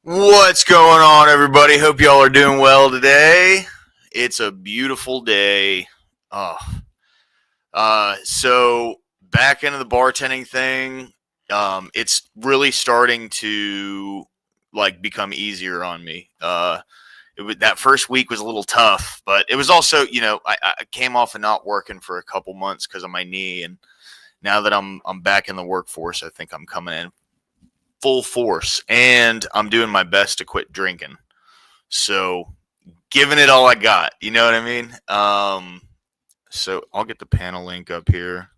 What's going on, everybody? Hope y'all are doing well today. It's a beautiful day. Oh, so back into the bartending thing. It's really starting to become easier on me. That first week was a little tough, but it was also, I came off of not working for a couple months because of my knee, and now that I'm back in the workforce, I think I'm coming in full force, and I'm doing my best to quit drinking. So giving it all I got. You know what I mean? So I'll get the panel link up here.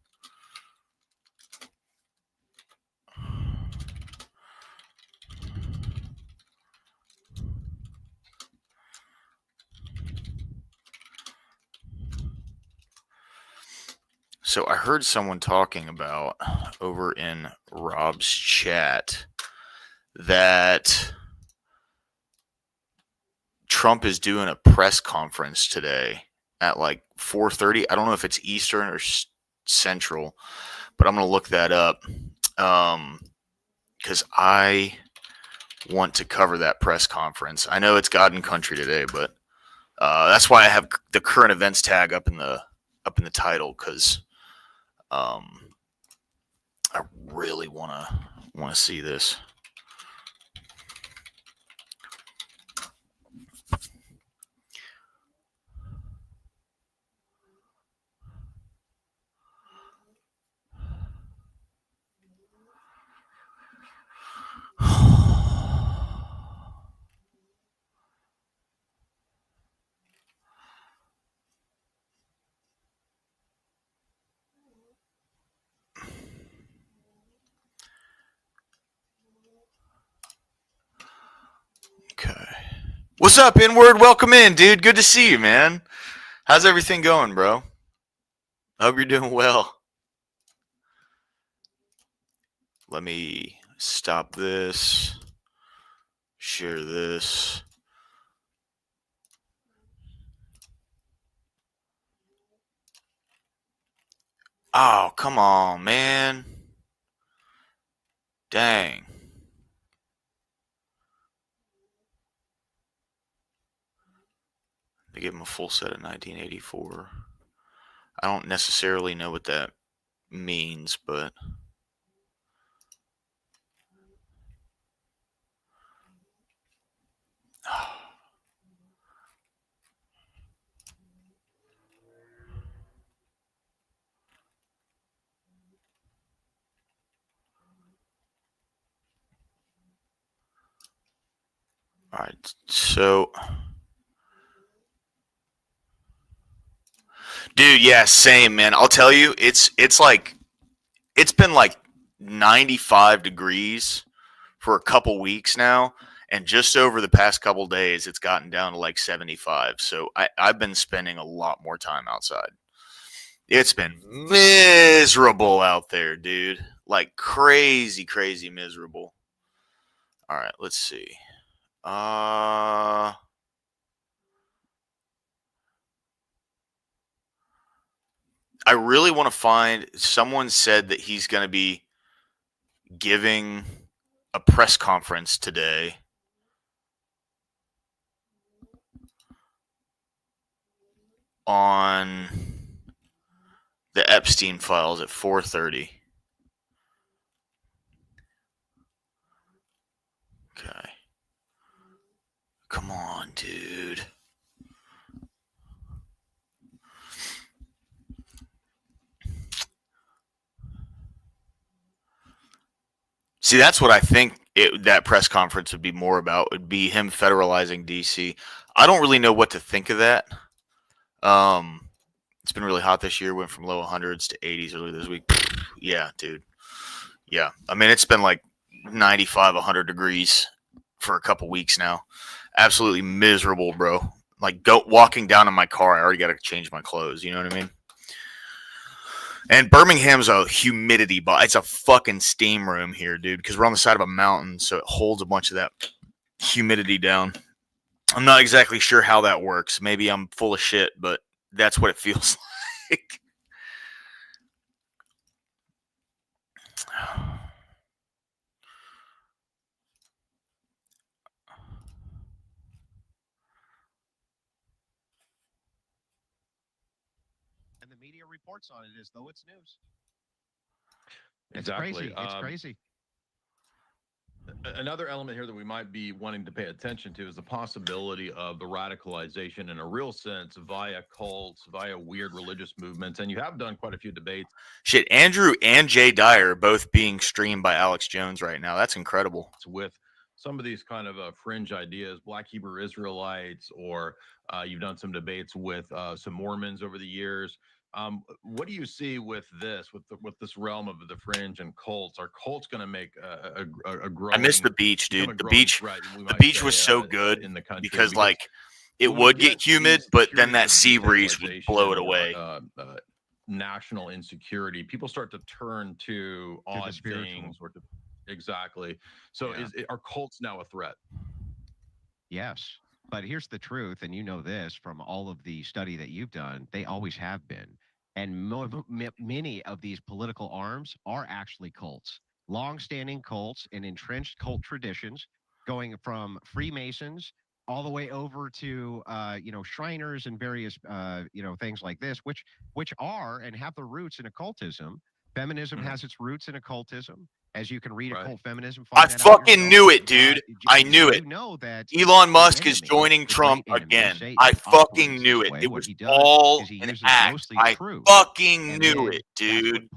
So I heard someone talking about over in Rob's chat that Trump is doing a press conference today at like 4:30. I don't know if it's Eastern or Central, but I'm gonna look that up because I want to cover that press conference. I know it's God and Country today, but that's why I have the current events tag up in the title because I really want to see this. Okay. What's up, Inward? Welcome in, dude. Good to see you, man. How's everything going, bro? I hope you're doing well. Let me stop this. Share this. Oh, come on, man. Dang. They give him a full set of 1984. I don't necessarily know what that means, but all right. So, dude, yeah, same, man. I'll tell you, it's been like 95 degrees for a couple weeks now, and just over the past couple days, it's gotten down to like 75. So I've been spending a lot more time outside. It's been miserable out there, dude. Like crazy, crazy miserable. All right, let's see. Uh, I really want to find. Someone said that he's going to be giving a press conference today on the Epstein files at 4:30. Okay. Come on, dude. See, that's what I think that press conference would be more about. Would be him federalizing DC. I don't really know what to think of that. Um, it's been really hot this year. Went from low hundreds to 80s earlier this week. Yeah, dude. Yeah, I mean it's been like 95, 100 degrees for a couple weeks now. Absolutely miserable, bro. Like walking down in my car, I already got to change my clothes. You know what I mean? And Birmingham's a humidity bot. It's a fucking steam room here, dude, because we're on the side of a mountain, so it holds a bunch of that humidity down. I'm not exactly sure how that works. Maybe I'm full of shit, but that's what it feels like. and the media reports on it as though it's news. It's Exactly. crazy. It's crazy. Another element here that we might be wanting to pay attention to is the possibility of the radicalization in a real sense via cults, via weird religious movements. And you have done quite a few debates. Shit, Andrew and Jay Dyer both being streamed by Alex Jones right now. That's incredible. With some of these kind of fringe ideas, Black Hebrew Israelites, or you've done some debates with some Mormons over the years. What do you see with this, with this realm of the fringe and cults? Are cults going to make a growing? I miss the beach, dude. The growing beach, threat, the beach was so good in the country because like it would get humid, but then that sea breeze would blow it away. National insecurity, people start to turn to odd things or to exactly. So are cults now a threat? Yes. But here's the truth, and you know this from all of the study that you've done, they always have been. And many of these political arms are actually cults, long-standing cults and entrenched cult traditions, going from Freemasons all the way over to Shriners and various things like this, which are and have their roots in occultism. Feminism has its roots in occultism. As you can read Occult Feminism, I fucking knew it, dude. I knew it. You know that Elon Musk is joining Trump again. I fucking knew it. It was all an act. I fucking knew it, dude.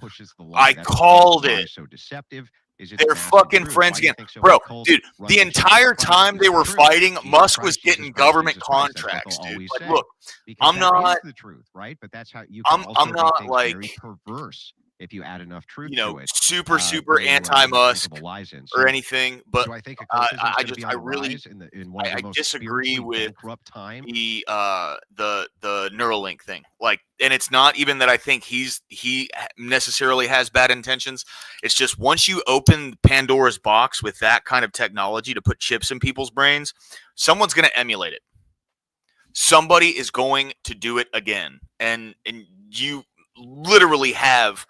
I called it. So deceptive. They're fucking friends again. Bro, dude, the entire time they were fighting, Musk was getting government contracts, dude. Like, look, I'm not the truth, right? But that's how you can also I'm not make like very perverse if you add enough truth to it. super anti-Musk or anything. But do I think I disagree with time? the Neuralink thing. Like, and it's not even that I think he necessarily has bad intentions. It's just once you open Pandora's box with that kind of technology to put chips in people's brains, someone's going to emulate it. Somebody is going to do it again, and you literally have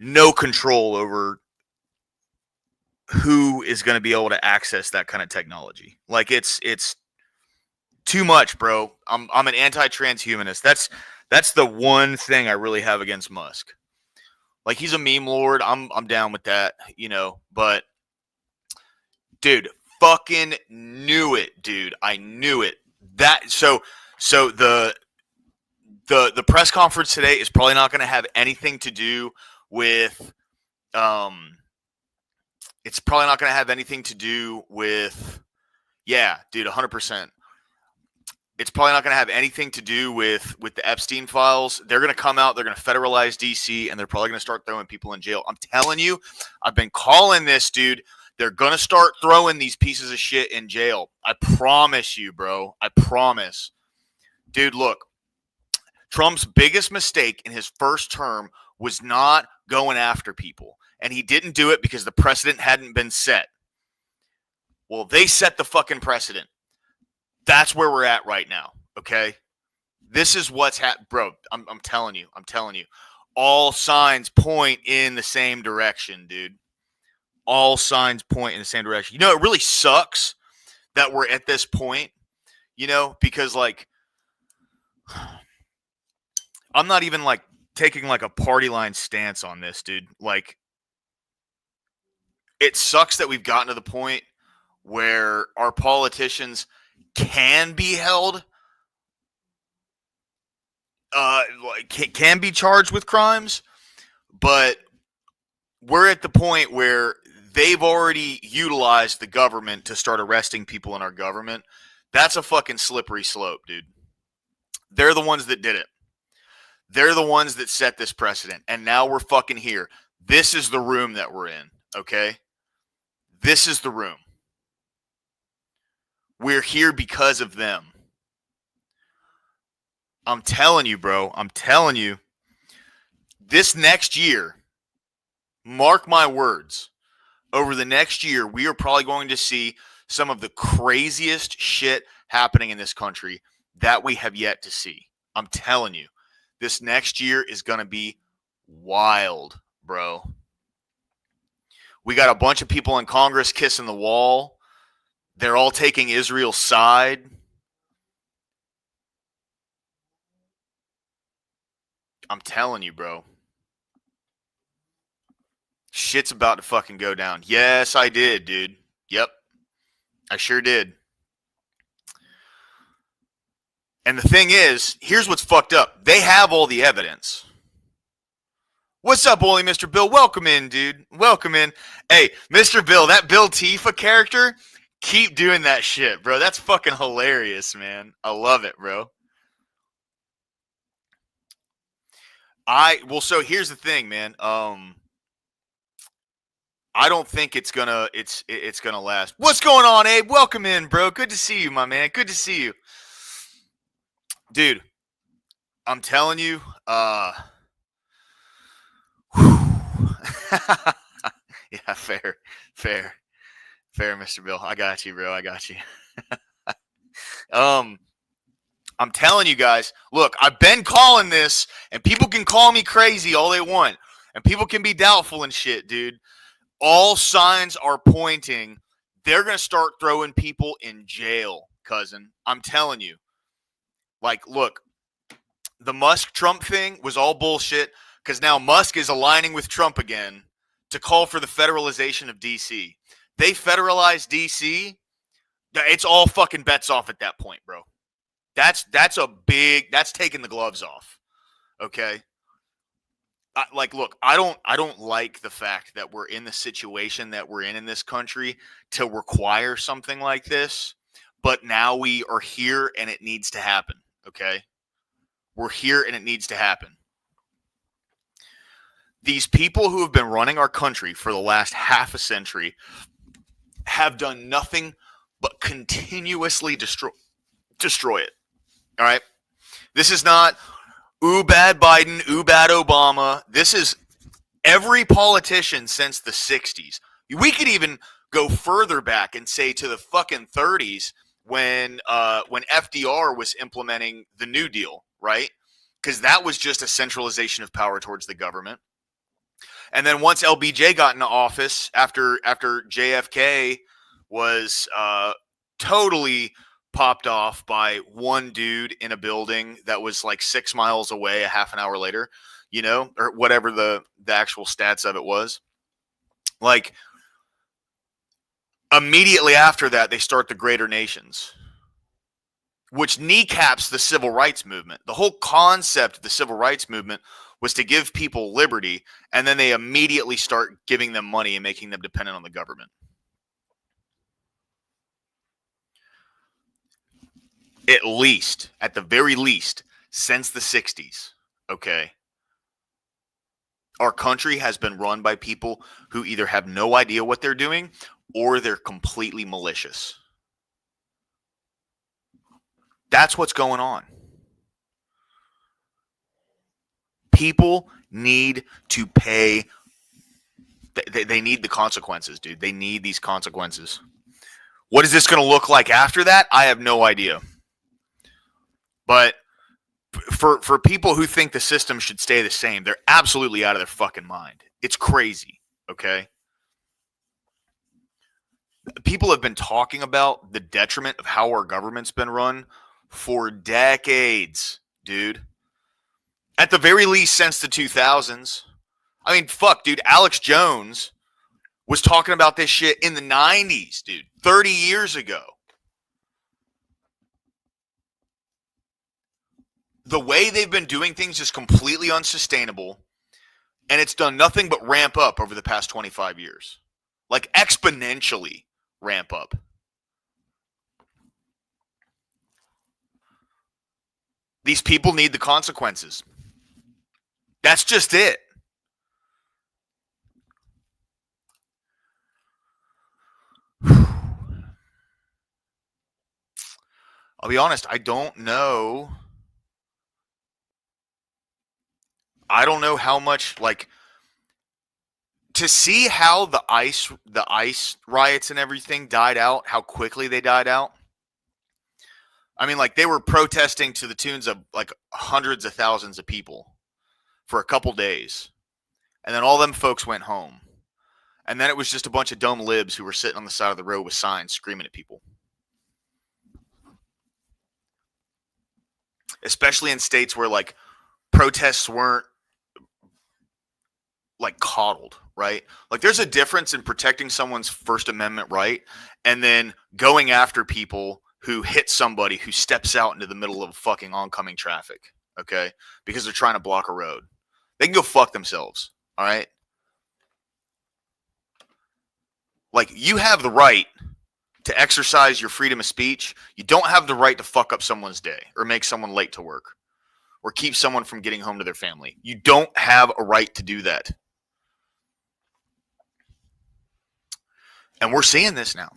no control over who is going to be able to access that kind of technology. Like it's too much, bro. I'm an anti-transhumanist. That's the one thing I really have against Musk. Like, he's a meme lord. I'm down with that, but dude, fucking knew it, dude. I knew it. That so the press conference today is probably not going to have anything to do with it's probably not going to have anything to do with dude, 100%. It's probably not going to have anything to do with the Epstein files. They're going to come out, they're going to federalize DC, and they're probably going to start throwing people in jail. I'm telling you, I've been calling this, dude. They're going to start throwing these pieces of shit in jail. I promise you, bro. I promise. Dude, look. Trump's biggest mistake in his first term was not going after people. And he didn't do it because the precedent hadn't been set. Well, they set the fucking precedent. That's where we're at right now, okay? This is what's happening. Bro, I'm telling you. All signs point in the same direction, dude. All signs point in the same direction. It really sucks that we're at this point, because, like, I'm not even, like, taking, like, a party line stance on this, dude. Like, it sucks that we've gotten to the point where our politicians can be held, can be charged with crimes, but we're at the point where they've already utilized the government to start arresting people in our government. That's a fucking slippery slope, dude. They're the ones that did it. They're the ones that set this precedent, and now we're fucking here. This is the room that we're in, okay? This is the room. We're here because of them. I'm telling you, bro. I'm telling you. This next year, mark my words, over the next year, we are probably going to see some of the craziest shit happening in this country that we have yet to see. I'm telling you, this next year is going to be wild, bro. We got a bunch of people in Congress kissing the wall. They're all taking Israel's side. I'm telling you, bro. Shit's about to fucking go down. Yes, I did, dude. Yep. I sure did. And the thing is, here's what's fucked up. They have all the evidence. What's up, Holy Mr. Bill? Welcome in, dude. Welcome in. Hey, Mr. Bill, that Bill Tifa character, keep doing that shit, bro. That's fucking hilarious, man. I love it, bro. So here's the thing, man. I don't think it's gonna last. What's going on, Abe? Welcome in, bro. Good to see you, my man. Good to see you. Dude, I'm telling you, yeah, fair, Mr. Bill. I got you, bro. I got you. I'm telling you guys, look, I've been calling this, and people can call me crazy all they want, and people can be doubtful and shit, dude. All signs are pointing they're going to start throwing people in jail, cousin. I'm telling you. Like, look, the Musk-Trump thing was all bullshit because now Musk is aligning with Trump again to call for the federalization of D.C. They federalize D.C., it's all fucking bets off at that point, bro. That's taking the gloves off, okay? Look, I don't like the fact that we're in the situation that we're in this country to require something like this, but now we are here and it needs to happen, okay? We're here and it needs to happen. These people who have been running our country for the last half a century have done nothing but continuously destroy it, all right? This is not ooh, bad Biden, ooh, bad Obama. This is every politician since the 60s. We could even go further back and say to the fucking 30s when FDR was implementing the New Deal, right? Because that was just a centralization of power towards the government. And then once LBJ got into office, after JFK was totally popped off by one dude in a building that was like 6 miles away a half an hour later, you know, or whatever the actual stats of it was. Like, immediately after that, they start the Greater Nations, which kneecaps the civil rights movement. The whole concept of the civil rights movement was to give people liberty, and then they immediately start giving them money and making them dependent on the government. At the very least, since the 60s, okay, our country has been run by people who either have no idea what they're doing or they're completely malicious. That's what's going on. People need to pay. They need the consequences, dude. They need these consequences. What is this going to look like after that? I have no idea. But for people who think the system should stay the same, they're absolutely out of their fucking mind. It's crazy, okay? People have been talking about the detriment of how our government's been run for decades, dude. At the very least, since the 2000s. I mean, fuck, dude. Alex Jones was talking about this shit in the 90s, dude. 30 years ago. The way they've been doing things is completely unsustainable, and it's done nothing but ramp up over the past 25 years. Like, exponentially ramp up. These people need the consequences. That's just it. I'll be honest, I don't know how much, like, to see how the ICE riots and everything died out, how quickly they died out. I mean, like, they were protesting to the tunes of like hundreds of thousands of people for a couple days. And then all them folks went home. And then it was just a bunch of dumb libs who were sitting on the side of the road with signs screaming at people. Especially in states where, like, protests weren't like coddled, right? Like there's a difference in protecting someone's First Amendment right and then going after people who hit somebody who steps out into the middle of fucking oncoming traffic, okay? Because they're trying to block a road. They can go fuck themselves, all right? Like you have the right to exercise your freedom of speech. You don't have the right to fuck up someone's day or make someone late to work or keep someone from getting home to their family. You don't have a right to do that. And we're seeing this now.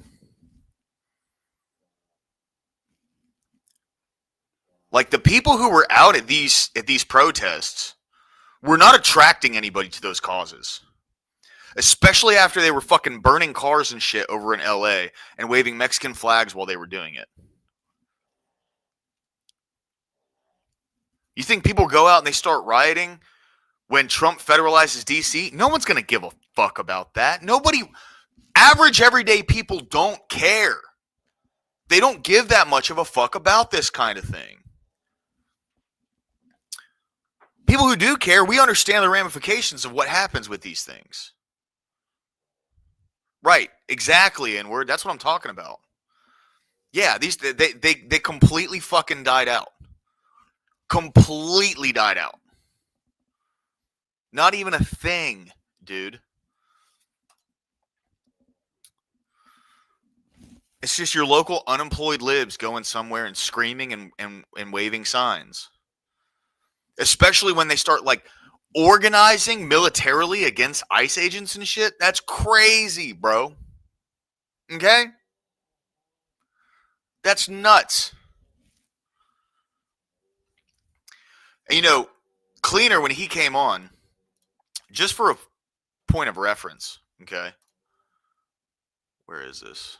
Like the people who were out at these protests were not attracting anybody to those causes. Especially after they were fucking burning cars and shit over in LA and waving Mexican flags while they were doing it. You think people go out and they start rioting when Trump federalizes DC? No one's going to give a fuck about that. Nobody, average everyday people don't care. They don't give that much of a fuck about this kind of thing. People who do care, we understand the ramifications of what happens with these things. Right, exactly, and that's what I'm talking about. Yeah, these they completely fucking died out. Completely died out. Not even a thing, dude. It's just your local unemployed libs going somewhere and screaming and waving signs. Especially when they start like organizing militarily against ICE agents and shit. That's crazy, bro. Okay? That's nuts. And, you know, Cleaner, when he came on, just for a point of reference, okay? Where is this?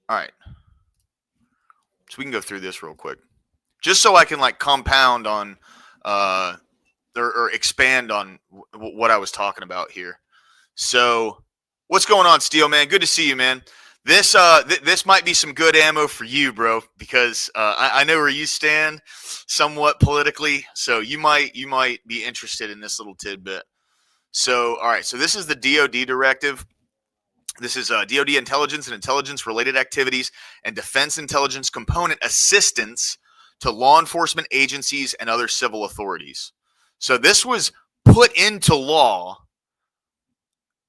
All right. So we can go through this real quick. Just so I can like compound on or expand on what I was talking about here. So what's going on, Steel Man? Good to see you, man. This this might be some good ammo for you, bro, because I know where you stand somewhat politically, so you might be interested in this little tidbit. So all right, so this is the DoD directive. This is DoD intelligence and intelligence-related activities and defense intelligence component assistance to law enforcement agencies and other civil authorities. So this was put into law.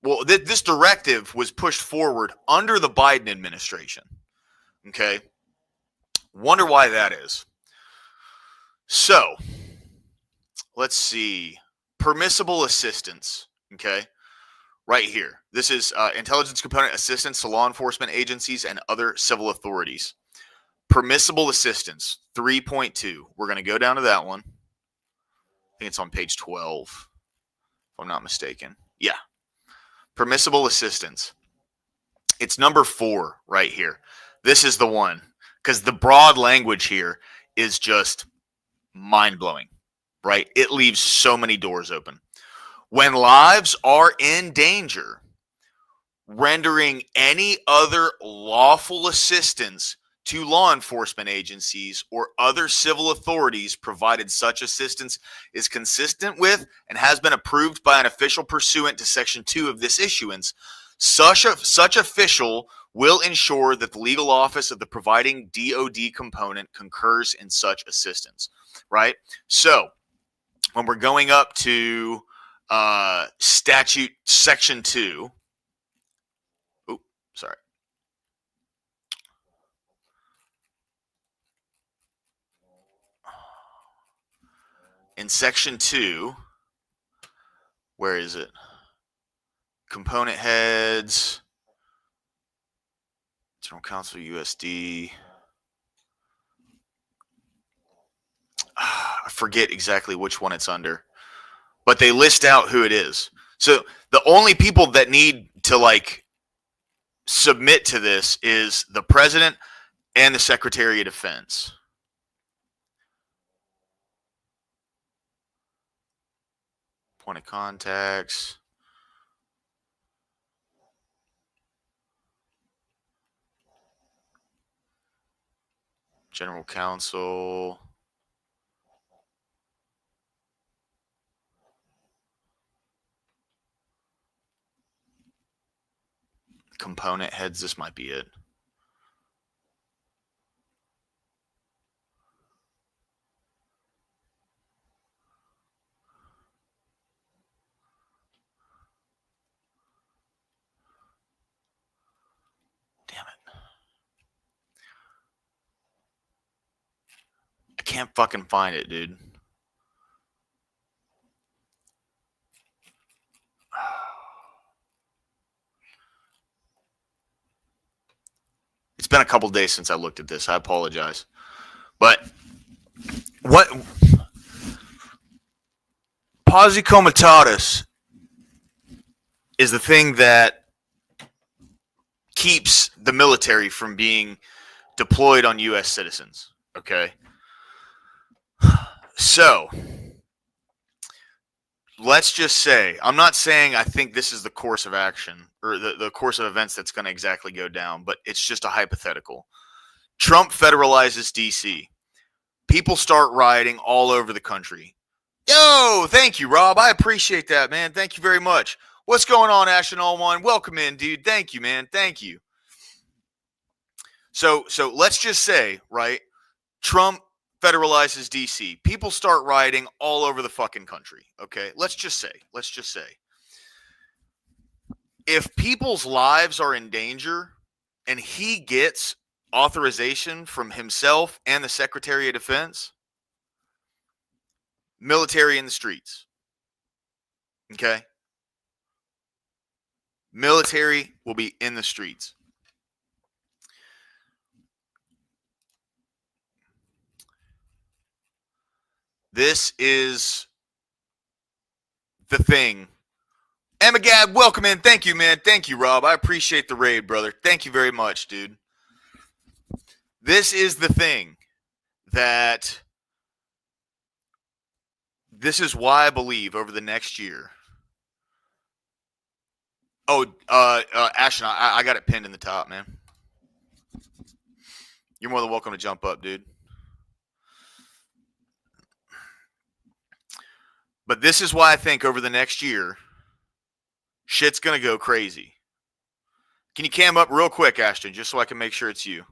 Well, this directive was pushed forward under the Biden administration. Okay. Wonder why that is. So let's see. Permissible assistance. Okay. Right here. This is intelligence component assistance to law enforcement agencies and other civil authorities. Permissible assistance 3.2. We're going to go down to that one. I think it's on page 12, if I'm not mistaken. Yeah. Permissible assistance. It's number 4 right here. This is the one because the broad language here is just mind-blowing, right? It leaves so many doors open. When lives are in danger, rendering any other lawful assistance to law enforcement agencies or other civil authorities provided such assistance is consistent with and has been approved by an official pursuant to Section 2 of this issuance, such official will ensure that the legal office of the providing DoD component concurs in such assistance, right? So when we're going up to statute Section 2, sorry. In Section 2, where is it? Component heads, General Counsel USD. I forget exactly which one it's under, but they list out who it is. So the only people that need to like submit to this is the president and the Secretary of Defense. Point of contacts. General Counsel. component heads. This might be it. Damn it. I can't fucking find it, dude. It's been a couple days since I looked at this. I apologize. But what Pause comitatus is the thing that keeps the military from being deployed on U.S. citizens. Okay? So, let's just say, I'm not saying I think this is the course of action or the course of events that's going to exactly go down, but it's just a hypothetical. Trump federalizes D.C. People start rioting all over the country. Yo, thank you, Rob. I appreciate that, man. Thank you very much. What's going on, Ashton All1? Welcome in, dude. Thank you, man. Thank you. So let's just say, right, Trump federalizes D.C. People start rioting all over the fucking country, okay? Let's just say. If people's lives are in danger and he gets authorization from himself and the Secretary of Defense, military in the streets, okay? Military will be in the streets. This is the thing. Amagad, welcome in. Thank you, man. Thank you, Rob. I appreciate the raid, brother. Thank you very much, dude. This is the thing that this is why I believe over the next year. Oh, Ashton, I got it pinned in the top, man. You're more than welcome to jump up, dude. But this is why I think over the next year, shit's going to go crazy. Can you cam up real quick, Ashton, just so I can make sure it's you?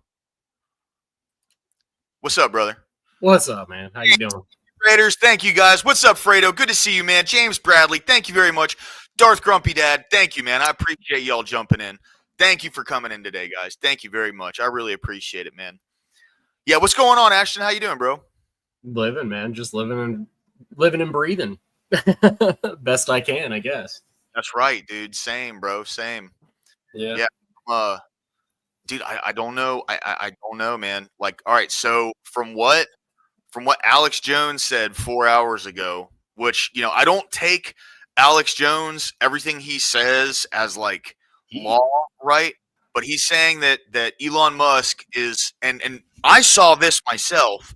What's up, brother? What's up, man? How you doing? Raiders, thank you, guys. What's up, Fredo? Good to see you, man. James Bradley, thank you very much. Darth Grumpy Dad, thank you, man. I appreciate y'all jumping in. Thank you for coming in today, guys. Thank you very much. I really appreciate it, man. Yeah, what's going on, Ashton? How you doing, bro? Living, man. Just living and breathing. Best I can, I guess. That's right, dude. Same, bro. Same. Yeah. Dude, I don't know. I don't know, man. Like, all right, so from what Alex Jones said 4 hours ago, which, you know, I don't take Alex Jones, everything he says as like law, right? But he's saying that Elon Musk is, and I saw this myself.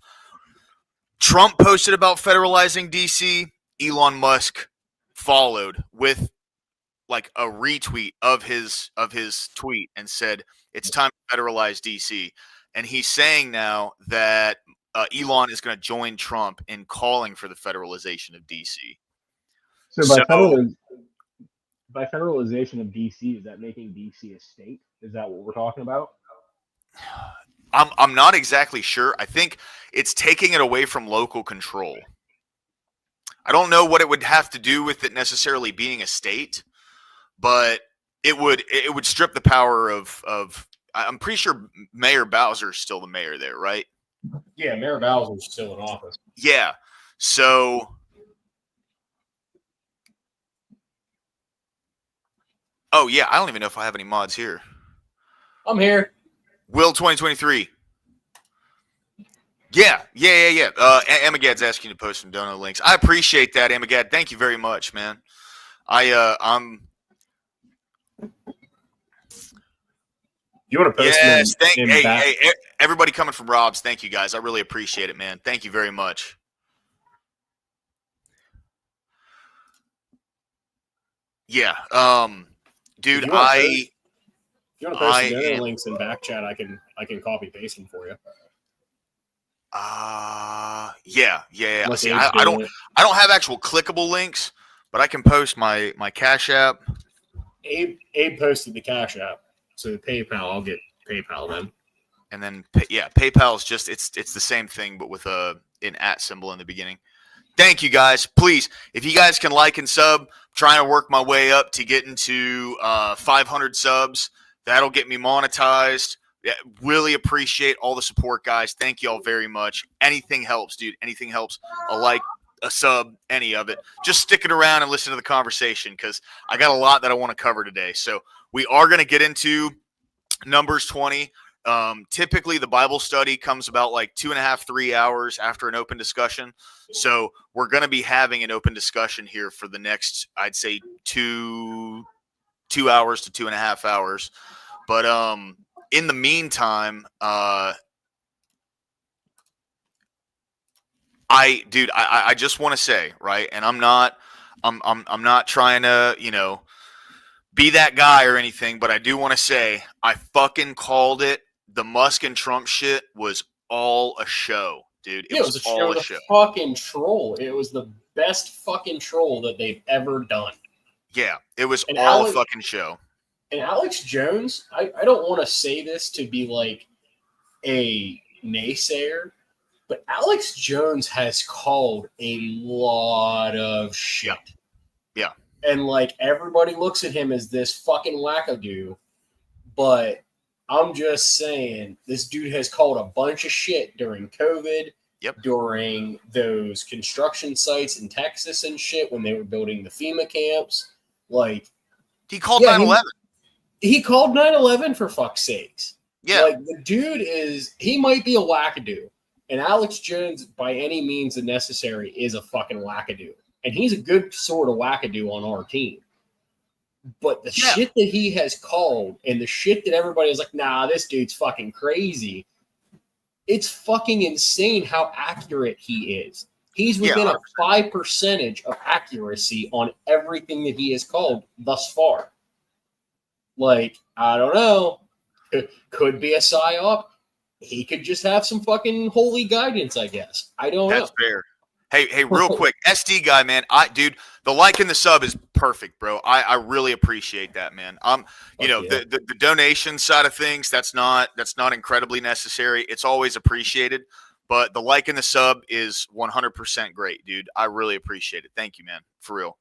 Trump posted about federalizing DC. Elon Musk followed with like a retweet of his tweet and said it's time to federalize DC. And he's saying now that Elon is going to join Trump in calling for the federalization of DC. So by federalization of DC, is that making DC a state? Is that what we're talking about? I'm not exactly sure. I think it's taking it away from local control. I don't know what it would have to do with it necessarily being a state, but it would strip the power of I'm pretty sure Mayor Bowser is still the mayor there, right? Yeah, Mayor Bowser's still in office. Yeah. So oh yeah, I don't even know if I have any mods here. I'm here. Will 2023. Yeah. Amagad's asking you to post some dono links. I appreciate that, Amagad. Thank you very much, man. I'm. You want to post them hey, everybody coming from Rob's. Thank you, guys. I really appreciate it, man. Thank you very much. Yeah. Dude, you want to post the dono links in back chat? I can copy paste them for you. Yeah. See, I don't have actual clickable links, but I can post my Cash App. Abe posted the Cash App. So PayPal, I'll get PayPal then. And then PayPal is just it's the same thing but with an @ symbol in the beginning. Thank you guys. Please, if you guys can like and sub, I'm trying to work my way up to getting to 500 subs. That'll get me monetized. Yeah, really appreciate all the support, guys. Thank you all very much. Anything helps, dude. Anything helps. A like, a sub, any of it. Just stick it around and listen to the conversation because I got a lot that I want to cover today. So we are going to get into Numbers 20. Typically, the Bible study comes about like 2.5, 3 hours after an open discussion. So we're going to be having an open discussion here for the next, I'd say, 2 hours to 2.5 hours. But in the meantime, I just want to say, right, and I'm not trying to, be that guy or anything, but I do want to say I fucking called it. The Musk and Trump shit was all a show, dude. It was all a show. Fucking troll. It was the best fucking troll that they've ever done. Yeah, it was all a fucking show. And Alex Jones, I don't want to say this to be like a naysayer, but Alex Jones has called a lot of shit. Yeah. And like everybody looks at him as this fucking wackadoo, but I'm just saying this dude has called a bunch of shit during COVID, during those construction sites in Texas and shit when they were building the FEMA camps. Like he called 9/11. He called 9/11 for fuck's sakes. Yeah. Like the dude he might be a wackadoo. And Alex Jones, by any means necessary, is a fucking wackadoo. And he's a good sort of wackadoo on our team. But the shit that he has called and the shit that everybody is like, nah, this dude's fucking crazy. It's fucking insane how accurate he is. He's within a 5% of accuracy on everything that he has called thus far. Like, I don't know. It could be a psyop. He could just have some fucking holy guidance, I guess. I don't know. That's fair. Hey, real quick, SD guy, man. Dude, the like and the sub is perfect, bro. I really appreciate that, man. The donation side of things, that's not incredibly necessary. It's always appreciated, but the like and the sub is 100% great, dude. I really appreciate it. Thank you, man, for real.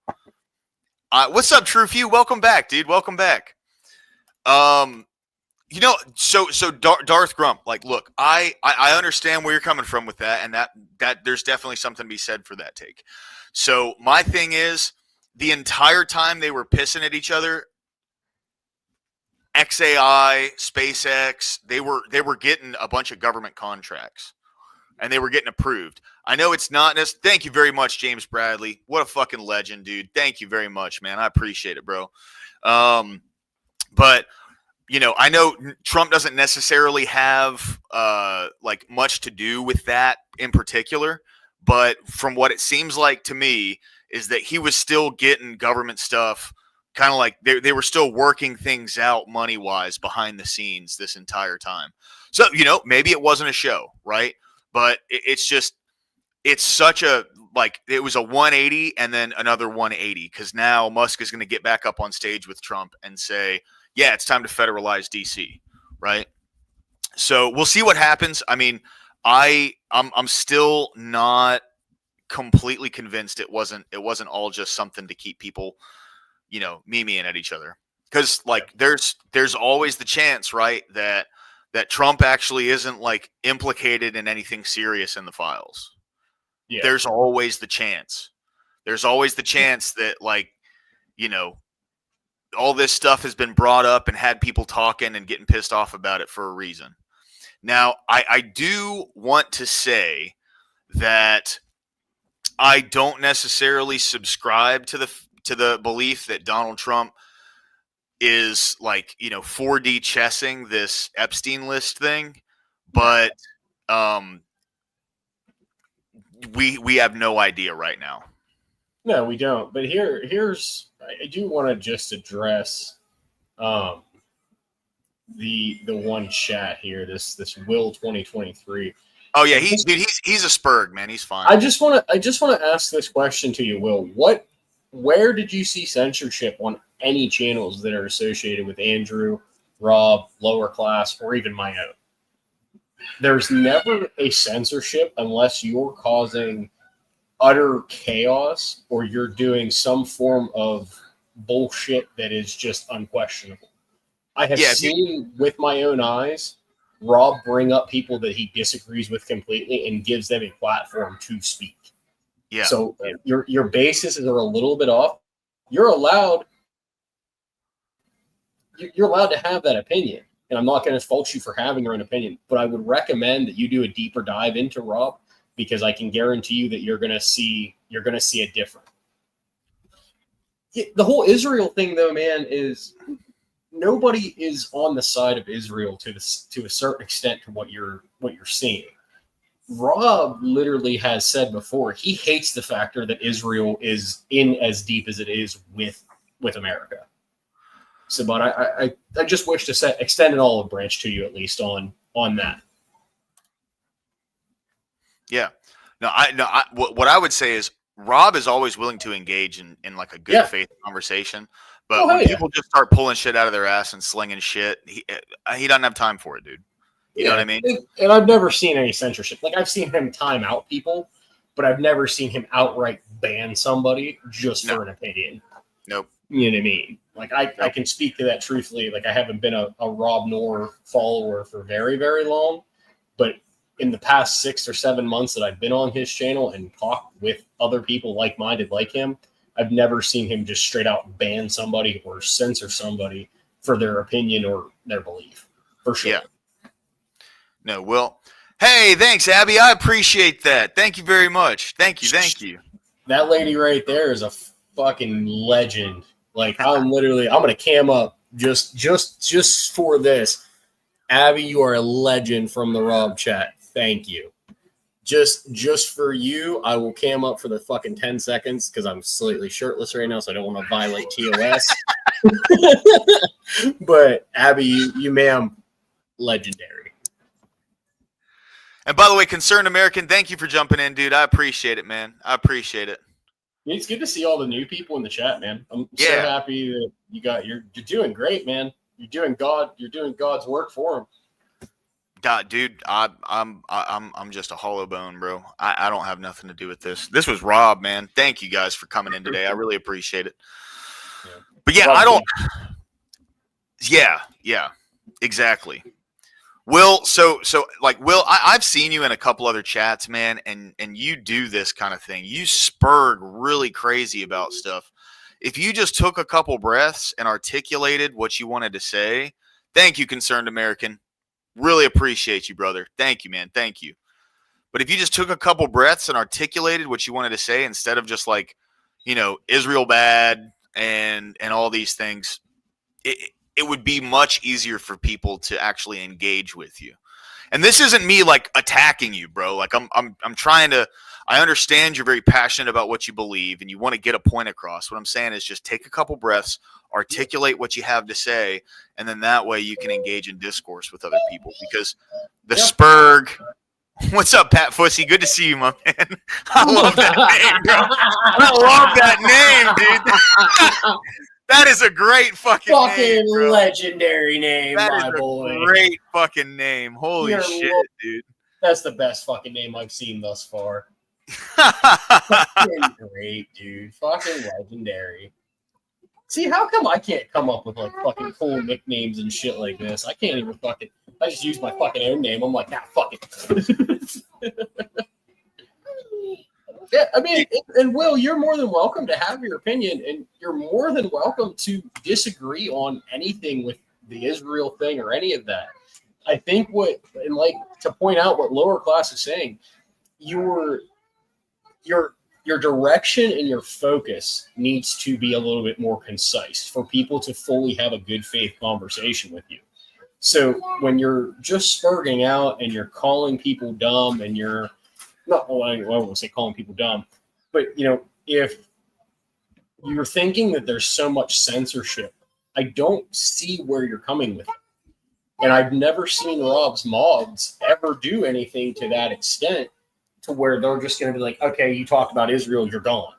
What's up, True Few? Welcome back, dude. Welcome back. So Darth Grump, like, look, I understand where you're coming from with that, and that there's definitely something to be said for that take. So my thing is, the entire time they were pissing at each other, XAI, SpaceX, they were getting a bunch of government contracts, and they were getting approved. I know it's not necessary. Thank you very much, James Bradley. What a fucking legend, dude. Thank you very much, man. I appreciate it, bro. But I know Trump doesn't necessarily have like much to do with that in particular, but from what it seems like to me is that he was still getting government stuff, kind of like they were still working things out money-wise behind the scenes this entire time. So, maybe it wasn't a show, right? But it's such a, like, it was a 180 and then another 180 because now Musk is going to get back up on stage with Trump and say, yeah, it's time to federalize DC, right? So we'll see what happens. I mean, I'm still not completely convinced it wasn't all just something to keep people, memeing at each other. Because like there's always the chance, right, that Trump actually isn't like implicated in anything serious in the files. Yeah. There's always the chance. There's always the chance that like, all this stuff has been brought up and had people talking and getting pissed off about it for a reason. Now, I do want to say that I don't necessarily subscribe to the belief that Donald Trump is like, 4D chessing this Epstein list thing, but we have no idea right now. No, we don't. But here's I do want to just address the one chat here. This Will 2023. Oh yeah, he's a spurg, man. He's fine. I just want to ask this question to you, Will. Where did you see censorship on any channels that are associated with Andrew Rob, Lower Class, or even my own. There's never a censorship unless you're causing utter chaos or you're doing some form of bullshit that is just unquestionable. I have seen with my own eyes Rob bring up people that he disagrees with completely and gives them a platform to speak. Yeah. So your bases are a little bit off. You're allowed to have that opinion, and I'm not going to fault you for having your own opinion. But I would recommend that you do a deeper dive into Rob, because I can guarantee you that you're going to see it different. The whole Israel thing, though, man, is nobody is on the side of Israel to a certain extent to what you're seeing. Rob literally has said before he hates the factor that Israel is in as deep as it is with America. So, but I just wish to extend an olive branch to you at least on that. Yeah. What I would say is Rob is always willing to engage in like a good faith conversation. But when people just start pulling shit out of their ass and slinging shit, he doesn't have time for it, dude. You know what I mean? And I've never seen any censorship. Like, I've seen him time out people, but I've never seen him outright ban somebody just for an opinion. Nope. You know what I mean? Like, I can speak to that truthfully. Like, I haven't been a Rob Noor follower for very, very long, but in the past 6 or 7 months that I've been on his channel and talked with other people like-minded like him, I've never seen him just straight out ban somebody or censor somebody for their opinion or their belief. For sure. Yeah. No, well, hey, thanks, Abby. I appreciate that. Thank you very much. Thank you. That lady right there is a fucking legend. Like, I'm going to cam up just for this. Abby, you are a legend from the Rob chat. Thank you. Just for you, I will cam up for the fucking 10 seconds because I'm slightly shirtless right now, so I don't want to violate TOS. But Abby, you ma'am, legendary. And by the way, Concerned American, thank you for jumping in, dude. I appreciate it, man. I appreciate it. It's good to see all the new people in the chat, man. I'm so happy that you're doing great, man. You're doing God's work for him. Dude, I'm just a hollow bone, bro. I don't have nothing to do with this. This was Rob, man. Thank you guys for coming in today. I really appreciate it. Yeah. But yeah, I don't. Yeah, exactly. Will, so like Will, I've seen you in a couple other chats, man, and you do this kind of thing. You spurg really crazy about stuff. If you just took a couple breaths and articulated what you wanted to say, thank you, Concerned American. Really appreciate you, brother. Thank you, man. Thank you. But if you just took a couple breaths and articulated what you wanted to say instead of just like, Israel bad and all these things, it would be much easier for people to actually engage with you. And this isn't me like attacking you, bro. Like I'm trying to. I understand you're very passionate about what you believe and you want to get a point across. What I'm saying is just take a couple breaths, articulate what you have to say, and then that way you can engage in discourse with other people. Because the spurg. What's up, Pat Fussy? Good to see you, my man. I love that name, bro. I love that name, dude. That is a great fucking name, bro. Legendary name, that my is boy. A great fucking name. Holy shit, dude. That's the best fucking name I've seen thus far. Fucking great, dude. Fucking legendary. See, how come I can't come up with like fucking cool nicknames and shit like this? I can't even fucking. I just use my fucking own name. I'm like, fuck it. Yeah, I mean, and Will, you're more than welcome to have your opinion, and you're more than welcome to disagree on anything with the Israel thing or any of that. I think to point out what Lower Class is saying, your direction and your focus needs to be a little bit more concise for people to fully have a good faith conversation with you. So when you're just spurging out and you're calling people dumb and you're not, well, I won't say calling people dumb, but if you're thinking that there's so much censorship, I don't see where you're coming with it. And I've never seen Rob's mods ever do anything to that extent to where they're just going to be like, okay, you talked about Israel, you're gone.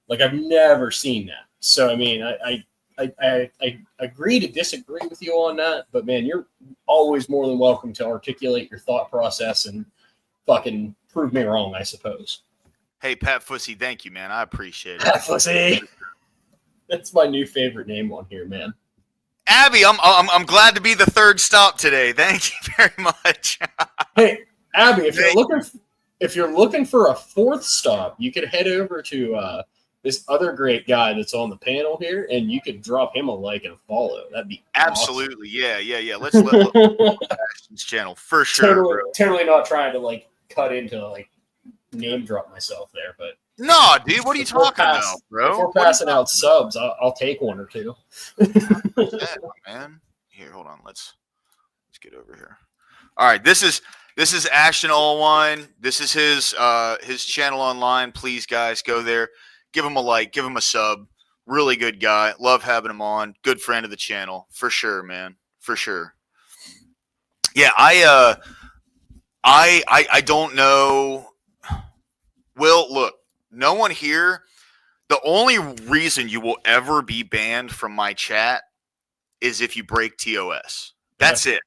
Like, I've never seen that. So, I mean, I I agree to disagree with you on that, but man, you're always more than welcome to articulate your thought process and fucking prove me wrong, I suppose. Hey, Pat Fussy, thank you, man. I appreciate it. Pat Fussy. That's my new favorite name on here, man. Abby, I'm glad to be the third stop today. Thank you very much. Hey, Abby, if you're looking for a fourth stop, you could head over to this other great guy that's on the panel here, and you could drop him a like and a follow. That'd be absolutely awesome. Yeah. Let's let Ashton's channel for sure. Totally not trying to like cut into like name drop myself there, but no, dude, what are you talking about, bro? If we're passing out subs, I'll take one or two. Man, here, hold on. Let's get over here. All right, this is Ashton Allwine. This is his channel online. Please, guys, go there. Give him a like, give him a sub. Really good guy. Love having him on. Good friend of the channel. For sure, man. For sure. Yeah, I don't know. Will, look, no one here. The only reason you will ever be banned from my chat is if you break TOS. That's it.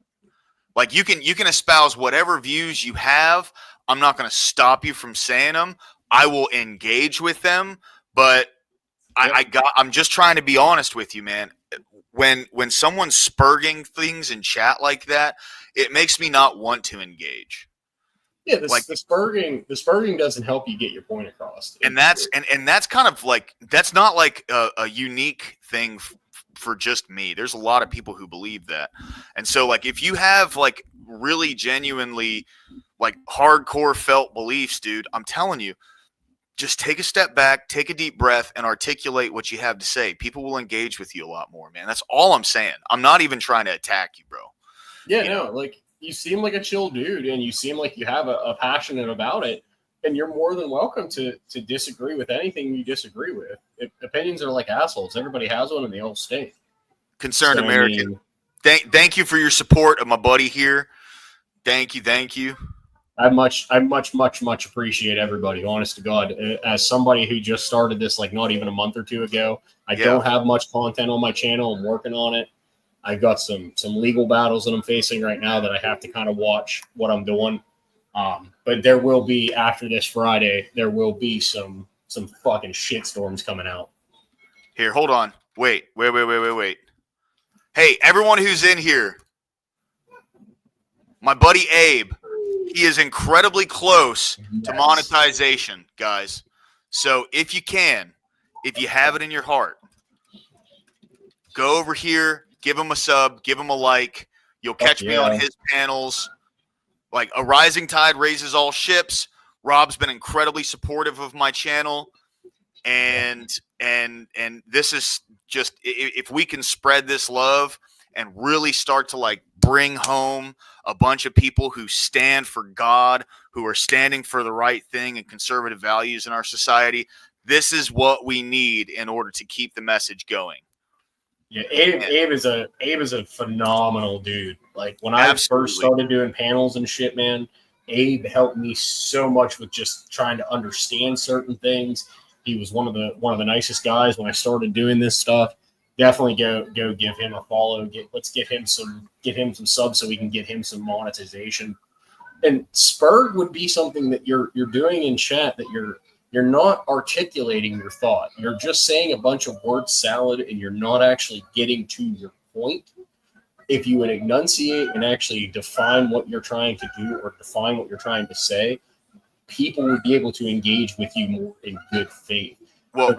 Like you can espouse whatever views you have. I'm not going to stop you from saying them. I will engage with them, but I'm just trying to be honest with you, man. When someone's spurging things in chat like that, it makes me not want to engage. Yeah, the spurging doesn't help you get your point across. And that's kind of like, that's not like a unique thing for just me. There's a lot of people who believe that. And so like if you have like really genuinely like hardcore felt beliefs, dude, I'm telling you, just take a step back, take a deep breath, and articulate what you have to say. People will engage with you a lot more, man. That's all I'm saying. I'm not even trying to attack you, bro. Yeah, no, like you seem like a chill dude, and you seem like you have a passionate about it, and you're more than welcome to disagree with anything you disagree with. Opinions are like assholes. Everybody has one, and they all stink. Concerned American. Thank you for your support of my buddy here. Thank you. I much appreciate everybody, honest to God. As somebody who just started this like not even a month or two ago, I don't have much content on my channel. I'm working on it. I've got some legal battles that I'm facing right now that I have to kind of watch what I'm doing. But there will be, after this Friday, there will be some fucking shitstorms coming out. Here, hold on. Wait. Hey, everyone who's in here, my buddy Abe, he is incredibly close to monetization, guys. So if you have it in your heart, go over here, give him a sub, give him a like. You'll catch me on his panels. Like A Rising Tide Raises All Ships. Rob's been incredibly supportive of my channel. And this is just, if we can spread this love and really start to like bring home a bunch of people who stand for God, who are standing for the right thing and conservative values in our society, this is what we need in order to keep the message going. Yeah, Abe is a phenomenal dude. Like when I first started doing panels and shit, man, Abe helped me so much with just trying to understand certain things. He was one of the nicest guys when I started doing this stuff. Definitely go give him a follow. Let's get him some subs so we can get him some monetization. And Spurg would be something that you're doing in chat that you're not articulating your thought. You're just saying a bunch of word salad and you're not actually getting to your point. If you would enunciate and actually define what you're trying to do or define what you're trying to say, people would be able to engage with you more in good faith. Well,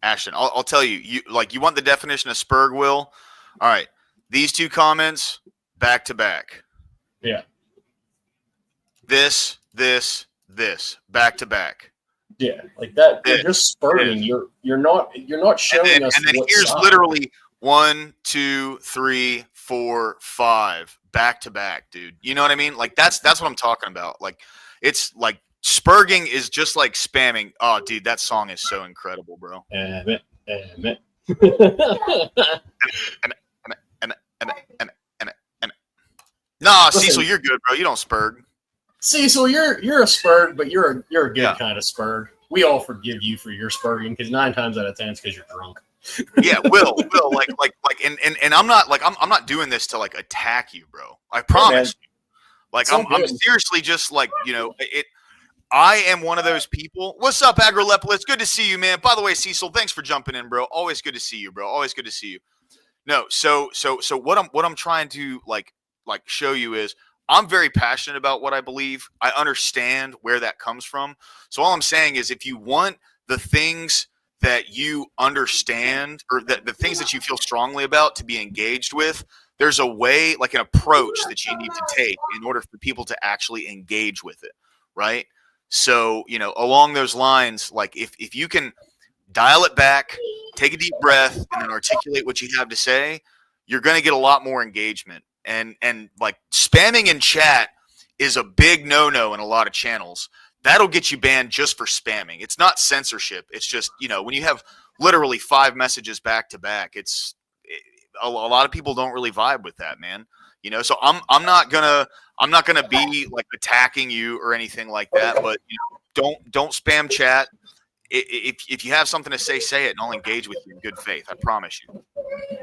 Ashton, I'll tell you, you want the definition of Spurg, Will? All right. These two comments back to back. Yeah. This back to back. Yeah, like that. You're just spurting. You're not showing us. And then here's literally 1, 2, 3, 4, 5 back to back, dude. You know what I mean? Like that's what I'm talking about. Like it's like spurging is just like spamming. Oh, dude, that song is so incredible, bro. Nah, Cecil, you're good, bro. You don't spurg. Cecil, you're a spurg, but you're a good kind of spurg. We all forgive you for your spurging because 9 times out of 10 it's because you're drunk. Yeah, Will, and I'm not doing this to like attack you, bro. I promise you. Like It's all I'm good. seriously just like, I am one of those people. What's up, Agrolepolis? Good to see you, man. By the way, Cecil, thanks for jumping in, bro. Always good to see you, bro. Always good to see you. No, so what I'm trying to like show you is I'm very passionate about what I believe. I understand where that comes from. So all I'm saying is if you want the things that you understand or the things that you feel strongly about to be engaged with, there's a way, like an approach that you need to take in order for people to actually engage with it, right? So, along those lines, like if you can dial it back, take a deep breath, and then articulate what you have to say, you're going to get a lot more engagement. And like spamming in chat is a big no-no in a lot of channels. That'll get you banned just for spamming. It's not censorship. It's just, when you have literally 5 messages back to back, a lot of people don't really vibe with that, man. So I'm not gonna be like attacking you or anything like that, but don't spam chat. If you have something to say it, and I'll engage with you in good faith. I promise you.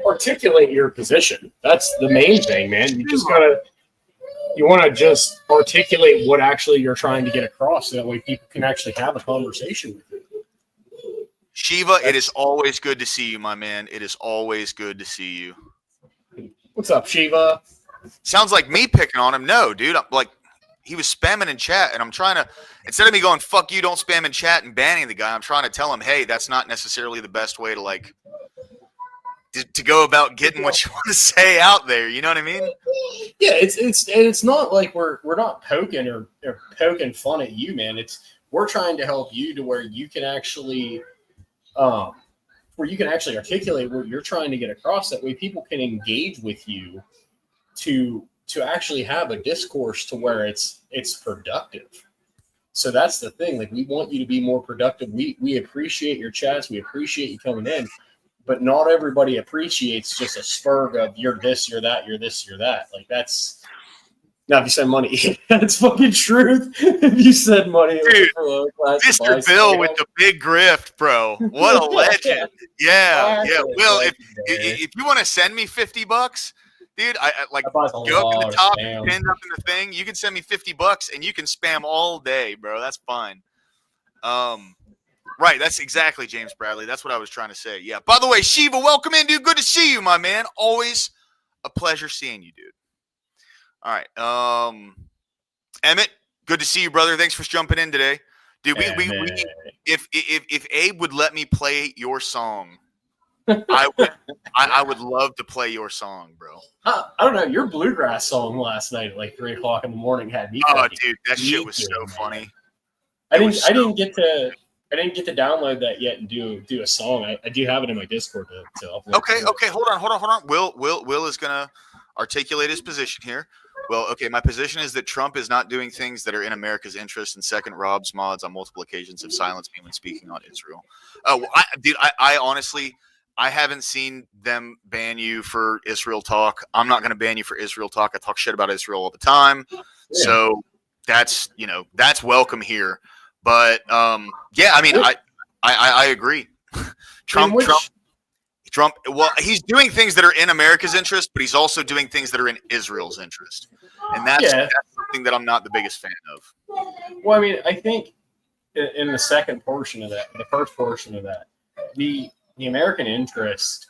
Articulate your position. That's the main thing, man. You want to just articulate what actually you're trying to get across, so that way people can actually have a conversation with you. Shiva, it is always good to see you, my man. It is always good to see you. What's up, Shiva? Sounds like me picking on him. No, dude. I'm like, he was spamming in chat, and I'm trying to, instead of me going, fuck you, don't spam in chat and banning the guy, I'm trying to tell him, hey, that's not necessarily the best way to to go about getting what you want to say out there. You know what I mean? Yeah, it's not like we're not poking or poking fun at you, man. We're trying to help you to where you can actually articulate what you're trying to get across. That way people can engage with you to actually have a discourse to where it's productive. So that's the thing. Like, we want you to be more productive. We appreciate your chats. We appreciate you coming in, but not everybody appreciates just a spurg of you're this, you're that, you're this, you're that. Like, that's now, if you send money, that's fucking truth. If you send money, dude, for low class Mr. Bill with the big grift, bro. What a legend. Yeah. Will, if you want to send me $50, dude, I like go up in the top and pinned up in the thing. You can send me $50 and you can spam all day, bro. That's fine. Right. That's exactly, James Bradley. That's what I was trying to say. Yeah. By the way, Shiva, welcome in, dude. Good to see you, my man. Always a pleasure seeing you, dude. All right. Emmett, good to see you, brother. Thanks for jumping in today. Dude, if Abe would let me play your song, I would love to play your song, bro. I don't know. Your bluegrass song last night at like 3 o'clock in the morning had me. Oh, dude, that shit was so funny. I didn't get to download that yet and do a song. I do have it in my Discord to upload. Okay. Hold on. Will is gonna articulate his position here. Well, okay, my position is that Trump is not doing things that are in America's interest. And second, Rob's mods on multiple occasions have silenced me when speaking on Israel. I honestly, I haven't seen them ban you for Israel talk. I'm not going to ban you for Israel talk. I talk shit about Israel all the time. Yeah. So that's welcome here. But yeah, I mean, I agree. Trump, well, he's doing things that are in America's interest, but he's also doing things that are in Israel's interest. And that's something that I'm not the biggest fan of. Well, I mean, I think in the second portion of that, the first portion of that, the American interest,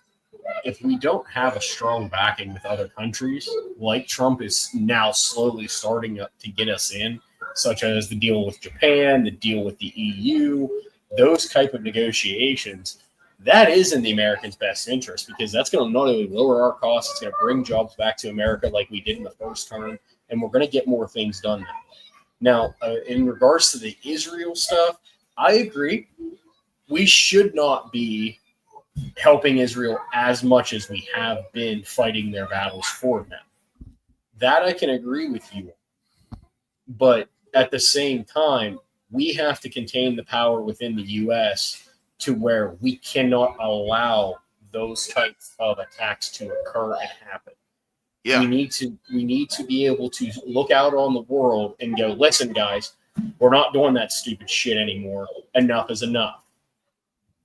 if we don't have a strong backing with other countries, like Trump is now slowly starting to get us in, such as the deal with Japan, the deal with the EU, those type of negotiations, that is in the Americans' best interest, because that's going to not only lower our costs, it's going to bring jobs back to America like we did in the first term, and we're going to get more things done then. Now, in regards to the Israel stuff, I agree. We should not be helping Israel as much as we have been fighting their battles for them. That I can agree with you on. But at the same time, we have to contain the power within the U.S. to where we cannot allow those types of attacks to occur and happen. Yeah. We need to be able to look out on the world and go, listen, guys, we're not doing that stupid shit anymore. Enough is enough.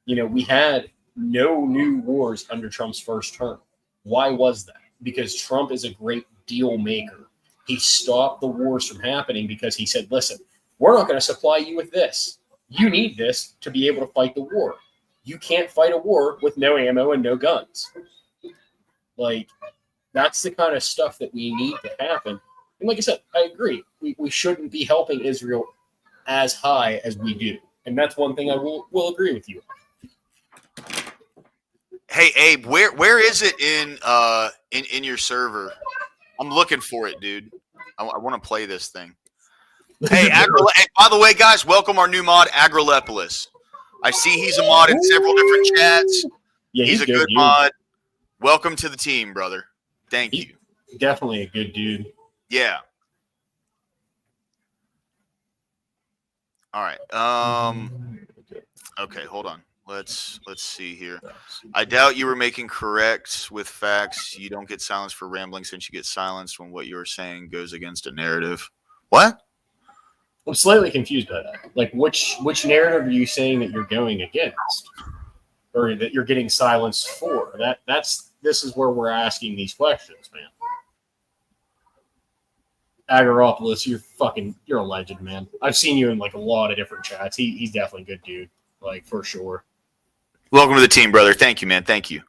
You know, we had no new wars under Trump's first term. Why was that? Because Trump is a great deal maker. He stopped the wars from happening because he said, listen, we're not going to supply you with this. You need this to be able to fight the war. You can't fight a war with no ammo and no guns. Like, that's the kind of stuff that we need to happen. And like I said, I agree. We shouldn't be helping Israel as high as we do. And that's one thing I will agree with you on. Hey Abe, where is it in your server? I'm looking for it, dude. I want to play this thing. Hey, hey, by the way, guys, welcome our new mod, Agrilepolis. I see he's a mod in several different chats. Yeah, he's a good mod. Welcome to the team, brother. Thank you. Definitely a good dude. Yeah. All right. Okay, hold on. Let's see here. I doubt you were making correct with facts. You don't get silenced for rambling since you get silenced when what you're saying goes against a narrative. What? I'm slightly confused by that. Like, which narrative are you saying that you're going against, or that you're getting silenced for? This is where we're asking these questions, man. Agaropoulos, you're a legend, man. I've seen you in like a lot of different chats. He's definitely a good dude, like for sure. Welcome to the team, brother. Thank you, man. Thank you.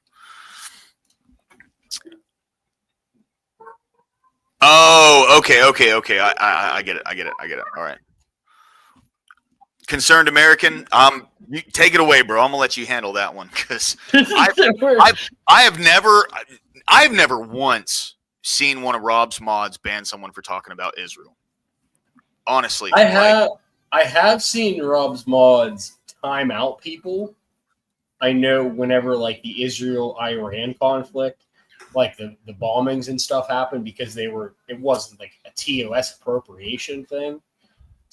Oh, okay. I get it. All right. Concerned American, you take it away, bro. I'm gonna let you handle that one because I've never once seen one of Rob's mods ban someone for talking about Israel. Honestly, I have seen Rob's mods time out people. I know whenever like the Israel-Iran conflict, like the bombings and stuff happened because it wasn't like a TOS appropriation thing.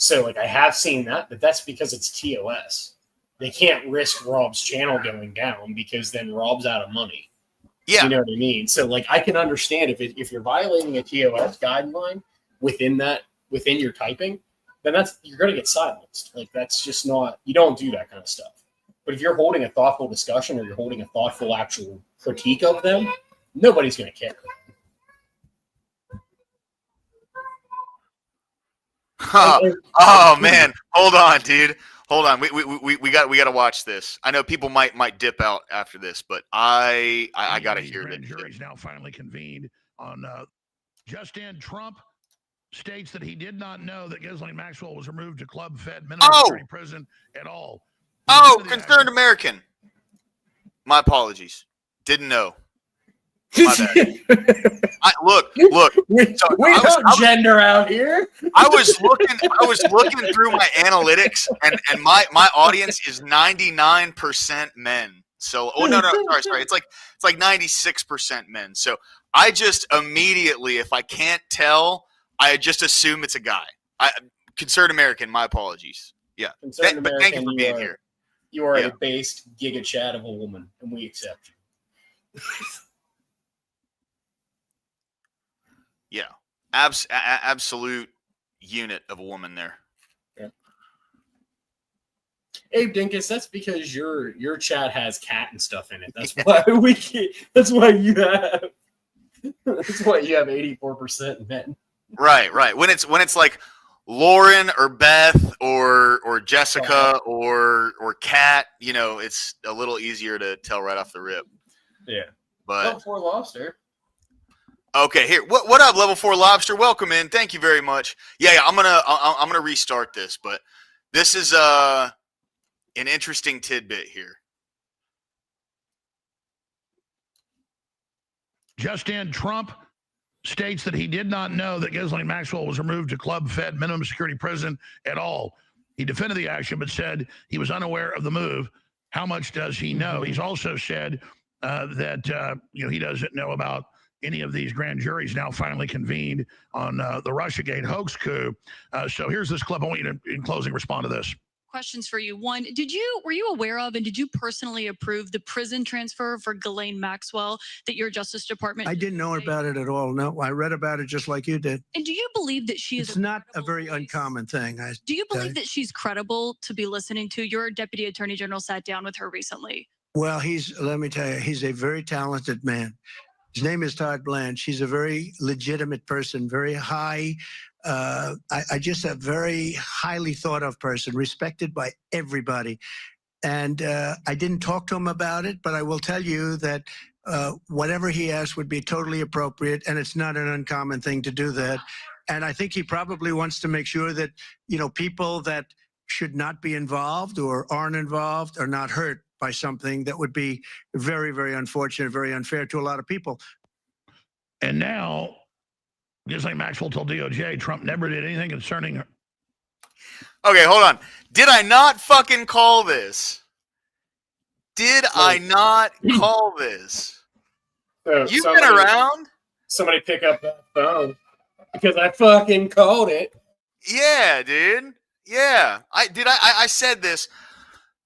So like I have seen that, but that's because it's TOS. They can't risk Rob's channel going down because then Rob's out of money. Yeah. You know what I mean? So like I can understand if you're violating a TOS guideline within your typing, then you're gonna get silenced. Like that's just not, you don't do that kind of stuff. But if you're holding a thoughtful discussion or you're holding a thoughtful actual critique of them, nobody's gonna care. Oh man, hold on, dude. Hold on. We got to watch this. I know people might dip out after this, but I got to hear it. Jury's now finally convened on Justin Trump states that he did not know that Ghislaine Maxwell was removed to club-fed minimum security prison at all. Oh, concerned American. My apologies. Didn't know. My bad. Look. We don't gender out here. I was looking through my analytics, and my audience is 99% men. So, no, sorry. It's like 96% men. So I just immediately, if I can't tell, I just assume it's a guy. Concerned American. My apologies. Yeah, but thank you for being here. You are a based giga chat of a woman, and we accept you. Yeah, absolute unit of a woman there. Yeah. Abe Dinkus, that's because your chat has cat and stuff in it. That's why we can't. That's why you have 84% men. Right. When it's like Lauren or Beth or Jessica or Kat, it's a little easier to tell right off the rip. Yeah. But Level 4 Lobster. Okay, here. What up, Level 4 Lobster? Welcome in. Thank you very much. Yeah. I'm gonna restart this, but this is an interesting tidbit here. Justin Trump states that he did not know that Ghislaine Maxwell was removed to club-fed minimum security prison at all. He defended the action, but said he was unaware of the move. How much does he know? He's also said that he doesn't know about any of these grand juries now finally convened on the Russiagate hoax coup. So here's this clip. I want you to, in closing, respond to this. Questions for you. One, were you aware of and did you personally approve the prison transfer for Ghislaine Maxwell that your Justice Department? I didn't know about it at all. No, I read about it just like you did. And do you believe that she is? It's not a very uncommon thing. Do you believe that she's credible to be listening to? Your Deputy Attorney General sat down with her recently. Well, let me tell you, he's a very talented man. His name is Todd Blanche. He's a very legitimate person, very high. I just a very highly thought of person, respected by everybody. And I didn't talk to him about it, but I will tell you that whatever he asked would be totally appropriate, and it's not an uncommon thing to do that. And I think he probably wants to make sure that, people that should not be involved or aren't involved are not hurt by something that would be very, very unfortunate, very unfair to a lot of people. And now, just like Maxwell told DOJ, Trump never did anything concerning her. Okay, hold on. Did I not fucking call this? Did I not call this? So You've been around? Somebody pick up that phone because I fucking called it. Yeah, dude. Yeah. I said this.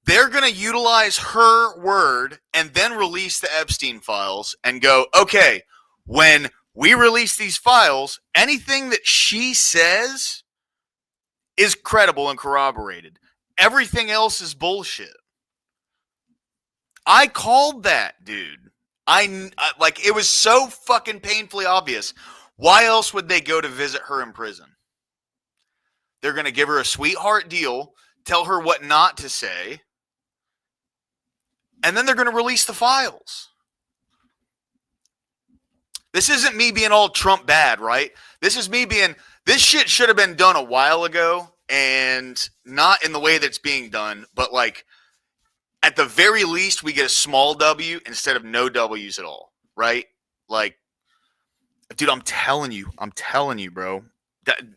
They're going to utilize her word and then release the Epstein files and go, okay, when we release these files, anything that she says is credible and corroborated. Everything else is bullshit. I called that, dude. I like, it was so fucking painfully obvious. Why else would they go to visit her in prison? They're going to give her a sweetheart deal, tell her what not to say, and then they're going to release the files. This isn't me being all Trump bad, right? This is me being, this shit should have been done a while ago, and not in the way that's being done, but like, at the very least, we get a small W instead of no W's at all, right? Like, dude, I'm telling you, bro.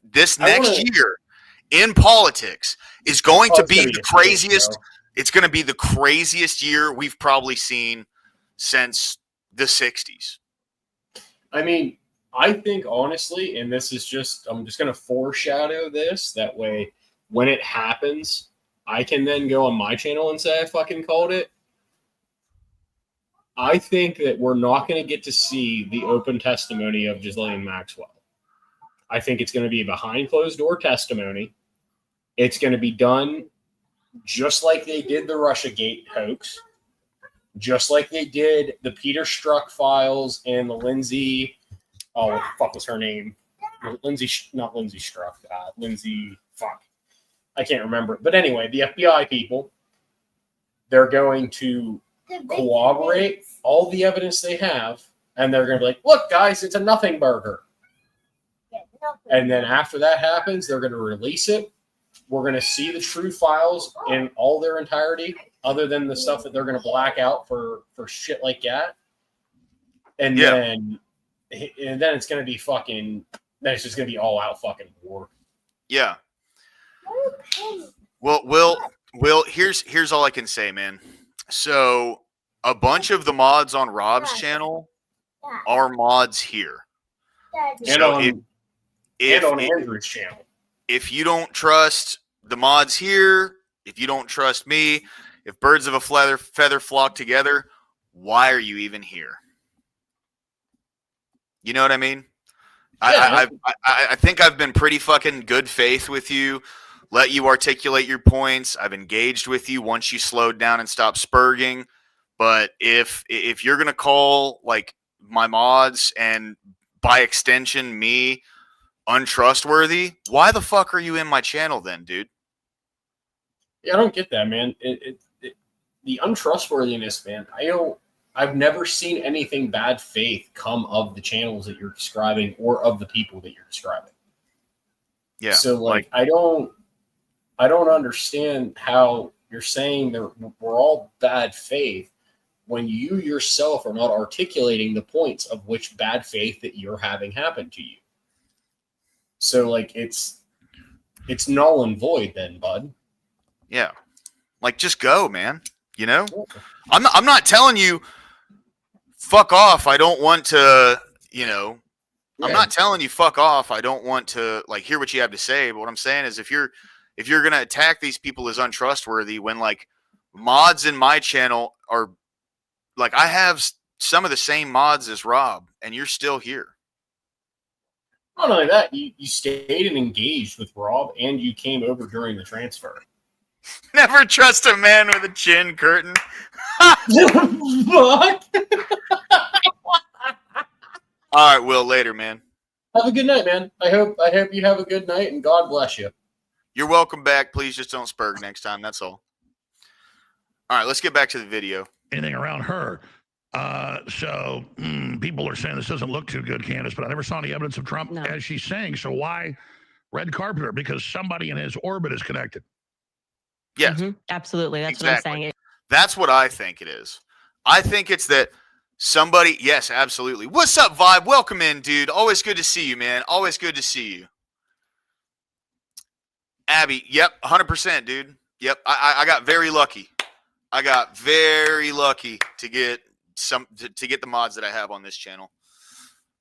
This next year in politics is going to be the craziest. It's going to be the craziest year we've probably seen since the 60s. I mean, I think honestly, and this is just, I'm just going to foreshadow this. That way, when it happens, I can then go on my channel and say I fucking called it. I think that we're not going to get to see the open testimony of Ghislaine Maxwell. I think it's going to be behind closed door testimony. It's going to be done just like they did the Russiagate hoax, just like they did the Peter Strzok files and the Lindsay, oh, what the fuck was her name? Lindsay, not Lindsay Strzok, Lindsay, fuck. I can't remember. But anyway, the FBI people, they're going to corroborate all the evidence they have, and they're going to be like, look, guys, it's a nothing burger. And then after that happens, they're going to release it. We're going to see the true files in all their entirety, other than the stuff that they're going to black out for shit like that. And then it's going to be fucking, then it's just going to be all out fucking war. Yeah. Well, here's all I can say, man. So a bunch of the mods on Rob's channel are mods here. And So on Andrew's channel. If you don't trust the mods here, if you don't trust me, if birds of a feather flock together, why are you even here? You know what I mean? Yeah. I think I've been pretty fucking good faith with you. Let you articulate your points. I've engaged with you once you slowed down and stopped spurging. But if you're gonna call like my mods and by extension me untrustworthy, why the fuck are you in my channel then, dude? Yeah, I don't get that, man. The untrustworthiness, man. I've never seen anything bad faith come of the channels that you're describing or of the people that you're describing. Yeah. So like I don't understand how you're saying that we're all bad faith when you yourself are not articulating the points of which bad faith that you're having happen to you. So like it's null and void then, bud. Yeah. Like just go, man. You know? I'm not telling you fuck off. I don't want to, you know, I'm not telling you fuck off. I don't want to like hear what you have to say, but what I'm saying is if you're going to attack these people as untrustworthy when like mods in my channel are like I have some of the same mods as Rob and you're still here. Not only that, you stayed and engaged with Rob and you came over during the transfer. Never trust a man with a chin curtain. Fuck. All right, Will, later, man. Have a good night, man. I hope you have a good night, and God bless you. You're welcome back. Please just don't spurg next time. That's all. All right, let's get back to the video. Anything around her. So people are saying this doesn't look too good, Candace, but I never saw any evidence of Trump as she's saying. So why red carpet her? Because somebody in his orbit is connected. Yes. Absolutely. That's Exactly. what I'm saying. That's what I think it is. I think it's that somebody, yes, absolutely. What's up, Vibe? Welcome in, dude. Always good to see you, man. Always good to see you. Abby, yep, 100%, dude. Yep, I got very lucky. I got very lucky to get to get the mods that I have on this channel.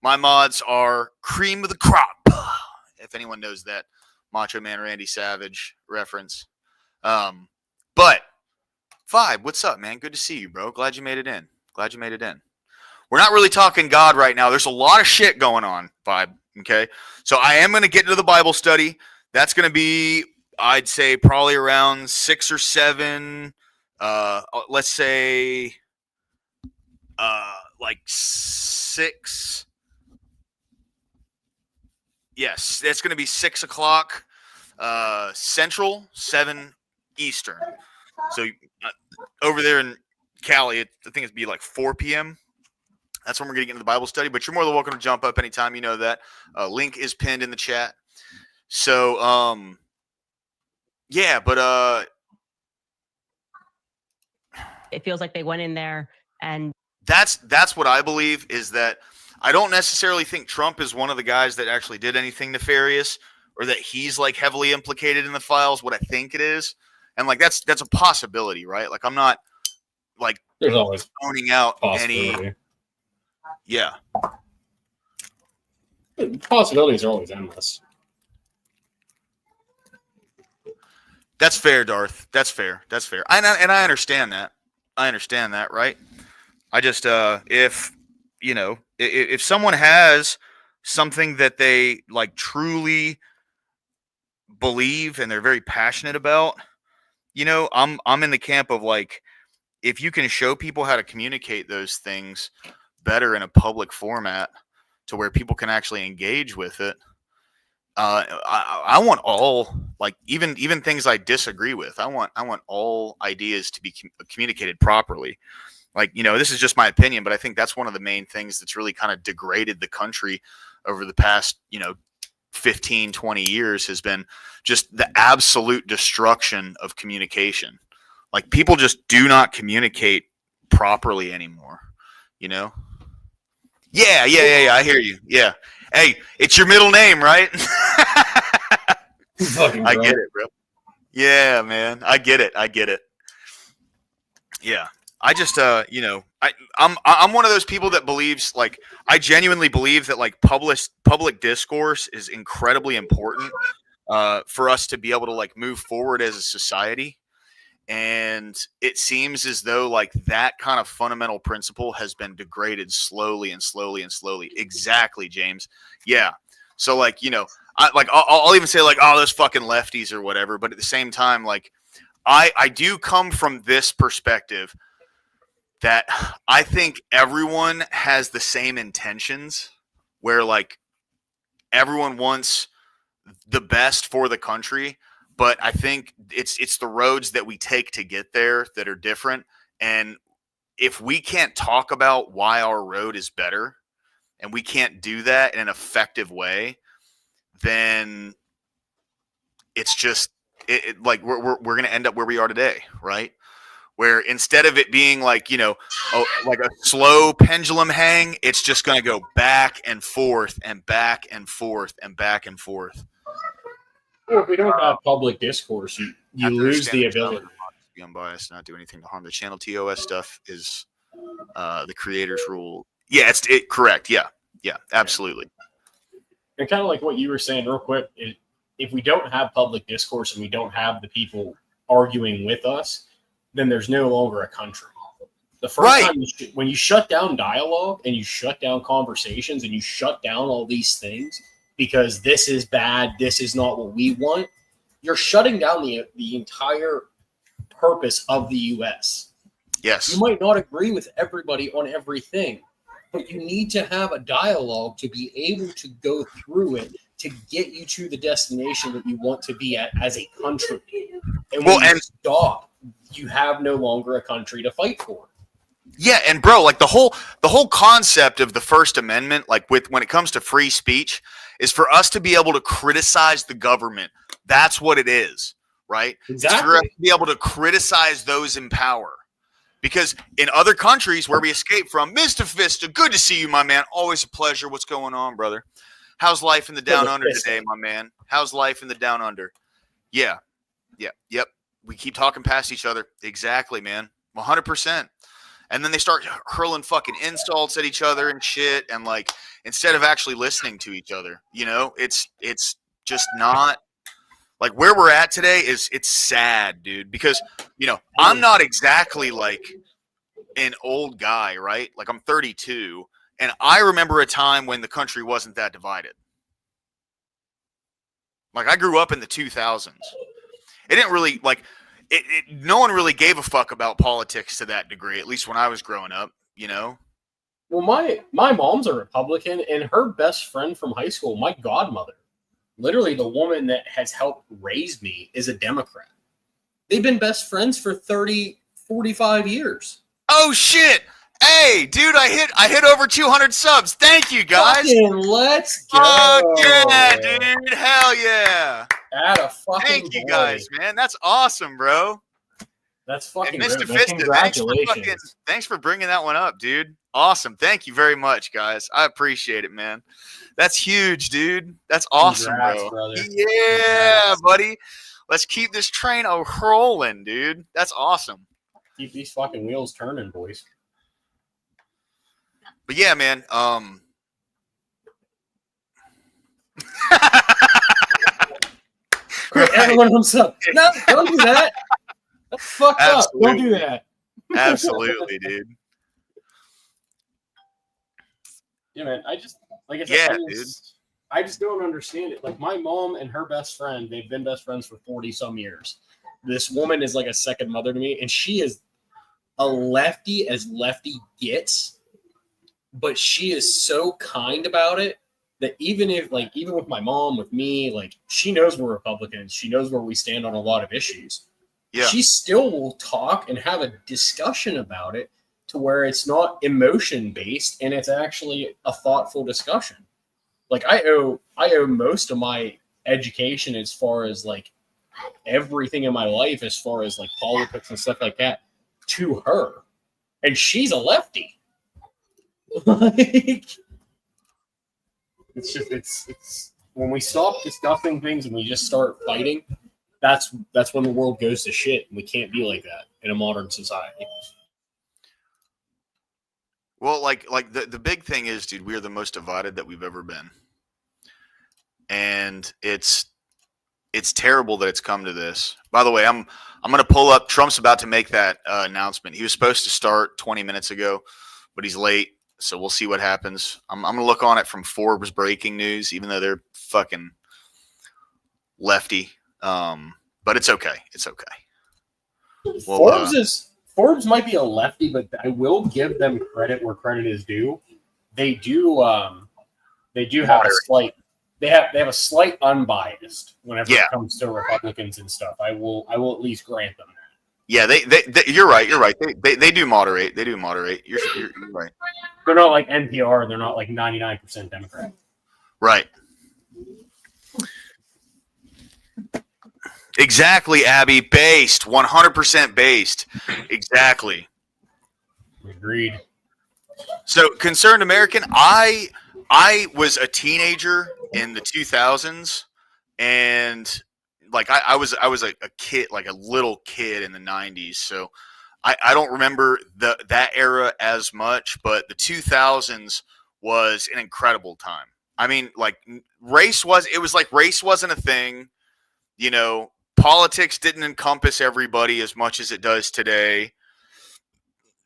My mods are cream of the crop. If anyone knows that Macho Man Randy Savage reference. But Vibe, what's up, man? Good to see you, bro. Glad you made it in. Glad you made it in. We're not really talking God right now. There's a lot of shit going on, Vibe. Okay. So I am going to get into the Bible study. That's going to be, I'd say, probably around 6 or 7. Let's say, like 6. Yes, that's going to be 6 o'clock Central, 7 Eastern. So over there in Cali, I think it'd be like 4 p.m. That's when we're going to get into the Bible study. But you're more than welcome to jump up anytime. You know that. Link is pinned in the chat. So, yeah, but It feels like they went in there and that's what I believe, is that I don't necessarily think Trump is one of the guys that actually did anything nefarious, or that he's like heavily implicated in the files. What I think it is, and like that's a possibility, right? Like I'm not like There's always owning out possibility. any. Yeah, Possibilities are always endless. that's fair, Darth. That's fair. That's fair. And I understand that. I understand that, right? I just if you know, if someone has something that they like truly believe and they're very passionate about, you know, I'm in the camp of like, if you can show people how to communicate those things better in a public format to where people can actually engage with it. I want all, like, even things I disagree with. I want all ideas to be communicated properly. Like, you know, this is just my opinion, but I think that's one of the main things that's really kind of degraded the country over the past, you know, 15, 20 years has been just the absolute destruction of communication. Like, people just do not communicate properly anymore, you know? Yeah. I hear you. Yeah. Hey, it's your middle name, right? I get it, bro. Yeah, man. I get it. Yeah. I just, you know, I'm one of those people that believes, like, I genuinely believe that like public discourse is incredibly important for us to be able to like move forward as a society. And it seems as though like that kind of fundamental principle has been degraded slowly and slowly and slowly. Exactly, James. Yeah. So like, you know, I'll even say like, oh, those fucking lefties or whatever. But at the same time, like, I do come from this perspective that I think everyone has the same intentions, where like everyone wants the best for the country. But I think it's the roads that we take to get there that are different. And if we can't talk about why our road is better, and we can't do that in an effective way, then it's just like we're going to end up where we are today, right? Where instead of it being like, you know, like a slow pendulum hang, it's just going to go back and forth and back and forth and back and forth. Well, if we don't have public discourse, you lose the ability. Be unbiased, not do anything to harm the channel. TOS stuff is the creator's rule. Yeah, it's correct. Yeah, absolutely. And kind of like what you were saying, real quick, if we don't have public discourse and we don't have the people arguing with us, then there's no longer a country. The first time when you shut down dialogue and you shut down conversations and you shut down all these things because this is bad, this is not what we want, you're shutting down the entire purpose of the U.S. Yes. You might not agree with everybody on everything, but you need to have a dialogue to be able to go through it to get you to the destination that you want to be at as a country. And when you stop, you have no longer a country to fight for. Yeah, and bro, like the whole concept of the First Amendment, like when it comes to free speech, is for us to be able to criticize the government. That's what it is, right? Exactly. It's for us to be able to criticize those in power. Because in other countries where we escape from, Mr. Vista, good to see you, my man. Always a pleasure. What's going on, brother? How's life in the down under today, my man? How's life in the down under? Yeah. Yep. We keep talking past each other. Exactly, man. 100%. And then they start hurling fucking insults at each other and shit. And like, instead of actually listening to each other, you know, it's just not like where we're at today it's sad, dude, because, you know, I'm not exactly like an old guy, right? Like I'm 32 and I remember a time when the country wasn't that divided. Like I grew up in the 2000s. It didn't really like no one really gave a fuck about politics to that degree, at least when I was growing up, you know? Well, my mom's a Republican, and her best friend from high school, my godmother, literally the woman that has helped raise me, is a Democrat. They've been best friends for 30, 45 years. Oh, shit! Hey, dude, I hit over 200 subs. Thank you, guys. Fucking let's go. Oh, yeah, dude. Hell yeah. At a fucking Thank you, boy. guys, man. That's awesome, bro. That's fucking and Mr. great. Vista, Congratulations. thanks for bringing that one up, dude. Awesome. Thank you very much, guys. I appreciate it, man. That's huge, dude. That's awesome, Congrats, bro. brother. Yeah, Congrats. buddy. Let's keep this train rolling, dude. That's awesome. Keep these fucking wheels turning, boys. But yeah, man. Everyone else up. No, don't do that. That's fucked up. Don't do Absolutely. that. Absolutely, dude. Yeah, man. I just like I said, Yeah, dude. I just don't understand it. Like my mom and her best friend, they've been best friends for 40 some years. This woman is like a second mother to me, and she is a lefty as lefty gets, but she is so kind about it that even with my mom, with me, like she knows we're Republicans. She knows where we stand on a lot of issues. Yeah. She still will talk and have a discussion about it to where it's not emotion based and it's actually a thoughtful discussion. Like I owe most of my education as far as like everything in my life, as far as like politics and stuff like that, to her. And she's a lefty. Like it's when we stop discussing things and we just start fighting, that's when the world goes to shit. And we can't be like that in a modern society. Well, like the big thing is, dude, we are the most divided that we've ever been. And it's terrible that it's come to this. By the way, I'm going to pull up. Trump's about to make that announcement. He was supposed to start 20 minutes ago, but he's late. So we'll see what happens. I'm going to look on it from Forbes breaking news, even though they're fucking lefty. But it's okay. It's okay. Well, Forbes might be a lefty, but I will give them credit where credit is due. They do have a slight. They have a slight unbiased whenever it comes to Republicans and stuff. I will at least grant them that. Yeah, they you're right. You're right. They do moderate. They do moderate. You're right. They're not like NPR. They're not like 99% Democrat. Right. Exactly, Abby. Based. 100% based. Exactly. Agreed. So, Concerned American, I was a teenager in the 2000s, and like I was a kid, like a little kid in the 90s. So I don't remember that era as much, but the 2000s was an incredible time. I mean, like race wasn't a thing, you know, politics didn't encompass everybody as much as it does today.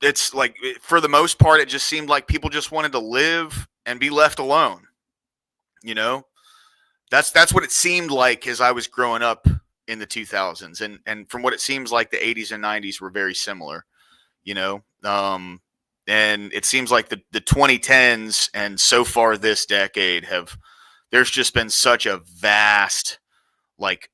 It's like, for the most part, it just seemed like people just wanted to live and be left alone. You know, that's what it seemed like as I was growing up in the 2000s, and from what it seems like, the 80s and 90s were very similar, you know. And it seems like the 2010s and so far this decade there's just been such a vast like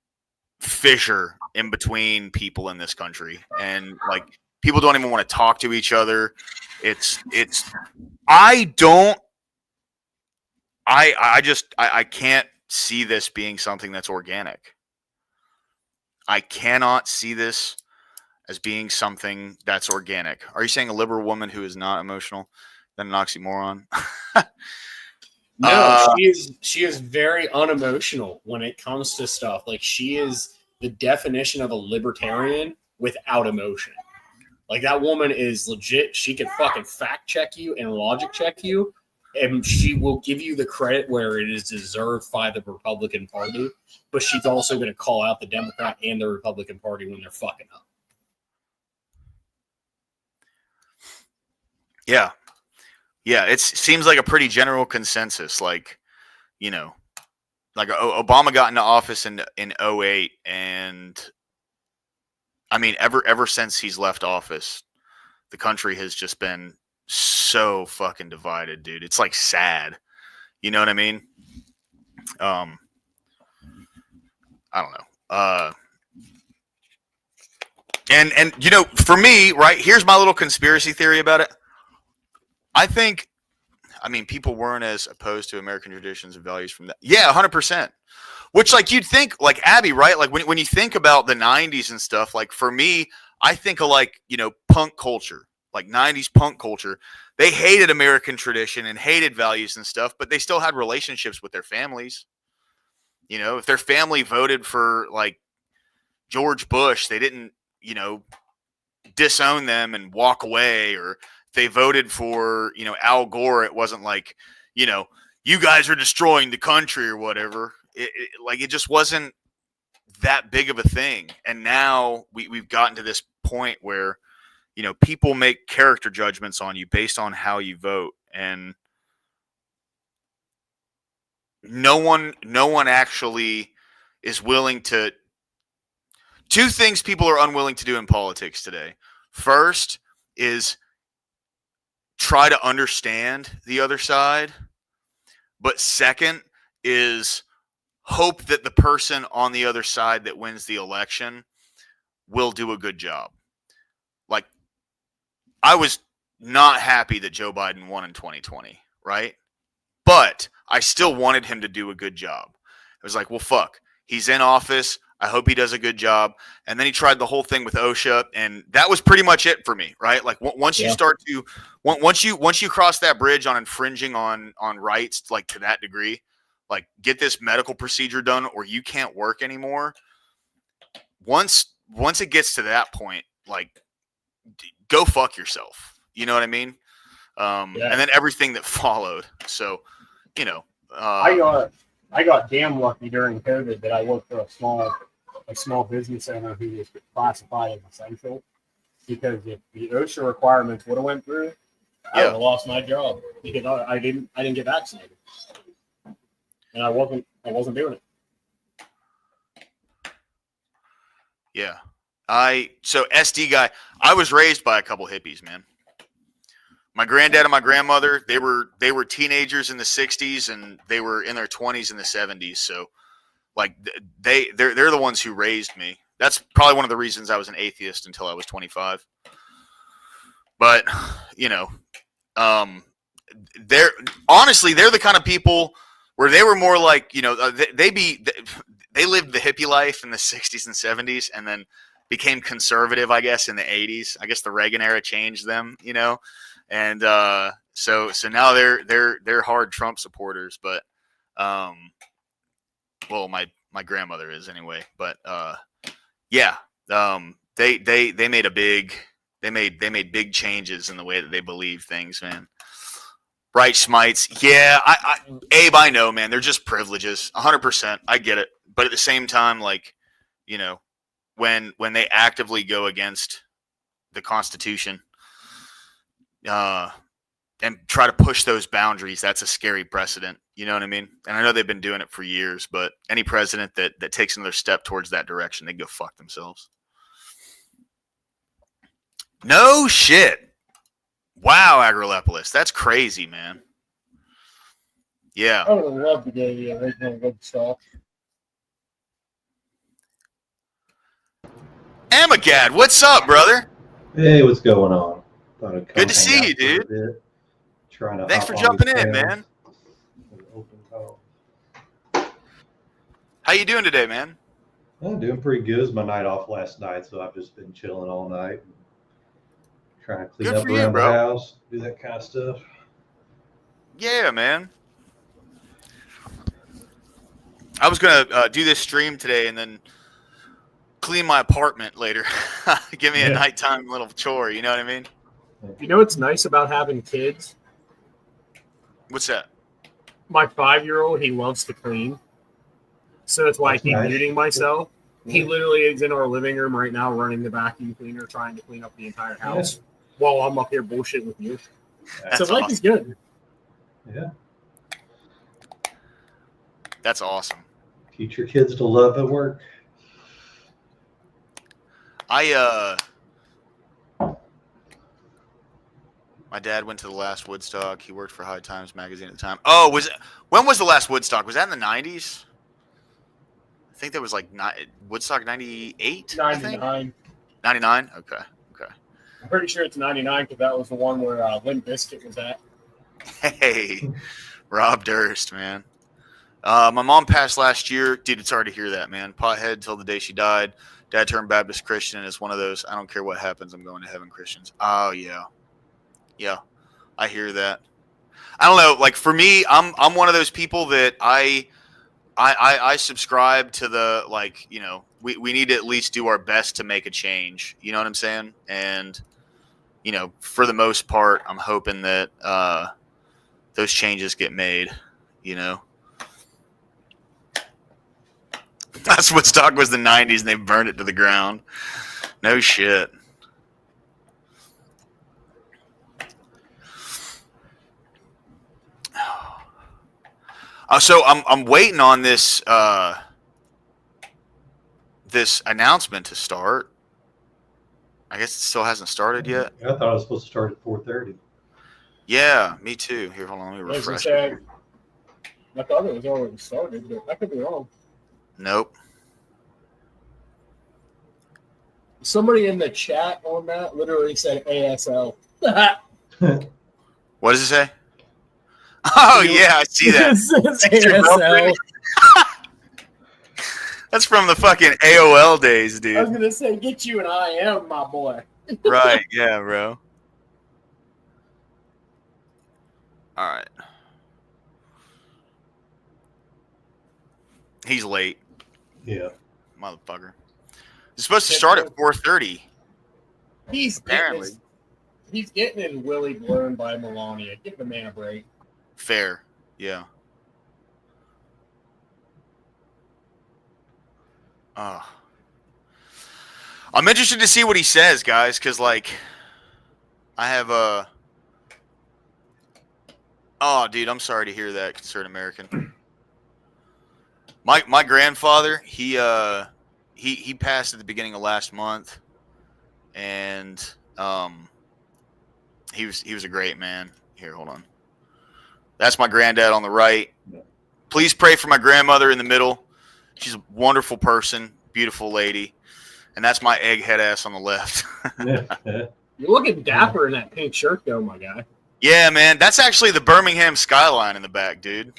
fissure in between people in this country, and like people don't even want to talk to each other. It's I don't I can't see this being something that's organic. I cannot see this as being something that's organic. Are you saying a liberal woman who is not emotional, then an oxymoron? No, she is very unemotional when it comes to stuff. Like, she is the definition of a libertarian without emotion. Like, that woman is legit. She can fucking fact check you and logic check you, and she will give you the credit where it is deserved by the Republican Party. But she's also going to call out the Democrat and the Republican Party when they're fucking up. Yeah. Yeah, it seems like a pretty general consensus. Like, you know, like Obama got into office in 08, and I mean, ever since he's left office, the country has just been so fucking divided, dude. It's like sad. You know what I mean? I don't know. And you know, for me, right, here's my little conspiracy theory about it. I mean, people weren't as opposed to American traditions and values from that. Yeah, 100%. Which, like, you'd think, like, Abby, right? Like, when you think about the 90s and stuff, like, for me, I think of, like, you know, punk culture, like 90s punk culture. They hated American tradition and hated values and stuff, but they still had relationships with their families. You know, if their family voted for, like, George Bush, they didn't, you know, disown them and walk away, or they voted for, you know, Al Gore. It wasn't like, you know, you guys are destroying the country or whatever. It just wasn't that big of a thing. And now we've gotten to this point where, you know, people make character judgments on you based on how you vote. And no one actually is willing to. Two things people are unwilling to do in politics today. First is try to understand the other side. But second is hope that the person on the other side that wins the election will do a good job. Like, I was not happy that Joe Biden won in 2020, right? But I still wanted him to do a good job. It was like, well, fuck, he's in office. I hope he does a good job. And then he tried the whole thing with OSHA, and that was pretty much it for me, right? Like, once you start to, once you cross that bridge on infringing on rights, like, to that degree, like, get this medical procedure done or you can't work anymore. Once it gets to that point, like, go fuck yourself. You know what I mean? And then everything that followed. So, you know, I got damn lucky during COVID that I worked for a small business owner who was classified as essential, because if the OSHA requirements would have went through, I would have lost my job because I didn't get vaccinated, and I wasn't doing it. Yeah. So SD guy, I was raised by a couple hippies, man. My granddad and my grandmother, they were teenagers in the 60s, and they were in their 20s in the 70s. So, like, they're the ones who raised me. That's probably one of the reasons I was an atheist until I was 25. But, you know, they're the kind of people where they were more like, you know, they lived the hippie life in the 60s and 70s, and then became conservative, I guess, in the 80s. I guess the Reagan era changed them, you know. And so now they're hard Trump supporters, but well, my grandmother is anyway. But yeah, they made big changes in the way that they believe things, man. Right, Smites. Yeah, Abe, I know, man. They're just privileges, 100%. I get it, but at the same time, like, you know, when they actively go against the Constitution, and and try to push those boundaries, that's a scary precedent. You know what I mean? And I know they've been doing it for years, but any president that takes another step towards that direction, they go fuck themselves. No shit. Wow, Agrilepolis. That's crazy, man. Yeah. I would have loved to go to the original Woodstock. Amagad, what's up, brother? Hey, what's going on? Thought I'd come Good to hang see out you, for a dude. bit. Trying to Thanks hop for on jumping these in, panels. man. Open call. How you doing today, man? I'm doing pretty good. It was my night off last night, so I've just been chilling all night, trying to clean Good up for you, around the bro. house, do that kind of stuff. Yeah, man. I was gonna do this stream today and then clean my apartment later. Give me a Yeah. nighttime little chore. You know what I mean? You know what's nice about having kids? What's that? My 5-year-old, he loves to clean. So that's why That's I keep nice. muting myself. He literally is in our living room right now running the vacuum cleaner, trying to clean up the entire house while I'm up here bullshitting with you. That's So life is good. Yeah. That's awesome. Teach your kids to love at work. My dad went to the last Woodstock. He worked for High Times magazine at the time. Oh, when was the last Woodstock? Was that in the 90s? I think that was like Woodstock 98. 99. 99. Okay. I'm pretty sure it's 99 because that was the one where Limp Bizkit was at. Hey, Rob Durst, man. My mom passed last year. Dude, it's hard to hear that, man. Pothead till the day she died. Dad turned Baptist Christian, and it's one of those, I don't care what happens, I'm going to heaven Christians. Oh, yeah. Yeah, I hear that. I don't know. Like, for me, I'm one of those people that I subscribe to the, like, you know, we need to at least do our best to make a change. You know what I'm saying? And, you know, for the most part, I'm hoping that those changes get made, you know. That's what stock was the 90s, and they burned it to the ground. No shit. So I'm waiting on this this announcement to start. I guess it still hasn't started yet. I thought it was supposed to start at 4:30. Yeah, me too. Here, hold on, let me refresh. I thought it was already started, but I could be wrong. Nope. Somebody in the chat on that literally said ASL. What does it say? Oh yeah, I see that. It says ASL. That's from the fucking AOL days, I was dude. gonna say, get you an IM, my boy. Right, yeah, bro. All right. He's late, Yeah. motherfucker. It's supposed to start at 4:30. He's Apparently. getting Willie blown by Melania. Give the man a break. Fair, yeah. I'm interested to see what he says, guys, because like, I have a. Oh, dude, I'm sorry to hear that, Concerned American. My grandfather, he passed at the beginning of last month, and he was a great man. Here, hold on. That's my granddad on the right. Please pray for my grandmother in the middle. She's a wonderful person, beautiful lady. And that's my egghead ass on the left. You're looking dapper in that pink shirt, though, my guy. Yeah, man. That's actually the Birmingham skyline in the back, dude.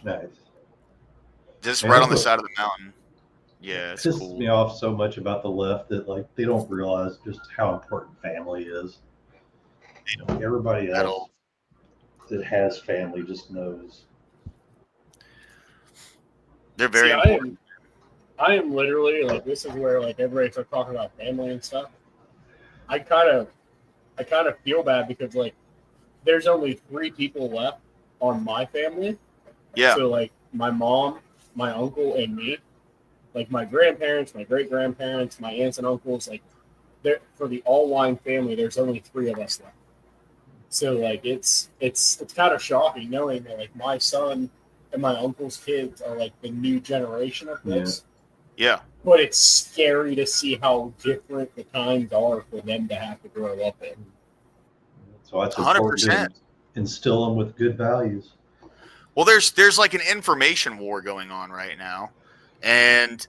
Nice. Just Man, right on the that's side of the mountain. Yeah, it's pisses cool. me off so much about the left that like they don't realize just how important family is. You know, everybody At else all. that has family just knows. They're very See, important. I am literally like, this is where like everybody starts talking about family and stuff. I kind of feel bad because like there's only 3 people left on my family. Yeah. So like my mom, my uncle, and me. Like my grandparents, my great grandparents, my aunts and uncles. Like for the all line family, there's only 3 of us left. So like it's kind of shocking knowing that like my son and my uncle's kids are like the new generation of this. Yeah. But it's scary to see how different the times are for them to have to grow up in. So it's important 100%. to instill them with good values. Well, there's like an information war going on right now, and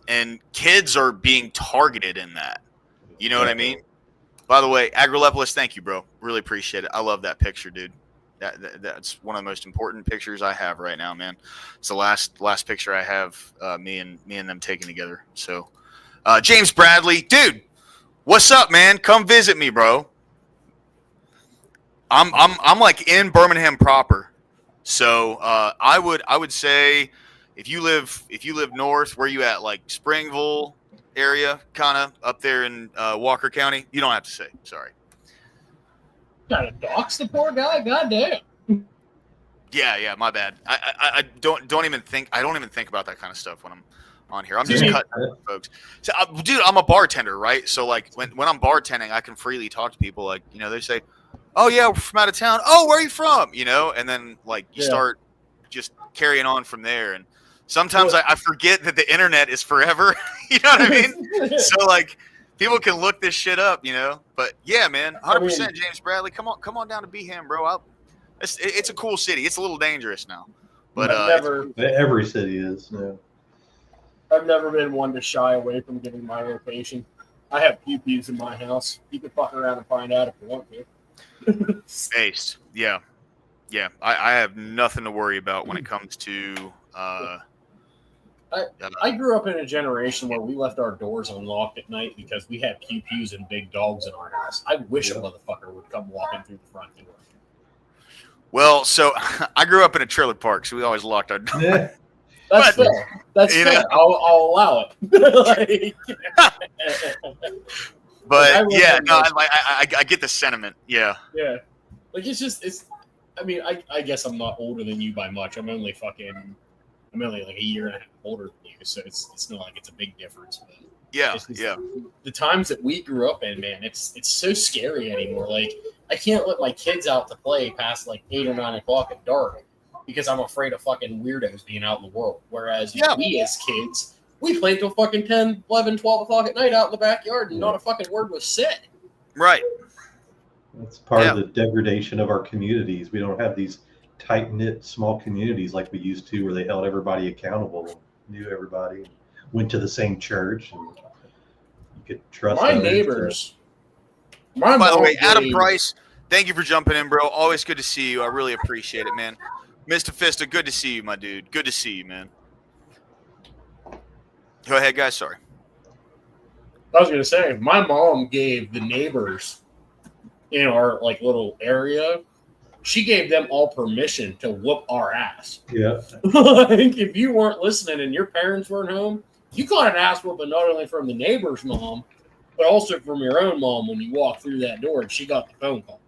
kids are being targeted in that. You know what I mean? By the way, Agrilepolis, thank you, bro. Really appreciate it. I love that picture, dude. That's one of the most important pictures I have right now, man. It's the last picture I have, me and them taken together. So, James Bradley, dude, what's up, man? Come visit me, bro. I'm like in Birmingham proper, so I would say if you live north, where you at, like Springville area, kind of up there in Walker County. You don't have to say. Sorry. Gotta dox the poor guy. Goddamn. Yeah, my bad. I don't even think about that kind of stuff when I'm on here. I'm just cutting folks. So, dude, I'm a bartender, right? So like when I'm bartending, I can freely talk to people. Like, you know, they say, "Oh yeah, we're from out of town." "Oh, where are you from?" You know, and then like you start just carrying on from there. And sometimes I forget that the internet is forever. You know what I mean? So like people can look this shit up, you know. But yeah, man, 100%. James Bradley, come on down to Beeham, bro. It's a cool city. It's a little dangerous now, but every city is. Yeah. I've never been one to shy away from giving my location. I have pew-pews in my house. You can fuck around and find out if you want to. Based, yeah. I have nothing to worry about when it comes to. I grew up in a generation where we left our doors unlocked at night because we had pew-pews and big dogs in our house. I wish a motherfucker would come walking through the front door. Well, so I grew up in a trailer park, so we always locked our doors. Yeah. That's fair. That's fair. I'll allow it. But yeah, no, I get the sentiment. Yeah. Yeah. Like it's. I mean, I guess I'm not older than you by much. I'm only like a year and a half older than you, so it's not like it's a big difference. But yeah. The times that we grew up in, man, it's so scary anymore. Like I can't let my kids out to play past like 8 or 9 o'clock at dark because I'm afraid of fucking weirdos being out in the world. Whereas we as kids, we played till fucking 10, 11, 12 o'clock at night out in the backyard and not a fucking word was said. Right. That's part of the degradation of our communities. We don't have these tight-knit small communities like we used to, where they held everybody accountable, knew everybody, went to the same church, and you could trust my neighbors. By the way, Adam Price, thank you for jumping in, bro. Always good to see you. I really appreciate it, man. Mr. Fista, good to see you, my dude. Good to see you, man. Go ahead, guys. Sorry. I was going to say, my mom gave the neighbors in our like little area, she gave them all permission to whoop our ass. Yeah. Like if you weren't listening and your parents weren't home, you got an ass whooping not only from the neighbor's mom, but also from your own mom when you walked through that door and she got the phone call.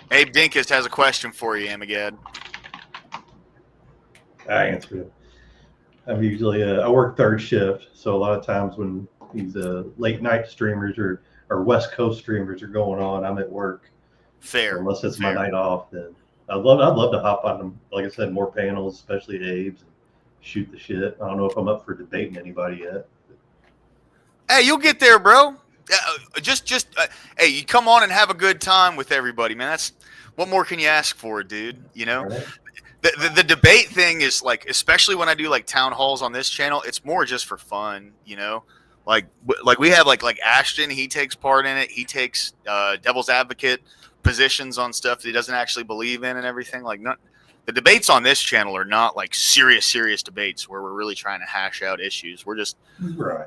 Abe Dinkist has a question for you, Amagad. I answered it. I'm usually I work third shift, so a lot of times when these late night streamers or West Coast streamers are going on, I'm at work. Fair. So unless it's my night off, then I'd love to hop on them. Like I said, more panels, especially at Abe's, and shoot the shit. I don't know if I'm up for debating anybody yet. Hey, you'll get there, bro. Hey, you come on and have a good time with everybody, man. That's what more can you ask for, dude? You know, right. The debate thing is like, especially when I do like town halls on this channel, it's more just for fun, you know. Like we have like Ashton, he takes part in it. He takes devil's advocate positions on stuff that he doesn't actually believe in and everything. Like, the debates on this channel are not like serious debates where we're really trying to hash out issues. We're just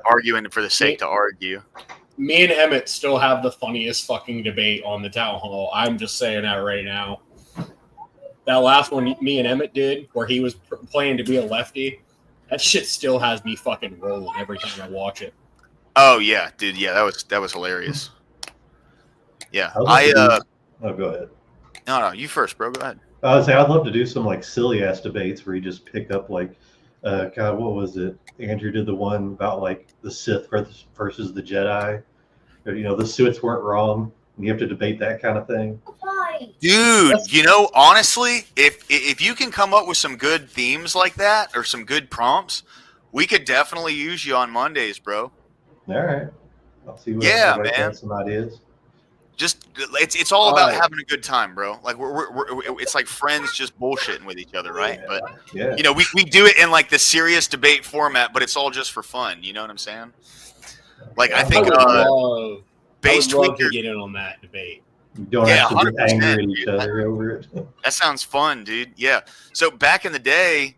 arguing for the sake to argue. Me and Emmett still have the funniest fucking debate on the town hall. I'm just saying that right now. That last one me and Emmett did, where he was playing to be a lefty, that shit still has me fucking rolling every time I watch it. Oh yeah, dude. Yeah, that was hilarious. Yeah, go ahead. No, you first, bro. Go ahead. I would say I'd love to do some like silly ass debates where you just pick up like, God, what was it? Andrew did the one about like the Sith versus the Jedi. You know, the Siths weren't wrong. and you have to debate that kind of thing. Dude, you know, honestly, if you can come up with some good themes like that or some good prompts, we could definitely use you on Mondays, bro. All right, I'll see what Yeah, everybody's man. got some ideas. Just it's all about having a good time, bro. Like we're it's like friends just bullshitting with each other, right? But Yeah, you know, we do it in like the serious debate format, but it's all just for fun. You know what I'm saying? Like I think I Base would love to Tweaker. get in on that debate. you don't Yeah, have to be 100%, angry at each dude. other over it. That sounds fun, dude. Yeah. So back in the day,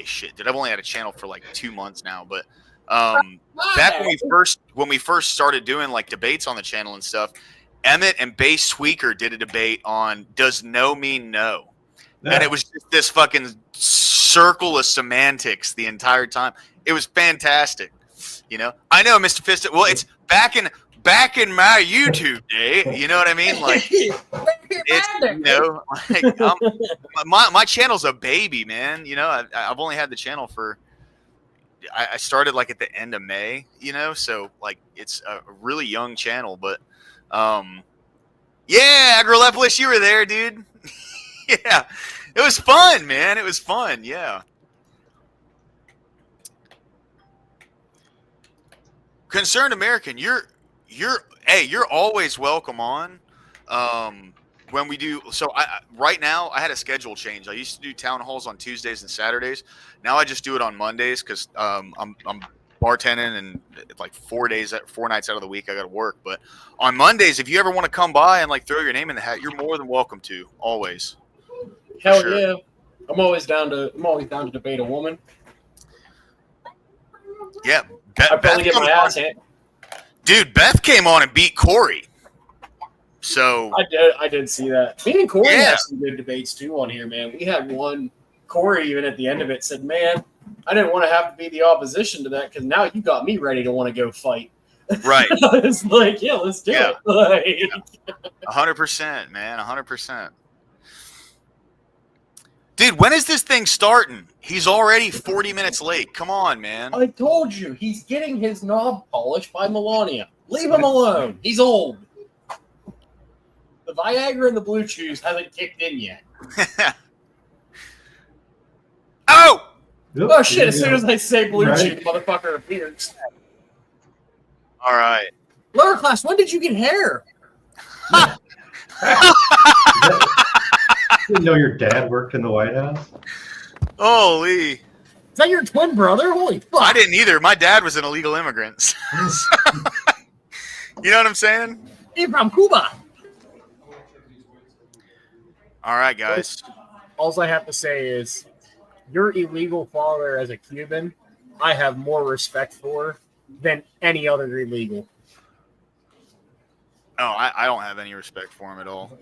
shit, dude. I've only had a channel for like 2 months now, but back when we first started doing like debates on the channel and stuff, Emmett and Base Tweaker did a debate on does no mean no, and it was just this fucking circle of semantics the entire time. It was fantastic. You know, I know, Mr. Fisto. Well, it's back in my YouTube day. You know what I mean? Like, it's, you know, like my channel's a baby, man. You know, I've only had the channel for. I started like at the end of May. You know, so like it's a really young channel, but yeah, Agrolopoulos, you were there, dude. Yeah, it was fun, man. It was fun. Yeah. Concerned American, you're always welcome on. When we do so, right now I had a schedule change. I used to do town halls on Tuesdays and Saturdays. Now I just do it on Mondays because I'm bartending and like 4 nights out of the week I got to work. But on Mondays, if you ever want to come by and like throw your name in the hat, you're more than welcome to. Always. Hell sure. yeah. I'm always down to debate a woman. Yeah. I'd probably get my ass handed. Dude, Beth came on and beat Corey. So I did see that. Me and Corey had some good debates too on here, man. We had one. Corey even at the end of it said, "Man, I didn't want to have to be the opposition to that because now you got me ready to want to go fight." Right. It's like, yeah, let's do it. Like, 100%, man. 100%. Dude, when is this thing starting? He's already 40 minutes late. Come on, man. I told you, he's getting his knob polished by Melania. Leave him alone. He's old. The Viagra and the Blue Chews hasn't kicked in yet. Oh! Oh, shit. As soon as I say Blue Chew, the motherfucker appears. All right. Lower class, when did you get hair? Didn't know your dad worked in the White House. Holy. Is that your twin brother? Holy fuck. I didn't either. My dad was an illegal immigrant. You know what I'm saying? He's from Cuba. All right, guys. All I have to say is your illegal father as a Cuban, I have more respect for than any other illegal. Oh, I don't have any respect for him at all.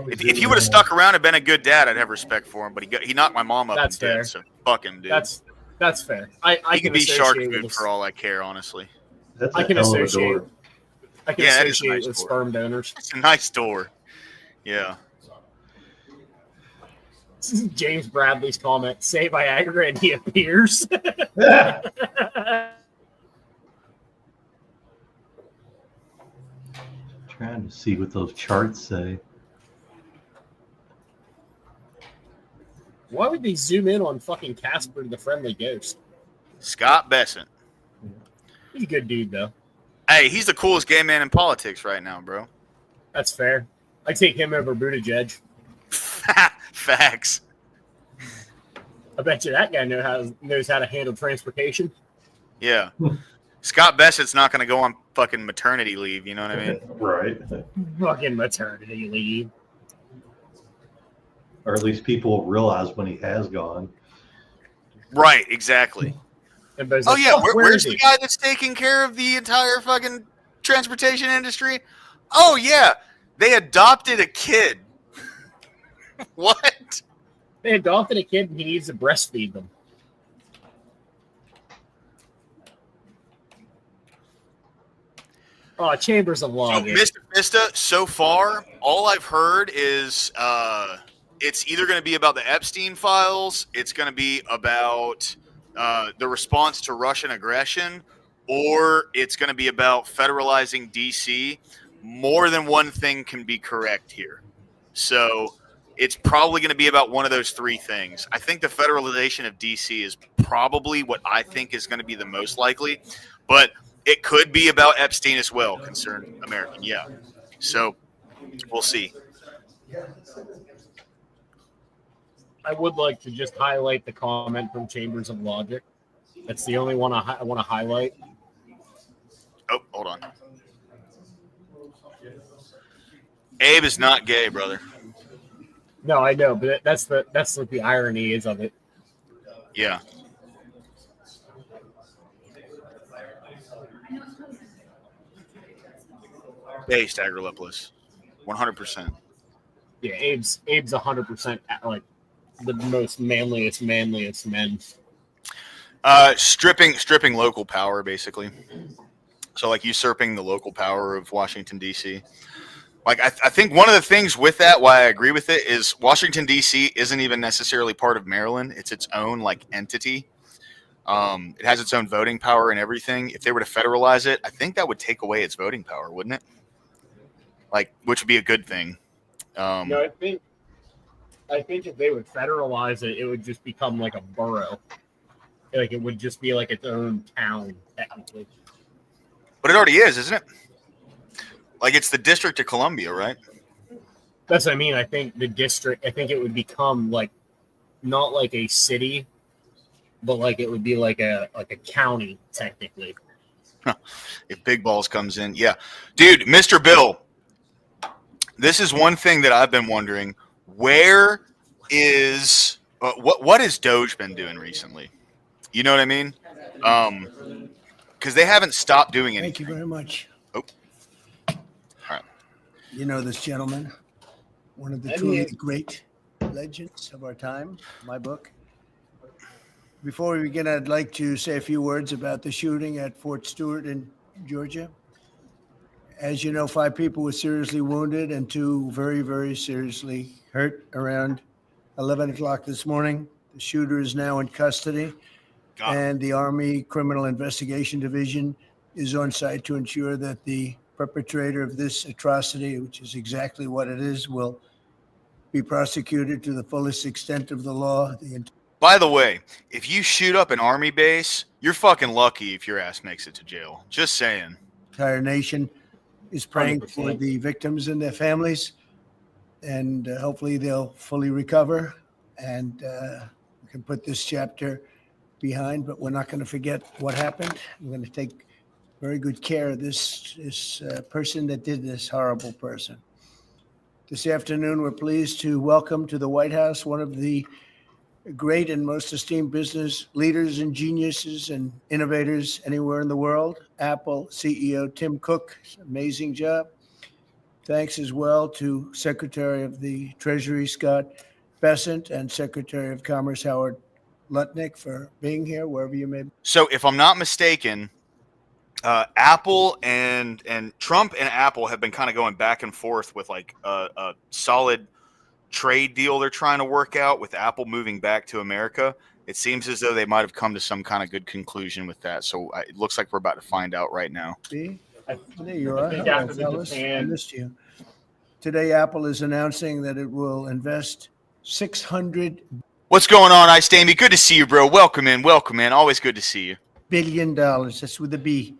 If he would have stuck around and been a good dad, I'd have respect for him. But he knocked my mom up. That's fair. So fuck him, dude. That's fair. I he can could be shark associate food with for all I care, honestly. That's I can hell of a associate. door. I can Yeah, that is a associate nice with door. sperm donors. It's a nice door. Yeah. This is James Bradley's comment. Say Viagra and he appears. Trying to see what those charts say. Why would they zoom in on fucking Casper the Friendly Ghost? Scott Bessent. He's a good dude, though. Hey, he's the coolest gay man in politics right now, bro. That's fair. I take him over Buttigieg. Facts. I bet you that guy knows how to handle transportation. Yeah. Scott Bessett's not going to go on fucking maternity leave. You know what I mean? Right. Fucking maternity leave. Or at least people will realize when he has gone. Right. Exactly. Everybody's Oh like, yeah. "Fuck, Where's is the guy that's taking care of the entire fucking transportation industry? Oh yeah. They adopted a kid. What? They adopted a kid and he needs to breastfeed them. Oh, Chambers of Law. So, Mr. Vista, so far, all I've heard is it's either going to be about the Epstein files, it's going to be about the response to Russian aggression, or it's going to be about federalizing D.C. more than one thing can be correct here. So it's probably going to be about one of those three things. I think the federalization of DC is probably what I think is going to be the most likely, but it could be about Epstein as well, concerned American. Yeah. So we'll see. I would like to just highlight the comment from Chambers of Logic. That's the only one I want to highlight. Oh, hold on. Abe is not gay, brother. No, I know, but that's what the irony is of it. Yeah. Based Agrilepoulos. 100%. Yeah, Abe's 100% like the most manliest men. Stripping local power, basically. So like usurping the local power of Washington, D.C. Like I think one of the things with that, why I agree with it, is Washington, D.C. isn't even necessarily part of Maryland. It's its own like entity. It has its own voting power and everything. If they were to federalize it, I think that would take away its voting power, wouldn't it? Like, which would be a good thing. No, I think if they would federalize it, it would just become like a borough. Like it would just be like its own town, technically. But it already is, isn't it? Like it's the District of Columbia, right? That's what I mean. I think the district. I think it would become like not like a city, but like it would be like a county technically. If Big Balls comes in, yeah, dude, Mr. Bill. This is one thing that I've been wondering. Where is what has Doge been doing recently? You know what I mean? Because they haven't stopped doing anything. Thank you very much. Oh. All right. You know this gentleman, one of the truly great legends of our time, my book. Before we begin, I'd like to say a few words about the shooting at Fort Stewart in Georgia. As you know, 5 people were seriously wounded and 2 very, very seriously hurt around 11 o'clock this morning. The shooter is now in custody, and the Army Criminal Investigation Division is on site to ensure that the perpetrator of this atrocity, which is exactly what it is, will be prosecuted to the fullest extent of the law. By the way, if you shoot up an Army base, you're fucking lucky if your ass makes it to jail. Just saying. Entire nation is praying 100%. for the victims and their families, and hopefully they'll fully recover, and we can put this chapter behind, but we're not going to forget what happened. We're going to take very good care of this person that did this horrible person. This afternoon, we're pleased to welcome to the White House one of the great and most esteemed business leaders and geniuses and innovators anywhere in the world, Apple CEO Tim Cook. Amazing job. Thanks as well to Secretary of the Treasury Scott Bessent and Secretary of Commerce Howard Lutnick for being here, wherever you may be. So if I'm not mistaken, Apple and Trump and Apple have been kind of going back and forth with like a solid trade deal they're trying to work out with Apple moving back to America. It seems as though they might have come to some kind of good conclusion with that. So it looks like we're about to find out right now. See? There you are. think Hello, after the fellas. I Japan- missed you. Today, Apple is announcing that it will invest $600 What's going on, Ice Damie? Good to see you, bro. Welcome in. Always good to see you. billion, that's with a B,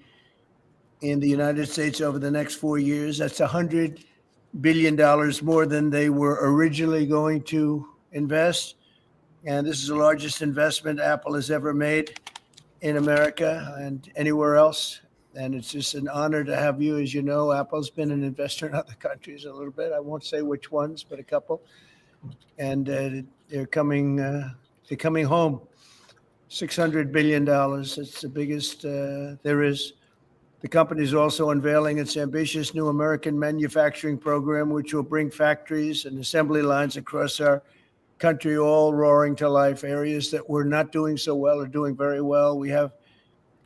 in the United States over the next 4 years. That's $100 billion more than they were originally going to invest. And this is the largest investment Apple has ever made in America and anywhere else. And it's just an honor to have you. As you know, Apple's been an investor in other countries a little bit. I won't say which ones, but a couple. And they're coming home. $600 billion. It's the biggest there is. The company is also unveiling its ambitious new American manufacturing program, which will bring factories and assembly lines across our country, all roaring to life. Areas that were not doing so well are doing very well. We have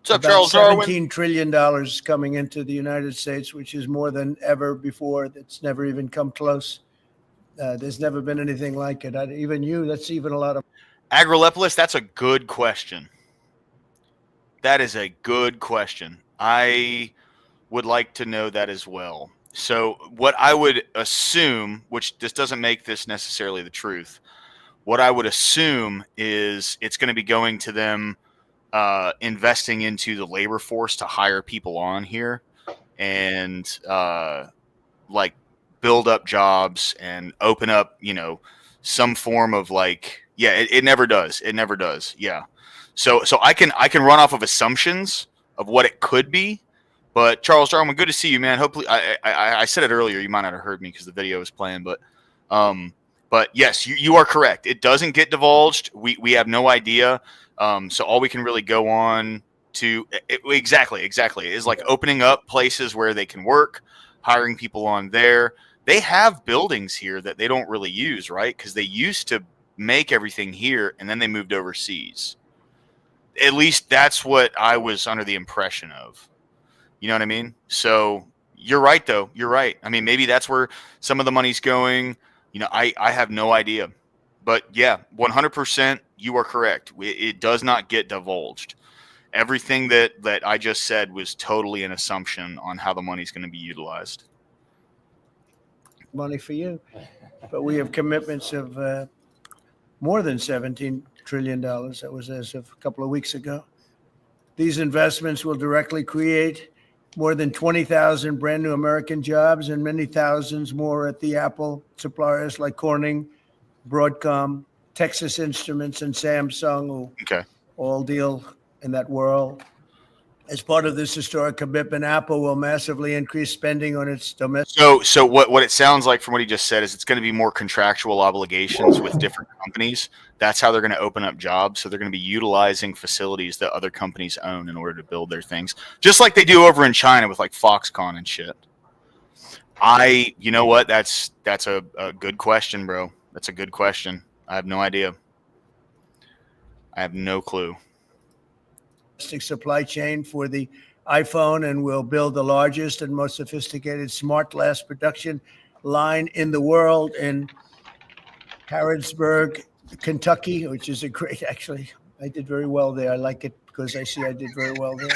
What's up, about Charles Darwin? $17 trillion coming into the United States, which is more than ever before. That's never even come close. There's never been anything like it. That's even a lot of. Agrilepoulos, that's a good question. That is a good question. I would like to know that as well. So what I would assume, which this doesn't make this necessarily the truth, what I would assume is it's going to be going to them investing into the labor force to hire people on here and like build up jobs and open up, some form of like, yeah, it never does. It never does. Yeah. So I can run off of assumptions of what it could be. But Charles Darwin, good to see you, man. Hopefully, I said it earlier. You might not have heard me because the video was playing, but yes, you are correct. It doesn't get divulged. We have no idea. So all we can really go on to exactly is like opening up places where they can work, hiring people on there. They have buildings here that they don't really use, right? Because they used to make everything here and then they moved overseas. At least that's what I was under the impression of. You know what I mean? So you're right, though. You're right. I mean, maybe that's where some of the money's going. I have no idea. But yeah, 100%, you are correct. It does not get divulged. Everything that I just said was totally an assumption on how the money's going to be utilized. Money for you. But we have commitments of more than $17 trillion. That was as of a couple of weeks ago. These investments will directly create more than 20,000 brand new American jobs and many thousands more at the Apple suppliers like Corning, Broadcom, Texas Instruments, and Samsung, who all deal in that world. As part of this historic commitment, Apple will massively increase spending on its domestic. So what it sounds like from what he just said is it's going to be more contractual obligations with different companies. That's how they're going to open up jobs. So they're going to be utilizing facilities that other companies own in order to build their things, just like they do over in China with like Foxconn and shit. You know what? That's a good question, bro. That's a good question. I have no idea. I have no clue. Supply chain for the iPhone, and will build the largest and most sophisticated smart glass production line in the world in Harrodsburg, Kentucky, which is actually, I did very well there. I like it because I did very well there.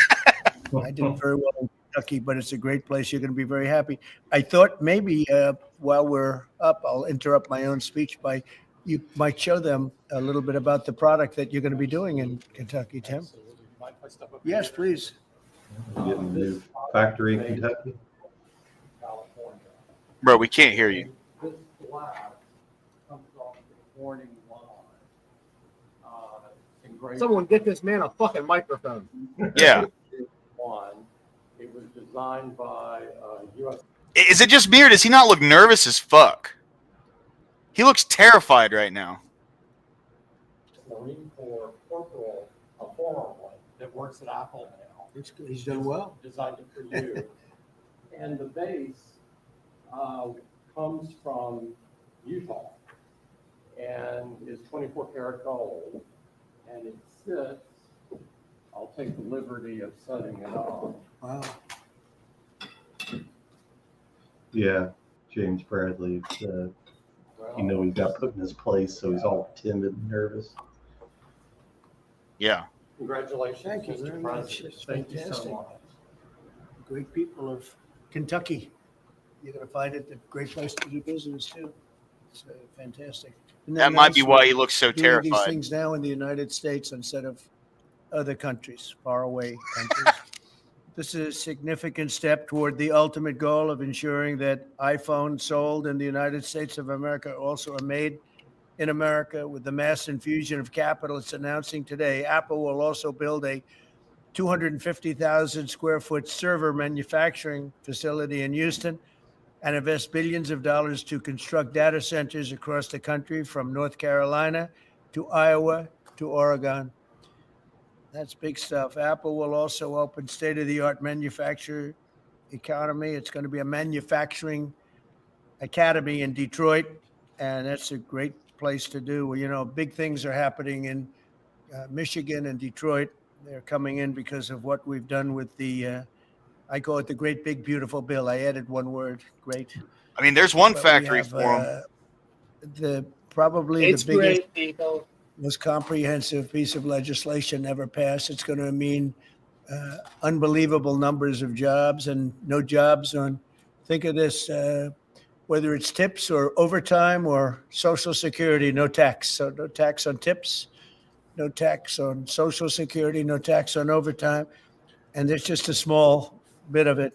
I did very well in Kentucky, but it's a great place. You're going to be very happy. I thought maybe while we're up, I'll interrupt my own speech by you might show them a little bit about the product that you're going to be doing in Kentucky, Tim. Yes, please. Getting a new factory in Kentucky. Bro, we can't hear you. This slab comes off the Corning line. Someone get this man a fucking microphone. Yeah. It was designed by U.S. Is it just me or does he not look nervous as fuck? He looks terrified right now. Marine Corps corporal, a former one that works at Apple now. He's done well. Designed it for you. And the base comes from Utah and is 24 karat gold. And it sits, I'll take the liberty of setting it on. Wow. Yeah, James Bradley. He got put in his place, so he's all timid and nervous. Yeah. Congratulations. Thank you Mr. very President. much. It's Thank you so fantastic. much. Great people of Kentucky. You're going to find it a great place to do business too. It's fantastic. Isn't That might be nice? why he looks so Doing these terrified. things now in the United States instead of other countries, faraway countries. This is a significant step toward the ultimate goal of ensuring that iPhones sold in the United States of America also are made in America. With the mass infusion of capital it's announcing today, Apple will also build a 250,000 square foot server manufacturing facility in Houston and invest billions of dollars to construct data centers across the country from North Carolina to Iowa to Oregon. That's big stuff. Apple will also open state-of-the-art manufacturing economy. It's going to be a manufacturing academy in Detroit, and that's a great place to do. You know, big things are happening in Michigan and Detroit. They're coming in because of what we've done with the, I call it the great, big, beautiful bill. I added one word, great. I mean, there's one But factory we have, for him. Probably It's the biggest, great, people. most comprehensive piece of legislation ever passed. It's going to mean unbelievable numbers of jobs and no jobs on Think of this, whether it's tips or overtime or Social Security, no tax. So no tax on tips, no tax on Social Security, no tax on overtime. And there's just a small bit of it.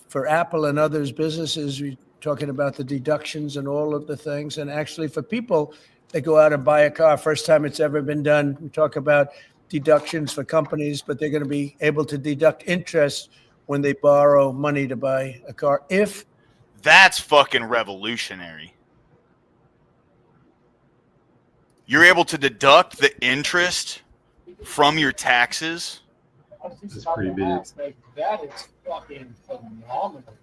For Apple and others businesses, we're talking about the deductions and all of the things. And actually for people that go out and buy a car, first time it's ever been done, we talk about deductions for companies, but they're going to be able to deduct interest when they borrow money to buy a car. If That's fucking revolutionary. You're able to deduct the interest from your taxes. It's pretty big. That is fucking phenomenal.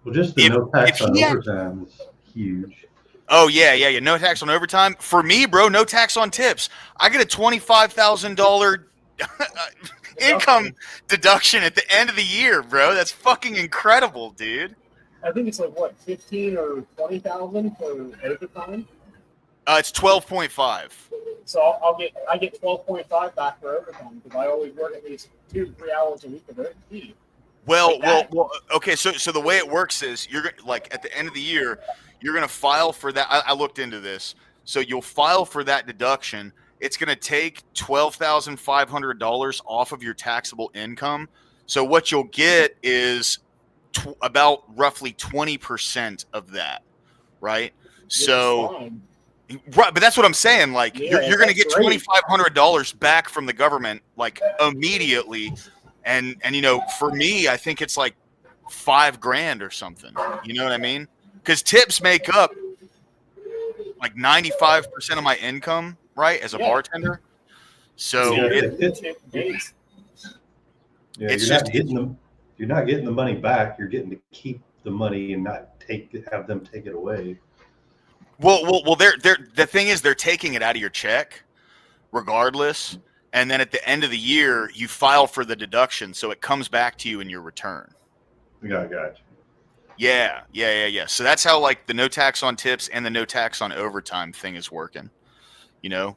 Well, just the If- no tax if on he had- overtime is huge. Oh yeah. No tax on overtime. For me, bro, no tax on tips. I get a $25,000 income deduction at the end of the year, bro. That's fucking incredible, dude. I think it's like what, 15 or 20,000 for overtime. It's 12.5. So I get 12.5 back for overtime because I always work at least 2-3 hours a week of overtime. Well, Like okay. So the way it works is you're like at the end of the year, you're gonna file for that. I looked into this. So you'll file for that deduction. It's gonna take $12,500 off of your taxable income. So what you'll get is about roughly 20% of that, right? So. Right, but that's what I'm saying. Like Yeah, you're going to get that's great. $2,500 back from the government, like immediately, and for me, I think it's like $5,000 or something. You know what I mean? Because tips make up like 95% of my income, right, as a bartender. So it's you're not getting the money back. You're getting to keep the money and not have them take it away. Well. The thing is, they're taking it out of your check, regardless, and then at the end of the year, you file for the deduction, so it comes back to you in your return. Yeah, I got you. Yeah. So that's how like the no tax on tips and the no tax on overtime thing is working.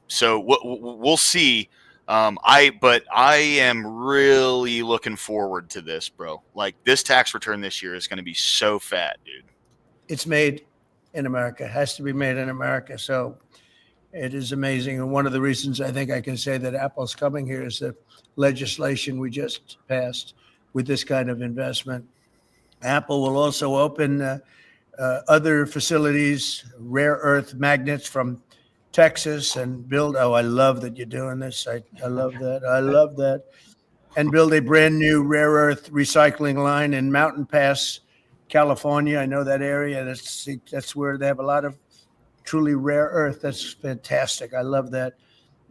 So we'll see. But I am really looking forward to this, bro. Like this tax return this year is going to be so fat, dude. it's made in America, it has to be made in America. So it is amazing. And one of the reasons I think I can say that Apple's coming here is the legislation we just passed with this kind of investment. Apple will also open other facilities, rare earth magnets from Texas, and build. Oh, I love that you're doing this. I love that. I love that. And build a brand new rare earth recycling line in Mountain Pass, California. I know that area. That's where they have a lot of truly rare earth. That's fantastic. I love that.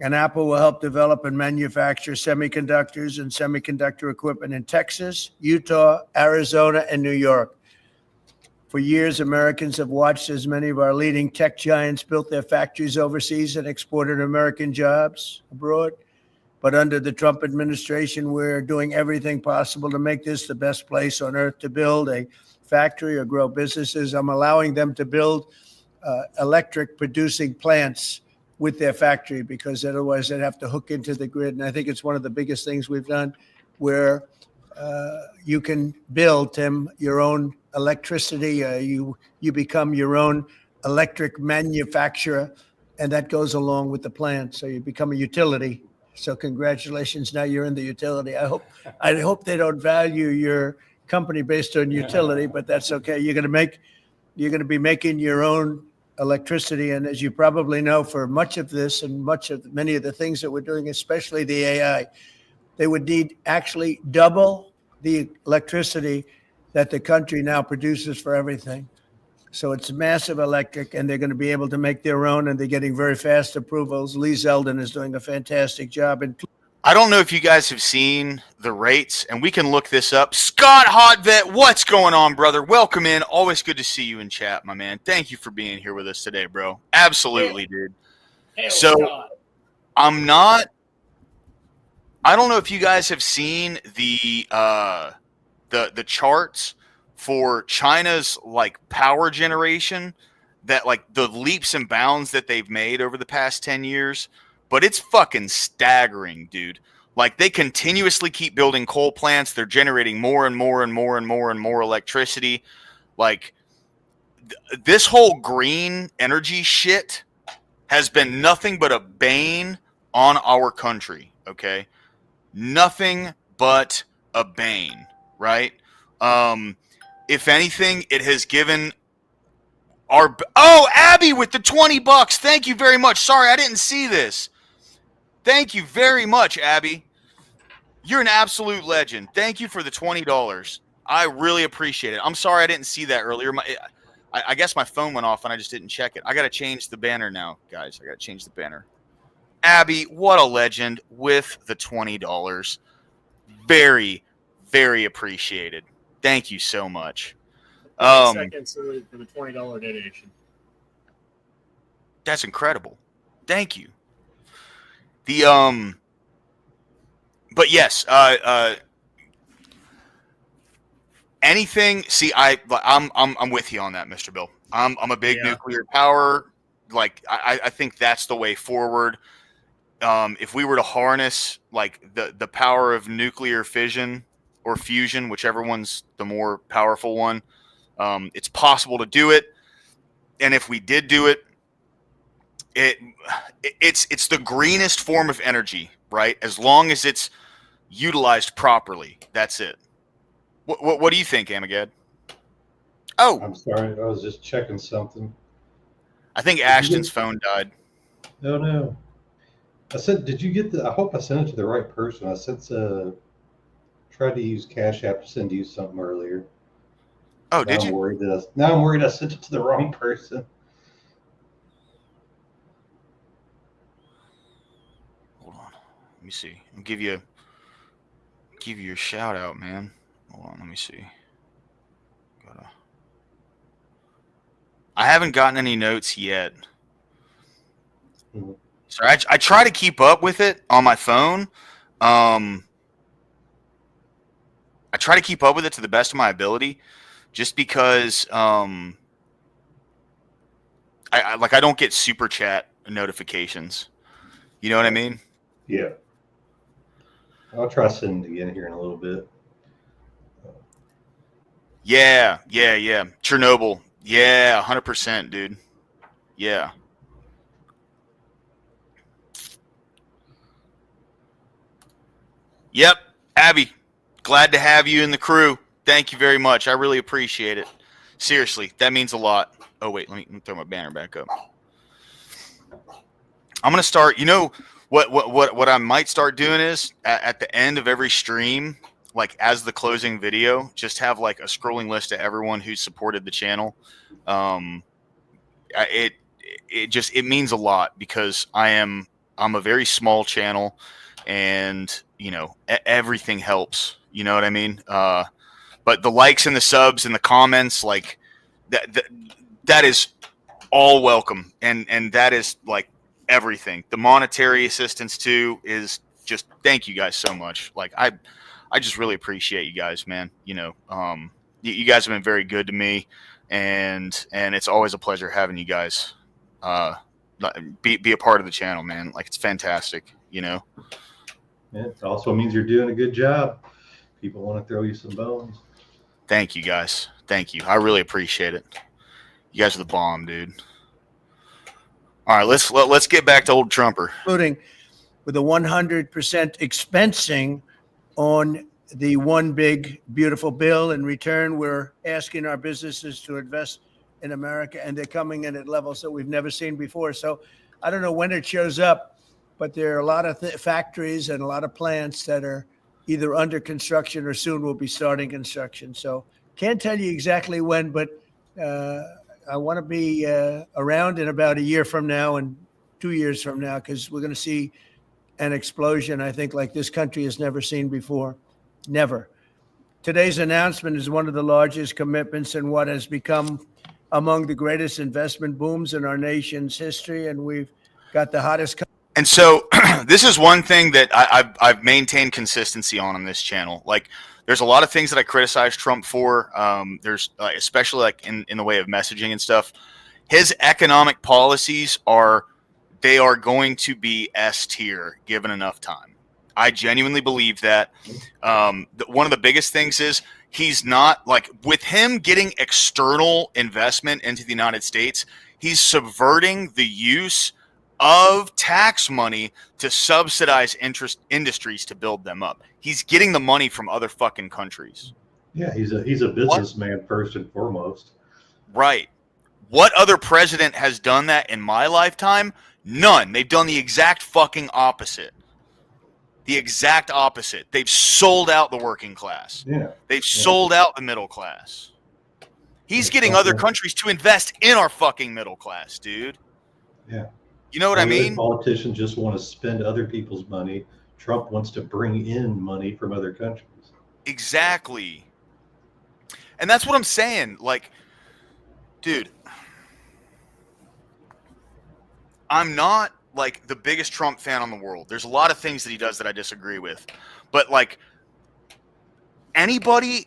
And Apple will help develop and manufacture semiconductors and semiconductor equipment in Texas, Utah, Arizona, and New York. For years, Americans have watched as many of our leading tech giants built their factories overseas and exported American jobs abroad. But under the Trump administration, we're doing everything possible to make this the best place on earth to build a factory or grow businesses. I'm allowing them to build electric producing plants with their factory, because otherwise they'd have to hook into the grid. And I think it's one of the biggest things we've done, where you can build, Tim, your own electricity. You become your own electric manufacturer, and that goes along with the plant. So you become a utility. So congratulations, now you're in the utility. I hope they don't value your company based on utility, but that's okay. You're going to be making your own electricity. And as you probably know, for much of this and many of the things that we're doing, especially the AI, they would need actually double the electricity that the country now produces for everything. So it's massive electric, and they're going to be able to make their own, and they're getting very fast approvals. Lee Zeldin is doing a fantastic job. And I don't know if you guys have seen the rates, and we can look this up. Scott Hotvet, what's going on, brother? Welcome in. Always good to see you in chat, my man. Thank you for being here with us today, bro. Absolutely, dude. So I don't know if you guys have seen the charts for China's like power generation, that like the leaps and bounds that they've made over the past 10 years, but it's fucking staggering, dude. Like, they continuously keep building coal plants. They're generating more and more and more and more and more electricity. Like, this whole green energy shit has been nothing but a bane on our country, okay? Nothing but a bane, right? If anything, it has given our... Oh, Abby with the $20. Thank you very much. Sorry, I didn't see this. Thank you very much, Abby. You're an absolute legend. Thank you for the $20. I really appreciate it. I'm sorry I didn't see that earlier. I guess my phone went off and I just didn't check it. I got to change the banner now, guys. I got to change the banner. Abby, what a legend with the $20. Very, very appreciated. Thank you so much. 30 seconds for the $20 donation. That's incredible. Thank you. The but yes, anything. See, I'm with you on that, Mr. Bill. I'm a big nuclear power. Like, I think that's the way forward. If we were to harness like the power of nuclear fission or fusion, whichever one's the more powerful one, it's possible to do it. And if we did do it, it's the greenest form of energy, right? As long as it's utilized properly, that's it. What do you think, Amagad? Oh, I'm sorry, I was just checking something. I think Ashton's phone died. Oh no. I said, did you get the? I hope I sent it to the right person. I sent tried to use Cash App to send you something earlier. Oh, did you? Now I'm worried I sent it to the wrong person. Hold on. Let me see. I'll give you your shout out, man. Hold on. Let me see. I haven't gotten any notes yet. So I try to keep up with it on my phone. I try to keep up with it to the best of my ability, just because I don't get super chat notifications. You know what I mean? Yeah. I'll try sending it again here in a little bit. Yeah. Chernobyl. Yeah, 100%, dude. Yeah. Yep, Abby, glad to have you in the crew. Thank you very much. I really appreciate it. Seriously, that means a lot. Oh, wait, let me throw my banner back up. I'm going to start, you know, what I might start doing is at the end of every stream, like as the closing video, just have like a scrolling list of everyone who supported the channel. It means a lot because I'm a very small channel, and you know everything helps. You know what I mean? But the likes and the subs and the comments, like that is all welcome, and that is like everything. The monetary assistance too is just thank you guys so much. Like I just really appreciate you guys, man. You know, you guys have been very good to me, and it's always a pleasure having you guys be a part of the channel, man. Like, it's fantastic, you know. Yeah, it also means you're doing a good job. People want to throw you some bones. Thank you, guys. Thank you. I really appreciate it. You guys are the bomb, dude. All right, let's get back to old Trumper. Including with a 100% expensing on the one big beautiful bill. In return, we're asking our businesses to invest in America, and they're coming in at levels that we've never seen before. So I don't know when it shows up, but there are a lot of factories and a lot of plants that are either under construction or soon will be starting construction. So can't tell you exactly when, but I want to be around in about a year from now and 2 years from now, because we're going to see an explosion, I think, like this country has never seen before. Never. Today's announcement is one of the largest commitments in what has become among the greatest investment booms in our nation's history, and we've got the hottest. And so this is one thing that I've maintained consistency on this channel. Like, there's a lot of things that I criticize Trump for. There's especially like in the way of messaging and stuff. His economic policies are going to be S tier given enough time. I genuinely believe that. One of the biggest things is he's not like, with him getting external investment into the United States, he's subverting the use of tax money to subsidize industries to build them up. He's getting the money from other fucking countries. Yeah, he's a businessman first and foremost. Right. What other president has done that in my lifetime? None. They've done the exact fucking opposite. The exact opposite. They've sold out the working class. Yeah. They've sold out the middle class. He's getting other countries to invest in our fucking middle class, dude. Yeah. You know what I mean? Politicians just want to spend other people's money. Trump wants to bring in money from other countries. Exactly. And that's what I'm saying. Like, dude, I'm not like the biggest Trump fan in the world. There's a lot of things that he does that I disagree with. But like, anybody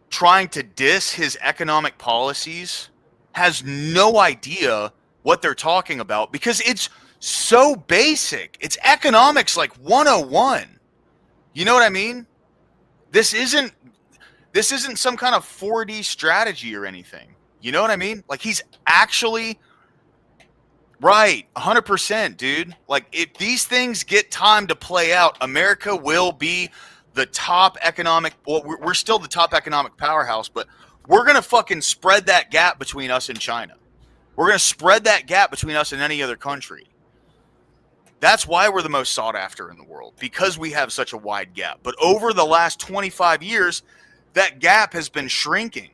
trying to diss his economic policies has no idea what they're talking about, because it's so basic. It's economics like 101. You know what I mean? This isn't some kind of 4D strategy or anything. You know what I mean? Like, he's actually right, 100%, dude. Like, if these things get time to play out, America will be the top economic, well, we're still the top economic powerhouse, but we're going to fucking spread that gap between us and China. We're going to spread that gap between us and any other country. That's why we're the most sought after in the world, because we have such a wide gap. But over the last 25 years, that gap has been shrinking.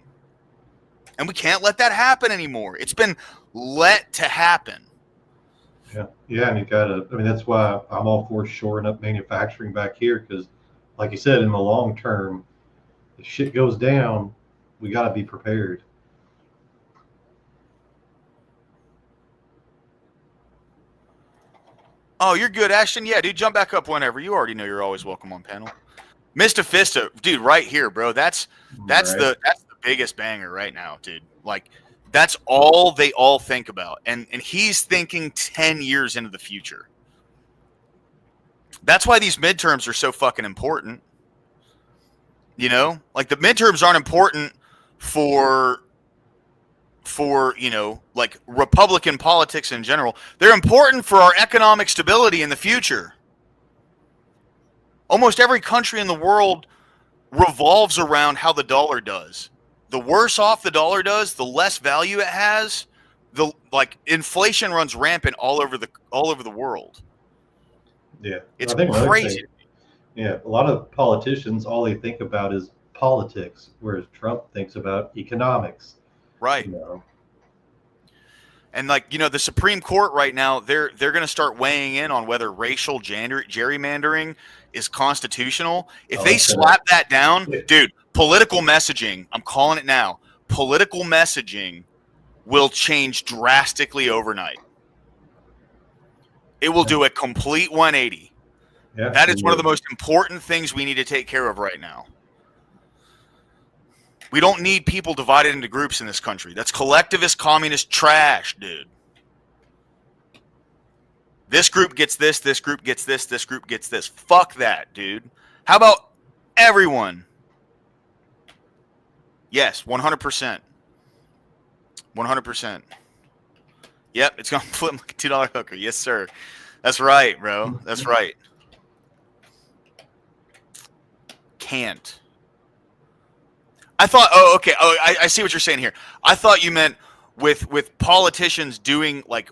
And we can't let that happen anymore. It's been let to happen. Yeah, and you gotta, I mean, that's why I'm all for shoring up manufacturing back here, because like you said, in the long term, if shit goes down, we gotta be prepared. Oh, you're good, Ashton. Yeah, dude, jump back up whenever. You already know you're always welcome on panel. Mr. Fista, dude, right here, bro. That's Right. the biggest banger right now, dude. Like, that's all they all think about. And he's thinking 10 years into the future. That's why these midterms are so fucking important. You know? Like, the midterms aren't important for you know, like, Republican politics in general. They're important for our economic stability in the future. Almost every country in the world revolves around how the dollar does. The worse off the dollar does, the less value it has. The like, inflation runs rampant all over the world. Yeah, It's I think another crazy. thing, yeah, a lot of politicians, all they think about is politics, whereas Trump thinks about economics. Right. You know? And like, you know, the Supreme Court right now, they're going to start weighing in on whether racial gerrymandering is constitutional. If they slap that down, dude, political messaging, I'm calling it now, political messaging will change drastically overnight. It will do a complete 180. Yeah, that is one of the most important things we need to take care of right now. We don't need people divided into groups in this country. That's collectivist communist trash, dude. This group gets this group gets this group gets this. Fuck that, dude. How about everyone? Yes, 100%. 100%. Yep, it's going to flip like a $2 hooker. Yes, sir. That's right, bro. That's right. Can't. I thought, okay. Oh, I see what you're saying here. I thought you meant with politicians doing, like,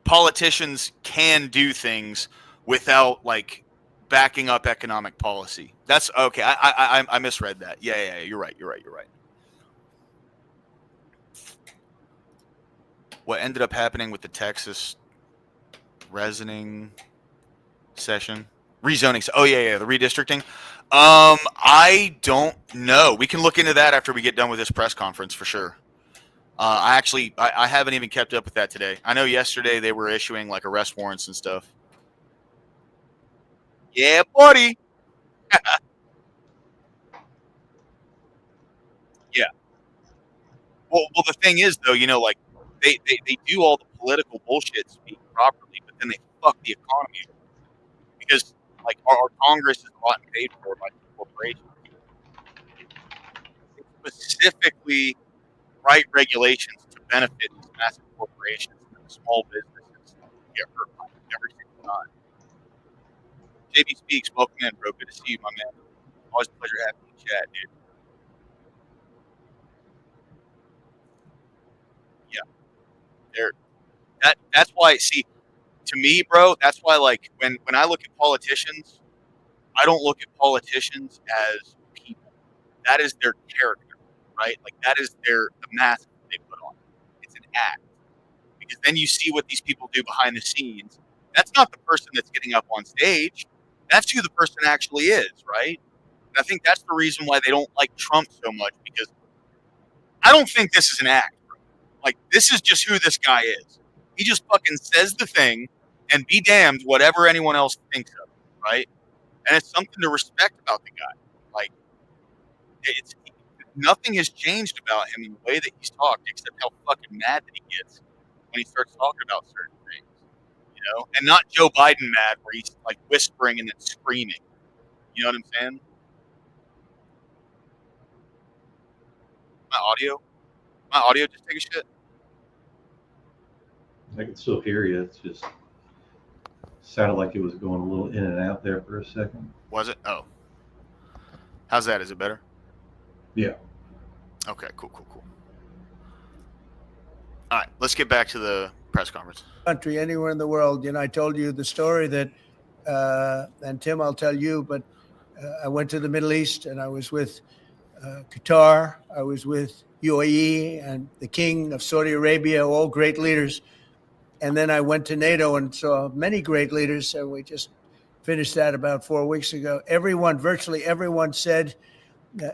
politicians can do things without, like, backing up economic policy. That's okay. I misread that. Yeah. You're right. What ended up happening with the Texas rezoning session? Rezoning. Oh, yeah, the redistricting. I don't know. We can look into that after we get done with this press conference for sure. I haven't even kept up with that today. I know yesterday they were issuing, like, arrest warrants and stuff. Yeah, buddy. Yeah. Well, the thing is, though, you know, like, they do all the political bullshit speak properly, but then they fuck the economy because Like our Congress is bought and paid for by corporations. They specifically write regulations to benefit these massive corporations and the small businesses get hurt by it every single time. JB Speaks, welcome in, bro. Good to see you, my man. Always a pleasure having you in chat, dude. Yeah, that's why. See, to me, bro, that's why. Like when I look at politicians, I don't look at politicians as people. That is their character, right? Like that is the mask they put on. It's an act. Because then you see what these people do behind the scenes. That's not the person that's getting up on stage. That's who the person actually is, right? And I think that's the reason why they don't like Trump so much, because I don't think this is an act. Bro. Like, this is just who this guy is. He just fucking says the thing and be damned whatever anyone else thinks of it, right? And it's something to respect about the guy. Like, nothing has changed about him in the way that he's talked, except how fucking mad that he gets when he starts talking about certain things, you know, and not Joe Biden mad where he's like whispering and then screaming. You know what I'm saying? My audio just take a shit. I can still hear you. It's just sounded like it was going a little in and out there for a second. Was it? Oh, how's that? Is it better? Yeah. Okay, cool. All right, let's get back to the press conference. Country anywhere in the world. You know, I told you the story that, and Tim, I'll tell you, but I went to the Middle East and I was with Qatar, I was with UAE and the King of Saudi Arabia, all great leaders. And then I went to NATO and saw many great leaders, and we just finished that about 4 weeks ago. Virtually everyone said,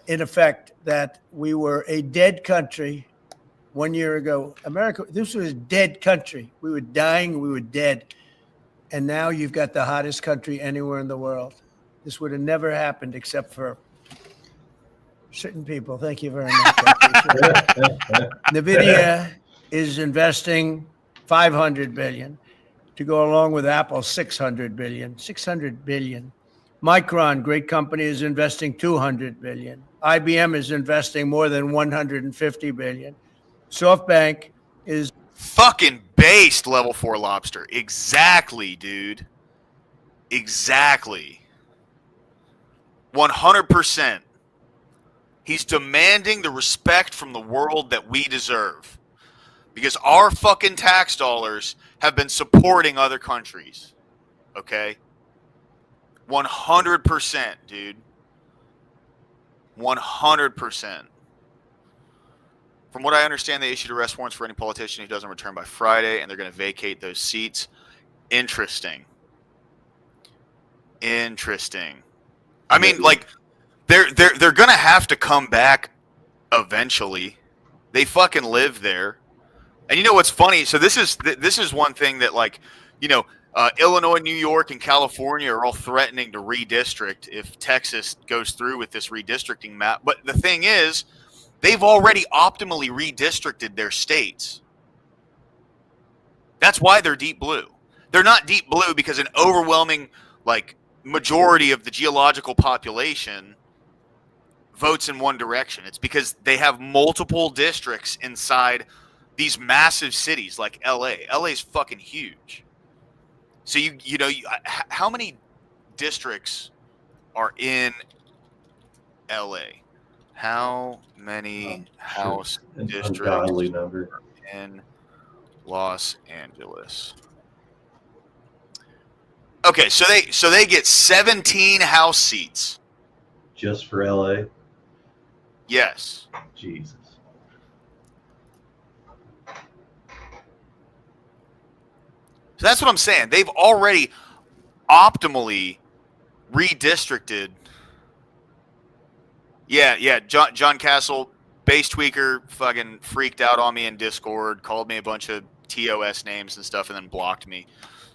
in effect, that we were a dead country 1 year ago. America, this was a dead country. We were dying, we were dead. And now you've got the hottest country anywhere in the world. This would have never happened except for certain people. Thank you very much. NVIDIA is investing $500 billion to go along with Apple, $600 billion. $600 billion. Micron, great company, is investing $200 billion. IBM is investing more than $150 billion. SoftBank is fucking based level 4 lobster. Exactly, dude. Exactly. 100%. He's demanding the respect from the world that we deserve. Because our fucking tax dollars have been supporting other countries. Okay? 100%, dude. 100%. From what I understand, they issued arrest warrants for any politician who doesn't return by Friday, and they're going to vacate those seats. Interesting. I mean, like, they're going to have to come back eventually. They fucking live there. And you know what's funny? So this is one thing that, like, you know, Illinois, New York, and California are all threatening to redistrict if Texas goes through with this redistricting map. But the thing is, they've already optimally redistricted their states. That's why they're deep blue. They're not deep blue because an overwhelming, like, majority of the geological population votes in one direction. It's because they have multiple districts inside these massive cities like LA. LA is fucking huge. So you know, how many districts are in LA? How many house districts number are in Los Angeles? Okay, so they get 17 house seats just for LA. Yes. Jesus. So that's what I'm saying. They've already optimally redistricted. Yeah. John Castle, base tweaker, fucking freaked out on me in Discord, called me a bunch of TOS names and stuff, and then blocked me.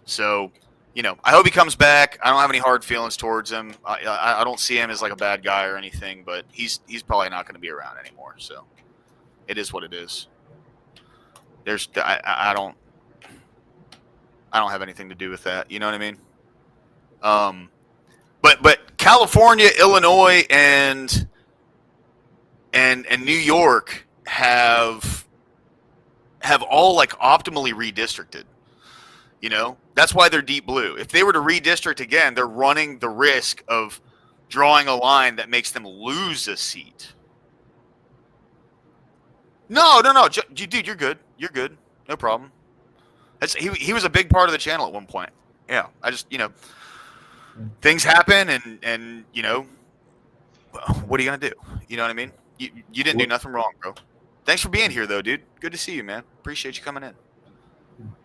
So, you know, I hope he comes back. I don't have any hard feelings towards him. I don't see him as like a bad guy or anything, but he's probably not going to be around anymore. So it is what it is. I don't have anything to do with that. You know what I mean? But California, Illinois, and New York have all like optimally redistricted. You know, that's why they're deep blue. If they were to redistrict again, they're running the risk of drawing a line that makes them lose a seat. No, dude, you're good. You're good. No problem. He was a big part of the channel at one point. Yeah, I just, things happen, and what are you gonna do? You know what I mean? You didn't do nothing wrong, bro. Thanks for being here, though, dude. Good to see you, man. Appreciate you coming in.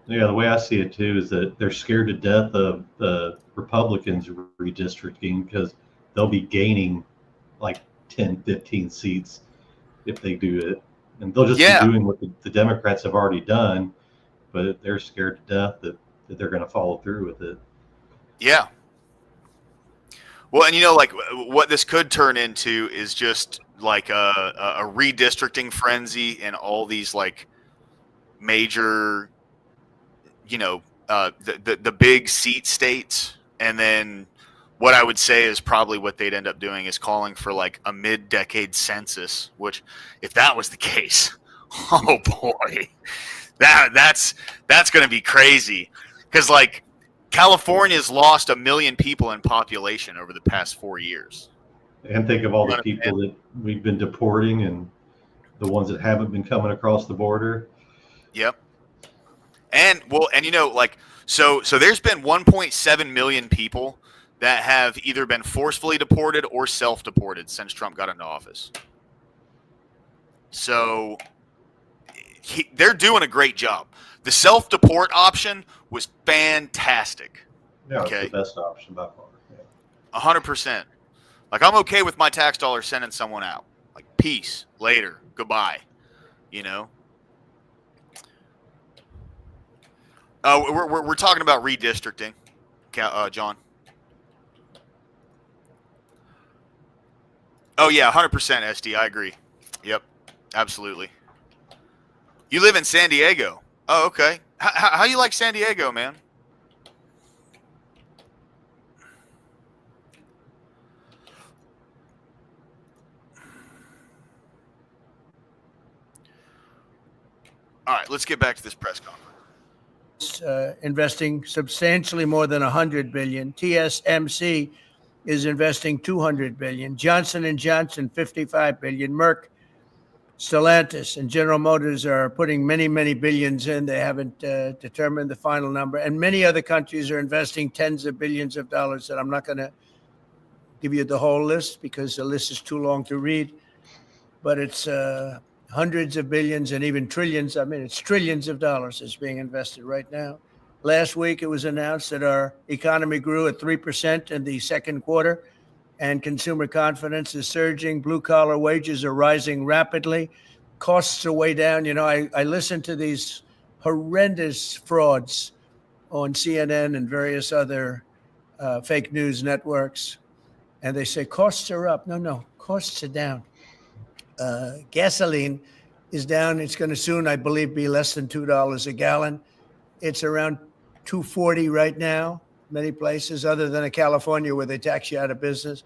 Yeah, the way I see it too is that they're scared to death of the Republicans redistricting because they'll be gaining like 10, 15 seats if they do it. And they'll just be doing what the Democrats have already done, but they're scared to death that they're going to follow through with it. Yeah. Well, and like what this could turn into is just like a redistricting frenzy in all these like major, the big seat states. And then what I would say is probably what they'd end up doing is calling for like a mid-decade census, which if that was the case, oh boy, that's going to be crazy. Because like California's lost 1 million people in population over the past 4 years. And think of all the people that we've been deporting and the ones that haven't been coming across the border. Yep. And so there's been 1.7 million people that have either been forcefully deported or self-deported since Trump got into office. So they're doing a great job. The self-deport option was fantastic. Yeah, it's the best option by far. 100%. Like, I'm okay with my tax dollars sending someone out. Like, peace, later, goodbye. We're talking about redistricting, John. Oh yeah, 100% SD. I agree. Yep, absolutely. You live in San Diego. Oh, okay. How you like San Diego, man? All right, let's get back to this press conference. Investing substantially more than 100 billion. TSMC is investing 200 billion. Johnson & Johnson 55 billion. Merck, Stellantis, and General Motors are putting many, many billions in. They haven't determined the final number. And many other countries are investing tens of billions of dollars. And I'm not going to give you the whole list because the list is too long to read. But it's hundreds of billions and even trillions. I mean, it's trillions of dollars is being invested right now. Last week, it was announced that our economy grew at 3% in the second quarter, and consumer confidence is surging. Blue-collar wages are rising rapidly. Costs are way down. I listen to these horrendous frauds on CNN and various other fake news networks, and they say costs are up. No, costs are down. Gasoline is down. It's going to soon, I believe, be less than $2 a gallon. It's around $2.40 right now, many places other than California where they tax you out of business,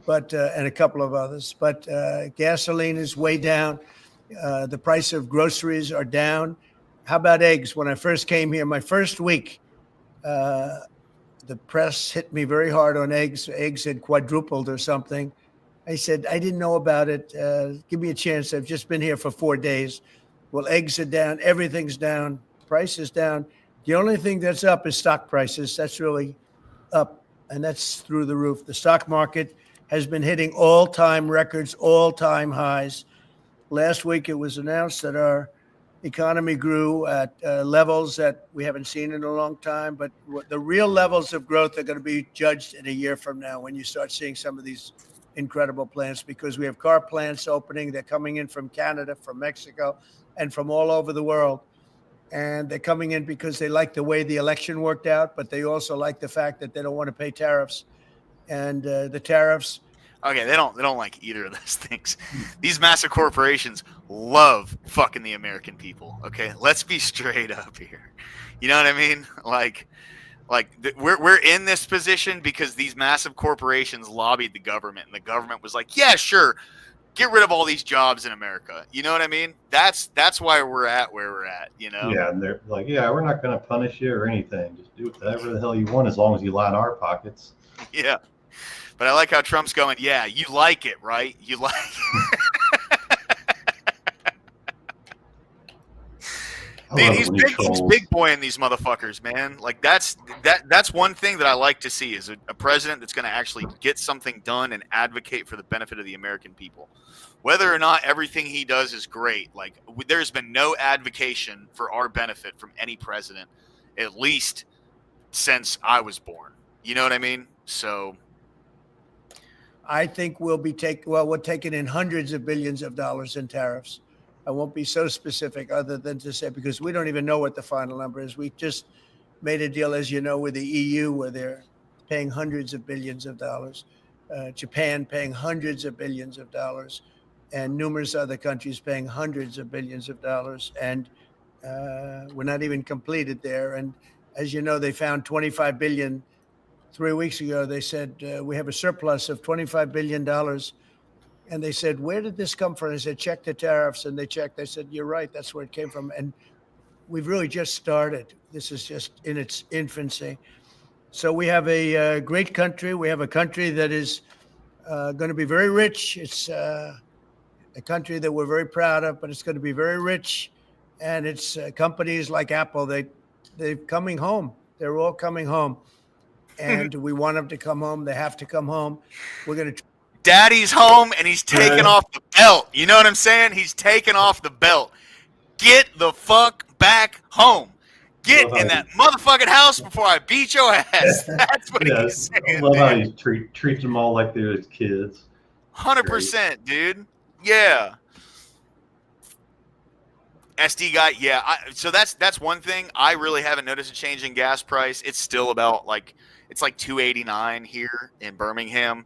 but and a couple of others. But gasoline is way down. The price of groceries are down. How about eggs? When I first came here, my first week, the press hit me very hard on eggs. Eggs had quadrupled or something. I said, I didn't know about it. Give me a chance. I've just been here for 4 days. Well, eggs are down. Everything's down. Price is down. The only thing that's up is stock prices. That's really up, and that's through the roof. The stock market has been hitting all-time records, all-time highs. Last week, it was announced that our economy grew at levels that we haven't seen in a long time. But the real levels of growth are going to be judged in a year from now when you start seeing some of these incredible plants, because we have car plants opening. They're coming in from Canada, from Mexico, and from all over the world. And they're coming in because they like the way the election worked out, but they also like the fact that they don't want to pay tariffs. And the tariffs. Okay, they don't like either of those things. These massive corporations love fucking the American people. Okay, let's be straight up here. You know what I mean? Like, Like we're in this position because these massive corporations lobbied the government, and the government was like, "Yeah, sure, get rid of all these jobs in America." You know what I mean? That's why we're at where we're at. You know? Yeah, and they're like, yeah, we're not going to punish you or anything. Just do whatever the hell you want as long as you line our pockets. Yeah. But I like how Trump's going, yeah, you like it, right? You like Dude, he's big boying these motherfuckers, man. Like that's one thing that I like to see is a president that's going to actually get something done and advocate for the benefit of the American people. Whether or not everything he does is great, like there's been no advocation for our benefit from any president, at least since I was born. You know what I mean? So I think we're taking in hundreds of billions of dollars in tariffs. I won't be so specific other than to say, because we don't even know what the final number is. We just made a deal, as you know, with the EU where they're paying hundreds of billions of dollars, Japan paying hundreds of billions of dollars, and numerous other countries paying hundreds of billions of dollars. And we're not even completed there. And as you know, they found 25 billion 3 weeks ago. They said, we have a surplus of $25 billion. And they said, where did this come from? I said, check the tariffs. And they checked. They said, you're right. That's where it came from. And we've really just started. This is just in its infancy. So we have a great country. We have a country that is going to be very rich. It's a country that we're very proud of, but it's going to be very rich. And it's companies like Apple, they're coming home. They're all coming home. And we want them to come home. They have to come home. We're going to. Daddy's home and he's taking off the belt. You know what I'm saying? He's taking off the belt. Get the fuck back home. Get in that motherfucking house before I beat your ass. That's what he's saying. I love how he treats them all like they're his kids. 100%, dude. Yeah. SD guy, yeah. So that's one thing. I really haven't noticed a change in gas price. It's still about it's like $2.89 here in Birmingham,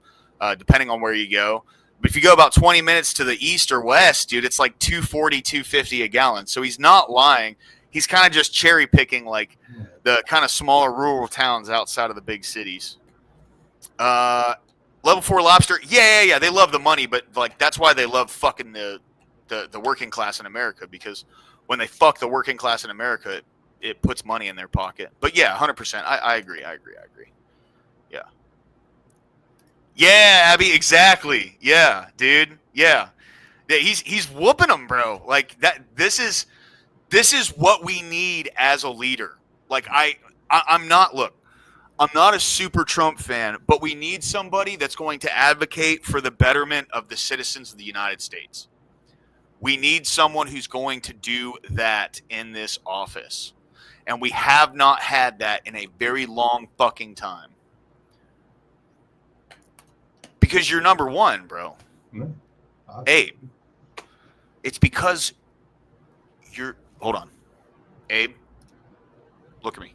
depending on where you go. But if you go about 20 minutes to the east or west, dude, it's like $2.40, $2.50 a gallon. So he's not lying. He's kind of just cherry picking like the kind of smaller rural towns outside of the big cities. Level 4 lobster, yeah. They love the money, but like that's why they love fucking the working class in America, because when they fuck the working class in America, it puts money in their pocket. But yeah, 100%. I agree. Yeah. Yeah, Abby, exactly. Yeah, dude. Yeah. He's whooping them, bro. Like that. This is what we need as a leader. Like I'm not a super Trump fan, but we need somebody that's going to advocate for the betterment of the citizens of the United States. We need someone who's going to do that in this office. And we have not had that in a very long fucking time. Because you're number one, bro. Abe. It's because hold on. Abe, look at me.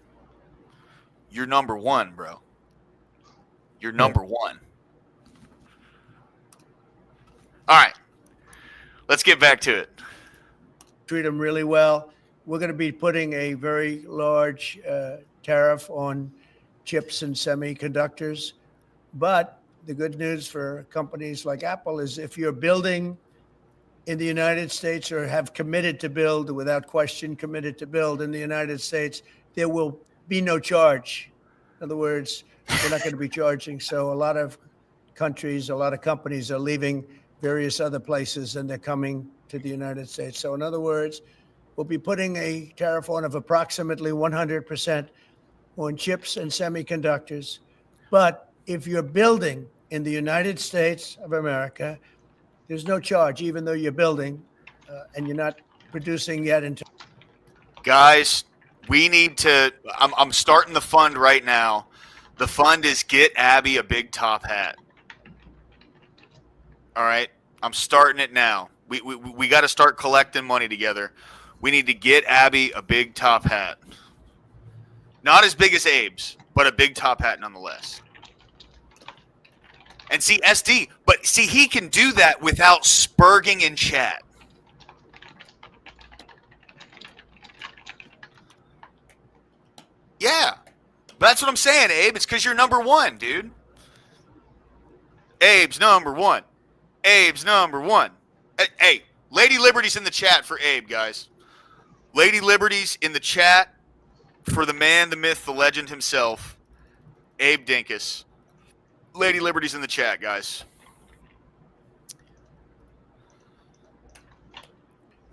You're number one, bro. You're number one. All right. Let's get back to it. Treat them really well. We're going to be putting a very large tariff on chips and semiconductors. But the good news for companies like Apple is if you're building in the United States or have committed to build, without question committed to build in the United States, there will be no charge. In other words, we're not going to be charging. So a lot of countries, a lot of companies are leaving various other places and they're coming to the United States. So in other words, we'll be putting a tariff on of approximately 100% on chips and semiconductors. But if you're building in the United States of America, there's no charge, even though you're building and you're not producing yet. Guys, we need to, I'm starting the fund right now. The fund is get Abby a big top hat. All right, I'm starting it now. We got to start collecting money together. We need to get Abby a big top hat. Not as big as Abe's, but a big top hat nonetheless. And see, SD, but see, he can do that without spurging in chat. Yeah. That's what I'm saying, Abe. It's because you're number one, dude. Abe's number one. Abe's number one. Hey, Lady Liberty's in the chat for Abe, guys. Lady Liberty's in the chat for the man, the myth, the legend himself, Abe Dinkus. Lady Liberty's in the chat, guys.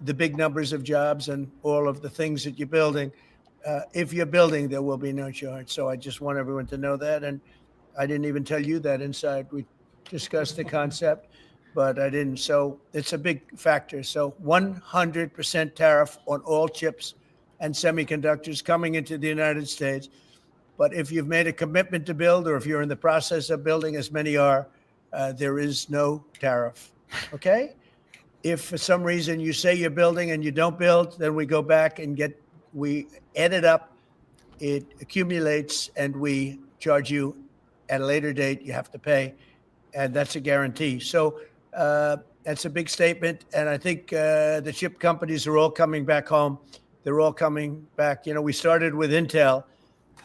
The big numbers of jobs and all of the things that you're building. If you're building, there will be no charge. So I just want everyone to know that. And I didn't even tell you that inside. We discussed the concept, but I didn't. So it's a big factor. So 100% tariff on all chips and semiconductors coming into the United States. But if you've made a commitment to build, or if you're in the process of building, as many are, there is no tariff. Okay? If for some reason you say you're building and you don't build, then we go back and we add it up, it accumulates, and we charge you at a later date. You have to pay, and that's a guarantee. So that's a big statement, and I think the chip companies are all coming back home. They're all coming back. You know, we started with Intel,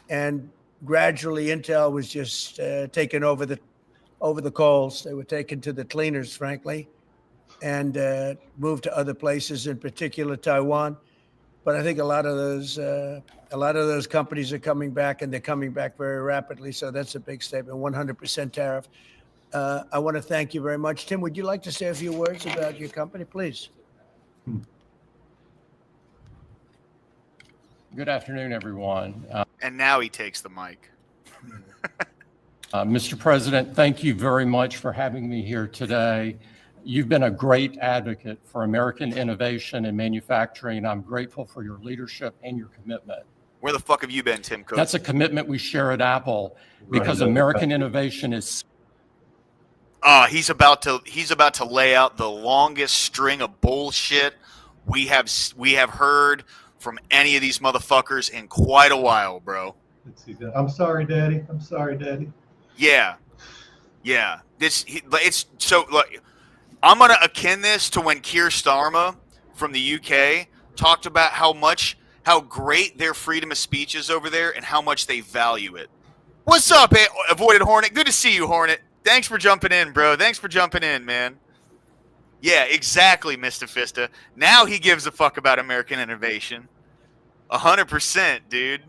and gradually Intel was just taken over the coals. They were taken to the cleaners, frankly, and moved to other places, in particular Taiwan. But I think a lot of those companies are coming back, and they're coming back very rapidly. So that's a big statement. 100% tariff. I want to thank you very much, Tim. Would you like to say a few words about your company, please? Good afternoon, everyone. And now he takes the mic. Mr. President, thank you very much for having me here today. You've been a great advocate for American innovation and manufacturing. I'm grateful for your leadership and your commitment. Where the fuck have you been, Tim Cook? That's a commitment we share at Apple, because American innovation is. He's about to lay out the longest string of bullshit we have heard from any of these motherfuckers in quite a while, bro. I'm sorry, Daddy. I'm sorry, Daddy. Yeah. It's so like, I'm gonna akin this to when Keir Starmer from the UK talked about how great their freedom of speech is over there and how much they value it. What's up, Avoided Hornet? Good to see you, Hornet. Thanks for jumping in, bro. Thanks for jumping in, man. Yeah, exactly, Mr. Fista. Now he gives a fuck about American innovation. 100%, dude.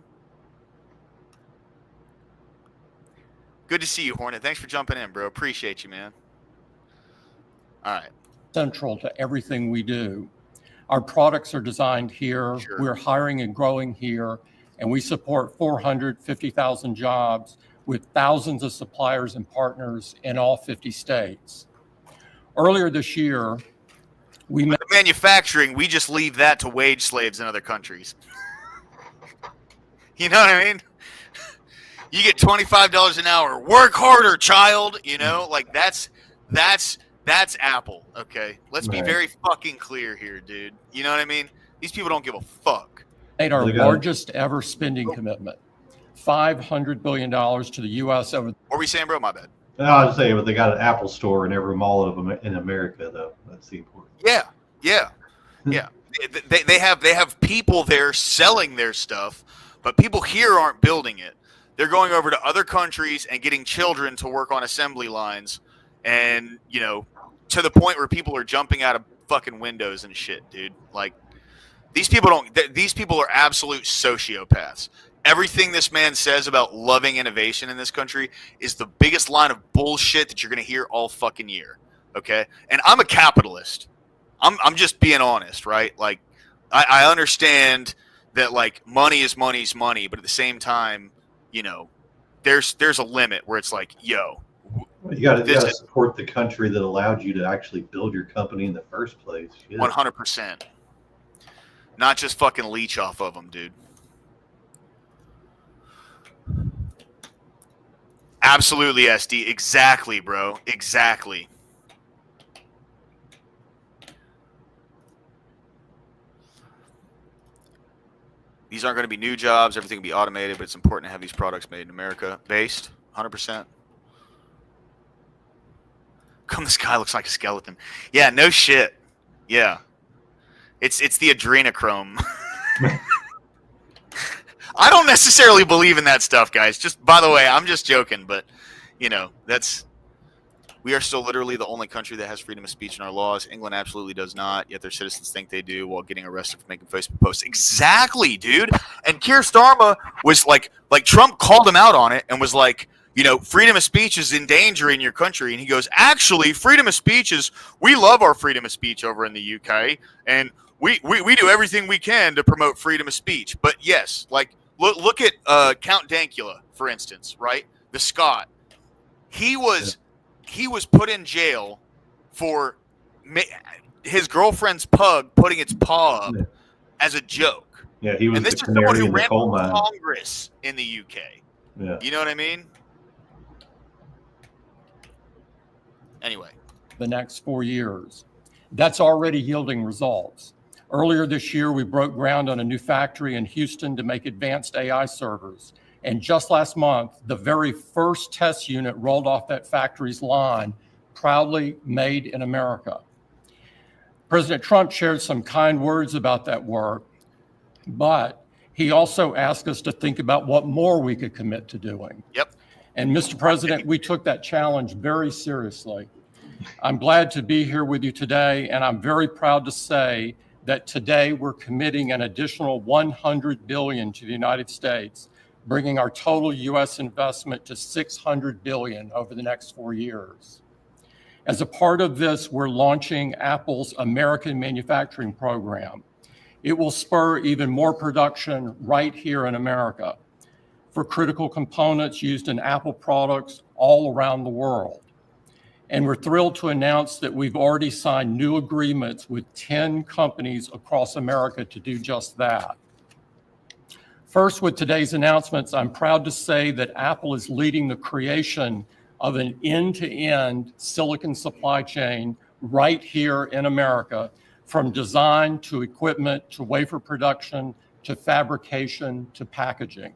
Good to see you, Hornet. Thanks for jumping in, bro. Appreciate you, man. All right. Central to everything we do. Our products are designed here. Sure. We're hiring and growing here, and we support 450,000 jobs with thousands of suppliers and partners in all 50 states. Earlier this year, manufacturing, we just leave that to wage slaves in other countries. You know what I mean? You get $25 an hour. Work harder, child. You know, like that's Apple. Okay, let's be very fucking clear here, dude. You know what I mean? These people don't give a fuck. Made our largest ever spending commitment, $500 billion to the U.S. over. What were we saying, bro? My bad. No, I was just saying, but they got an Apple store in every mall of them in America, though. That's the important. Yeah. They have people there selling their stuff, but people here aren't building it. They're going over to other countries and getting children to work on assembly lines, and you know, to the point where people are jumping out of fucking windows and shit, dude. Like these people are absolute sociopaths. Everything this man says about loving innovation in this country is the biggest line of bullshit that you're going to hear all fucking year. Okay. And I'm a capitalist. I'm just being honest, right? Like I understand that like money is money's money, but at the same time, you know, there's a limit where it's like, yo, you got to support the country that allowed you to actually build your company in the first place. 100%. Not just fucking leech off of them, dude. Absolutely, SD. Exactly, bro. Exactly. These aren't going to be new jobs. Everything will be automated, but it's important to have these products made in America. Based, 100%. Come, this guy looks like a skeleton. Yeah, no shit. Yeah. It's the adrenochrome. I don't necessarily believe in that stuff, guys. Just by the way, I'm just joking, but you know, we are still literally the only country that has freedom of speech in our laws. England absolutely does not, yet their citizens think they do while getting arrested for making Facebook posts. Exactly, dude. And Keir Starmer was like Trump called him out on it and was like, you know, freedom of speech is in danger in your country. And he goes, actually, freedom of speech we love our freedom of speech over in the UK. And we do everything we can to promote freedom of speech. But yes, like look at Count Dankula, for instance, right? The Scot. He was put in jail for his girlfriend's pug putting its paw up as a joke. Yeah, he was and this the is someone canary who in the ran coal for mine. Congress in the UK. Yeah. You know what I mean? Anyway. The next 4 years. That's already yielding results. Earlier this year, we broke ground on a new factory in Houston to make advanced AI servers. And just last month, the very first test unit rolled off that factory's line, proudly made in America. President Trump shared some kind words about that work, but he also asked us to think about what more we could commit to doing. Yep. And Mr. President, we took that challenge very seriously. I'm glad to be here with you today, and I'm very proud to say that today we're committing an additional $100 billion to the United States, bringing our total U.S. investment to $600 billion over the next 4 years. As a part of this, we're launching Apple's American Manufacturing Program. It will spur even more production right here in America for critical components used in Apple products all around the world. And we're thrilled to announce that we've already signed new agreements with 10 companies across America to do just that. First, with today's announcements, I'm proud to say that Apple is leading the creation of an end-to-end silicon supply chain right here in America, from design to equipment to wafer production to fabrication to packaging.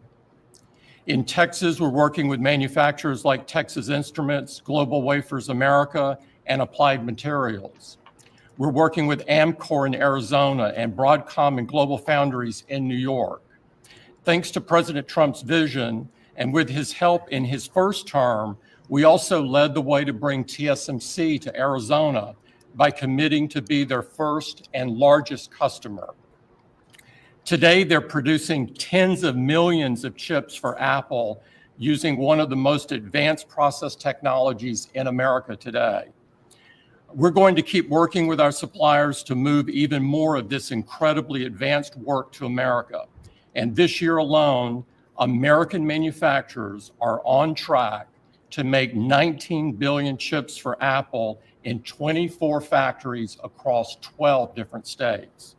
In Texas, we're working with manufacturers like Texas Instruments, Global Wafers America, and Applied Materials. We're working with Amcor in Arizona and Broadcom and Global Foundries in New York. Thanks to President Trump's vision, and with his help in his first term, we also led the way to bring TSMC to Arizona by committing to be their first and largest customer. Today, they're producing tens of millions of chips for Apple using one of the most advanced process technologies in America today. We're going to keep working with our suppliers to move even more of this incredibly advanced work to America. And this year alone, American manufacturers are on track to make 19 billion chips for Apple in 24 factories across 12 different states.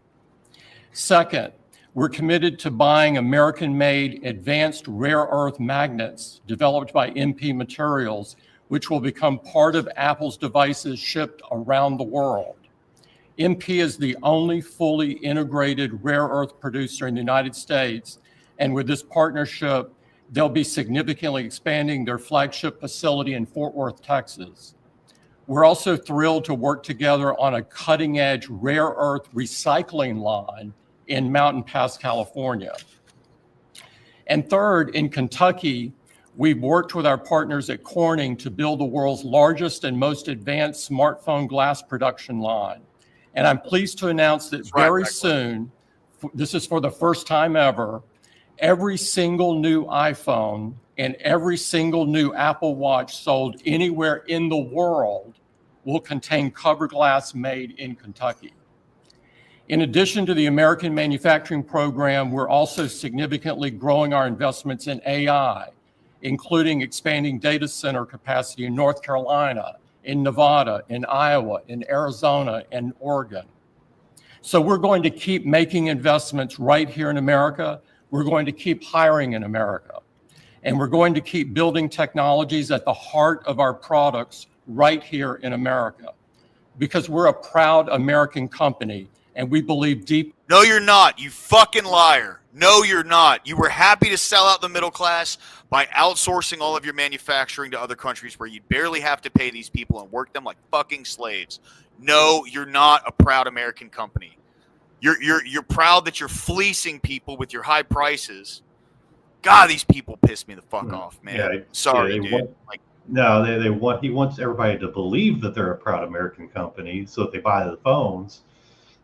Second, we're committed to buying American-made advanced rare earth magnets developed by MP Materials, which will become part of Apple's devices shipped around the world. MP is the only fully integrated rare earth producer in the United States, and with this partnership, they'll be significantly expanding their flagship facility in Fort Worth, Texas. We're also thrilled to work together on a cutting-edge rare earth recycling line in Mountain Pass, California. And third, in Kentucky, we've worked with our partners at Corning to build the world's largest and most advanced smartphone glass production line. And I'm pleased to announce that very soon, this is for the first time ever, every single new iPhone and every single new Apple Watch sold anywhere in the world will contain cover glass made in Kentucky. In addition to the American Manufacturing Program, we're also significantly growing our investments in AI, including expanding data center capacity in North Carolina, in Nevada, in Iowa, in Arizona, and Oregon. So we're going to keep making investments right here in America. We're going to keep hiring in America. And we're going to keep building technologies at the heart of our products right here in America. Because we're a proud American company, and we believe deep. No, you're not, you fucking liar. No, you're not. You were happy to sell out the middle class by outsourcing all of your manufacturing to other countries where you'd barely have to pay these people and work them like fucking slaves. No, you're not a proud American company. You're proud that you're fleecing people with your high prices God, these people piss me the fuck off, man. Yeah, Sorry, they dude. want, no, they want, he wants everybody to believe that they're a proud American company, so if they buy the phones,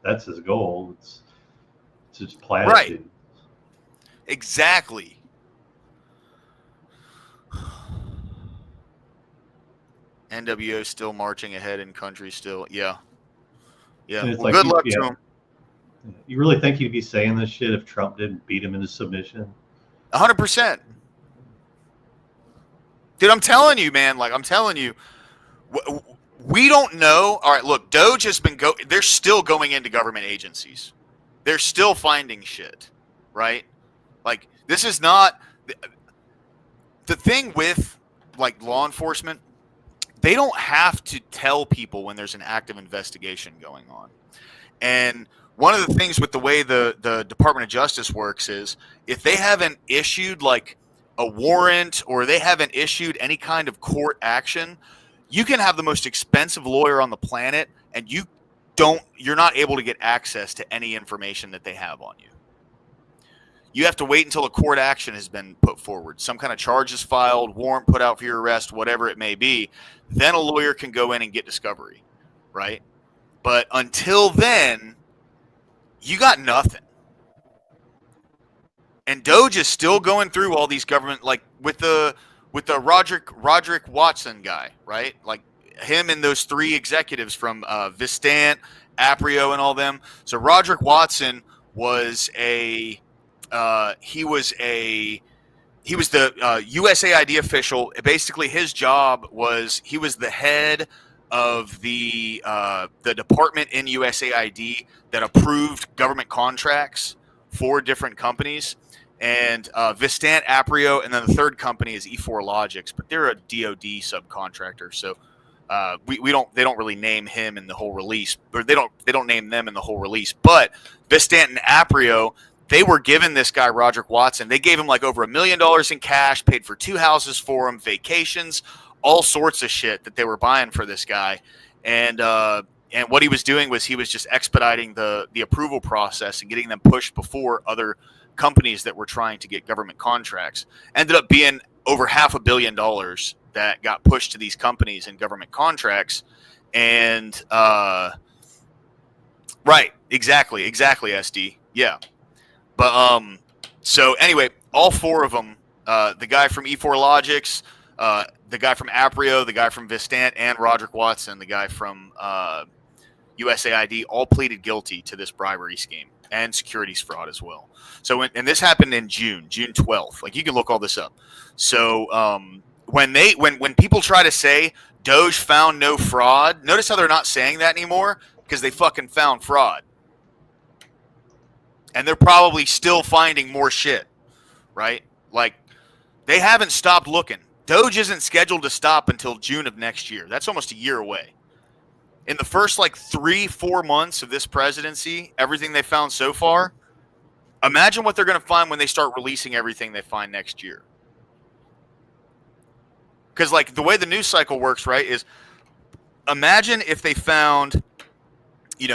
that's his goal. It's just platitude. Right. Exactly. NWO still marching ahead in country still. Yeah. Yeah. And it's Well, like, good luck to him. You really think he'd be saying this shit if Trump didn't beat him into submission? 100%. Dude, I'm telling you, man. Like, I'm telling you, we don't know. All right, look, Doge has been they're still going into government agencies. They're still finding shit, right? Like, this is not the thing with like law enforcement. They don't have to tell people when there's an active investigation going on. And one of the things with the way the Department of Justice works is if they haven't issued like a warrant or they haven't issued any kind of court action, you can have the most expensive lawyer on the planet and you're not able to get access to any information that they have on you. You have to wait until a court action has been put forward, some kind of charge is filed, warrant put out for your arrest, whatever it may be. Then a lawyer can go in and get discovery, right? But until then, you got nothing. And Doge is still going through all these government, like with the Roderick Watson guy, right? Like him and those three executives from Vistant, Aprio, and all them. So Roderick Watson was he was the USAID official. Basically, his job was he was the head of the department in USAID that approved government contracts for different companies. And Vistant, Aprio, and then the third company is E4 Logics, but they're a DoD subcontractor. So they don't really name him in the whole release, or they don't name them in the whole release. But Vistant and Aprio, they were giving this guy Roderick Watson. They gave him like over $1 million in cash, paid for 2 houses for him, vacations, all sorts of shit that they were buying for this guy. And what he was doing was he was just expediting the approval process and getting them pushed before other companies that were trying to get government contracts. Ended up being over $500 million that got pushed to these companies and government contracts. And right, exactly, SD, yeah. But so anyway, all 4 of them, the guy from E4 Logics, the guy from Aprio, the guy from Vistant, and Roderick Watson, the guy from USAID, all pleaded guilty to this bribery scheme and securities fraud as well. So, and this happened in June 12th. Like, you can look all this up. So, when people try to say Doge found no fraud, notice how they're not saying that anymore, because they fucking found fraud. And they're probably still finding more shit, right? Like, they haven't stopped looking. Doge isn't scheduled to stop until June of next year. That's almost a year away. In the first, like, 3-4 months of this presidency, everything they found so far, imagine what they're going to find when they start releasing everything they find next year. Because, like, the way the news cycle works, right, is imagine if they found,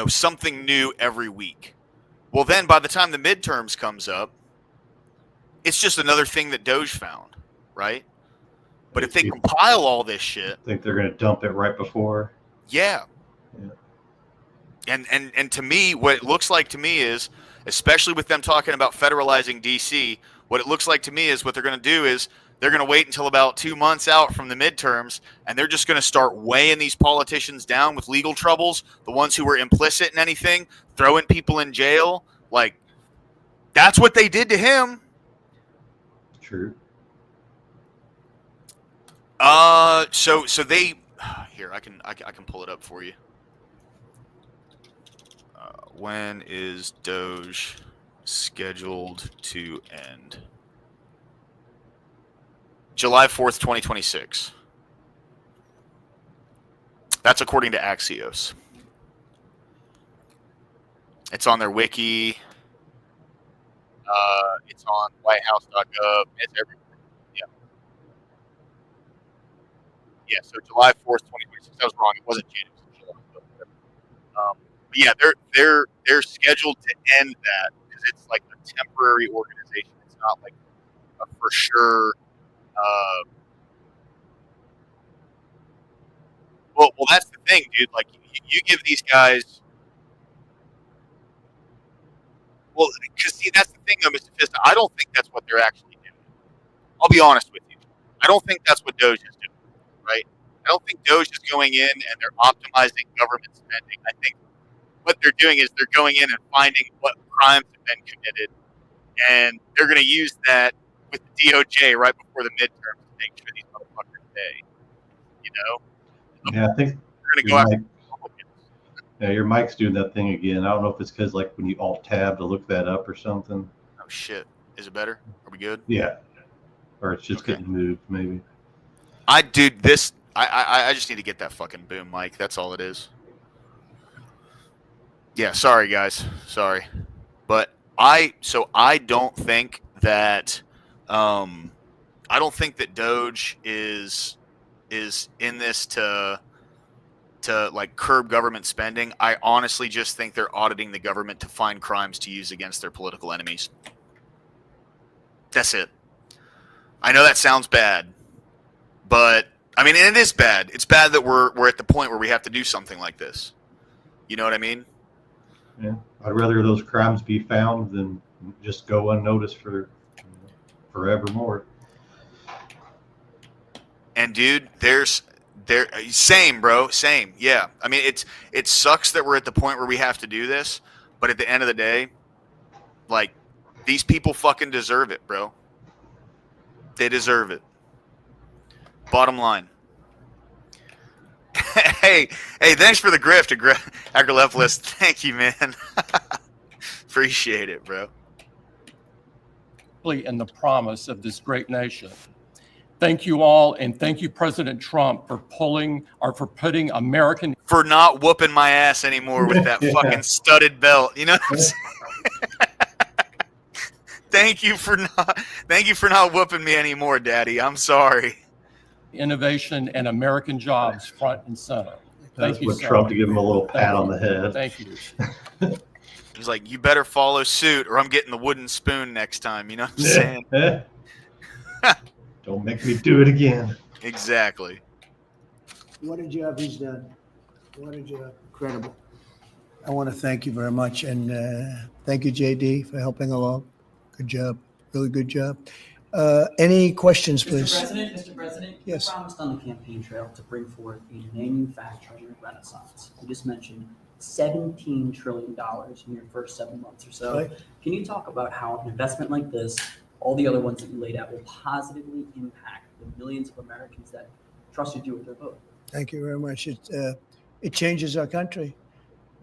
something new every week. Well, then by the time the midterms comes up, it's just another thing that Doge found, right? But if they compile all this shit, I think they're going to dump it right before. Yeah. And to me, what it looks like to me is, especially with them talking about federalizing DC, what it looks like to me is what they're going to do is they're going to wait until about 2 months out from the midterms, and they're just going to start weighing these politicians down with legal troubles, the ones who were implicit in anything, throwing people in jail. Like, that's what they did to him. True. So they here, I can pull it up for you. When is Doge scheduled to end? July 4th, 2026. That's according to Axios. It's on their wiki. It's on whitehouse.gov. It's everywhere. Yeah. Yeah, so July 4th, 2026. I was wrong. It wasn't June. It was July. But yeah, they're scheduled to end that because it's like a temporary organization. It's not like for sure. Well, that's the thing, dude. Like, you give these guys. Well, because see, that's the thing, though, Mr. Fista. I don't think that's what they're actually doing. I'll be honest with you. I don't think that's what Doge is doing, right? I don't think Doge is going in and they're optimizing government spending. I think what they're doing is they're going in and finding what crimes have been committed, and they're going to use that with the DOJ right before the midterms to make sure these motherfuckers pay. You know? Yeah, I think They're going to go after Republicans. yeah, your mic's doing that thing again. I don't know if it's because like when you alt tab to look that up or something. Oh shit! Is it better? Are we good? Yeah, or it's just getting moved maybe. I just need to get that fucking boom mic. That's all it is. Yeah, sorry guys. Sorry. But I don't think that Doge is in this to like curb government spending. I honestly just think they're auditing the government to find crimes to use against their political enemies. That's it. I know that sounds bad, but I mean, and it is bad. It's bad that we're at the point where we have to do something like this. You know what I mean? Yeah, I'd rather those crimes be found than just go unnoticed for forevermore. And dude, same, bro, same. Yeah, I mean, it sucks that we're at the point where we have to do this, but at the end of the day, like, these people fucking deserve it, bro. They deserve it. Bottom line. hey, thanks for the grift, Agroleflist. Thank you, man. Appreciate it, bro. In the promise of this great nation. Thank you all, and thank you, President Trump, for putting American for not whooping my ass anymore with that fucking studded belt. You know what I'm saying? Thank you for not whooping me anymore, Daddy. I'm sorry. Innovation and American jobs front and center. Thank you, Trump, to give him a little pat on the head. Thank you. He's like, you better follow suit or I'm getting the wooden spoon next time. You know what I'm saying? Don't make me do it again. Exactly. What a job he's done. What a job. Incredible. I want to thank you very much. And thank you, JD, for helping along. Good job. Really good job. Any questions, please? Mr. President, yes. You promised on the campaign trail to bring forth a manufacturing renaissance. You just mentioned $17 trillion in your first 7 months or so. Right. Can you talk about how an investment like this, all the other ones that you laid out, will positively impact the millions of Americans that trusted you with their vote? Thank you very much. It changes our country.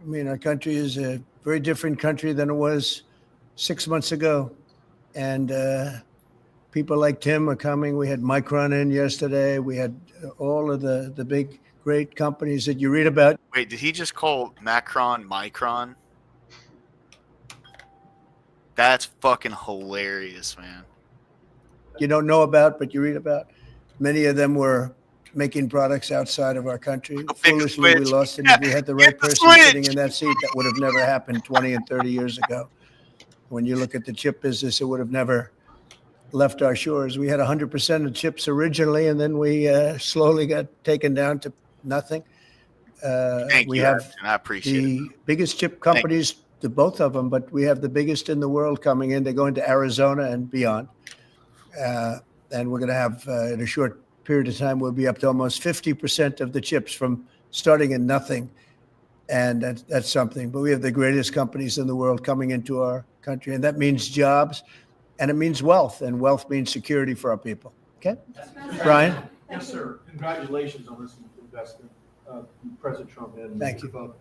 I mean, our country is a very different country than it was 6 months ago. And people like Tim are coming. We had Micron in yesterday. We had all of the big, great companies that you read about. Wait, did he just call Macron Micron? That's fucking hilarious, man. You don't know about, but you read about. Many of them were making products outside of our country. Foolishly, we lost it. If we had the right person sitting in that seat, that would have never happened 20 and 30 years ago. When you look at the chip business, it would have never left our shores. We had 100% of chips originally, and then we slowly got taken down to nothing. Thank you, have I appreciate the biggest chip companies, the both of them, but we have the biggest in the world coming in. They're going to Arizona and beyond. And we're going to have, in a short period of time, we'll be up to almost 50% of the chips from starting in nothing. And that's something. But we have the greatest companies in the world coming into our country. And that means jobs, and it means wealth. And wealth means security for our people. Okay? Brian? Yes, sir. Congratulations on this investment, President Trump. And thank you.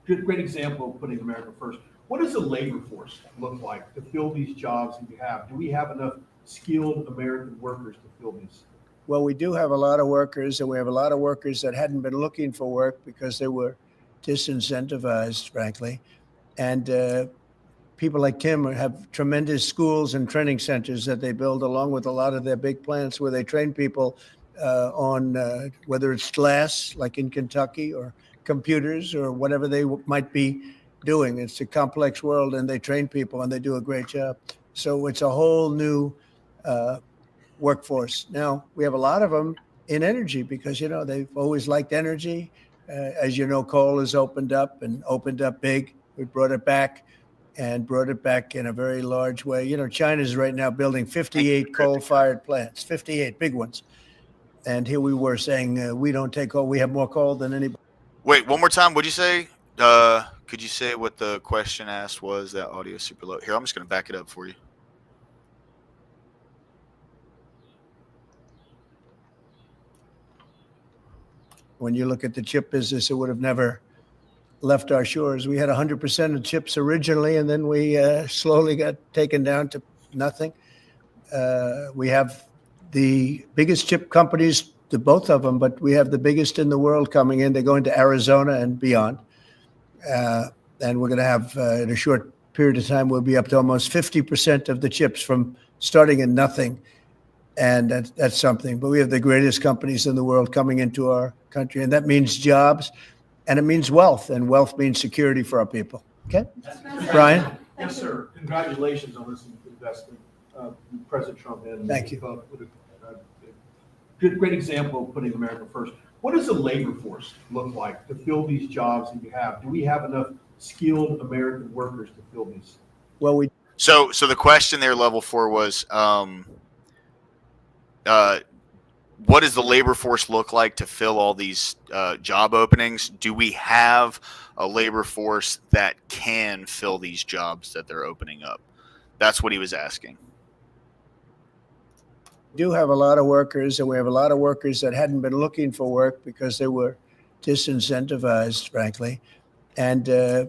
Great example of putting America first. What does the labor force look like to fill these jobs that you have? Do we have enough skilled American workers to fill these? Well, we do have a lot of workers, and we have a lot of workers that hadn't been looking for work because they were disincentivized, frankly. And people like Tim have tremendous schools and training centers that they build along with a lot of their big plants where they train people on whether it's glass, like in Kentucky, or computers, or whatever they might be doing. It's a complex world, and they train people, and they do a great job. So it's a whole new workforce. Now, we have a lot of them in energy because, you know, they've always liked energy. As you know, coal has opened up big. We brought it back and brought it back in a very large way. You know, China's right now building 58 coal-fired plants, 58 big ones. And here we were saying we don't take coal. We have more coal than anybody. Wait, one more time. What'd you say? Could you say what the question asked was? That audio is super low. Here, I'm just going to back it up for you. When you look at the chip business, it would have never left our shores. We had 100% of chips originally, and then we slowly got taken down to nothing. We have the biggest chip companies, the both of them, but we have the biggest in the world coming in. They're going to Arizona and beyond. And we're going to have, in a short period of time, we'll be up to almost 50% of the chips from starting in nothing. And that's something. But we have the greatest companies in the world coming into our country. And that means jobs, and it means wealth. And wealth means security for our people. Okay? Brian? Yes, sir. Congratulations on this investment, President Trump. And Thank you. Great example of putting America first. What does the labor force look like to fill these jobs that you have? Do we have enough skilled American workers to fill these? Well, we. So the question there, level 4, was, what does the labor force look like to fill all these job openings? Do we have a labor force that can fill these jobs that they're opening up? That's what he was asking. We do have a lot of workers, and we have a lot of workers that hadn't been looking for work because they were disincentivized, frankly. And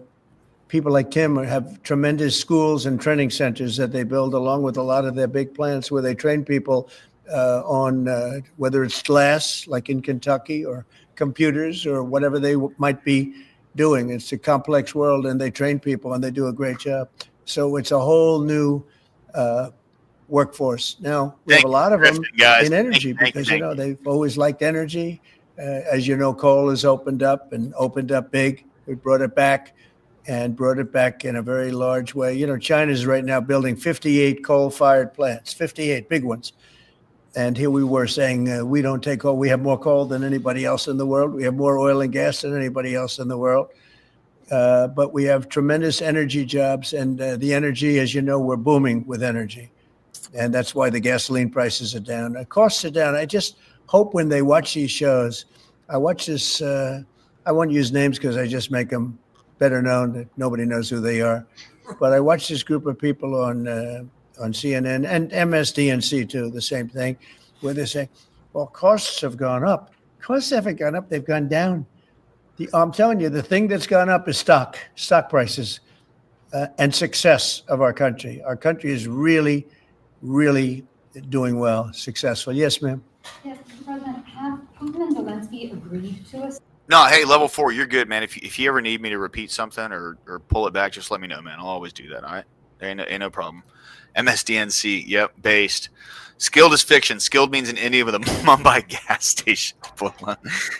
people like Tim have tremendous schools and training centers that they build along with a lot of their big plants where they train people on whether it's glass, like in Kentucky, or computers, or whatever they might be doing. It's a complex world, and they train people, and they do a great job. So it's a whole new workforce. Now, we have a lot of them in energy because, you know, they've always liked energy. As you know, coal has opened up big. We brought it back and brought it back in a very large way. You know, China's right now building 58 coal-fired plants, 58 big ones. And here we were saying we don't take coal. We have more coal than anybody else in the world. We have more oil and gas than anybody else in the world. But we have tremendous energy jobs. And the energy, as you know, we're booming with energy. And that's why the gasoline prices are down. The costs are down. I just hope when they watch these shows, I watch this, I won't use names because I just make them better known that nobody knows who they are. But I watch this group of people on CNN and MSDNC too, the same thing, where they say, well, costs have gone up. Costs haven't gone up, they've gone down. I'm telling you, the thing that's gone up is stock prices and success of our country. Our country is really, really doing well, successful. Yes, ma'am. Yes, Mr. President, have Putin and Zelensky agreed to us? No, hey, level 4, you're good, man. If you ever need me to repeat something or pull it back, just let me know, man. I'll always do that, all right? Ain't no problem. MSDNC, yep, based. Skilled is fiction. Skilled means in India with a Mumbai gas station.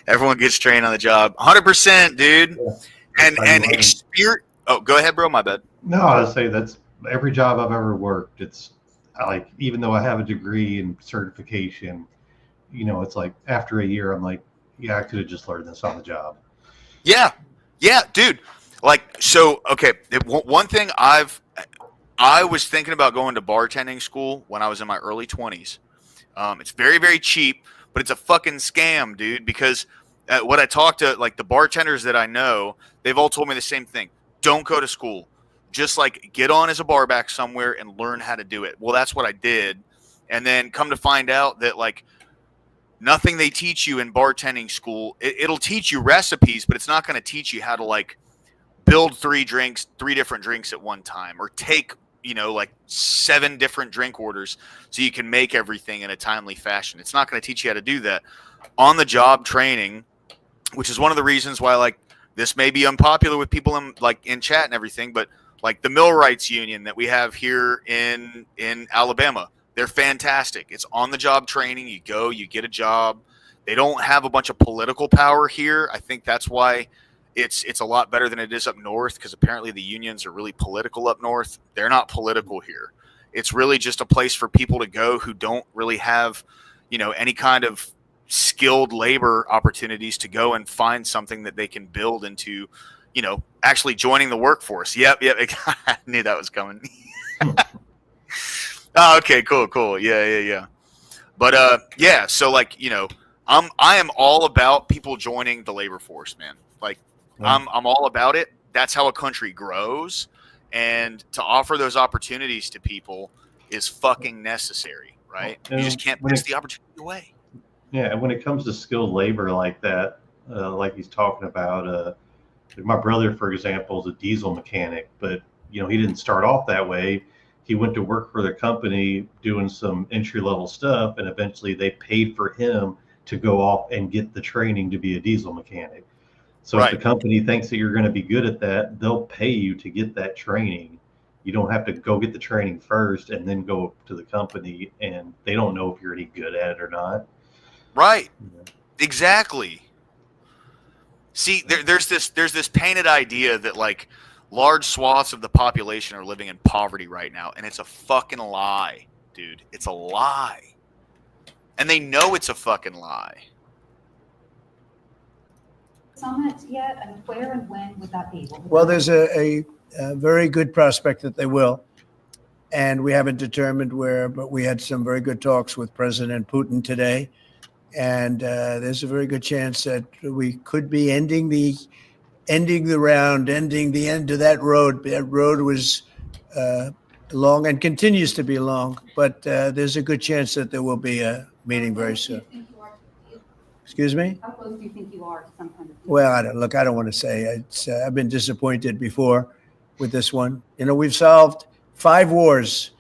Everyone gets trained on the job. 100%, dude. Yeah. And experience. Oh, go ahead, bro. My bad. No, I would say that's every job I've ever worked. It's like, even though I have a degree and certification, you know, it's like after a year, I'm like, yeah, I could have just learned this on the job. Yeah, dude. Like, so, okay. One thing I was thinking about going to bartending school when I was in my early 20s. It's very, very cheap, but it's a fucking scam, dude, because what I talked to, like, the bartenders that I know, they've all told me the same thing. Don't go to school. Just, like, get on as a barback somewhere and learn how to do it. Well, that's what I did. And then come to find out that, like, nothing they teach you in bartending school, it'll teach you recipes, but it's not going to teach you how to, like, build three different drinks at one time, or take, you know, like 7 different drink orders so you can make everything in a timely fashion. It's not going to teach you how to do that. On the job training, which is one of the reasons why, like, this may be unpopular with people in chat and everything, but like the millwrights union that we have here in Alabama, they're fantastic. It's on the job training. You go, you get a job. They don't have a bunch of political power here. I think that's why it's a lot better than it is up north, because apparently the unions are really political up north. They're not political here. It's really just a place for people to go who don't really have, any kind of skilled labor opportunities to go and find something that they can build into, actually joining the workforce. Yep. I knew that was coming. Oh, okay, cool. Yeah. But yeah, so like, I am all about people joining the labor force, man. Like I'm all about it. That's how a country grows. And to offer those opportunities to people is fucking necessary, right? You just can't piss the opportunity away. Yeah, and when it comes to skilled labor like that, like he's talking about, my brother, for example, is a diesel mechanic, but he didn't start off that way. He went to work for the company doing some entry level stuff, and eventually they paid for him to go off and get the training to be a diesel mechanic. So if the company thinks that you're going to be good at that, they'll pay you to get that training. You don't have to go get the training first and then go to the company, and they don't know if you're any good at it or not. Right. Exactly. See, there's this painted idea that like large swaths of the population are living in poverty right now, and it's a fucking lie, dude. It's a lie. And they know it's a fucking lie. Summit yet, and where and when would that be? Well, there's a very good prospect that they will. And we haven't determined where, but we had some very good talks with President Putin today. And there's a very good chance that we could be ending the end of that road. That road was long and continues to be long, but there's a good chance that there will be a meeting very soon. Excuse me? How close do you think you are to some kind of? Well, I don't want to say. I've been disappointed before with this one. We've solved 5 wars,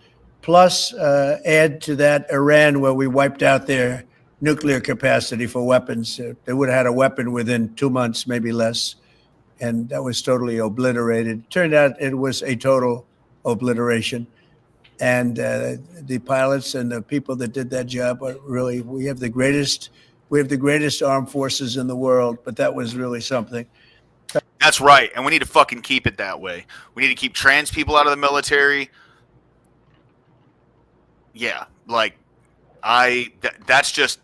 plus add to that Iran, where we wiped out their nuclear capacity for weapons. They would have had a weapon within 2 months, maybe less. And that was totally obliterated. Turned out it was a total obliteration. And the pilots and the people that did that job are really, we have the greatest armed forces in the world, but that was really something. That's right. And we need to fucking keep it that way. We need to keep trans people out of the military. Yeah. Like that's just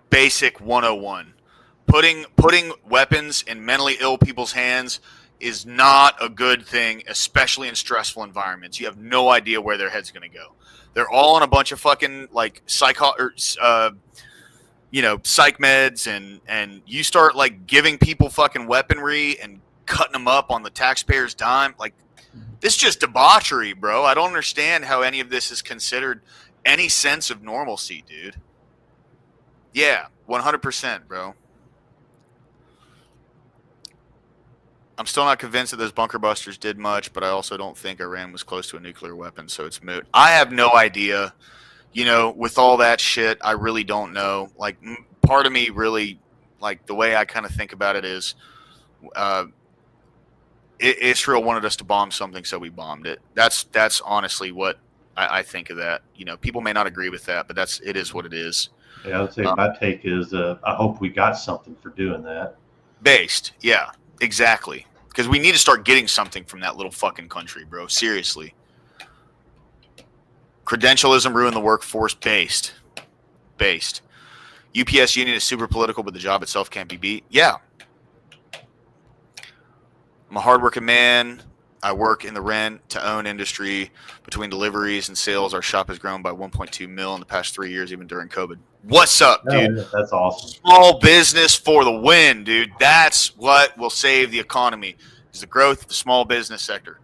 basic 101. Putting weapons in mentally ill people's hands is not a good thing, especially in stressful environments. You have no idea where their head's going to go. They're all on a bunch of fucking like psych meds, and you start like giving people fucking weaponry and cutting them up on the taxpayer's dime. Like, this is just debauchery, bro. I don't understand how any of this is considered any sense of normalcy, dude. Yeah, 100%, bro. I'm still not convinced that those bunker busters did much, but I also don't think Iran was close to a nuclear weapon, so it's moot. I have no idea. With all that shit, I really don't know. Like, part of me really, like, the way I kind of think about it is Israel wanted us to bomb something, so we bombed it. That's honestly what I think of that. People may not agree with that, but it is what it is. Yeah, I would say my take is I hope we got something for doing that. Based, yeah, exactly. Because we need to start getting something from that little fucking country, bro. Seriously. Credentialism ruined the workforce. Based. UPS union is super political, but the job itself can't be beat. Yeah. I'm a hardworking man. I work in the rent-to-own industry. Between deliveries and sales, our shop has grown by 1.2 mil in the past 3 years, even during COVID. What's up, dude? Yeah, that's awesome. Small business for the win, dude. That's what will save the economy, is the growth of the small business sector.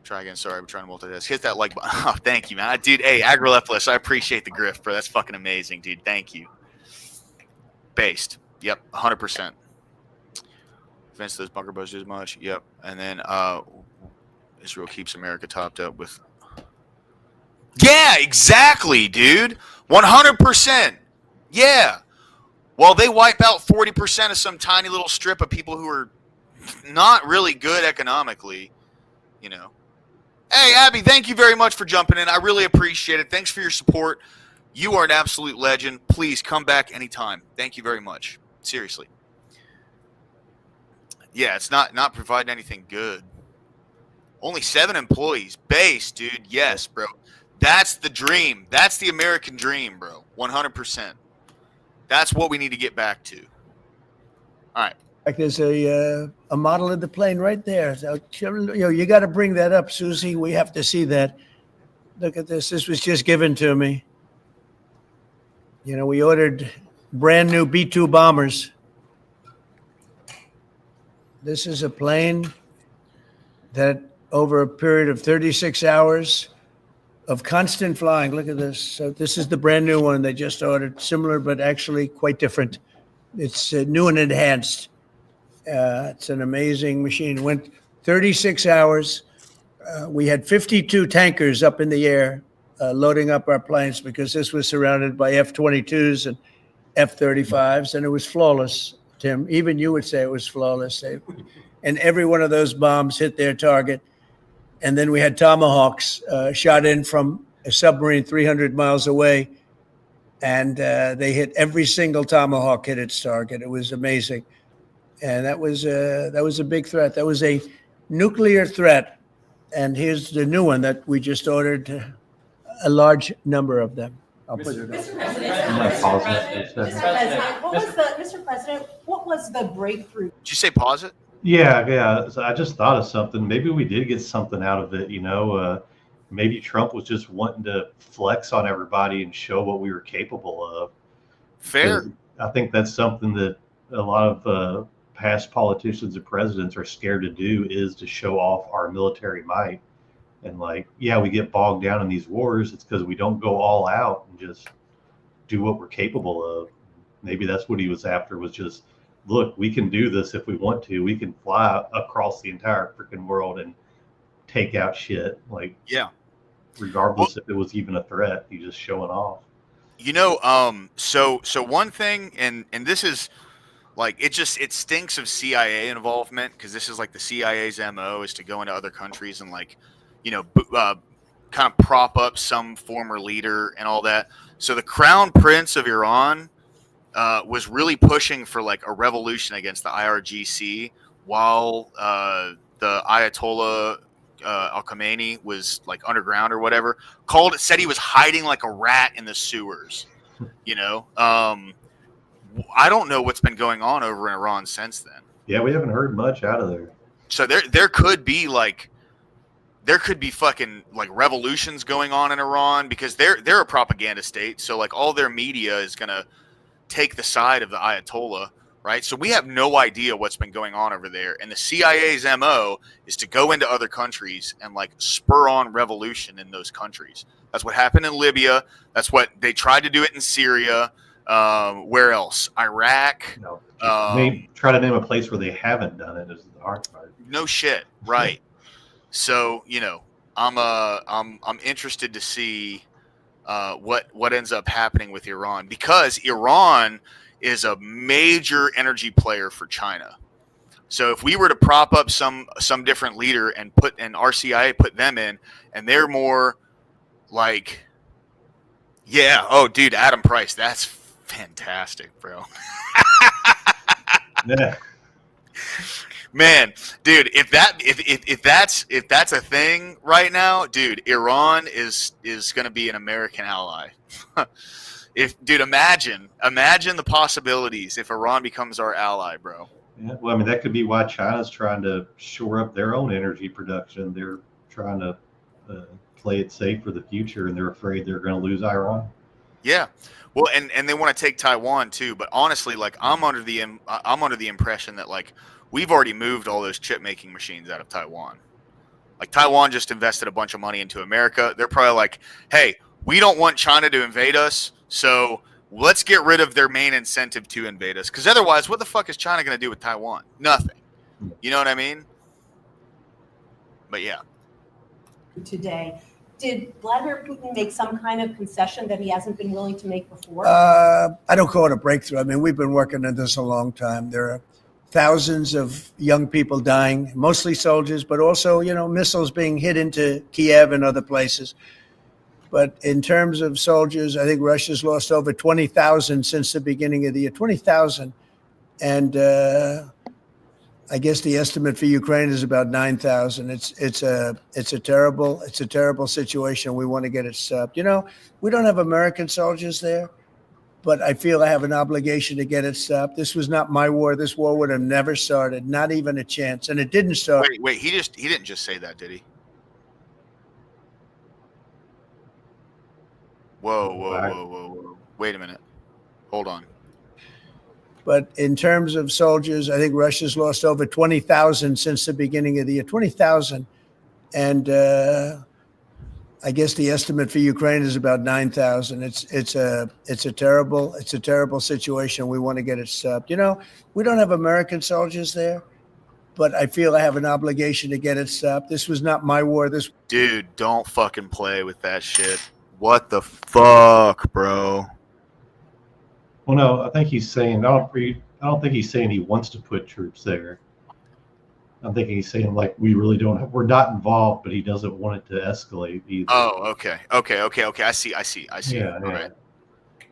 Try again. Sorry, I'm trying to multitask. Hit that like button. Oh, thank you, man. Dude, hey, Agrileplis, I appreciate the grift, bro. That's fucking amazing, dude. Thank you. Based. Yep, 100%. Vince, those bunker busters much. Yep. And then Israel keeps America topped up with. Yeah, exactly, dude. 100%. Yeah. Well, they wipe out 40% of some tiny little strip of people who are not really good economically, Hey, Abby, thank you very much for jumping in. I really appreciate it. Thanks for your support. You are an absolute legend. Please come back anytime. Thank you very much. Seriously. Yeah, it's not providing anything good. Only 7 employees. Base, dude. Yes, bro. That's the dream. That's the American dream, bro. 100%. That's what we need to get back to. All right. Like there's a model of the plane right there. So, you got to bring that up, Susie. We have to see that. Look at this. This was just given to me. We ordered brand new B-2 bombers. This is a plane that over a period of 36 hours of constant flying. Look at this. So this is the brand new one they just ordered. Similar, but actually quite different. It's new and enhanced. It's an amazing machine. It went 36 hours. We had 52 tankers up in the air loading up our planes because this was surrounded by F-22s and F-35s, and it was flawless, Tim. Even you would say it was flawless. And every one of those bombs hit their target. And then we had Tomahawks shot in from a submarine 300 miles away, and they hit every single Tomahawk hit its target. It was amazing. And that was a big threat. That was a nuclear threat. And here's the new one that we just ordered, a large number of them. I'll put it up. Mr. President, what was the breakthrough? Did you say pause it? Yeah. So I just thought of something. Maybe we did get something out of it. Maybe Trump was just wanting to flex on everybody and show what we were capable of. Fair. I think that's something that a lot of past politicians and presidents are scared to do, is to show off our military might. And we get bogged down in these wars. It's because we don't go all out and just do what we're capable of. Maybe that's what he was after, was just, look, we can do this if we want to. We can fly across the entire freaking world and take out shit. Regardless if it was even a threat, he's just showing off. So one thing, and this is it stinks of CIA involvement, because this is the CIA's MO is to go into other countries and kind of prop up some former leader and all that. So the Crown Prince of Iran was really pushing for a revolution against the IRGC, while the Ayatollah Al Khamenei was underground or whatever. Said he was hiding like a rat in the sewers. I don't know what's been going on over in Iran since then. Yeah, we haven't heard much out of there. So there could be fucking revolutions going on in Iran, because they're a propaganda state. So all their media is gonna take the side of the Ayatollah, right? So we have no idea what's been going on over there. And the CIA's MO is to go into other countries and spur on revolution in those countries. That's what happened in Libya. That's what they tried to do it in Syria. Where else? Iraq. No. Try to name a place where they haven't done it is the hard part. No shit. Right. So, I'm interested to see what ends up happening with Iran, because Iran is a major energy player for China. So if we were to prop up some different leader and RCIA put them in, and they're more dude, Adam Price, that's fantastic, bro. Yeah. Man, dude, if that's a thing right now, dude, Iran is going to be an American ally. Imagine the possibilities if Iran becomes our ally, bro. Yeah, well, that could be why China's trying to shore up their own energy production. They're trying to play it safe for the future, and they're afraid they're going to lose Iran. Yeah. Well, and they want to take Taiwan too, but honestly, I'm under the impression that we've already moved all those chip making machines out of Taiwan. Taiwan just invested a bunch of money into America. They're probably hey, we don't want China to invade us, so let's get rid of their main incentive to invade us. Because otherwise, what the fuck is China going to do with Taiwan? Nothing. You know what I mean? But yeah. Today, did Vladimir Putin make some kind of concession that he hasn't been willing to make before? I don't call it a breakthrough. We've been working on this a long time. There are thousands of young people dying, mostly soldiers, but also, missiles being hit into Kiev and other places. But in terms of soldiers, I think Russia's lost over 20,000 since the beginning of the year, 20,000. And I guess the estimate for Ukraine is about 9,000. It's a terrible situation. We want to get it stopped. You know, we don't have American soldiers there, but I feel I have an obligation to get it stopped. This was not my war. This war would have never started, not even a chance, and it didn't start. Wait, he didn't just say that, did he? Whoa. Wait a minute. Hold on. But in terms of soldiers, I think Russia's lost over 20,000 since the beginning of the year. 20,000, and I guess the estimate for Ukraine is about 9,000. It's a terrible situation. We want to get it stopped. You know, we don't have American soldiers there, but I feel I have an obligation to get it stopped. This was not my war. Dude, don't fucking play with that shit. What the fuck, bro? Well, no, I think he's saying I don't think he's saying he wants to put troops there. I'm thinking he's saying like we're not involved, but he doesn't want it to escalate either. Oh, okay. I see. Yeah, All right.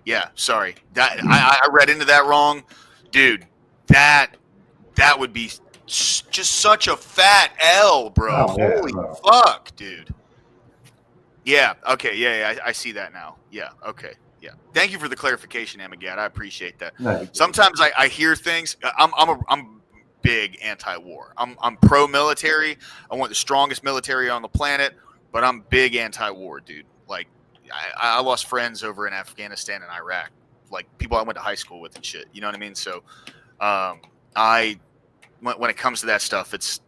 Yeah, sorry. That I read into that wrong. Dude, that would be just such a fat L, bro. Oh, yeah, Holy bro. fuck, dude. Yeah, okay. Yeah, I see that now. Yeah, okay. Yeah. Thank you for the clarification, Amagad. I appreciate that. No. Sometimes I hear things. I'm big anti-war. I'm pro-military. I want the strongest military on the planet, but I'm big anti-war, dude. Like, I lost friends over in Afghanistan and Iraq, like people I went to high school with and shit. You know what I mean? So, when it comes to that stuff, it's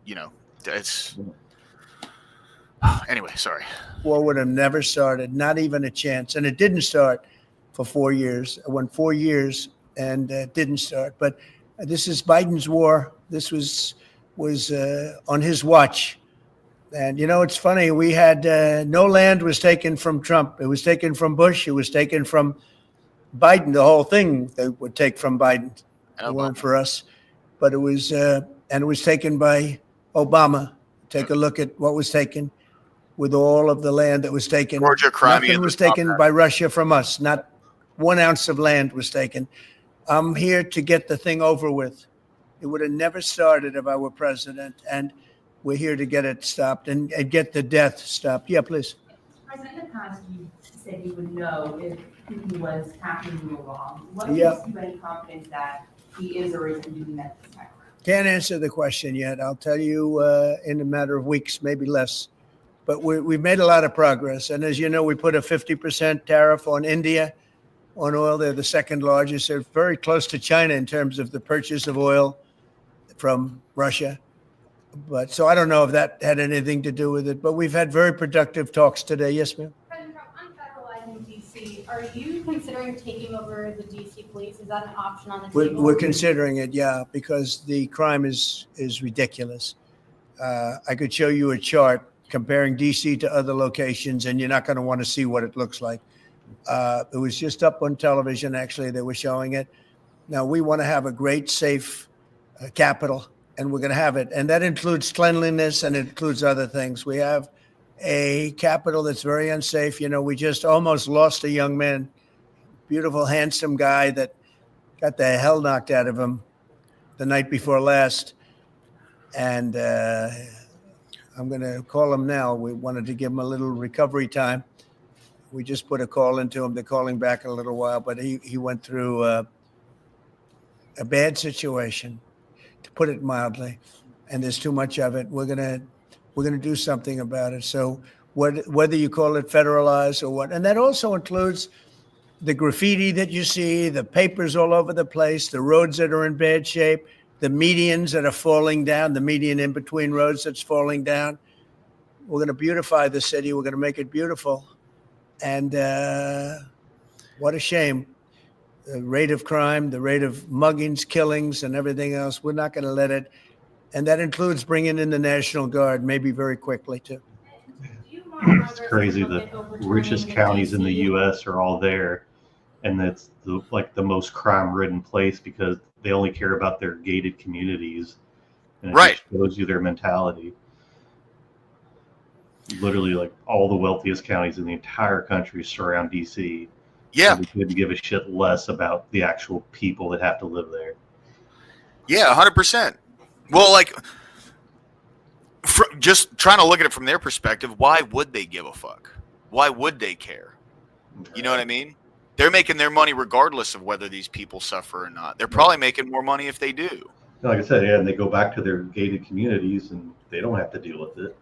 anyway. Sorry. War would have never started, not even a chance, and it didn't start for 4 years. It went 4 years and it didn't start. But this is Biden's war. This was on his watch. And, you know, it's funny. We had no land was taken from Trump. It was taken from Bush. It was taken from Biden. The whole thing they would take from Biden. It weren't for us. But it was and it was taken by Obama. Take a look at what was taken with all of the land that was taken. Georgia, Crimea, Nothing was taken by Russia from us. Not 1 ounce of land was taken. I'm here to get the thing over with. It would have never started if I were president, and we're here to get it stopped and get the death stopped. Yeah, please. President, in the past, you said you would know if Putin was tackling you wrong. What gives you any confidence that he is or isn't doing that this time around? Can't answer the question yet. I'll tell you in a matter of weeks, maybe less. But we've made a lot of progress. And as you know, we put a 50% tariff on India on oil. They're the second largest. They're very close to China in terms of the purchase of oil from Russia. But so I don't know if that had anything to do with it. But we've had very productive talks today. Yes, ma'am. President Trump, on federalizing DC, are you considering taking over the DC police? Is that an option on the table? We're considering it, yeah, because the crime is ridiculous. I could show you a chart comparing DC to other locations, and you're not going to want to see what it looks like. It was just up on television, actually. They were showing it. Now, we want to have a great, safe capital, and we're going to have it. And that includes cleanliness, and it includes other things. We have a capital that's very unsafe. You know, we just almost lost a young man, beautiful, handsome guy that got the hell knocked out of him the night before last. And I'm going to call him now. We wanted to give him a little recovery time. We just put a call into him. They're calling back in a little while, but he went through a bad situation, to put it mildly, and there's too much of it. We're gonna do something about it. So whether you call it federalized or what, and that also includes the graffiti that you see, the papers all over the place, the roads that are in bad shape, the medians that are falling down, the median in between roads that's falling down. We're going to beautify the city. We're going to make it beautiful. And what a shame. The rate of crime, the rate of muggings, killings, and everything else, we're not going to let it. And that includes bringing in the National Guard, maybe very quickly, too. It's crazy. The richest counties in the U.S. are all there. And that's the most crime-ridden place because they only care about their gated communities. And it just shows you their mentality. Literally, like all the wealthiest counties in the entire country surround D.C. Yeah. And we couldn't give a shit less about the actual people that have to live there. Yeah, 100%. Well, like, just trying to look at it from their perspective, why would they give a fuck? Why would they care? You know what I mean? They're making their money regardless of whether these people suffer or not. They're probably making more money if they do. Like I said, yeah, and they go back to their gated communities and they don't have to deal with it.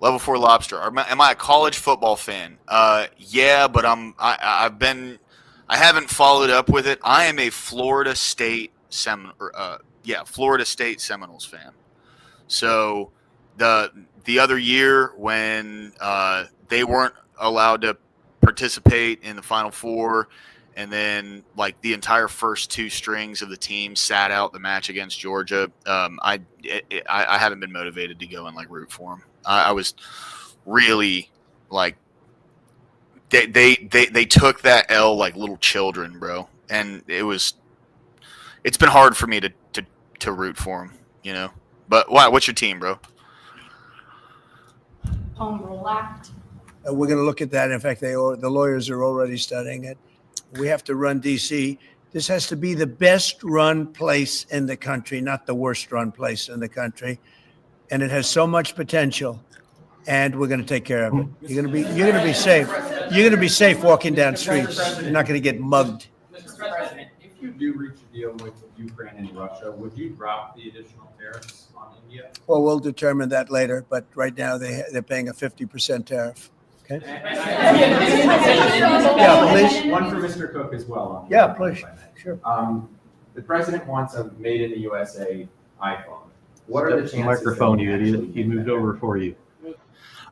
Level 4 Lobster. Am I a college football fan? Yeah, but I haven't followed up with it. I am a Florida State Florida State Seminoles fan. So the other year when they weren't allowed to participate in the Final Four, and then like the entire first two strings of the team sat out the match against Georgia, I haven't been motivated to go and like root for them. I was really like they took that L like little children, bro, and it's been hard for me to root for them, you know. But what's your team, bro? Home Rule Act. We're going to look at that. In fact, the lawyers are already studying it. We have to run DC. This has to be the best run place in the country, not the worst run place in the country. And it has so much potential, and we're going to take care of it. You're going to be safe. You're going to be safe walking down streets. You're not going to get mugged. Mr. President, if you do reach a deal with Ukraine and Russia, would you drop the additional tariffs on India? Well, we'll determine that later. But right now, they're paying a 50% tariff. Okay. Yeah, please. One for Mr. Cook as well. Yeah, please. Sure. The president wants a made in the USA iPhone. What are the chances? Microphone, you idiot. He moved over for you.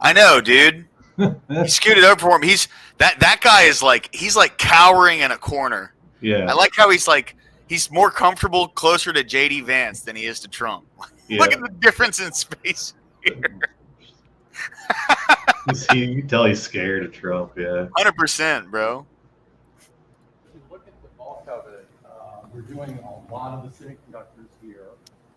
I know, dude. He scooted over for him. That guy is like, he's like cowering in a corner. Yeah. I like how he's more comfortable closer to JD Vance than he is to Trump. Yeah. Look at the difference in space here. You can tell he's scared of Trump, yeah. 100%, bro. If you look at the bulk of it, we're doing a lot of the semiconductors here.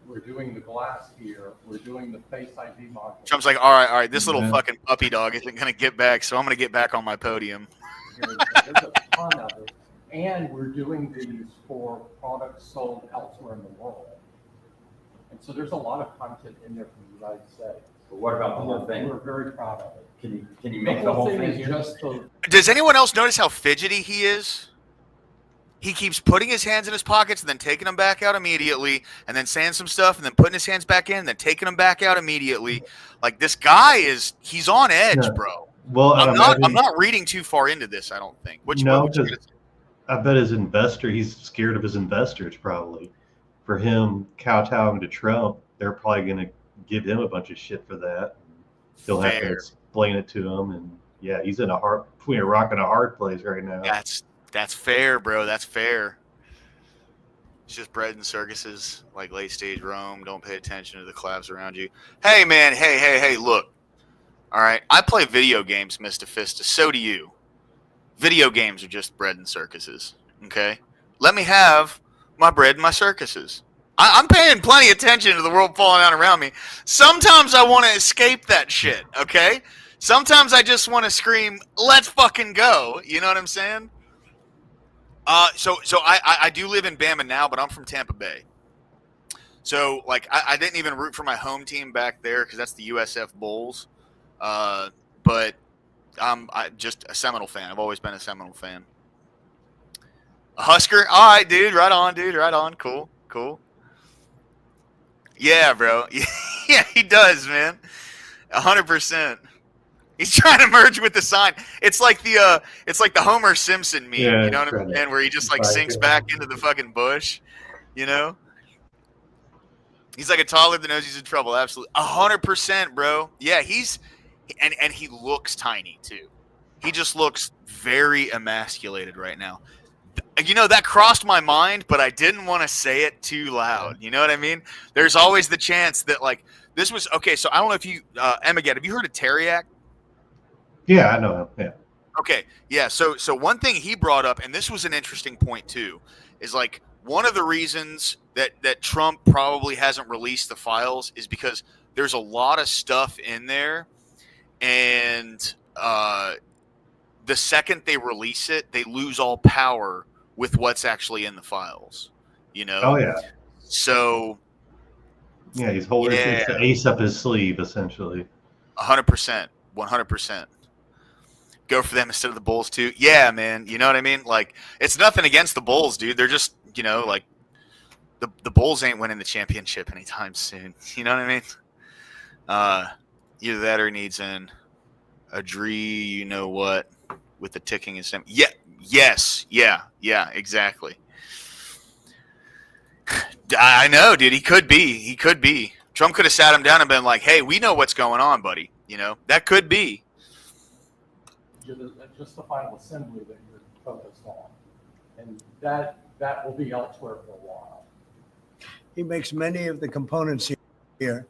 We're doing the glass here. We're doing the Face ID module. Trump's like, all right, this little fucking puppy dog isn't going to get back, so I'm going to get back on my podium. There's a ton of it. And we're doing these for products sold elsewhere in the world. And so there's a lot of content in there from the United States. But what about the whole thing? We're very proud of it. Can you make the whole thing is here? just Does anyone else notice how fidgety he is? He keeps putting his hands in his pockets and then taking them back out immediately, and then saying some stuff and then putting his hands back in and then taking them back out immediately. Like, this guy he's on edge, bro. Well, I'm not reading too far into this, I don't think. I bet he's scared of his investors probably. For him kowtowing to Trump, they're probably going to give him a bunch of shit for that. He'll have to explain it to them, and yeah, he's in between a rock and a hard place right now. That's fair, bro. That's fair. It's just bread and circuses, like late stage Rome. Don't pay attention to the collapse around you. Hey, man. Hey, look. All right. I play video games, Mr. Fista. So do you. Video games are just bread and circuses. Okay? Let me have my bread and my circuses. I'm paying plenty of attention to the world falling out around me. Sometimes I want to escape that shit, okay? Sometimes I just want to scream, let's fucking go. You know what I'm saying? So I do live in Bama now, but I'm from Tampa Bay. So, like, I didn't even root for my home team back there because that's the USF Bulls. But I'm just a Seminole fan. I've always been a Seminole fan. A Husker? All right, dude. Right on, dude. Right on. Cool. Yeah, bro. Yeah, he does, man. 100%. He's trying to merge with the sign. It's like the Homer Simpson meme, you know what I'm saying? Where he just like sinks back into the fucking bush, you know? He's like a toddler that knows he's in trouble. Absolutely. 100%, bro. Yeah, and he looks tiny too. He just looks very emasculated right now. You know, that crossed my mind, but I didn't want to say it too loud. You know what I mean? There's always the chance that, like, this was okay. So I don't know if you, Emigad, have you heard of Teriak? Yeah, I know him. Yeah. Okay. Yeah. So one thing he brought up, and this was an interesting point too, is like one of the reasons that Trump probably hasn't released the files is because there's a lot of stuff in there, and the second they release it, they lose all power with what's actually in the files. You know. Oh yeah. So. Yeah, he's holding. It's the ace up his sleeve, essentially. 100%, 100%. Go for them instead of the Bulls too. Yeah, man. You know what I mean? Like, it's nothing against the Bulls, dude. They're just, you know, like the Bulls ain't winning the championship anytime soon. You know what I mean? Either that or he needs a you know what, with the ticking and stuff. Yeah, yes, yeah, exactly. I know, dude. He could be. Trump could have sat him down and been like, "Hey, we know what's going on, buddy. You know that could be." You're just the final assembly that you're focused on, and that will be elsewhere for a while. He makes many of the components here,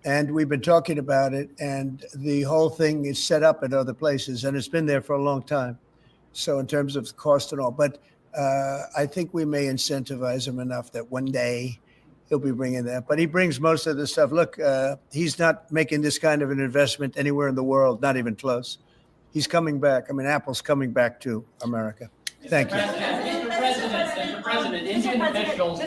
and we've been talking about it, and the whole thing is set up in other places, and it's been there for a long time. So in terms of cost and all, but I think we may incentivize him enough that one day he'll be bringing that. But he brings most of the stuff. Look, he's not making this kind of an investment anywhere in the world, not even close. He's coming back. I mean, Apple's coming back to America. Thank you. Mr. President, Indian officials.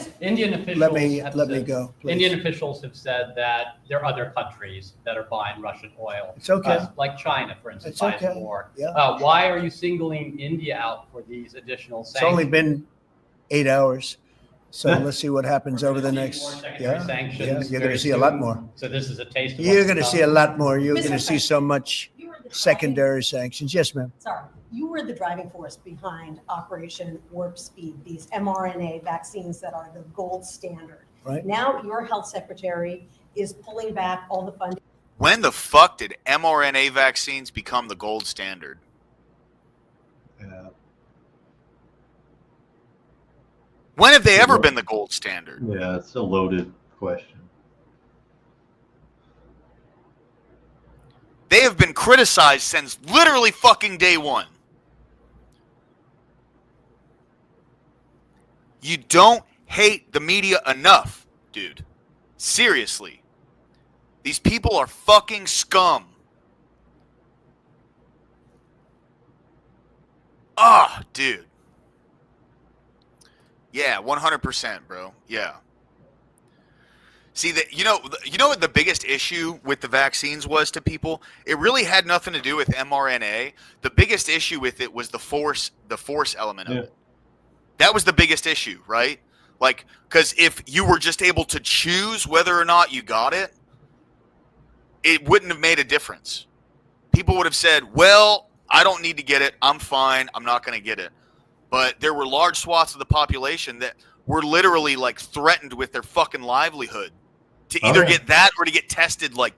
Let me go, please. Indian officials have said that there are other countries that are buying Russian oil. It's okay. Like China, for instance, It's buys okay. more. Yeah. Why are you singling India out for these additional sanctions? It's only been 8 hours. So let's see what happens over the next. Yeah, you're going to see a lot more. So this is a taste. You're going to see a lot more. You're going to see so much secondary sanctions. Yes, ma'am. Sorry, you were the driving force behind Operation Warp Speed, these mRNA vaccines that are the gold standard. Right. Now your health secretary is pulling back all the funding. When the fuck did mRNA vaccines become the gold standard? Yeah. When have they ever been the gold standard? Yeah, it's a loaded question. They have been criticized since literally fucking day one. You don't hate the media enough, dude. Seriously. These people are fucking scum. Ah, dude. Yeah, 100%, bro. Yeah. See that you know what the biggest issue with the vaccines was to people? It really had nothing to do with mRNA. The biggest issue with it was the force element of it. That was the biggest issue, right? Like, because if you were just able to choose whether or not you got it, it wouldn't have made a difference. People would have said, well, I don't need to get it. I'm fine. I'm not going to get it. But there were large swaths of the population that were literally like threatened with their fucking livelihood to either get that or to get tested like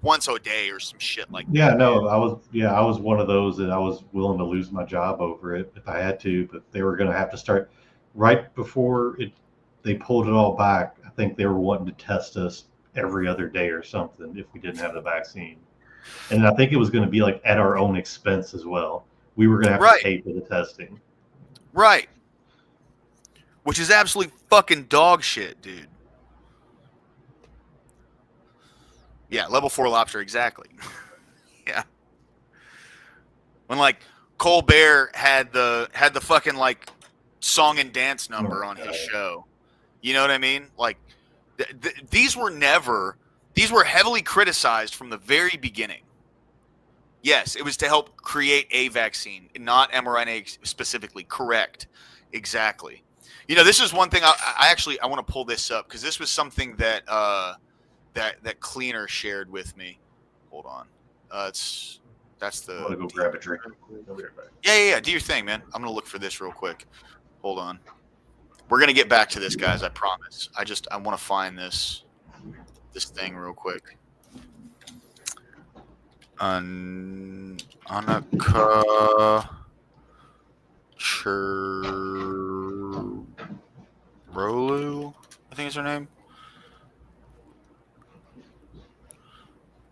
once a day or some shit like that. Yeah, no, I was one of those that I was willing to lose my job over it if I had to, but they were going to have to start right before they pulled it all back. I think they were wanting to test us every other day or something if we didn't have the vaccine. And I think it was going to be like at our own expense as well. We were going to have to pay for the testing. Right. Which is absolute fucking dog shit, dude. Yeah, level 4 lobster, exactly. Yeah. When like Colbert had the fucking like song and dance number on his show. You know what I mean? Like these were heavily criticized from the very beginning. Yes, it was to help create a vaccine, not mRNA specifically. Correct. Exactly. You know, this is one thing I want to pull this up because this was something that that Cleaner shared with me. Hold on. That's the. I'm gonna go grab a drink. Yeah. Do your thing, man. I'm gonna look for this real quick. Hold on. We're gonna get back to this, guys. I promise. I want to find this thing real quick. Annika Chibrolu, I think is her name.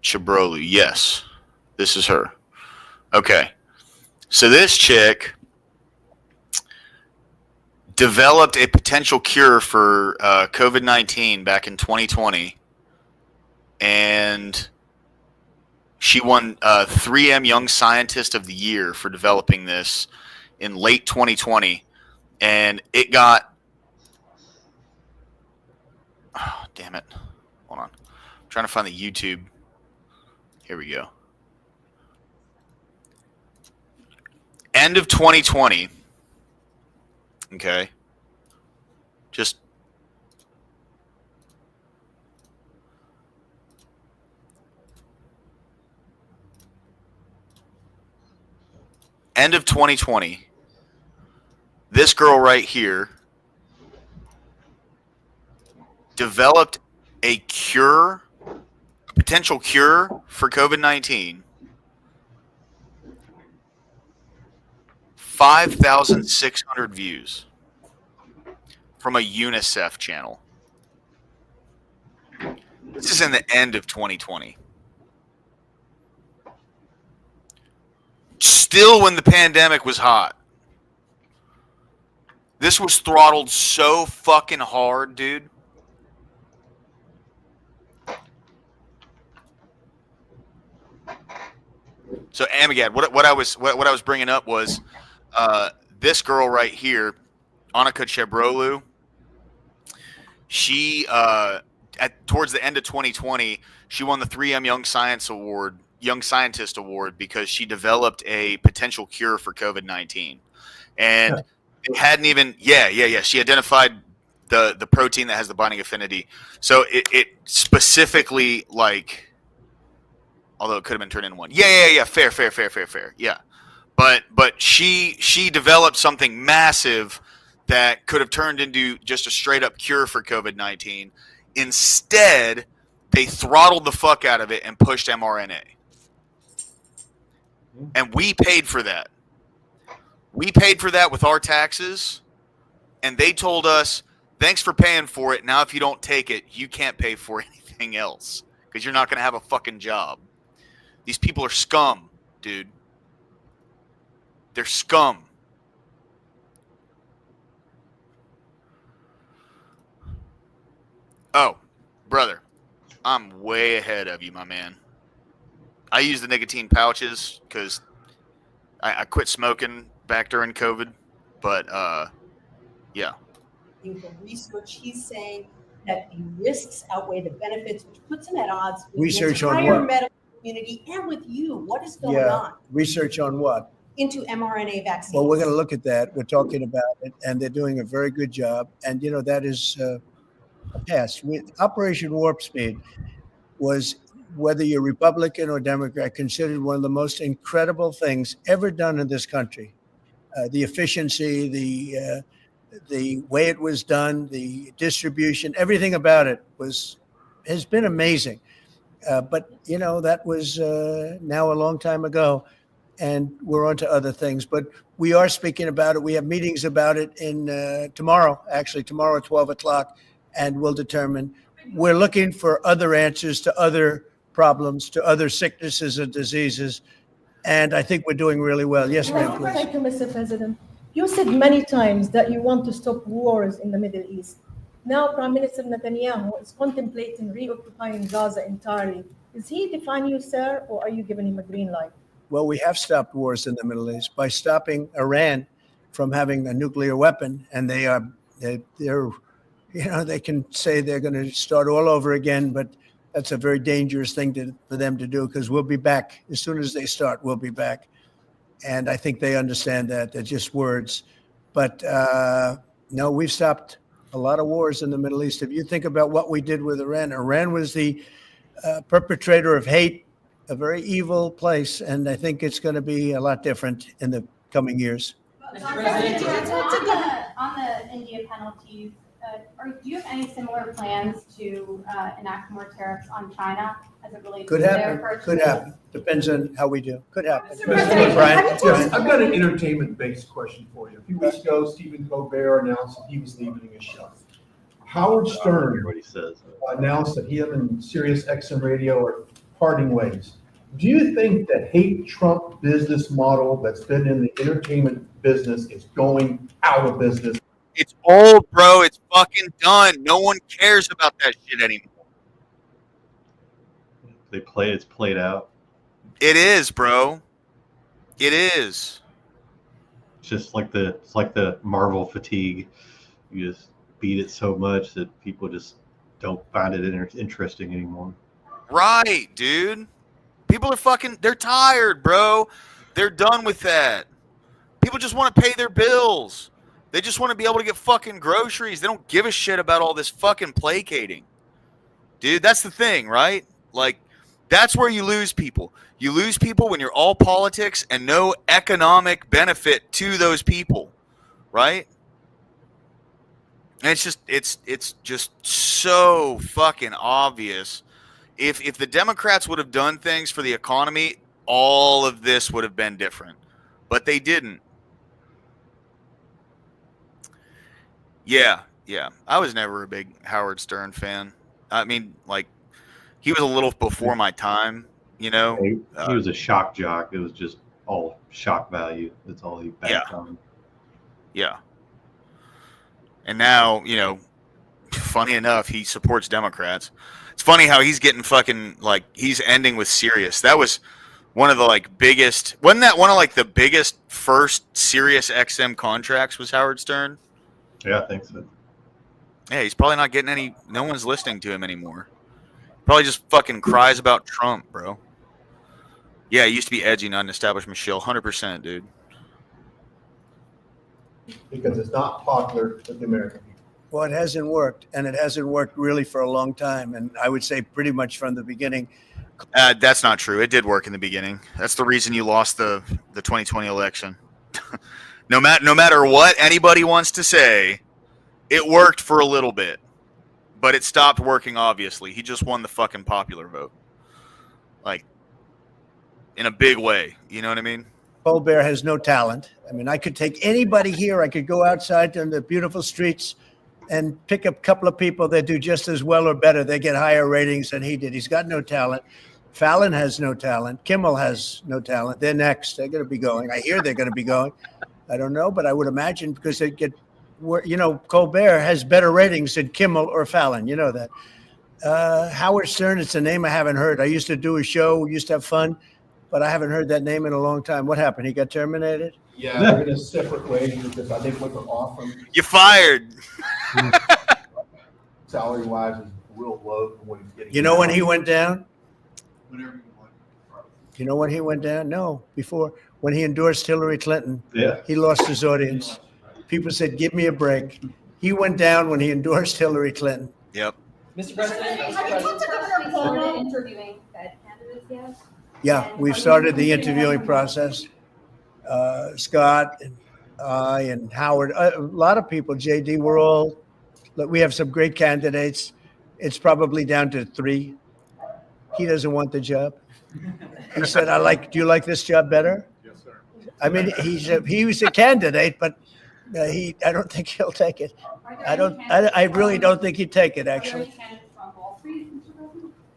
Chibrolu, yes. This is her. Okay. So this chick developed a potential cure for COVID-19 back in 2020. And she won 3M Young Scientist of the Year for developing this in late 2020. And it got damn it. Hold on. I'm trying to find the YouTube. Here we go. End of 2020. Okay. Just end of 2020. This girl right here developed a cure, a potential cure for COVID-19. 5,600 views from a UNICEF channel. This is in the end of 2020. Still when the pandemic was hot. This was throttled so fucking hard, dude. So Amagad, what I was bringing up was this girl right here, Annika Chebrolu. She towards the end of 2020, she won the 3M Young Scientist Award because she developed a potential cure for COVID-19, and it hadn't even she identified the protein that has the binding affinity. So it specifically, like, although it could have been turned into one. Fair. Yeah. But she developed something massive that could have turned into just a straight up cure for COVID-19. Instead, they throttled the fuck out of it and pushed mRNA. And we paid for that. We paid for that with our taxes, and they told us, thanks for paying for it. Now, if you don't take it, you can't pay for anything else because you're not going to have a fucking job. These people are scum, dude. They're scum. Oh, brother, I'm way ahead of you, my man. I use the nicotine pouches because I quit smoking back during COVID, but yeah. The research, he's saying that the risks outweigh the benefits, which puts him at odds with Research the on entire what? medical community and with you. What is going Yeah, on research on what? into mRNA vaccines? Well, we're going to look at that. We're talking about it, and they're doing a very good job. And, you know, that is a pass. Operation Warp Speed was, whether you're Republican or Democrat, considered one of the most incredible things ever done in this country. The efficiency, the way it was done, the distribution, everything about it has been amazing. But, you know, that was now a long time ago, and we're on to other things. But we are speaking about it. We have meetings about it tomorrow at 12 o'clock, and we'll determine. We're looking for other answers to other problems, to other sicknesses and diseases, and I think we're doing really well. Yes, ma'am, please. Thank you, Mr. President. You said many times that you want to stop wars in the Middle East. Now, Prime Minister Netanyahu is contemplating reoccupying Gaza entirely. Is he defying you, sir, or are you giving him a green light? Well, we have stopped wars in the Middle East by stopping Iran from having a nuclear weapon, and they're you know, they can say they're going to start all over again, but that's a very dangerous thing for them to do, because we'll be back. As soon as they start, we'll be back. And I think they understand that. They're just words. But no, we've stopped a lot of wars in the Middle East. If you think about what we did with Iran, Iran was the perpetrator of hate, a very evil place. And I think it's going to be a lot different in the coming years. On the India penalties, do you have any similar plans to enact more tariffs on China as it relates Could to their happen. purchases? Could happen. Depends on how we do. Could happen. Yes, I've got an entertainment-based question for you. A few weeks ago, Stephen Colbert announced that he was leaving his show. Howard Stern announced that he and Sirius XM Radio are parting ways. Do you think that hate Trump business model that's been in the entertainment business is going out of business? It's old, bro. It's fucking done. No one cares about that shit anymore. It's played out. It is, bro. It is. It's just like it's like the Marvel fatigue. You just beat it so much that people just don't find it interesting anymore. Right, dude. People are fucking, they're tired, bro. They're done with that. People just want to pay their bills. They just want to be able to get fucking groceries. They don't give a shit about all this fucking placating. Dude, that's the thing, right? Like, that's where you lose people. You lose people when you're all politics and no economic benefit to those people, right? And it's just so fucking obvious. If the Democrats would have done things for the economy, all of this would have been different. But they didn't. Yeah. I was never a big Howard Stern fan. I mean, like, he was a little before my time, you know. He was a shock jock. It was just all shock value. That's all he backed on. Yeah. And now, you know, funny enough, he supports Democrats. It's funny how he's getting fucking, like, he's ending with Sirius. That was one of the, like, biggest, wasn't that one of, like, the biggest first Sirius XM contracts was Howard Stern? Yeah, I think so. Yeah, he's probably not getting any, no one's listening to him anymore. Probably just fucking cries about Trump, bro. Yeah, he used to be edgy, not an establishment shill. 100%, dude. Because it's not popular with the American people. Well, it hasn't worked, and it hasn't worked really for a long time. And I would say pretty much from the beginning. That's not true. It did work in the beginning. That's the reason you lost the 2020 election. No matter what anybody wants to say, it worked for a little bit, but it stopped working. Obviously, he just won the fucking popular vote, like, in a big way. You know what I mean? Colbert has no talent. I mean, I could take anybody here. I could go outside on the beautiful streets and pick up a couple of people that do just as well or better. They get higher ratings than he did. He's got no talent. Fallon has no talent. Kimmel has no talent. They're next. They're going to be going. I hear they're going to be going. I don't know, but I would imagine because they get, you know, Colbert has better ratings than Kimmel or Fallon. You know that. Howard Stern, it's a name I haven't heard. I used to do a show. We used to have fun, but I haven't heard that name in a long time. What happened? He got terminated? Yeah, they're in a separate way because I think what they're offering. You fired. Salary wise is real low for what he's getting. You know when he went down? Whenever you want. You know when he went down? No, before. When he endorsed Hillary Clinton, Yeah. he lost his audience. People said, give me a break. He went down when he endorsed Hillary Clinton. Yep. Mr. President, have you talked to Governor Cuomo interviewing Fed candidates yet? Yeah, we've started the interviewing process. Scott and I and Howard, a lot of people, JD, we have some great candidates. It's probably down to 3. He doesn't want the job. He said, do you like this job better? Yes, sir. I mean, he was a candidate, but I don't think he'll take it. I really don't think he'd take it, actually.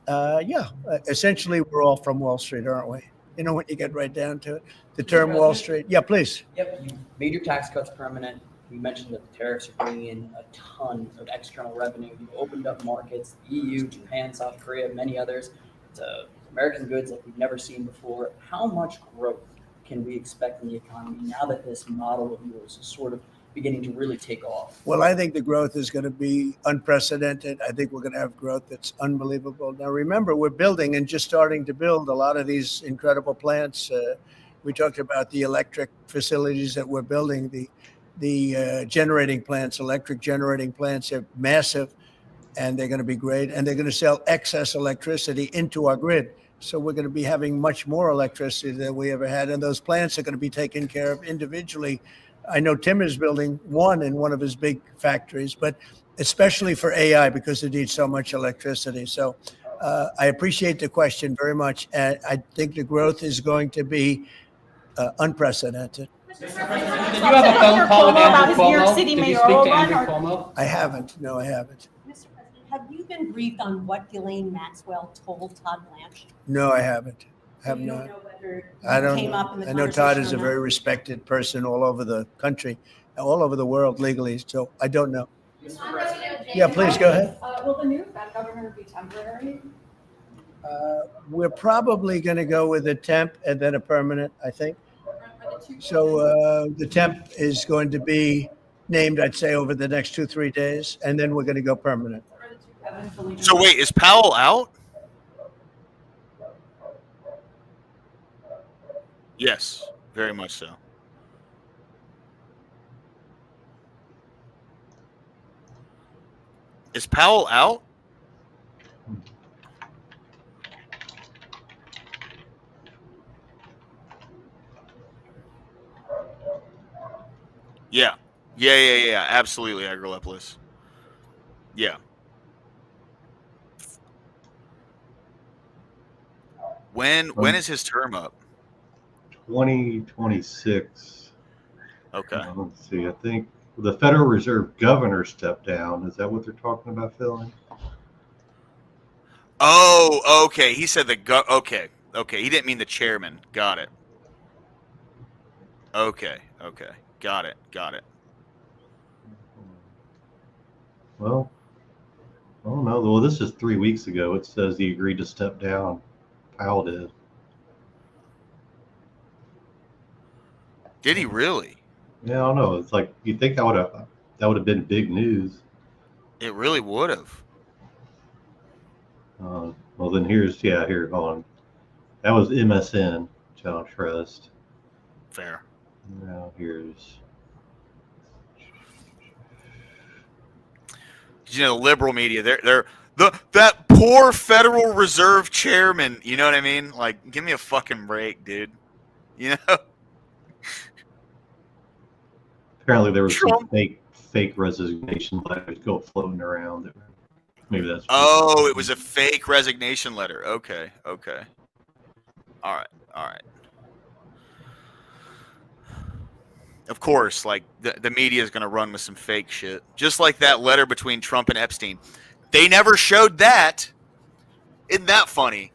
Yeah, essentially, we're all from Wall Street, aren't we? You know, when you get right down to it, the term Wall Street. Yeah, please. Yep, you made your tax cuts permanent. You mentioned that the tariffs are bringing in a ton of external revenue. You've opened up markets, the EU, Japan, South Korea, many others, to American goods like we've never seen before. How much growth can we expect in the economy now that this model of yours is sort of beginning to really take off? Well, I think the growth is going to be unprecedented. I think we're going to have growth that's unbelievable. Now, remember, we're building and just starting to build a lot of these incredible plants. We talked about the electric facilities that we're building, the generating plants, electric generating plants are massive, and they're going to be great. And they're going to sell excess electricity into our grid. So we're going to be having much more electricity than we ever had. And those plants are going to be taken care of individually. I know Tim is building one in one of his big factories, but especially for AI because it needs so much electricity. So I appreciate the question very much. And I think the growth is going to be unprecedented. Did you have a phone call with Andrew Cuomo? Did you speak to Andrew Cuomo? I haven't. No, I haven't. Mr. President, have you been briefed on what Ghislaine Maxwell told Todd Blanche? No, I haven't. Have You not. don't know whether I don't came know. up in the I know Todd conversation is or a not? very respected person all over the country, all over the world legally. So I don't know. Yeah, please go ahead. Will the new Fed governor be temporary? We're probably going to go with a temp and then a permanent, I think. So the temp is going to be named, I'd say, over the next 2-3 days, and then we're going to go permanent. Are the two eventually. So wait, is Powell out? Yes, very much so. Is Powell out? Yeah. Yeah. Absolutely, Agrilepoulos. Yeah. When is his term up? 2026. Okay. Let's see. I think the Federal Reserve governor stepped down. Is that what they're talking about, Phil? Oh, okay. He said okay. He didn't mean the chairman. Got it. Okay. Got it. Well, I don't know. Well, this is 3 weeks ago. It says he agreed to step down. Powell did. Did he really? Yeah, I don't know. It's like you think that would have been big news. It really would have. Well, then here. Hold on. That was MSN, John Trust. Fair. Now here's. You know, liberal media. They're that poor Federal Reserve chairman. You know what I mean? Like, give me a fucking break, dude. You know. Apparently, there was some fake resignation letters go floating around. Maybe that's. Oh, it was a fake resignation letter. Okay. All right. Of course, like the media is going to run with some fake shit, just like that letter between Trump and Epstein. They never showed that. Isn't that funny?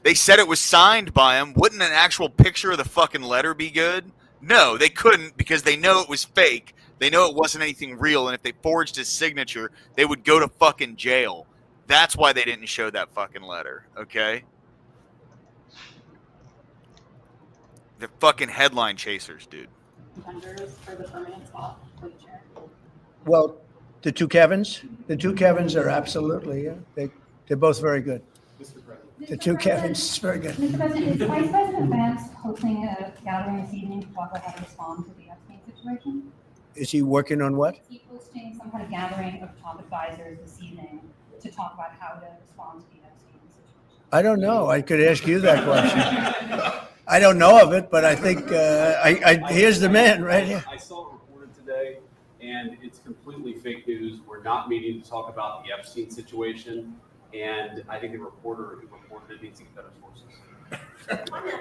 They said it was signed by him. Wouldn't an actual picture of the fucking letter be good? No, they couldn't because they know it was fake. They know it wasn't anything real, and if they forged his signature, they would go to fucking jail. That's why they didn't show that fucking letter, okay? They're fucking headline chasers, dude. Contenders for the permanent spot for the chair. Well, the two Kevins are absolutely, they're both very good. The two Kevins, very good. Mr. President, is Vice President Vance hosting a gathering this evening to talk about how to respond to the Epstein situation? Is he working on what? Is he hosting some kind of gathering of top advisors this evening to talk about how to respond to the Epstein situation? I don't know. I could ask you that question. I don't know of it, but I think here's the man right here. I saw it reported today, and it's completely fake news. We're not meeting to talk about the Epstein situation, and I think the reporter who reported it needs to get better sources.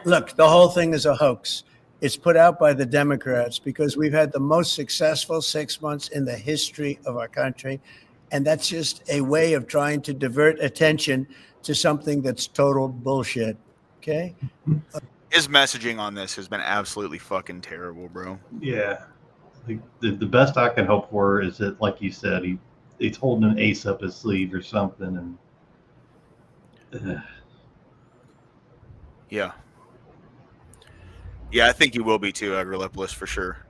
Look, the whole thing is a hoax. It's put out by the Democrats because we've had the most successful 6 months in the history of our country. And that's just a way of trying to divert attention to something that's total bullshit. Okay? His messaging on this has been absolutely fucking terrible, bro. Yeah. The best I can hope for is that, like you said, he's holding an ace up his sleeve or something. And Yeah, I think he will be too, Agrilepoulos, for sure.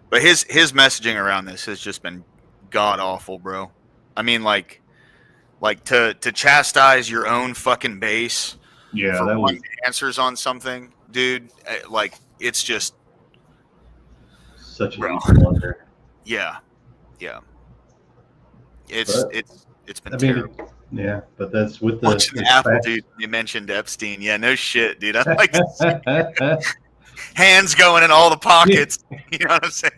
But his messaging around this has just been god awful, bro. I mean, like to chastise your own fucking base. Yeah, for that was answers on something, dude. Like, it's just such a blunder. Yeah. It's been terrible. Yeah, but that's with the Watching Apple, dude. You mentioned Epstein. Yeah, no shit, dude. I like to see hands going in all the pockets. You know what I'm saying?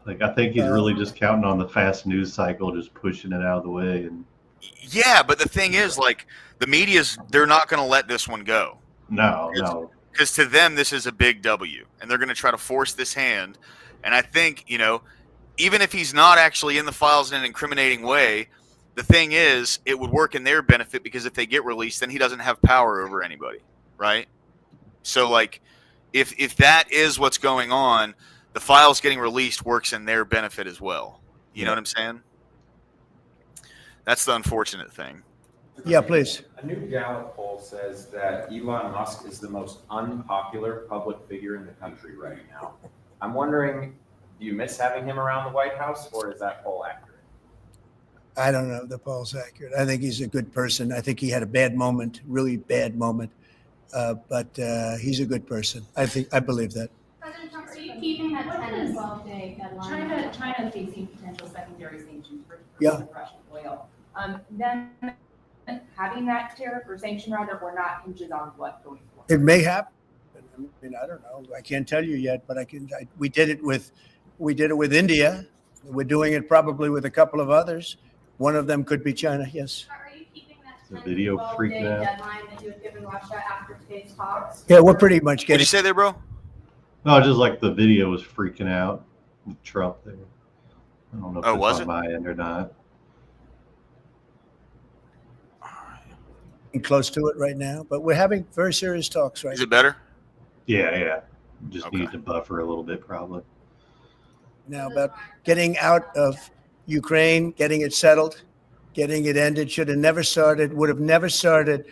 Like, I think he's really just counting on the fast news cycle, just pushing it out of the way. And yeah, but the thing is, like, the media's, they're not going to let this one go. No. Because to them, this is a big W, and they're going to try to force this hand. And I think, even if he's not actually in the files in an incriminating way, the thing is, it would work in their benefit because if they get released, then he doesn't have power over anybody, right? So, like, if that is what's going on, the files getting released works in their benefit as well. You know what I'm saying? That's the unfortunate thing. Yeah, please. A new Gallup poll says that Elon Musk is the most unpopular public figure in the country right now. I'm wondering, do you miss having him around the White House, or is that poll accurate? I don't know if the poll's accurate. I think he's a good person. I think he had a bad moment, really bad moment, but he's a good person. I believe that. President Trump, are you keeping that 10 to 12 day deadline? China facing potential secondary sanctions for Yeah. Russian oil. Then having that tariff or sanction rather, or not hinges on what going forward. It may happen. I mean, I don't know. I can't tell you yet, but we did it with India. We're doing it probably with a couple of others. One of them could be China. Yes. Are you keeping that The 10 video to 12 freaking day out. deadline that you had given Russia after today's talks? Yeah, we're pretty much What'd getting. you say there, bro? No, just like the video was freaking out with Trump there. I don't know if Oh, it's was on it? my end or not. Close to it right now, but we're having very serious talks right Is it better? Yeah. Just Okay. need to buffer a little bit, probably. now about getting out of Ukraine, getting it settled, getting it ended. Should have never started, would have never started.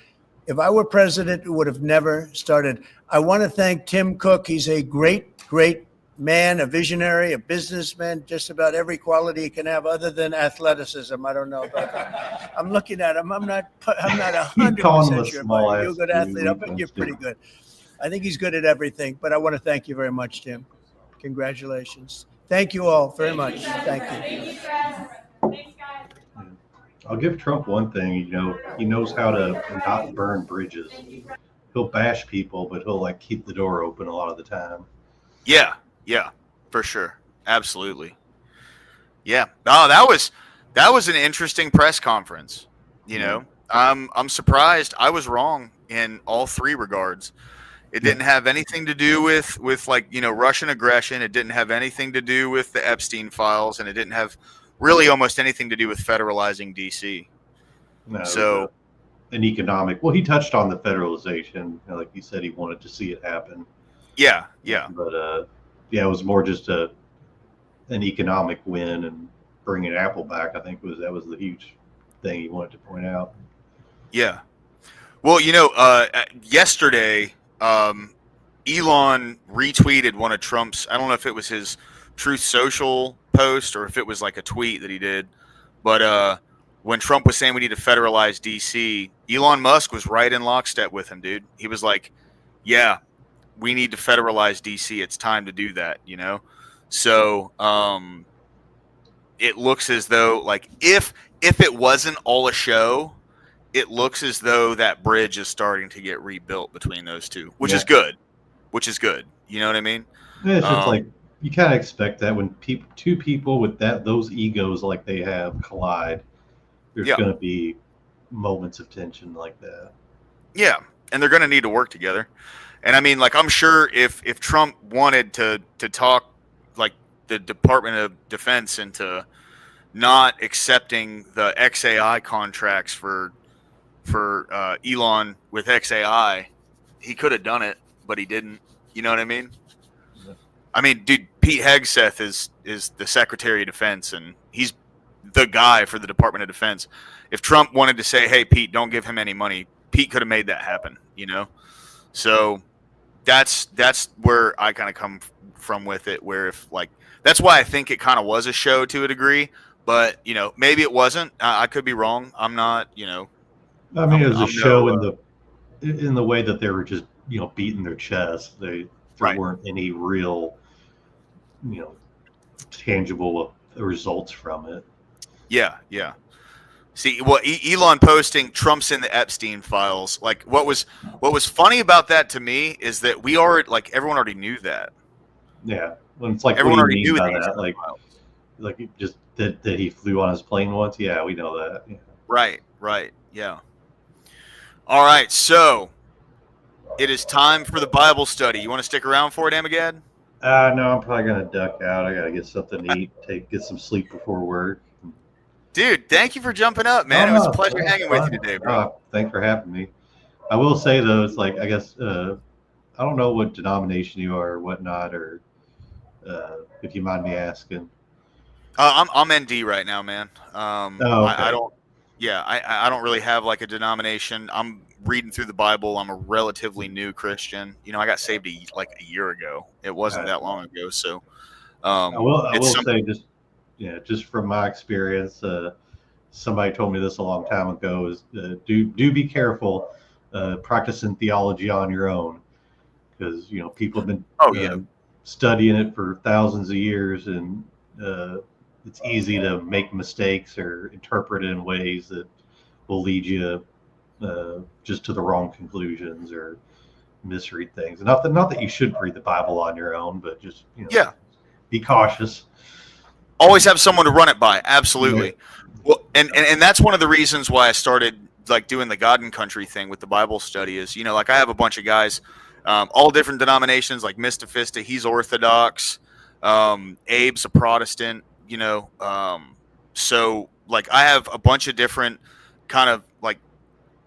If I were president, it would have never started. I want to thank Tim Cook. He's a great man, a visionary, a businessman, just about every quality he can have other than athleticism. I don't know about that. I'm looking at him. I'm not 100% sure about you. You're a good athlete. I bet you're pretty good. I think he's good at everything, but I want to thank you very much, Tim. Congratulations. Thank you all very much. Thank you. Thank you, Fred. Thanks, guys. I'll give Trump one thing. He knows how to not burn bridges. He'll bash people, but he'll like keep the door open a lot of the time. Yeah, for sure. Absolutely. Yeah. Oh, that was an interesting press conference. You know, I'm surprised I was wrong in all three regards. It didn't have anything to do with like, Russian aggression. It didn't have anything to do with the Epstein files, and it didn't have really almost anything to do with federalizing DC. No, So an economic. Well, he touched on the federalization. Like he said, he wanted to see it happen. yeah. But it was more just an economic win, and bringing Apple back. I think that was the huge thing he wanted to point out. Yeah. Well, yesterday, Elon retweeted one of Trump's, I don't know if it was his Truth Social post or if it was like a tweet that he did, but when Trump was saying we need to federalize DC, Elon Musk was right in lockstep with him, dude. He was like, yeah, we need to federalize DC. It's time to do that, So it looks as though, like, if it wasn't all a show, it looks as though that bridge is starting to get rebuilt between those two, which is good. You know what I mean? Yeah, it's just like you kind of expect that when two people with those egos like they have collide, there's going to be moments of tension like that. Yeah, and they're going to need to work together. And I mean, like, I'm sure if Trump wanted to talk like the Department of Defense into not accepting the XAI contracts for Elon with XAI, he could have done it, but he didn't. You know what I mean? Yeah. I mean, dude, Pete Hegseth is the Secretary of Defense, and he's the guy for the Department of Defense. If Trump wanted to say, "Hey, Pete, don't give him any money," Pete could have made that happen. So that's where I kind of come from with it. Where that's why I think it kind of was a show to a degree, but maybe it wasn't. I could be wrong. I'm not. I mean, it was a show in the way that they were just beating their chest. There weren't any real tangible results from it. Yeah. See, Elon posting Trump's in the Epstein files. Like, what was funny about that to me is that everyone already knew that. Yeah, when it's like everyone what do already you knew mean by these that? Like just that he flew on his plane once. Yeah, we know that. Yeah. Right. Yeah. All right, so it is time for the Bible study. You want to stick around for it, Amagad? No, I'm probably gonna duck out. I gotta get something to eat, get some sleep before work. Dude, thank you for jumping up, man. It was a pleasure hanging with you today, bro. Thanks for having me. I will say though, it's like I guess I don't know what denomination you are or whatnot, or if you mind me asking. I'm ND right now, man. Okay. I don't. Yeah, I don't really have like a denomination. I'm reading through the Bible. I'm a relatively new Christian. I got saved a year ago. It wasn't that long ago. So I will say just from my experience, somebody told me this a long time ago, is do be careful practicing theology on your own, because people have been studying it for thousands of years, and it's easy to make mistakes or interpret it in ways that will lead you just to the wrong conclusions or misread things. And not that you should read the Bible on your own, but just be cautious. Always have someone to run it by. Absolutely. Yeah. Well, and that's one of the reasons why I started like doing the God and Country thing with the Bible study is, like I have a bunch of guys, all different denominations, like Mr. Fista, he's Orthodox. Abe's a Protestant, so like I have a bunch of different kind of like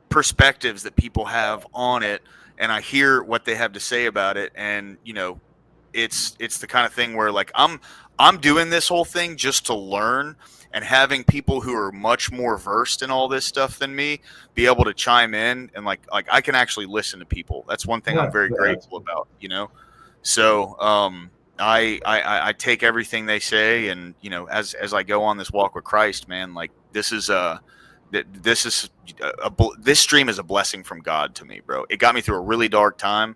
perspectives that people have on it, and I hear what they have to say about it. And, it's the kind of thing where like I'm doing this whole thing just to learn, and having people who are much more versed in all this stuff than me be able to chime in, and like I can actually listen to people. That's one thing I'm very grateful about, So I take everything they say, and as I go on this walk with Christ, man, like this stream is a blessing from God to me, bro. It got me through a really dark time.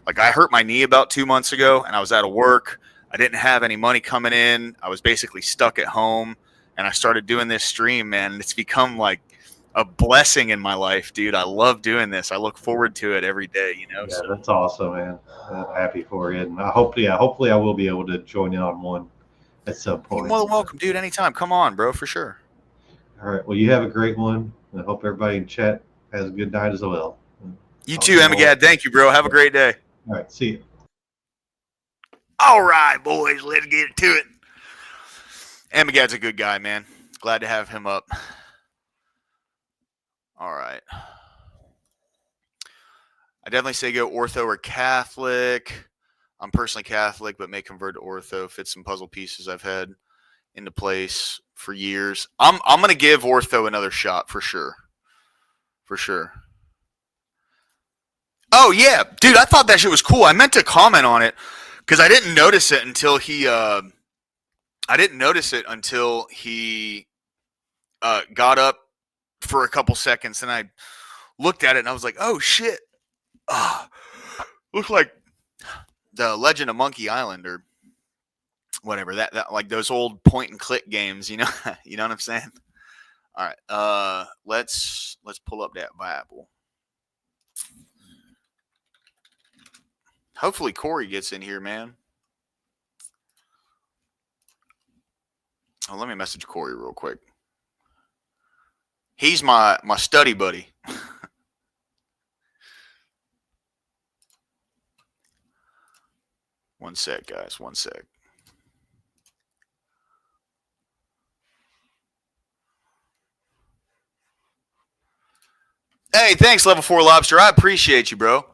Like I hurt my knee about 2 months ago, and I was out of work. I didn't have any money coming in. I was basically stuck at home, and I started doing this stream, man. And it's become like a blessing in my life, dude. I love doing this. I look forward to it every day, Yeah, so. That's awesome, man. I'm happy for you, and hopefully I will be able to join in on one at some point. You're more than welcome, dude. Anytime. Come on, bro, for sure. All right. Well, you have a great one. I hope everybody in chat has a good night as well. You too, Emigad. Thank you, bro. Have a great day. All right. See you. All right, boys. Let's get to it. Emigad's a good guy, man. Glad to have him up. All right. I definitely say go Ortho or Catholic. I'm personally Catholic, but may convert to Ortho. Fit some puzzle pieces I've had into place for years. I'm going to give Ortho another shot for sure. For sure. Oh, yeah. Dude, I thought that shit was cool. I meant to comment on it because I didn't notice it until he got up for a couple seconds, and I looked at it and I was like, oh shit. Looked like the Legend of Monkey Island or whatever. That like those old point and click games, you know what I'm saying? All right. Let's pull up that Bible. Hopefully Corey gets in here, man. Oh, let me message Corey real quick. He's my study buddy. One sec, guys. One sec. Hey, thanks, Level 4 Lobster. I appreciate you, bro.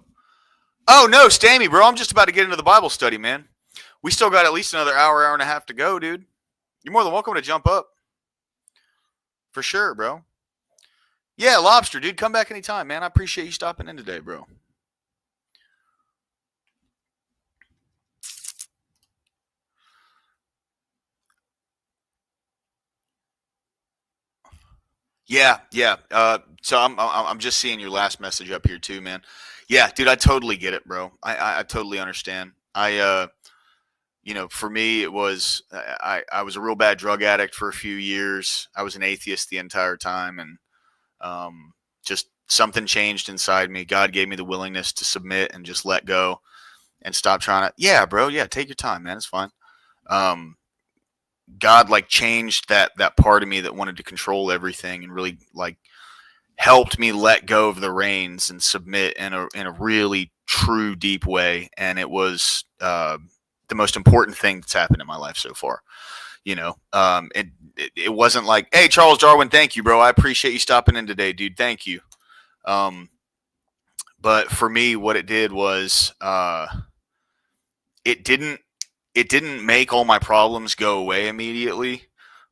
Oh, no, Stammy, bro. I'm just about to get into the Bible study, man. We still got at least another hour and a half to go, dude. You're more than welcome to jump up. For sure, bro. Yeah, Lobster, dude. Come back anytime, man. I appreciate you stopping in today, bro. Yeah. So I'm just seeing your last message up here too, man. Yeah, dude, I totally get it, bro. I totally understand. For me, it was I was a real bad drug addict for a few years. I was an atheist the entire time, and just something changed inside me. God gave me the willingness to submit and just let go and stop trying to. Yeah, bro. Yeah, take your time, man. It's fine. God like changed that part of me that wanted to control everything, and really like helped me let go of the reins and submit in a really true, deep way. And it was the most important thing that's happened in my life so far. It wasn't like, hey, Charles Darwin, thank you, bro. I appreciate you stopping in today, dude. Thank you. But for me, what it did was it didn't make all my problems go away immediately,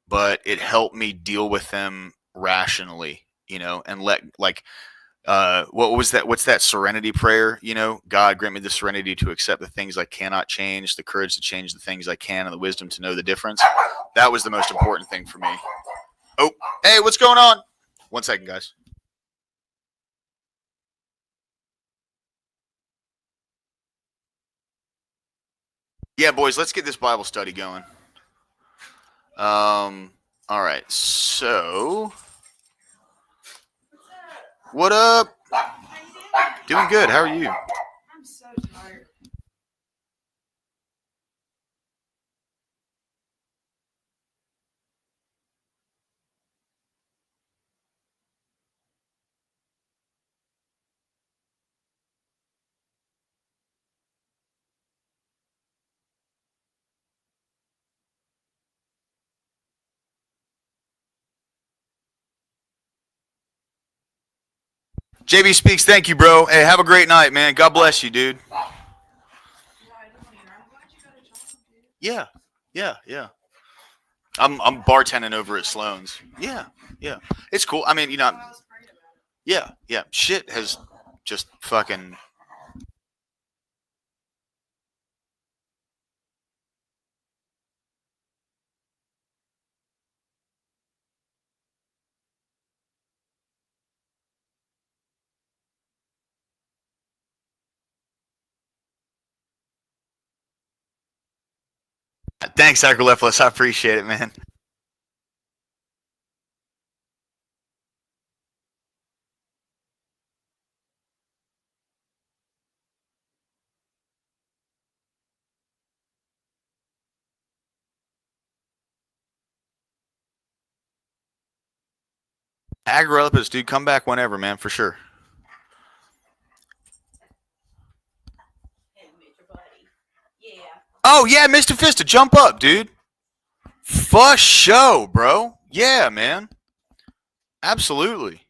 but it helped me deal with them rationally, and what was that? What's that serenity prayer? God grant me the serenity to accept the things I cannot change, the courage to change the things I can, and the wisdom to know the difference. That was the most important thing for me. Oh, Hey, what's going on? 1 second, guys. Yeah, boys, let's get this Bible study going. All right, so what up? Doing good. How are you? I'm so tired. JB Speaks, thank you, bro. Hey, have a great night, man. God bless you, dude. Yeah. I'm bartending over at Sloan's. Yeah. It's cool. I mean, yeah. Shit has just fucking. Thanks, Sacrilephus. I appreciate it, man. Agrilephus, dude, come back whenever, man, for sure. Oh, yeah, Mr. Fista, jump up, dude. For show, bro. Yeah, man. Absolutely.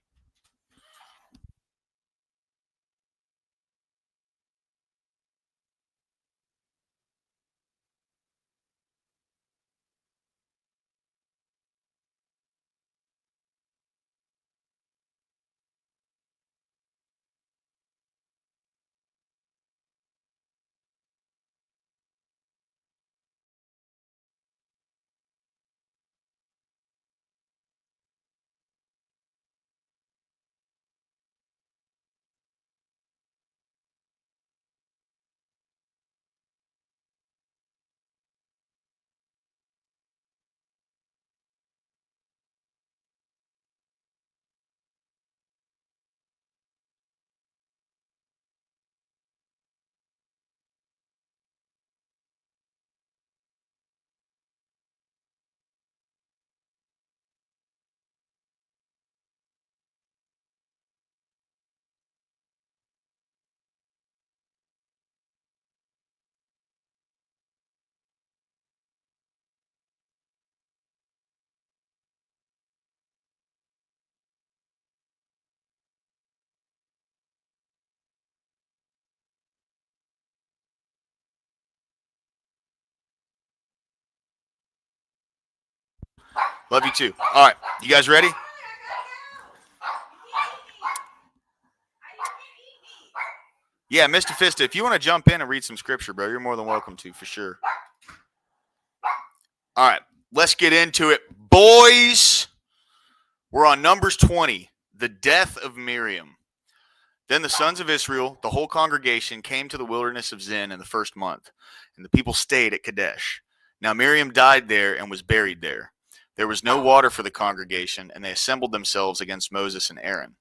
Love you too. All right, you guys ready? Yeah, Mr. Fista, if you want to jump in and read some scripture, bro, you're more than welcome to, for sure. All right, let's get into it. Boys, we're on Numbers 20, the death of Miriam. Then the sons of Israel, the whole congregation, came to the wilderness of Zin in the first month, and the people stayed at Kadesh. Now Miriam died there and was buried there. There was no water for the congregation, and they assembled themselves against Moses and Aaron.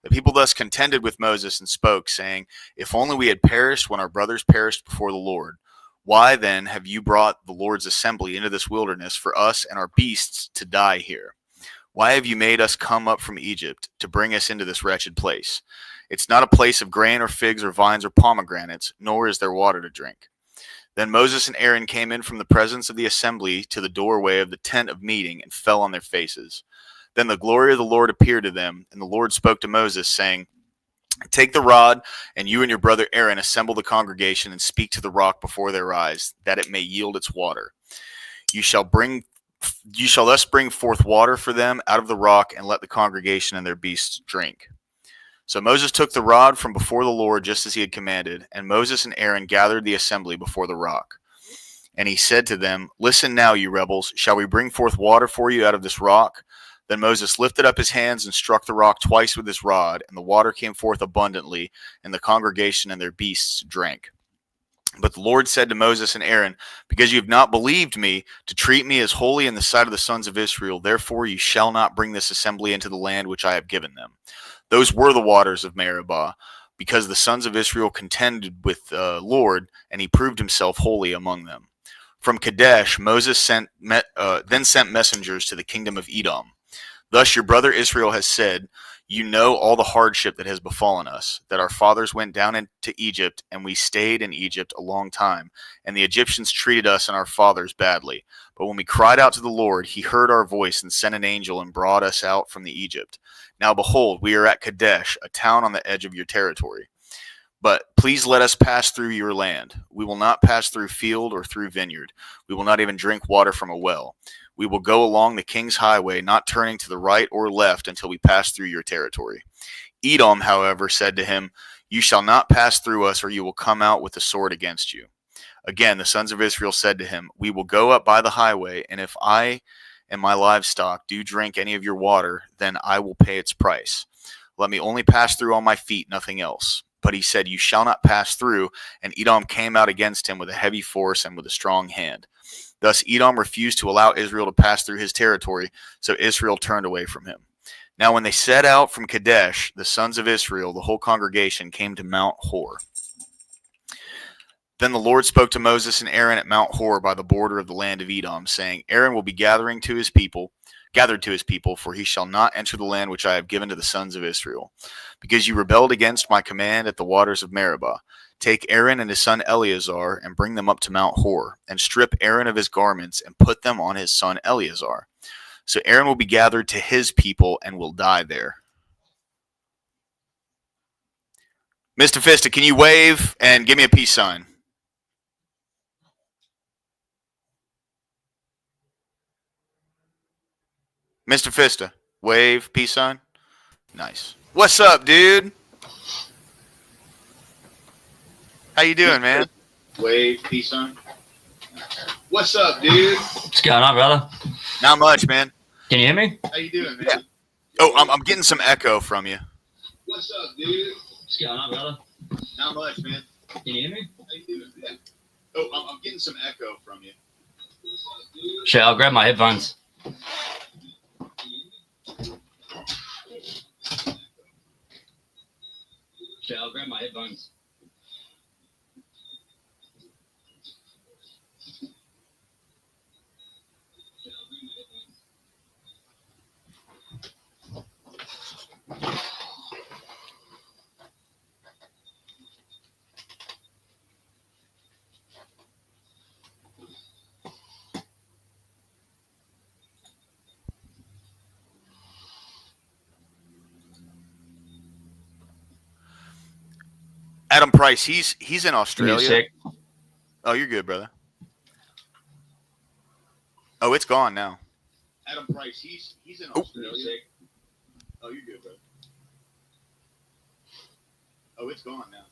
The people thus contended with Moses and spoke, saying, "If only we had perished when our brothers perished before the Lord. Why then have you brought the Lord's assembly into this wilderness for us and our beasts to die here? Why have you made us come up from Egypt to bring us into this wretched place? It's not a place of grain or figs or vines or pomegranates, nor is there water to drink." Then Moses and Aaron came in from the presence of the assembly to the doorway of the tent of meeting and fell on their faces. Then the glory of the Lord appeared to them, and the Lord spoke to Moses, saying, "Take the rod, and you and your brother Aaron assemble the congregation and speak to the rock before their eyes, that it may yield its water. You shall thus bring forth water for them out of the rock, and let the congregation and their beasts drink." So Moses took the rod from before the Lord just as he had commanded, and Moses and Aaron gathered the assembly before the rock. And he said to them, "Listen now, you rebels, shall we bring forth water for you out of this rock?" Then Moses lifted up his hands and struck the rock twice with his rod, and the water came forth abundantly, and the congregation and their beasts drank. But the Lord said to Moses and Aaron, because you have not believed me to treat me as holy in the sight of the sons of Israel, therefore you shall not bring this assembly into the land which I have given them. Those were the waters of Meribah, because the sons of Israel contended with the Lord, and he proved himself holy among them. From Kadesh, Moses then sent messengers to the kingdom of Edom. Thus your brother Israel has said, you know all the hardship that has befallen us, that our fathers went down into Egypt, and we stayed in Egypt a long time, and the Egyptians treated us and our fathers badly. But when we cried out to the Lord, he heard our voice and sent an angel and brought us out from the Egypt. Now behold, we are at Kadesh, a town on the edge of your territory. But please let us pass through your land. We will not pass through field or through vineyard. We will not even drink water from a well. We will go along the king's highway, not turning to the right or left until we pass through your territory. Edom, however, said to him, you shall not pass through us, or you will come out with the sword against you. Again, the sons of Israel said to him, we will go up by the highway, and if I and my livestock do drink any of your water, then I will pay its price. Let me only pass through on my feet, nothing else. But he said, you shall not pass through, and Edom came out against him with a heavy force and with a strong hand. Thus Edom refused to allow Israel to pass through his territory, so Israel turned away from him. Now when they set out from Kadesh, the sons of Israel, the whole congregation, came to Mount Hor. Then the Lord spoke to Moses and Aaron at Mount Hor by the border of the land of Edom, saying, Aaron will be gathered to his people, for he shall not enter the land which I have given to the sons of Israel. Because you rebelled against my command at the waters of Meribah. Take Aaron and his son Eleazar and bring them up to Mount Hor, and strip Aaron of his garments and put them on his son Eleazar. So Aaron will be gathered to his people and will die there. Mr. Fista, can you wave and give me a peace sign? Mr. Fista, wave, peace sign. Nice. What's up, dude? How you doing, man? Wave, peace sign. What's up, dude? What's going on, brother? Not much, man. Can you hear me? How you doing, man? Yeah. Oh, I'm getting some echo from you. What's up, dude? What's going on, brother? Not much, man. Can you hear me? How you doing, man? Oh, I'm getting some echo from you. Shit, I'll grab my headphones. Shit, I'll grab my headphones. Adam Price, he's in Australia. Sick. Oh, you're good, brother. Oh, it's gone now. Adam Price, he's in Australia. Oh, you're good, brother. Oh, it's gone now.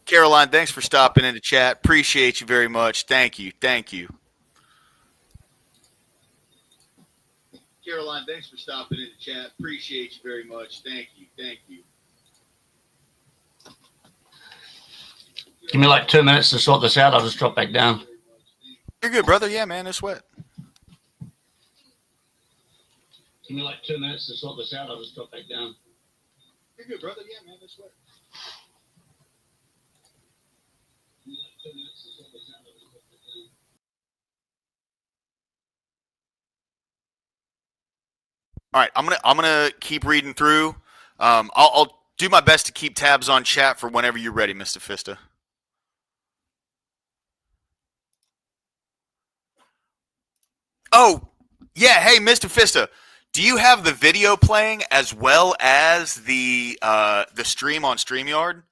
Caroline, thanks for stopping in the chat. Appreciate you very much. Thank you. Thank you. Caroline, thanks for stopping in the chat. Appreciate you very much. Thank you. Thank you. Give me like 2 minutes to sort this out. I'll just drop back down. You're good, brother. Yeah, man. No sweat. Give me like 2 minutes to sort this out. I'll just drop back down. You're good, brother. Yeah, man. No sweat. All right, I'm gonna keep reading through. I'll do my best to keep tabs on chat for whenever you're ready, Mr. Fista. Oh, yeah. Hey, Mr. Fista, do you have the video playing as well as the stream on StreamYard?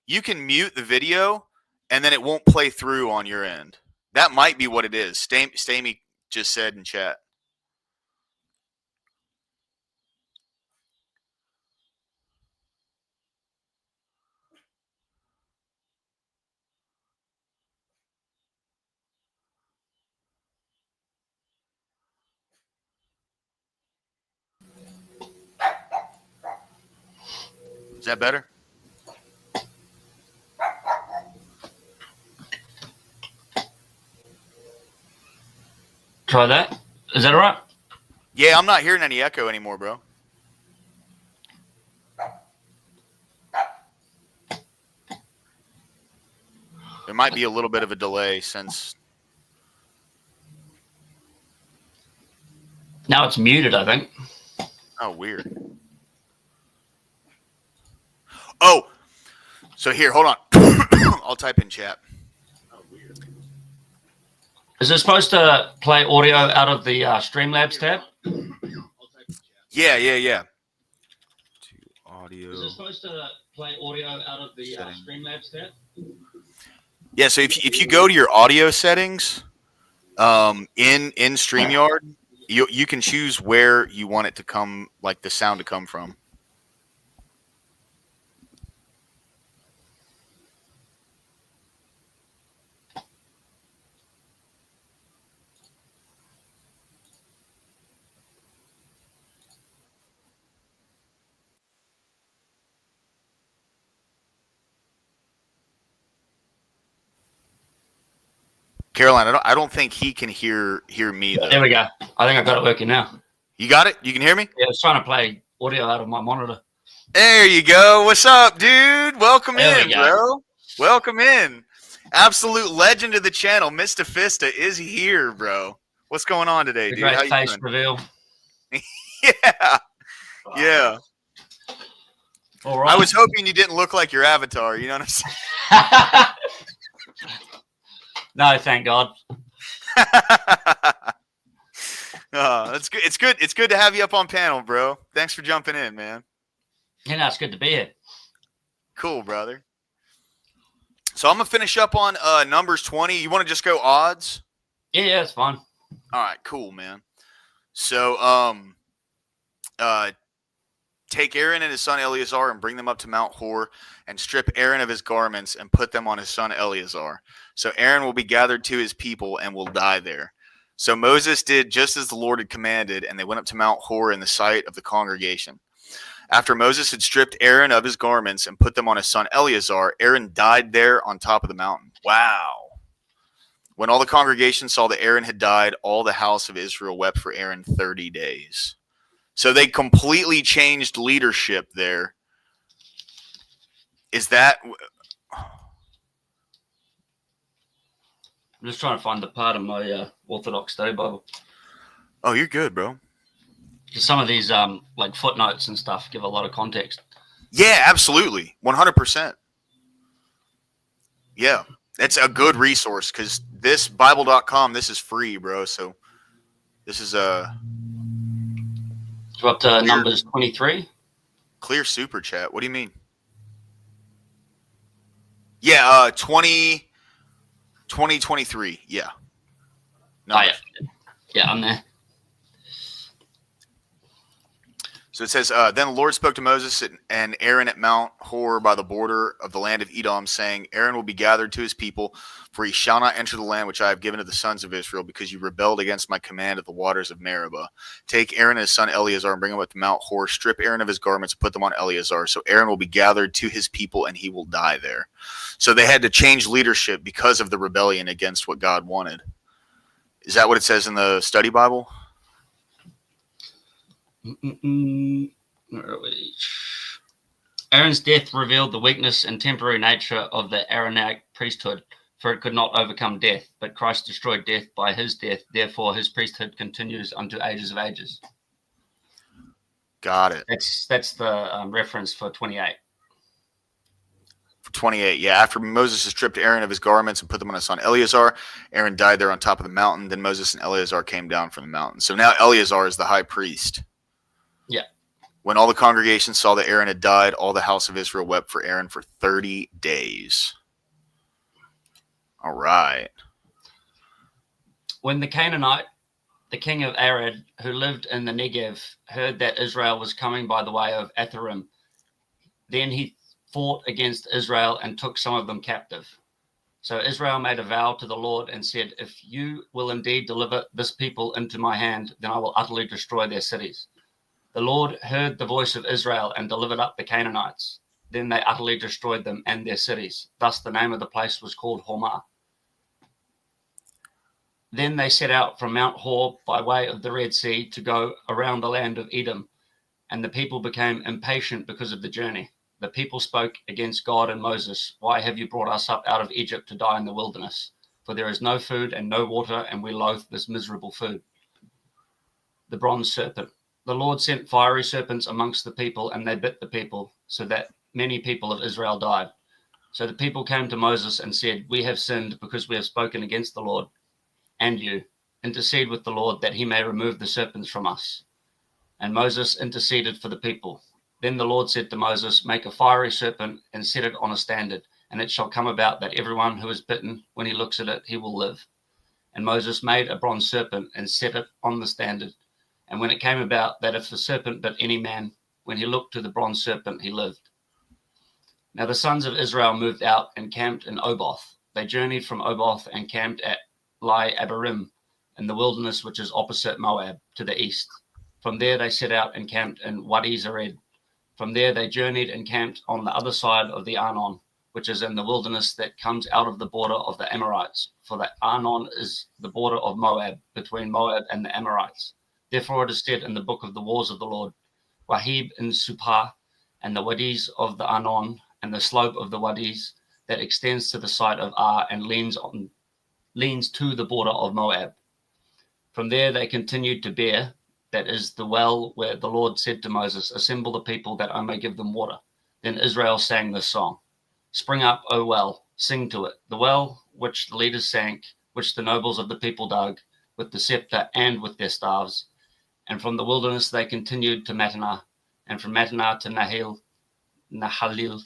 You can mute the video, and then it won't play through on your end. That might be what it is. Stamy just said in chat. Is that better? Try that. Is that all right? Yeah, I'm not hearing any echo anymore, bro. There might be a little bit of a delay since. Now it's muted, I think. Oh, weird. Oh, so here, hold on. I'll type in chat. Oh, weird. Is it supposed to play audio out of the Streamlabs tab? Yeah. Audio. Is it supposed to play audio out of the Streamlabs tab? Yeah, so if you go to your audio settings in StreamYard, you can choose where you want it to come, like the sound to come from. Caroline, I don't think he can hear me though. There we go. I think I got it working now. You got it? You can hear me? Yeah, I was trying to play audio out of my monitor. There you go. What's up, dude? Welcome There in, we go. bro. Welcome in. Absolute legend of the channel, Mr. Fista is here, bro. What's going on today, The dude? great How you face doing? reveal. Yeah. All right. I was hoping you didn't look like your avatar. You know what I'm saying? No, thank God. That's good. It's good. It's good to have you up on panel, bro. Thanks for jumping in, man. Yeah, no, it's good to be here. Cool, brother. So I'm gonna finish up on numbers 20. You want to just go odds? Yeah, it's fine. All right, cool, man. So take Aaron and his son Eleazar and bring them up to Mount Hor and strip Aaron of his garments and put them on his son Eleazar. So Aaron will be gathered to his people and will die there. So Moses did just as the Lord had commanded, and they went up to Mount Hor in the sight of the congregation. After Moses had stripped Aaron of his garments and put them on his son Eleazar, Aaron died there on top of the mountain. Wow. When all the congregation saw that Aaron had died, all the house of Israel wept for Aaron 30 days. So they completely changed leadership there. Is that... I'm just trying to find the part of my Orthodox Study Bible. Oh, you're good, bro. Because some of these like footnotes and stuff give a lot of context. Yeah, absolutely. 100%. Yeah. It's a good resource because this Bible.com, this is free, bro. So this is So up to Numbers 23. Clear super chat. What do you mean? Yeah, 2023. Yeah. Oh, yeah. Yeah, I'm there. So it says, then the Lord spoke to Moses and Aaron at Mount Hor by the border of the land of Edom, saying, Aaron will be gathered to his people, for he shall not enter the land which I have given to the sons of Israel, because you rebelled against my command at the waters of Meribah. Take Aaron and his son Eleazar and bring him up to Mount Hor, strip Aaron of his garments, and put them on Eleazar. So Aaron will be gathered to his people, and he will die there. So they had to change leadership because of the rebellion against what God wanted. Is that what it says in the study Bible? Where are we? Aaron's death revealed the weakness and temporary nature of the Aaronic priesthood, for it could not overcome death, but Christ destroyed death by his death. Therefore, his priesthood continues unto ages of ages. Got it. That's the reference for 28. For 28, yeah. After Moses had stripped Aaron of his garments and put them on his son Eleazar, Aaron died there on top of the mountain. Then Moses and Eleazar came down from the mountain. So now Eleazar is the high priest. Yeah. When all the congregation saw that Aaron had died, all the house of Israel wept for Aaron for 30 days. All right. When the Canaanite the king of Arad, who lived in the Negev, heard that Israel was coming by the way of Atharim. Then he fought against Israel and took some of them captive. So Israel made a vow to the Lord and said, if you will indeed deliver this people into my hand, then I will utterly destroy their cities. The Lord heard the voice of Israel and delivered up the Canaanites. Then they utterly destroyed them and their cities. Thus the name of the place was called Hormah. Then they set out from Mount Hor by way of the Red Sea to go around the land of Edom, and the people became impatient because of the journey. The people spoke against God and Moses. Why have you brought us up out of Egypt to die in the wilderness? For there is no food and no water, and we loathe this miserable food. The bronze serpent. The Lord sent fiery serpents amongst the people, and they bit the people, so that many people of Israel died. So the people came to Moses and said, we have sinned because we have spoken against the Lord and you. Intercede with the Lord that he may remove the serpents from us. And Moses interceded for the people. Then the Lord said to Moses, make a fiery serpent and set it on a standard, and it shall come about that everyone who is bitten, when he looks at it, he will live. And Moses made a bronze serpent and set it on the standard. And when it came about that if the serpent bit any man, when he looked to the bronze serpent, he lived. Now the sons of Israel moved out and camped in Oboth. They journeyed from Oboth and camped at Lai Abarim, in the wilderness which is opposite Moab, to the east. From there they set out and camped in Wadi Zered. From there they journeyed and camped on the other side of the Arnon, which is in the wilderness that comes out of the border of the Amorites. For the Arnon is the border of Moab, between Moab and the Amorites. Therefore it is said in the book of the wars of the Lord, Wahib in Supah, and the wadis of the Arnon, and the slope of the wadis that extends to the side of Ar and leans to the border of Moab. From there they continued to Beer, that is the well where the Lord said to Moses, assemble the people that I may give them water. Then Israel sang this song. Spring up, O well, sing to it. The well which the leaders sank, which the nobles of the people dug, with the scepter and with their staves. And from the wilderness they continued to Mattanah, and from Mattanah to Nahalil,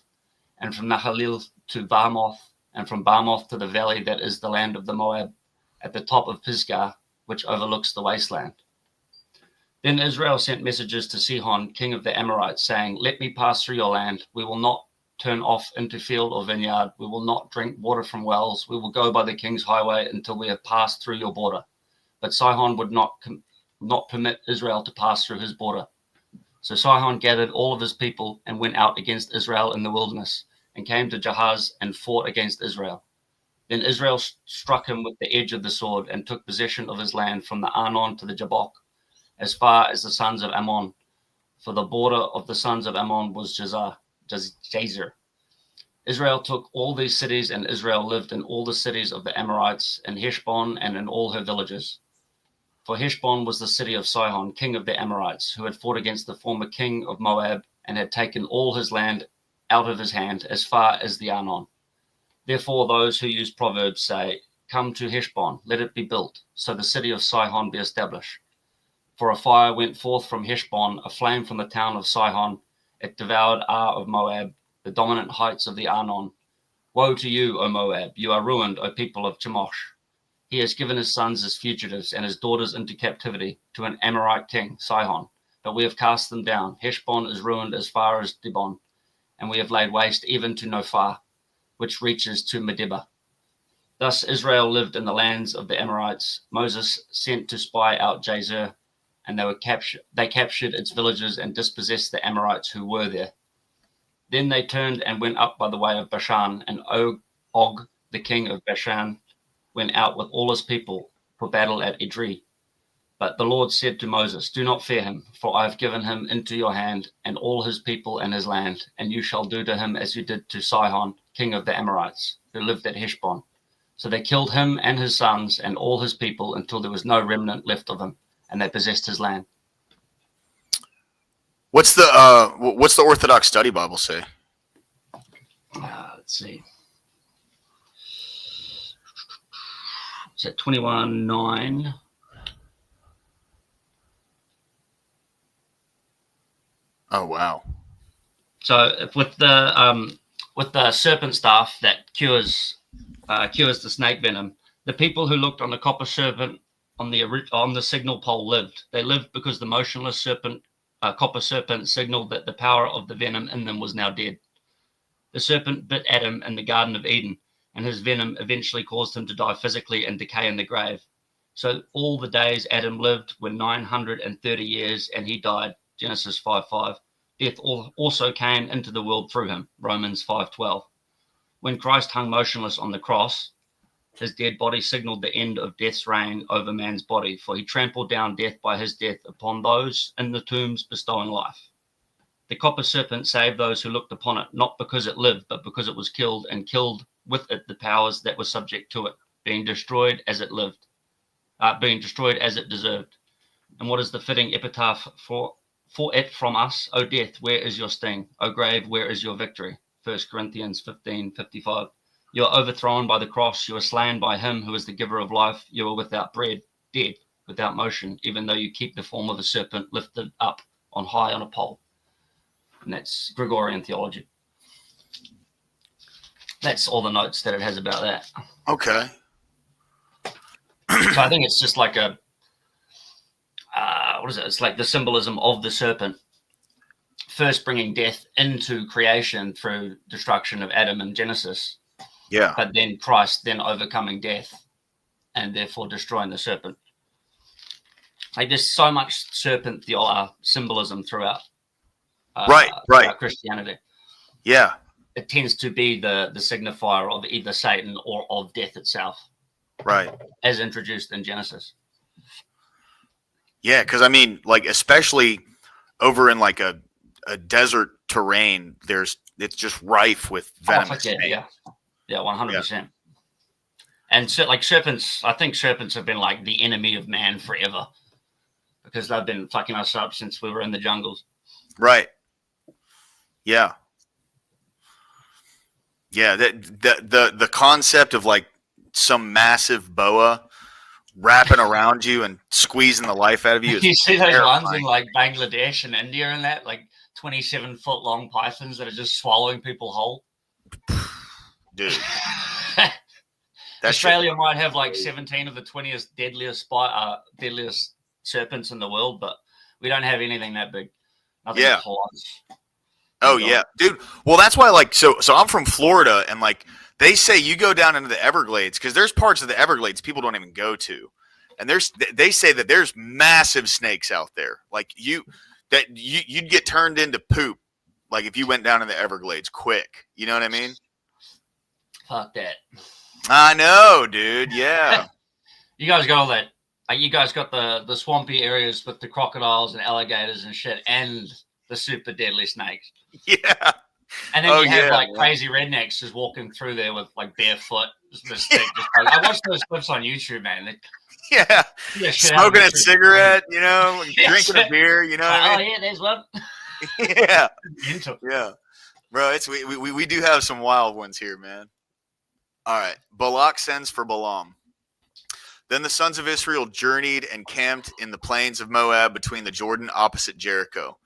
and from Nahalil to Bamoth, and from Bamoth to the valley that is the land of the Moab, at the top of Pisgah, which overlooks the wasteland. Then Israel sent messages to Sihon, king of the Amorites, saying, let me pass through your land. We will not turn off into field or vineyard. We will not drink water from wells. We will go by the king's highway until we have passed through your border. But Sihon would not permit Israel to pass through his border. So Sihon gathered all of his people and went out against Israel in the wilderness, and came to Jahaz and fought against Israel. Then Israel struck him with the edge of the sword and took possession of his land from the Arnon to the Jabbok, as far as the sons of Ammon. For the border of the sons of Ammon was Jazer. Israel took all these cities, and Israel lived in all the cities of the Amorites, in Heshbon and in all her villages. For Heshbon was the city of Sihon, king of the Amorites, who had fought against the former king of Moab, and had taken all his land out of his hand as far as the Arnon. Therefore those who use Proverbs say, come to Heshbon, let it be built, so the city of Sihon be established. For a fire went forth from Heshbon, a flame from the town of Sihon. It devoured Ar of Moab, the dominant heights of the Arnon. Woe to you, O Moab! You are ruined, O people of Chemosh. He has given his sons as fugitives and his daughters into captivity to an Amorite king, Sihon. But we have cast them down. Heshbon is ruined as far as Dibon, and we have laid waste even to Nophah, which reaches to Medeba. Thus Israel lived in the lands of the Amorites. Moses sent to spy out Jazer, and they captured its villages and dispossessed the Amorites who were there. Then they turned and went up by the way of Bashan, and Og, the king of Bashan, went out with all his people for battle at Edrei. But the Lord said to Moses, do not fear him, for I have given him into your hand, and all his people and his land, and you shall do to him as you did to Sihon, king of the Amorites, who lived at Heshbon. So they killed him and his sons and all his people until there was no remnant left of him, and they possessed his land. What's the Orthodox Study Bible say? Let's see. It's at 21:9. Oh wow! So with the serpent staff that cures the snake venom, the people who looked on the copper serpent on the signal pole lived. They lived because the motionless serpent, copper serpent, signaled that the power of the venom in them was now dead. The serpent bit Adam in the Garden of Eden, and his venom eventually caused him to die physically and decay in the grave. So all the days Adam lived were 930 years, and he died. Genesis 5:5. Death also came into the world through him. Romans 5:12. When Christ hung motionless on the cross, his dead body signaled the end of death's reign over man's body, for he trampled down death by his death upon those in the tombs, bestowing life. The copper serpent saved those who looked upon it, not because it lived, but because it was killed, and killed with it the powers that were subject to it, being destroyed as it lived, being destroyed as it deserved. And what is the fitting epitaph for it from us? O death, where is your sting? O grave, where is your victory? 1 Corinthians 15:55. You are overthrown by the cross. You are slain by him who is the giver of life. You are without bread, dead, without motion, even though you keep the form of a serpent lifted up on high on a pole. And that's Gregorian theology. That's all the notes that it has about that. Okay. So I think it's just like a, what is it? It's like the symbolism of the serpent first bringing death into creation through destruction of Adam in Genesis. Yeah. But then Christ then overcoming death and therefore destroying the serpent. Like there's so much serpent symbolism throughout. Throughout Christianity. Yeah. It tends to be the signifier of either Satan or of death itself. Right. As introduced in Genesis. Yeah, because I mean, like, especially over in like a desert terrain, it's just rife with venomous snakes. Yeah, 100%. And so, like serpents, I think serpents have been like the enemy of man forever because they've been fucking us up since we were in the jungles. Right. Yeah. Yeah. The concept of like some massive boa wrapping around you and squeezing the life out of you. You see those ones in like Bangladesh and India and that, like 27-foot long pythons that are just swallowing people whole. Dude. Australia might have like 17 of the 20th deadliest serpents in the world, but we don't have anything that big. Nothing close. Oh yeah, dude. Well, that's why like so I'm from Florida, and like they say you go down into the Everglades because there's parts of the Everglades people don't even go to, and they say that there's massive snakes out there. Like you'd get turned into poop, like if you went down in the Everglades quick. You know what I mean? Fuck that. I know, dude. Yeah. You guys got all that. Like you guys got the swampy areas with the crocodiles and alligators and shit, and the super deadly snakes. Yeah. And then you have like crazy rednecks just walking through there with like barefoot. I watched those clips on YouTube, man. Smoking a cigarette, you know, drinking a beer, you know what I mean? Oh yeah, there's one. Yeah. Yeah. Bro, we do have some wild ones here, man. All right. Balak sends for Balaam. Then the sons of Israel journeyed and camped in the plains of Moab between the Jordan opposite Jericho.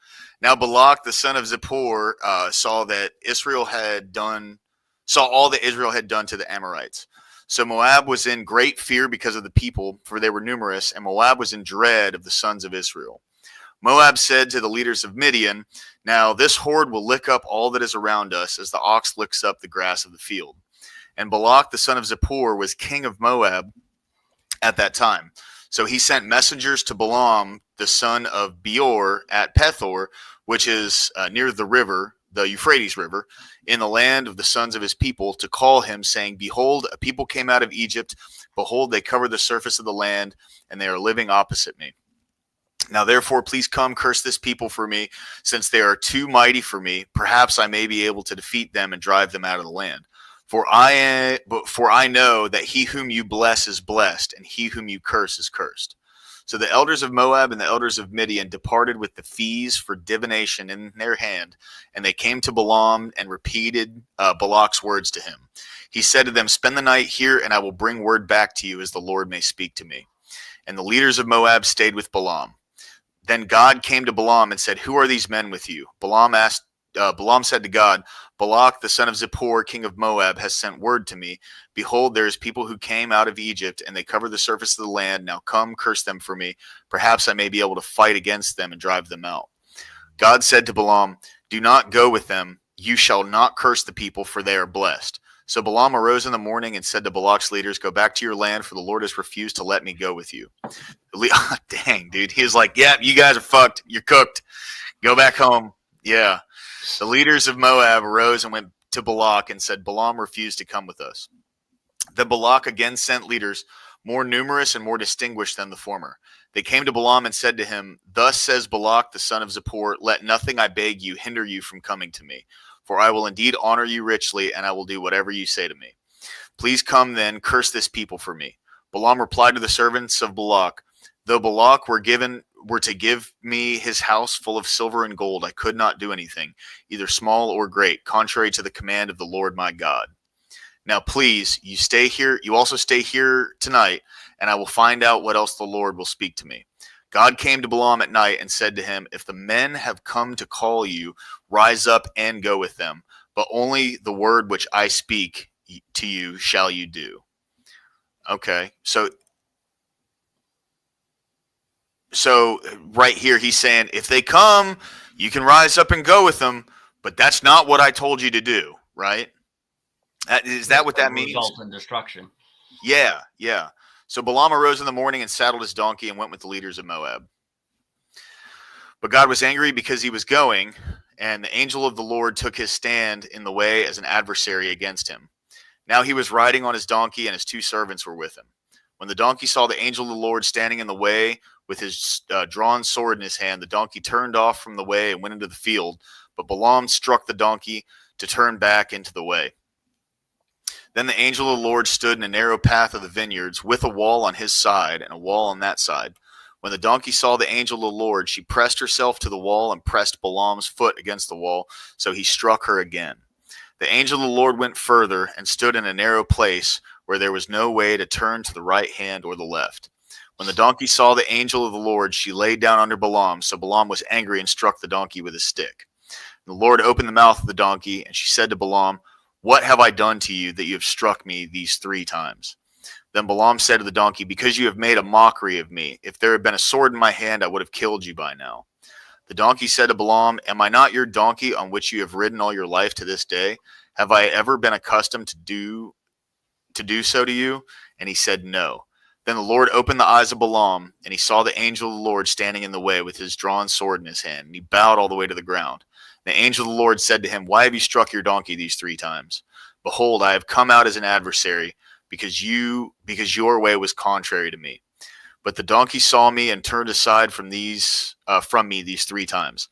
Now Balak, the son of Zippor, saw all that Israel had done to the Amorites. So Moab was in great fear because of the people, for they were numerous, and Moab was in dread of the sons of Israel. Moab said to the leaders of Midian, "Now this horde will lick up all that is around us, as the ox licks up the grass of the field." And Balak, the son of Zippor, was king of Moab at that time. So he sent messengers to Balaam, the son of Beor, at Pethor, which is near the river, the Euphrates River, in the land of the sons of his people, to call him, saying, "Behold, a people came out of Egypt. Behold, they cover the surface of the land, and they are living opposite me. Now, therefore, please come, curse this people for me, since they are too mighty for me. Perhaps I may be able to defeat them and drive them out of the land. For I know that he whom you bless is blessed, and he whom you curse is cursed." So the elders of Moab and the elders of Midian departed with the fees for divination in their hand, and they came to Balaam and repeated Balak's words to him. He said to them, "Spend the night here, and I will bring word back to you as the Lord may speak to me." And the leaders of Moab stayed with Balaam. Then God came to Balaam and said, "Who are these men with you?" Balaam asked Balaam said to God, Balak, the son of Zippor, king of Moab, has sent word to me. Behold, there is people who came out of Egypt, and they cover the surface of the land. Now come, curse them for me. Perhaps I may be able to fight against them and drive them out. God said to Balaam, do not go with them. You shall not curse the people, for they are blessed. So Balaam arose in the morning and said to Balak's leaders, go back to your land, for the Lord has refused to let me go with you. Dang, dude. He was like, yeah, you guys are fucked. You're cooked. Go back home. Yeah. The leaders of Moab arose and went to Balak and said, Balaam refused to come with us. Then Balak again sent leaders more numerous and more distinguished than the former. They came to Balaam and said to him, thus says Balak, the son of Zippor, let nothing, I beg you, hinder you from coming to me. For I will indeed honor you richly, and I will do whatever you say to me. Please come then, curse this people for me. Balaam replied to the servants of Balak, though Balak were to give me his house full of silver and gold, I could not do anything, either small or great, contrary to the command of the Lord my God. Now please, you stay here. You also stay here tonight, and I will find out what else the Lord will speak to me. God came to Balaam at night and said to him, if the men have come to call you, rise up and go with them, but only the word which I speak to you shall you do. Okay, so right here he's saying, if they come, you can rise up and go with them, but that's not what I told you to do, right? Is that what that means? Result in destruction. Yeah, yeah. So Balaam arose in the morning and saddled his donkey and went with the leaders of Moab. But God was angry because he was going, and the angel of the Lord took his stand in the way as an adversary against him. Now he was riding on his donkey, and his 2 servants were with him. When the donkey saw the angel of the Lord standing in the way with his drawn sword in his hand, the donkey turned off from the way and went into the field. But Balaam struck the donkey to turn back into the way. Then the angel of the Lord stood in a narrow path of the vineyards, with a wall on his side and a wall on that side. When the donkey saw the angel of the Lord, she pressed herself to the wall and pressed Balaam's foot against the wall, so he struck her again. The angel of the Lord went further and stood in a narrow place where there was no way to turn to the right hand or the left. When the donkey saw the angel of the Lord, she lay down under Balaam, so Balaam was angry and struck the donkey with his stick. The Lord opened the mouth of the donkey, and she said to Balaam, what have I done to you that you have struck me these 3 times? Then Balaam said to the donkey, because you have made a mockery of me. If there had been a sword in my hand, I would have killed you by now. The donkey said to Balaam, am I not your donkey on which you have ridden all your life to this day? Have I ever been accustomed to do so to you? And he said, no. Then the Lord opened the eyes of Balaam, and he saw the angel of the Lord standing in the way with his drawn sword in his hand, and he bowed all the way to the ground. The angel of the Lord said to him, why have you struck your donkey these 3 times? Behold, I have come out as an adversary, because your way was contrary to me. But the donkey saw me and turned aside from me these 3 times.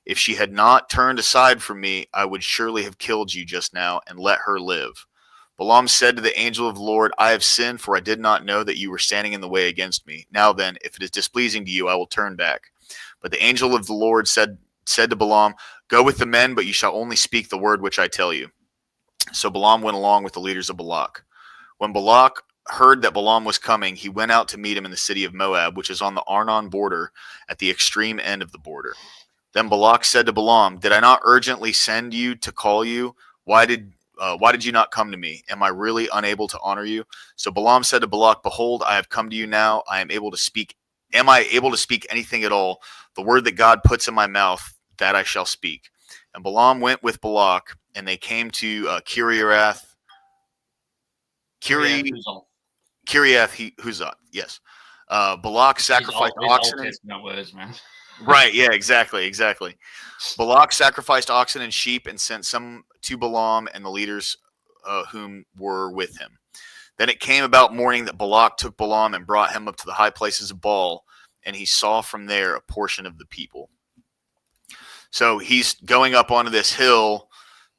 If she had not turned aside from me, I would surely have killed you just now and let her live. Balaam said to the angel of the Lord, I have sinned, for I did not know that you were standing in the way against me. Now then, if it is displeasing to you, I will turn back. But the angel of the Lord said to Balaam, go with the men, but you shall only speak the word which I tell you. So Balaam went along with the leaders of Balak. When Balak heard that Balaam was coming, he went out to meet him in the city of Moab, which is on the Arnon border at the extreme end of the border. Then Balak said to Balaam, did I not urgently send you to call you? Why did you not come to me? Am I really unable to honor you? So Balaam said to Balak, behold, I have come to you now. Am I able to speak anything at all? The word that God puts in my mouth, that I shall speak. And Balaam went with Balak, and they came to Kiriath Huzoth. Yes. Balak sacrificed oxen. Old Testament words, man. Right. Yeah. Exactly. Balak sacrificed oxen and sheep and sent some to Balaam and the leaders whom were with him. Then it came about morning that Balak took Balaam and brought him up to the high places of Baal, and he saw from there a portion of the people. So he's going up onto this hill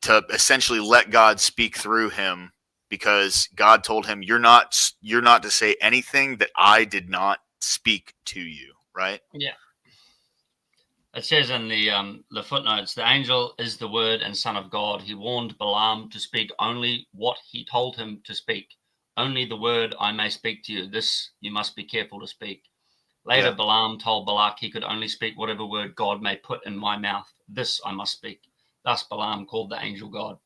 to essentially let God speak through him, because God told him, you're not to say anything that I did not speak to you, right? Yeah. It says in the footnotes, the angel is the word and son of God. He warned Balaam to speak only what he told him to speak. Only the word I may speak to you. This you must be careful to speak. Later, Balaam told Balak he could only speak whatever word God may put in my mouth. This I must speak. Thus Balaam called the angel God.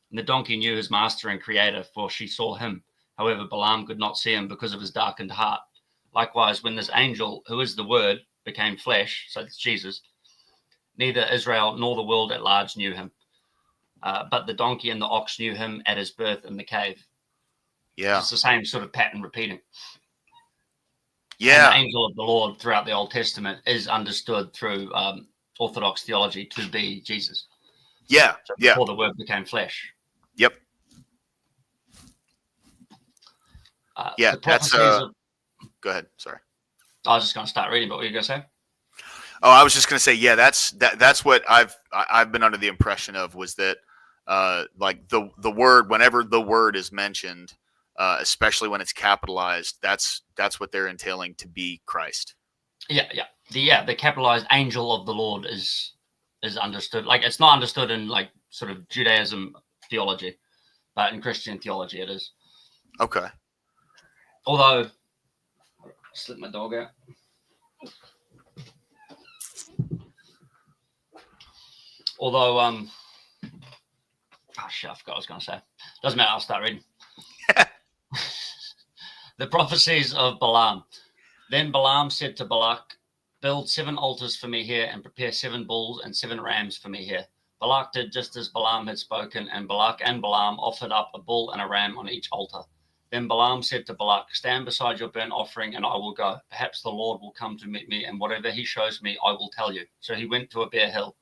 And the donkey knew his master and creator, for she saw him. However, Balaam could not see him because of his darkened heart. Likewise, when this angel, who is the Word, became flesh, so it's Jesus, neither Israel nor the world at large knew him. But the donkey and the ox knew him at his birth in the cave. Yeah. It's the same sort of pattern repeating. Yeah. And the angel of the Lord throughout the Old Testament is understood through Orthodox theology to be Jesus. Yeah. So Yeah. before the Word became flesh. Yep. Yeah. The That's prophecies of, go ahead. Sorry. I was just going to start reading, but what were you going to say? Oh, I was just going to say, yeah, that's what I've been under the impression of, was that like the word, whenever the word is mentioned, especially when it's capitalized, that's what they're entailing to be Christ. Yeah. The capitalized angel of the Lord is understood. Like, it's not understood in like sort of Judaism theology, but in Christian theology it is. Okay. Although, slip my dog out. Although, oh shit, I forgot what I was going to say. Doesn't matter, I'll start reading. The prophecies of Balaam. Then Balaam said to Balak, build 7 altars for me here and prepare 7 bulls and 7 rams for me here. Balak did just as Balaam had spoken, and Balak and Balaam offered up a bull and a ram on each altar. Then Balaam said to Balak, stand beside your burnt offering and I will go. Perhaps the Lord will come to meet me, and whatever he shows me, I will tell you. So he went to a bare hill.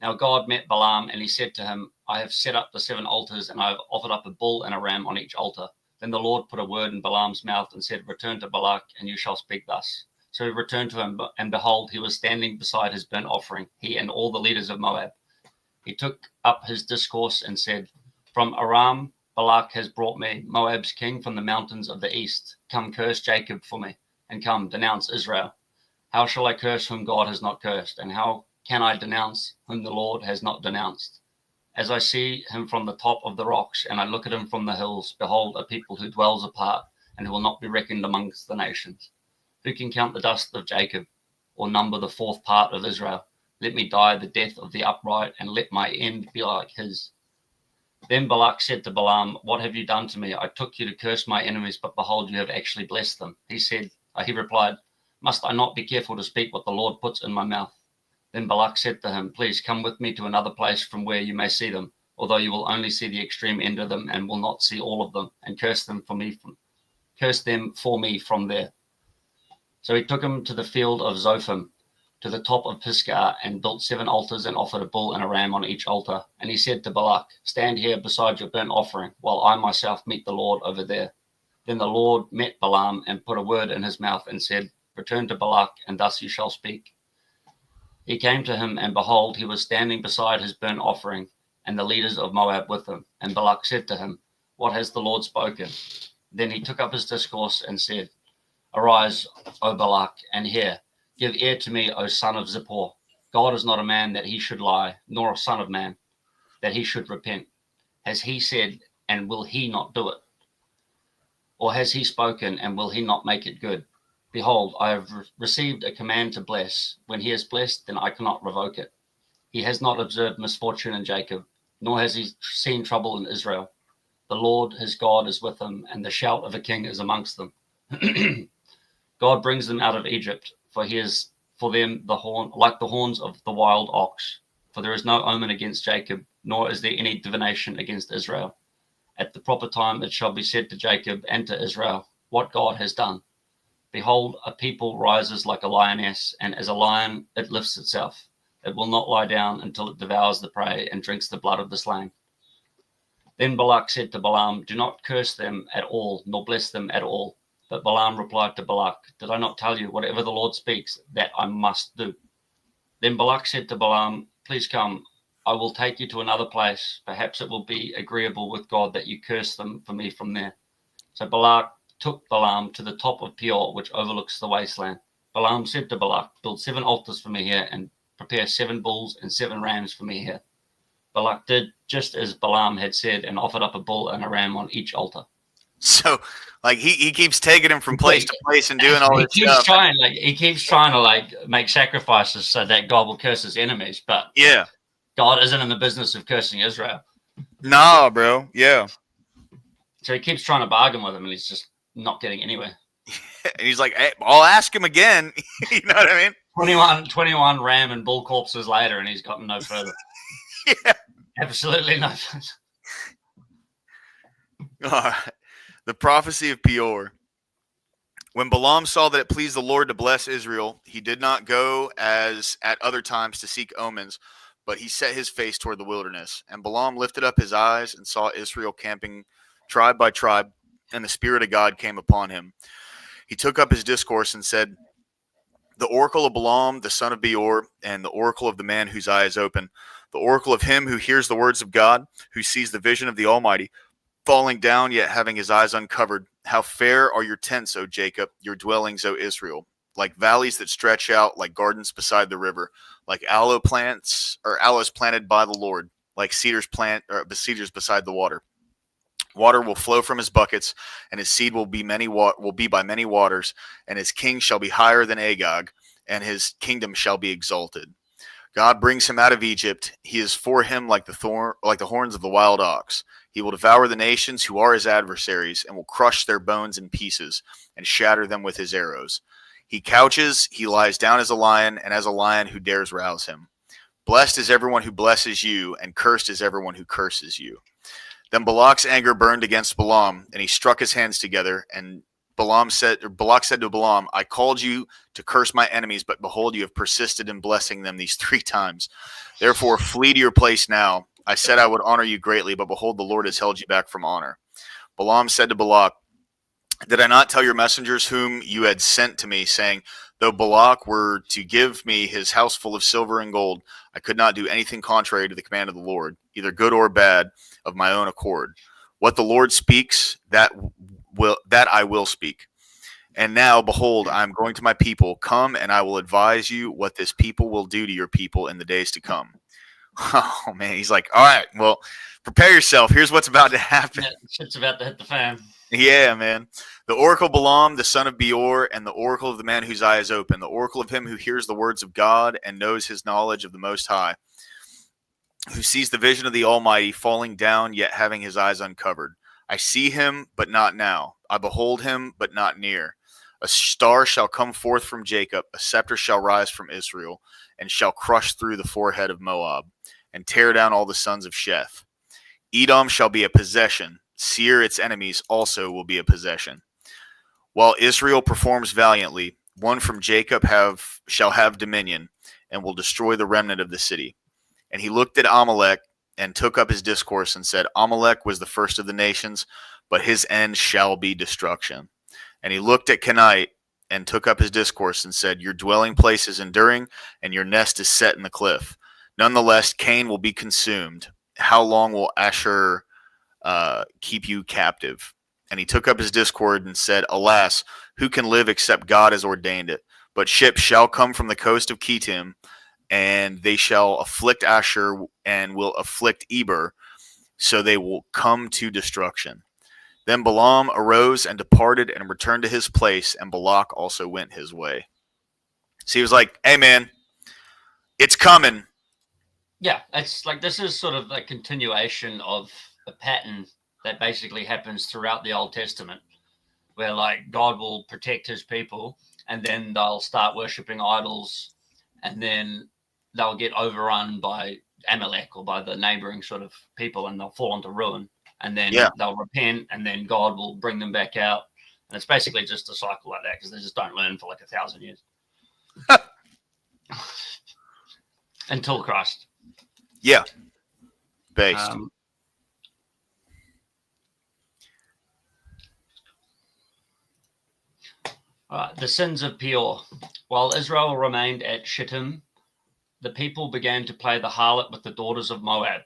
Now God met Balaam, and he said to him, I have set up the 7 altars, and I have offered up a bull and a ram on each altar. Then the Lord put a word in Balaam's mouth and said, return to Balak, and you shall speak thus. So he returned to him, and behold, he was standing beside his burnt offering, he and all the leaders of Moab. He took up his discourse and said, from Aram, Balak has brought me, Moab's king from the mountains of the east. Come curse Jacob for me, and come denounce Israel. How shall I curse whom God has not cursed, and how can I denounce whom the Lord has not denounced? As I see him from the top of the rocks, and I look at him from the hills, behold, a people who dwells apart, and who will not be reckoned amongst the nations. Who can count the dust of Jacob, or number the 4th part of Israel? Let me die the death of the upright, and let my end be like his. Then Balak said to Balaam, what have you done to me? I took you to curse my enemies, but behold, you have actually blessed them. He replied, must I not be careful to speak what the Lord puts in my mouth? Then Balak said to him, please come with me to another place from where you may see them, although you will only see the extreme end of them and will not see all of them, and curse them for me from there. So he took him to the field of Zophim, to the top of Pisgah, and built 7 altars and offered a bull and a ram on each altar. And he said to Balak, stand here beside your burnt offering, while I myself meet the Lord over there. Then the Lord met Balaam and put a word in his mouth and said, return to Balak, and thus you shall speak. He came to him, and behold, he was standing beside his burnt offering, and the leaders of Moab with him. And Balak said to him, what has the Lord spoken? Then he took up his discourse and said, arise, O Balak, and hear. Give ear to me, O son of Zippor. God is not a man that he should lie, nor a son of man that he should repent. Has he said, and will he not do it? Or has he spoken, and will he not make it good? Behold, I have received a command to bless. When he has blessed, then I cannot revoke it. He has not observed misfortune in Jacob, nor has he seen trouble in Israel. The Lord his God is with him, and the shout of a king is amongst them. God brings them out of Egypt, for he is for them the horn, like the horns of the wild ox. For there is no omen against Jacob, nor is there any divination against Israel. At the proper time it shall be said to Jacob and to Israel, what God has done. Behold, a people rises like a lioness, and as a lion it lifts itself. It will not lie down until it devours the prey and drinks the blood of the slain. Then Balak said to Balaam, do not curse them at all, nor bless them at all. But Balaam replied to Balak, did I not tell you, whatever the Lord speaks, that I must do? Then Balak said to Balaam, please come, I will take you to another place. Perhaps it will be agreeable with God that you curse them for me from there. So Balak took Balaam to the top of Peor, which overlooks the wasteland. Balaam said to Balak, build 7 altars for me here, and prepare 7 bulls and 7 rams for me here. Balak did just as Balaam had said, and offered up a bull and a ram on each altar. So, like, he keeps taking him from place to place and doing all this stuff. He keeps trying to like make sacrifices so that God will curse his enemies. But yeah, God isn't in the business of cursing Israel. Nah, bro. Yeah. So he keeps trying to bargain with him, and he's just not getting anywhere. And he's like, hey, I'll ask him again. You know what I mean? 21 ram and bull corpses later, and he's gotten no further. Yeah. Absolutely no further. All right. The prophecy of Peor. When Balaam saw that it pleased the Lord to bless Israel, he did not go as at other times to seek omens, but he set his face toward the wilderness. And Balaam lifted up his eyes and saw Israel camping tribe by tribe, and the Spirit of God came upon him. He took up his discourse and said, the oracle of Balaam, the son of Beor, and the oracle of the man whose eye is open, the oracle of him who hears the words of God, who sees the vision of the Almighty, falling down yet having his eyes uncovered. How fair are your tents, O Jacob, your dwellings, O Israel, like valleys that stretch out, like gardens beside the river, like aloes planted by the Lord, like cedars beside the water. Water will flow from his buckets, and his seed will be by many waters, and his king shall be higher than Agag, and his kingdom shall be exalted. God brings him out of Egypt. He is for him like the horns of the wild ox. He will devour the nations who are his adversaries, and will crush their bones in pieces, and shatter them with his arrows. He couches, he lies down as a lion, and as a lion who dares rouse him. Blessed is everyone who blesses you, and cursed is everyone who curses you. Then Balak's anger burned against Balaam, and he struck his hands together. And Balak said to Balaam, I called you to curse my enemies, but behold, you have persisted in blessing them these 3 times. Therefore, flee to your place now. I said I would honor you greatly, but behold, the Lord has held you back from honor. Balaam said to Balak, did I not tell your messengers whom you had sent to me, saying, though Balak were to give me his house full of silver and gold, I could not do anything contrary to the command of the Lord, either good or bad, of my own accord. What the Lord speaks, that I will speak. And now, behold, I am going to my people. Come, and I will advise you what this people will do to your people in the days to come. Oh, man. He's like, all right, well, prepare yourself. Here's what's about to happen. Yeah, shit's about to hit the fan. Yeah, man. The oracle Balaam, the son of Beor, and the oracle of the man whose eye is open, the oracle of him who hears the words of God and knows his knowledge of the Most High, who sees the vision of the Almighty falling down, yet having his eyes uncovered. I see him, but not now. I behold him, but not near. A star shall come forth from Jacob, a scepter shall rise from Israel, and shall crush through the forehead of Moab, and tear down all the sons of Sheth. Edom shall be a possession. Seir, its enemies, also will be a possession. While Israel performs valiantly, one from Jacob shall have dominion, and will destroy the remnant of the city. And he looked at Amalek, and took up his discourse, and said, Amalek was the first of the nations, but his end shall be destruction. And he looked at Kenite, and took up his discourse, and said, your dwelling place is enduring, and your nest is set in the cliff. Nonetheless, Cain will be consumed. How long will Asher keep you captive? And he took up his discord and said, alas, who can live except God has ordained it? But ships shall come from the coast of Kittim, and they shall afflict Asher and will afflict Eber, so they will come to destruction. Then Balaam arose and departed and returned to his place, and Balak also went his way. So he was like, hey, man, it's coming. Yeah, it's like this is sort of a continuation of a pattern that basically happens throughout the Old Testament, where like God will protect his people, and then they'll start worshiping idols, and then they'll get overrun by Amalek or by the neighboring sort of people, and they'll fall into ruin. And then they'll repent, and then God will bring them back out. And it's basically just a cycle like that, because they just don't learn for like 1,000 years. Until Christ. Yeah. Based. The sins of Peor. While Israel remained at Shittim, the people began to play the harlot with the daughters of Moab.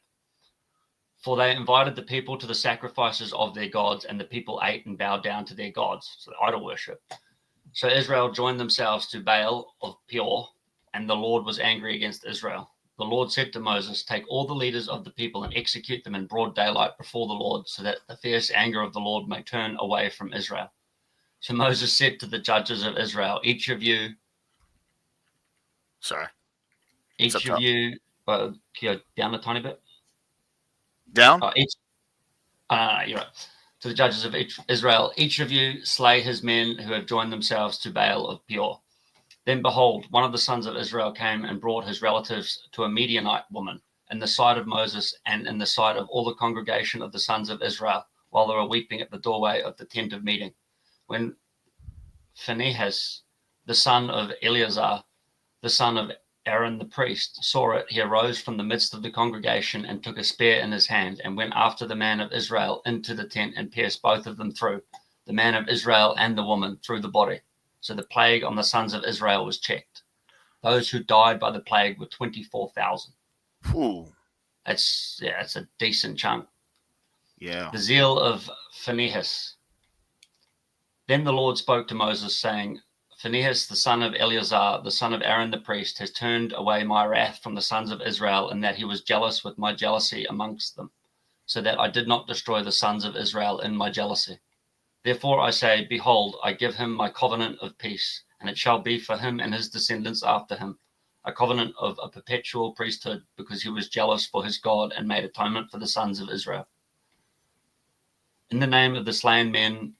For they invited the people to the sacrifices of their gods, and the people ate and bowed down to their gods, so idol worship. So Israel joined themselves to Baal of Peor, and the Lord was angry against Israel. The Lord said to Moses, take all the leaders of the people and execute them in broad daylight before the Lord, so that the fierce anger of the Lord may turn away from Israel. So Moses said to the judges of Israel, each of you Can you go down a tiny bit? Down? You're right. To the judges of Israel, each of you slay his men who have joined themselves to Baal of Peor. Then behold, one of the sons of Israel came and brought his relatives to a Midianite woman in the sight of Moses and in the sight of all the congregation of the sons of Israel, while they were weeping at the doorway of the tent of meeting. When Phinehas, the son of Eleazar, the son of Aaron the priest, saw it, he arose from the midst of the congregation and took a spear in his hand and went after the man of Israel into the tent and pierced both of them through, the man of Israel and the woman, through the body. So the plague on the sons of Israel was checked. Those who died by the plague were 24,000. It's a decent chunk. Yeah. The zeal of Phinehas. Then the Lord spoke to Moses, saying, Phinehas, the son of Eleazar, the son of Aaron the priest, has turned away my wrath from the sons of Israel, in that he was jealous with my jealousy amongst them, so that I did not destroy the sons of Israel in my jealousy. Therefore I say, behold, I give him my covenant of peace, and it shall be for him and his descendants after him, a covenant of a perpetual priesthood, because he was jealous for his God and made atonement for the sons of Israel. In the name of the slain man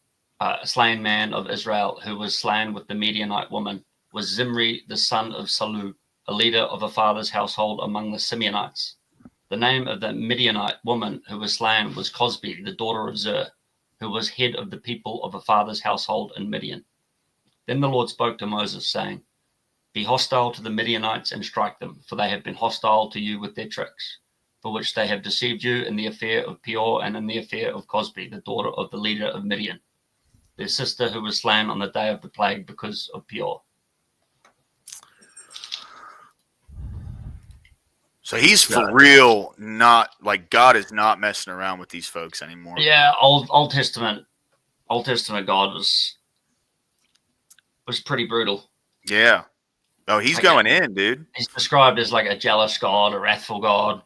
of Israel, who was slain with the Midianite woman, was Zimri the son of Salu, a leader of a father's household among the Simeonites. The name of the Midianite woman who was slain was Cosbi, the daughter of Zer, who was head of the people of a father's household in Midian. Then the Lord spoke to Moses, saying, Be hostile to the Midianites and strike them, for they have been hostile to you with their tricks, for which they have deceived you in the affair of Peor and in the affair of Cosbi, the daughter of the leader of Midian, their sister who was slain on the day of the plague because of Peor. So he's for real, not like God is not messing around with these folks anymore. Yeah, Old Testament God was pretty brutal. Yeah. Oh, he's going in, dude. He's described as like a jealous God, a wrathful God,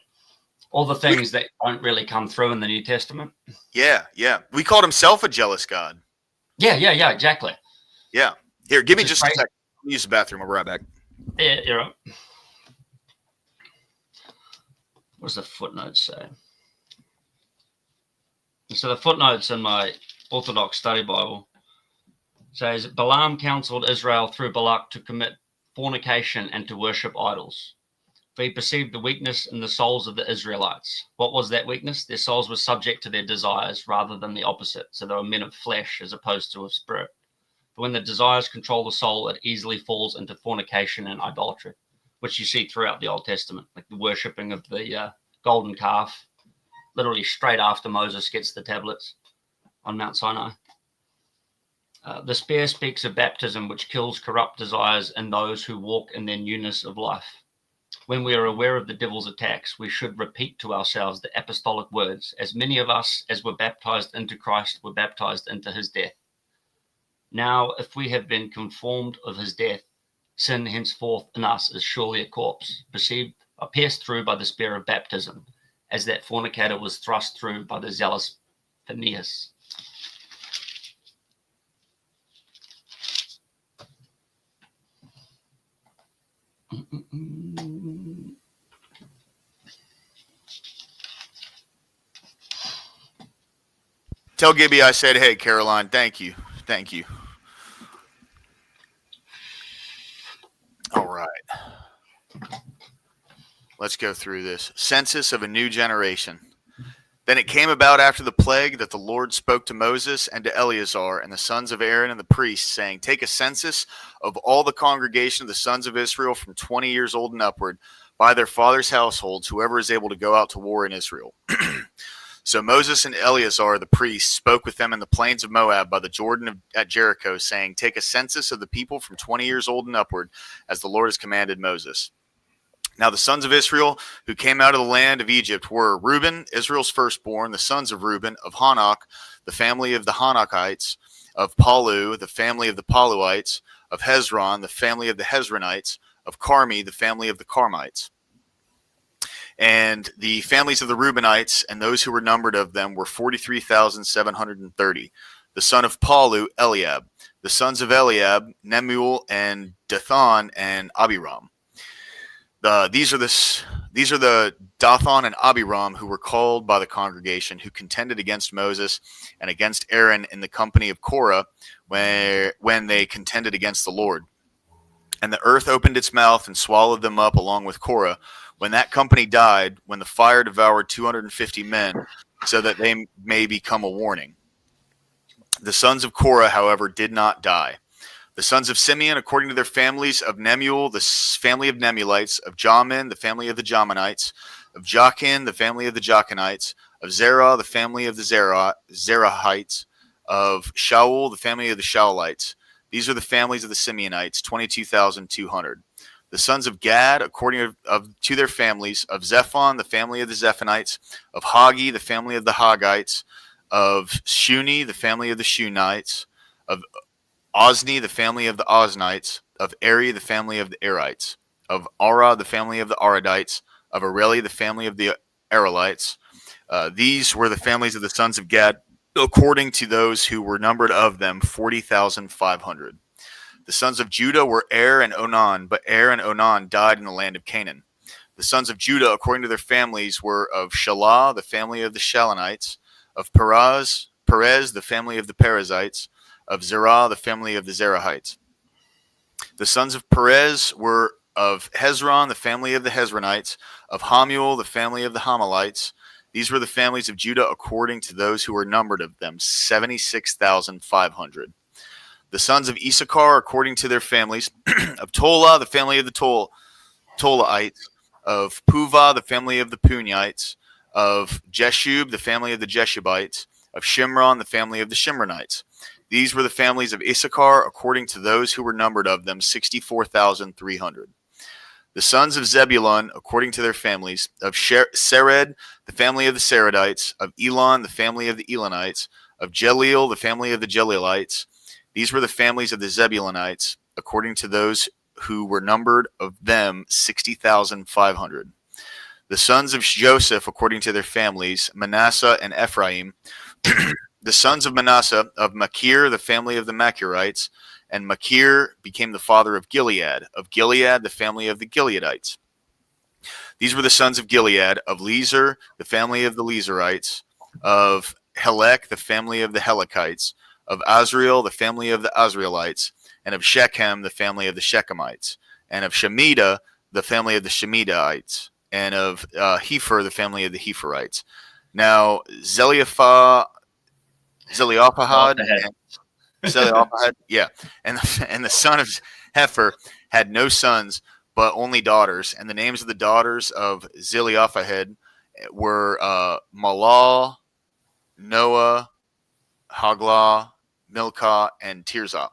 all the things that don't really come through in the New Testament. Yeah, yeah. We called himself a jealous God. Yeah, exactly. Yeah. Here, give me just a second. I'll use the bathroom. I'll be right back. Yeah, you're right. What does the footnotes say? So the footnotes in my Orthodox Study Bible says, Balaam counseled Israel through Balak to commit fornication and to worship idols. For he perceived the weakness in the souls of the Israelites. What was that weakness? Their souls were subject to their desires rather than the opposite. So they were men of flesh as opposed to of spirit. But when the desires control the soul, it easily falls into fornication and idolatry, which you see throughout the Old Testament, like the worshipping of the golden calf, literally straight after Moses gets the tablets on Mount Sinai. The spear speaks of baptism, which kills corrupt desires in those who walk in their newness of life. When we are aware of the devil's attacks, we should repeat to ourselves the apostolic words, as many of us as were baptized into Christ were baptized into his death. Now, if we have been conformed of his death, sin henceforth in us is surely a corpse, pierced through by the spear of baptism, as that fornicator was thrust through by the zealous Phinehas. Tell Gibby I said, hey, Caroline, thank you. Thank you. All right. Let's go through this. Census of a new generation. Then it came about after the plague that the Lord spoke to Moses and to Eleazar and the sons of Aaron and the priests, saying, Take a census of all the congregation of the sons of Israel from 20 years old and upward, by their fathers' households, whoever is able to go out to war in Israel. So Moses and Eleazar the priests spoke with them in the plains of Moab by the Jordan at Jericho, saying, Take a census of the people from 20 years old and upward, as the Lord has commanded Moses. Now the sons of Israel who came out of the land of Egypt were Reuben, Israel's firstborn, the sons of Reuben, of Hanok, the family of the Hanokites, of Palu, the family of the Paluites, of Hezron, the family of the Hezronites, of Carmi, the family of the Carmites. And the families of the Reubenites and those who were numbered of them were 43,730. The son of Palu, Eliab. The sons of Eliab, Nemuel and Dathan and Abiram. These are These are the Dathan and Abiram who were called by the congregation, who contended against Moses and against Aaron in the company of Korah when they contended against the Lord. And the earth opened its mouth and swallowed them up along with Korah. When that company died, when the fire devoured 250 men, so that they may become a warning. The sons of Korah, however, did not die. The sons of Simeon, according to their families, of Nemuel, the family of Nemulites, of Jamin, the family of the Jaminites, of Jachin, the family of the Jachinites, of Zerah, the family of the Zerahites, of Shaul, the family of the Shaulites. These are the families of the Simeonites, 22,200. The sons of Gad, according to their families, of Zephon, the family of the Zephonites, of Hagi, the family of the Hagites, of Shuni, the family of the Shunites, of Ozni, the family of the Oznites, of Eri, the family of the Erites, of Ara, the family of the Aradites, of Areli, the family of the Arelites. These were the families of the sons of Gad, according to those who were numbered of them, 40,500. The sons of Judah were Er and Onan, but Er and Onan died in the land of Canaan. The sons of Judah, according to their families, were of Shelah, the family of the Shalonites, of Perez, the family of the Perizzites, of Zerah, the family of the Zerahites. The sons of Perez were of Hezron, the family of the Hezronites, of Hamuel, the family of the Hamalites. These were the families of Judah according to those who were numbered of them, 76,500. The sons of Issachar according to their families, of Tola, the family of the Tolaites, of Puvah, the family of the Punites, of Jeshub, the family of the Jeshubites, of Shimron, the family of the Shimronites. These were the families of Issachar according to those who were numbered of them, 64,300. The sons of Zebulun, according to their families, of Sered, the family of the Seredites, of Elon, the family of the Elonites, of Jaleel, the family of the Jaleelites. These were the families of the Zebulunites, according to those who were numbered of them, 60,500. The sons of Joseph, according to their families, Manasseh and Ephraim. The sons of Manasseh, of Machir, the family of the Machirites, and Machir became the father of Gilead. Of Gilead, the family of the Gileadites. These were the sons of Gilead, of Lezer, the family of the Lezerites, of Helek, the family of the Helekites, of Azriel, the family of the Azrielites, and of Shechem, the family of the Shechemites, and of Shemida, the family of the Shemidaites, and of Hefer, the family of the Heferites. Now, Zelophehad, yeah, and the son of Hefer had no sons, but only daughters. And the names of the daughters of Zelophehad were Malal, Noah, Haglah, Milcah, and Tirzah.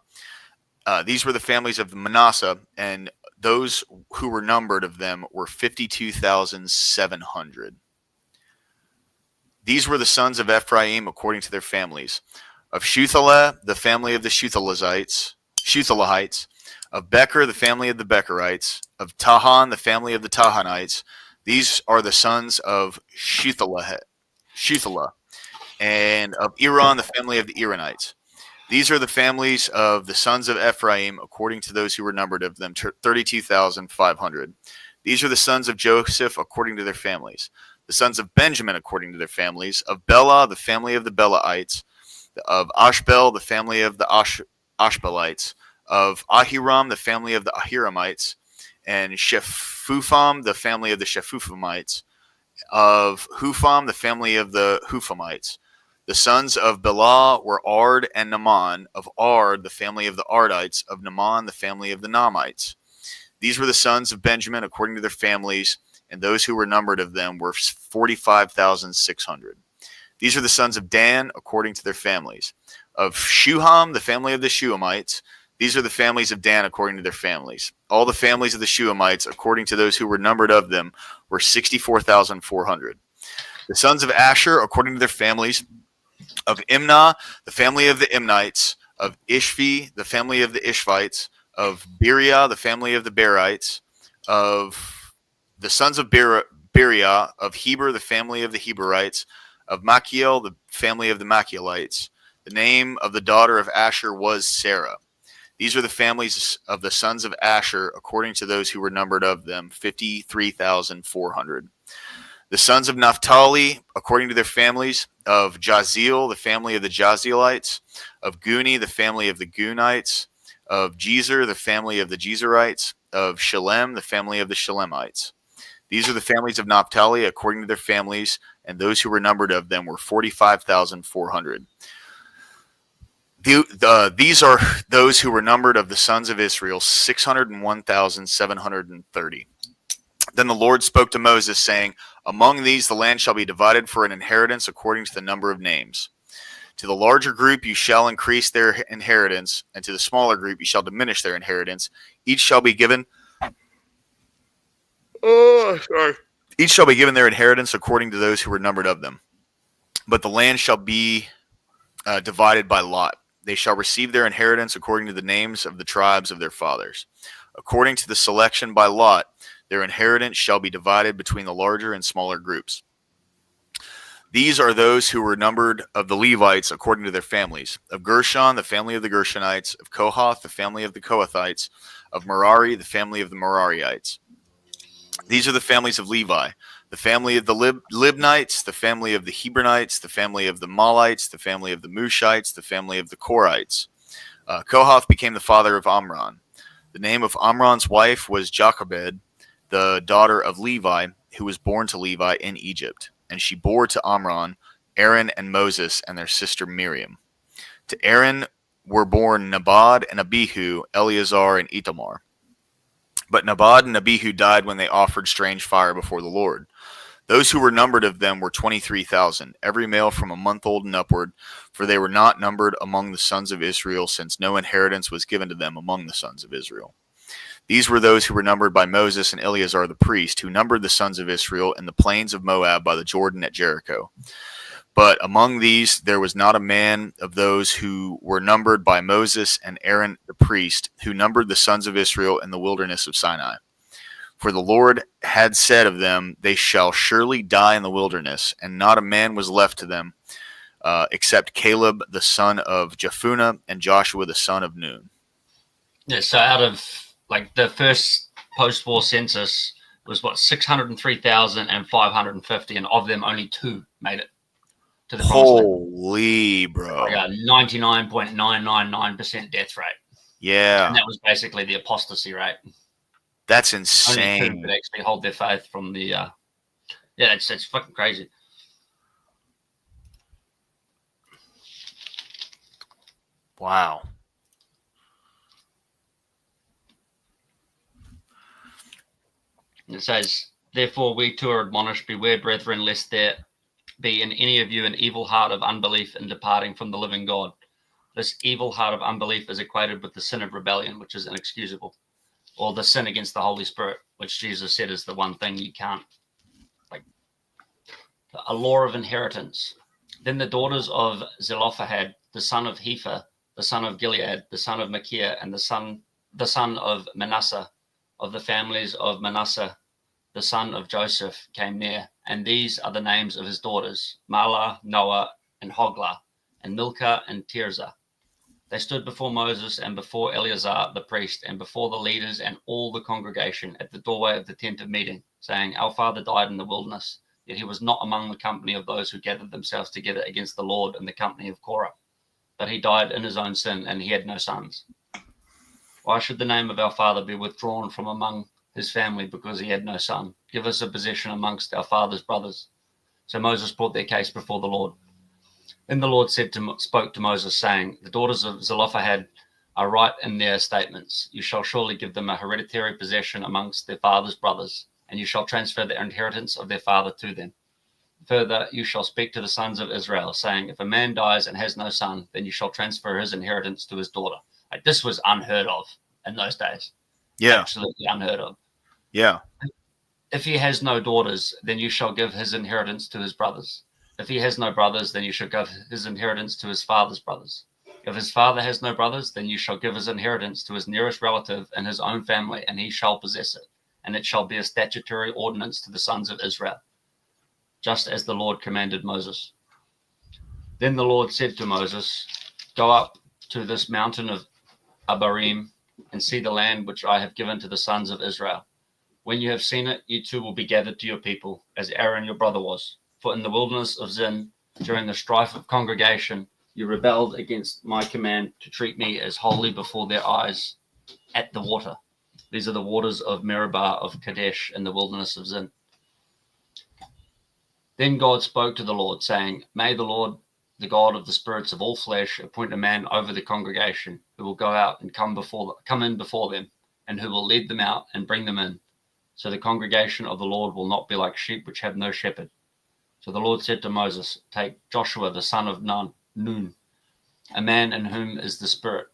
These were the families of Manasseh, and those who were numbered of them were 52,700. These were the sons of Ephraim according to their families. Of Shuthalah, the family of the Shuthalahites, of Becher, the family of the Becherites, of Tahan, the family of the Tahanites. These are the sons of Shuthalah, and of Iran, the family of the Iranites. These are the families of the sons of Ephraim, according to those who were numbered of them, 32,500. These are the sons of Joseph, according to their families. The sons of Benjamin, according to their families. Of Bela, the family of the Belaites. Of Ashbel, the family of the Ashbelites. Of Ahiram, the family of the Ahiramites. And Shephupham, the family of the Shephuphamites. Of Hupham, the family of the Huphamites. The sons of Bela were Ard and Naaman. Of Ard, the family of the Ardites. Of Naaman, the family of the Naamites. These were the sons of Benjamin according to their families, and those who were numbered of them were 45,600. These are the sons of Dan according to their families. Of Shuham, the family of the Shuhamites. These are the families of Dan according to their families. All the families of the Shuhamites, according to those who were numbered of them, were 64,400. The sons of Asher according to their families. Of Imnah, the family of the Imnites. Of Ishvi, the family of the Ishvites. Of Beriah, the family of the Berites. Of the sons of Beriah, of Heber, the family of the Heberites. Of Machiel, the family of the Machielites. The name of the daughter of Asher was Sarah. These are the families of the sons of Asher, according to those who were numbered of them, 53,400. The sons of Naphtali, according to their families, of Jaziel, the family of the Jazielites, of Guni, the family of the Gunites, of Jezer, the family of the Jezerites, of Shalem, the family of the Shalemites. These are the families of Naphtali, according to their families, and those who were numbered of them were 45,400. These are those who were numbered of the sons of Israel, 601,730. Then the Lord spoke to Moses, saying, among these the land shall be divided for an inheritance according to the number of names. To the larger group you shall increase their inheritance, and to the smaller group you shall diminish their inheritance. Each shall be given Each shall be given their inheritance according to those who were numbered of them. But the land shall be divided by lot. They shall receive their inheritance according to the names of the tribes of their fathers. According to the selection by lot, their inheritance shall be divided between the larger and smaller groups. These are those who were numbered of the Levites according to their families. Of Gershon, the family of the Gershonites. Of Kohath, the family of the Kohathites. Of Merari, the family of the Merariites. These are the families of Levi. The family of the Libnites, the family of the Hebronites, the family of the Malites, the family of the Mushites, the family of the Korites. Kohath became the father of Amram. The name of Amram's wife was Jochebed, the daughter of Levi, who was born to Levi in Egypt. And she bore to Amram Aaron and Moses and their sister Miriam. To Aaron were born Nabad and Abihu, Eleazar and Itamar. But Nabad and Abihu died when they offered strange fire before the Lord. Those who were numbered of them were 23,000, every male from a month old and upward, for they were not numbered among the sons of Israel, since no inheritance was given to them among the sons of Israel. These were those who were numbered by Moses and Eleazar the priest, who numbered the sons of Israel in the plains of Moab by the Jordan at Jericho. But among these there was not a man of those who were numbered by Moses and Aaron the priest, who numbered the sons of Israel in the wilderness of Sinai. For the Lord had said of them, they shall surely die in the wilderness, and not a man was left to them, except Caleb the son of Jephunneh and Joshua the son of Nun. Yeah, so out of like the first post-war census was what 603,550, and of them only 2 made it to the promised land. Holy bro! Yeah, 99.999% death rate. Yeah, and that was basically the apostasy rate. That's Only 2 insane. could actually hold their faith from the. Yeah, it's fucking crazy. Wow. It says, therefore we too are admonished, beware, brethren, lest there be in any of you an evil heart of unbelief in departing from the living God. This evil heart of unbelief is equated with the sin of rebellion, which is inexcusable, or the sin against the Holy Spirit, which Jesus said is the one thing you can't, like, a law of inheritance. Then the daughters of Zelophehad, the son of Hepher, the son of Gilead, the son of Machir, and the son of Manasseh, of the families of Manasseh, the son of Joseph, came near. And these are the names of his daughters, Mahlah, Noah, and Hoglah, and Milcah, and Tirzah. They stood before Moses and before Eleazar the priest and before the leaders and all the congregation at the doorway of the tent of meeting, saying, our father died in the wilderness, yet he was not among the company of those who gathered themselves together against the Lord in the company of Korah. But he died in his own sin, and he had no sons. Why should the name of our father be withdrawn from among his family because he had no son? Give us a possession amongst our father's brothers. So Moses brought their case before the Lord. Then the Lord spoke to Moses, saying, the daughters of Zelophehad are right in their statements. You shall surely give them a hereditary possession amongst their father's brothers, and you shall transfer the inheritance of their father to them. Further, you shall speak to the sons of Israel, saying, if a man dies and has no son, then you shall transfer his inheritance to his daughter. Like, this was unheard of in those days. Yeah. Absolutely unheard of. Yeah. If he has no daughters, then you shall give his inheritance to his brothers. If he has no brothers, then you shall give his inheritance to his father's brothers. If his father has no brothers, then you shall give his inheritance to his nearest relative in his own family, and he shall possess it. And it shall be a statutory ordinance to the sons of Israel, just as the Lord commanded Moses. Then the Lord said to Moses, go up to this mountain of Abarim, and see the land which I have given to the sons of Israel. When you have seen it, you too will be gathered to your people, as Aaron your brother was. For in the wilderness of Zin, during the strife of congregation, you rebelled against my command to treat me as holy before their eyes at the water. These are the waters of Meribah of Kadesh in the wilderness of Zin. Then God spoke to the Lord, saying, May the Lord, the God of the spirits of all flesh, appoint a man over the congregation who will go out and come in before them, and who will lead them out and bring them in. So the congregation of the Lord will not be like sheep which have no shepherd. So the Lord said to Moses, Take Joshua the son of Nun, a man in whom is the Spirit,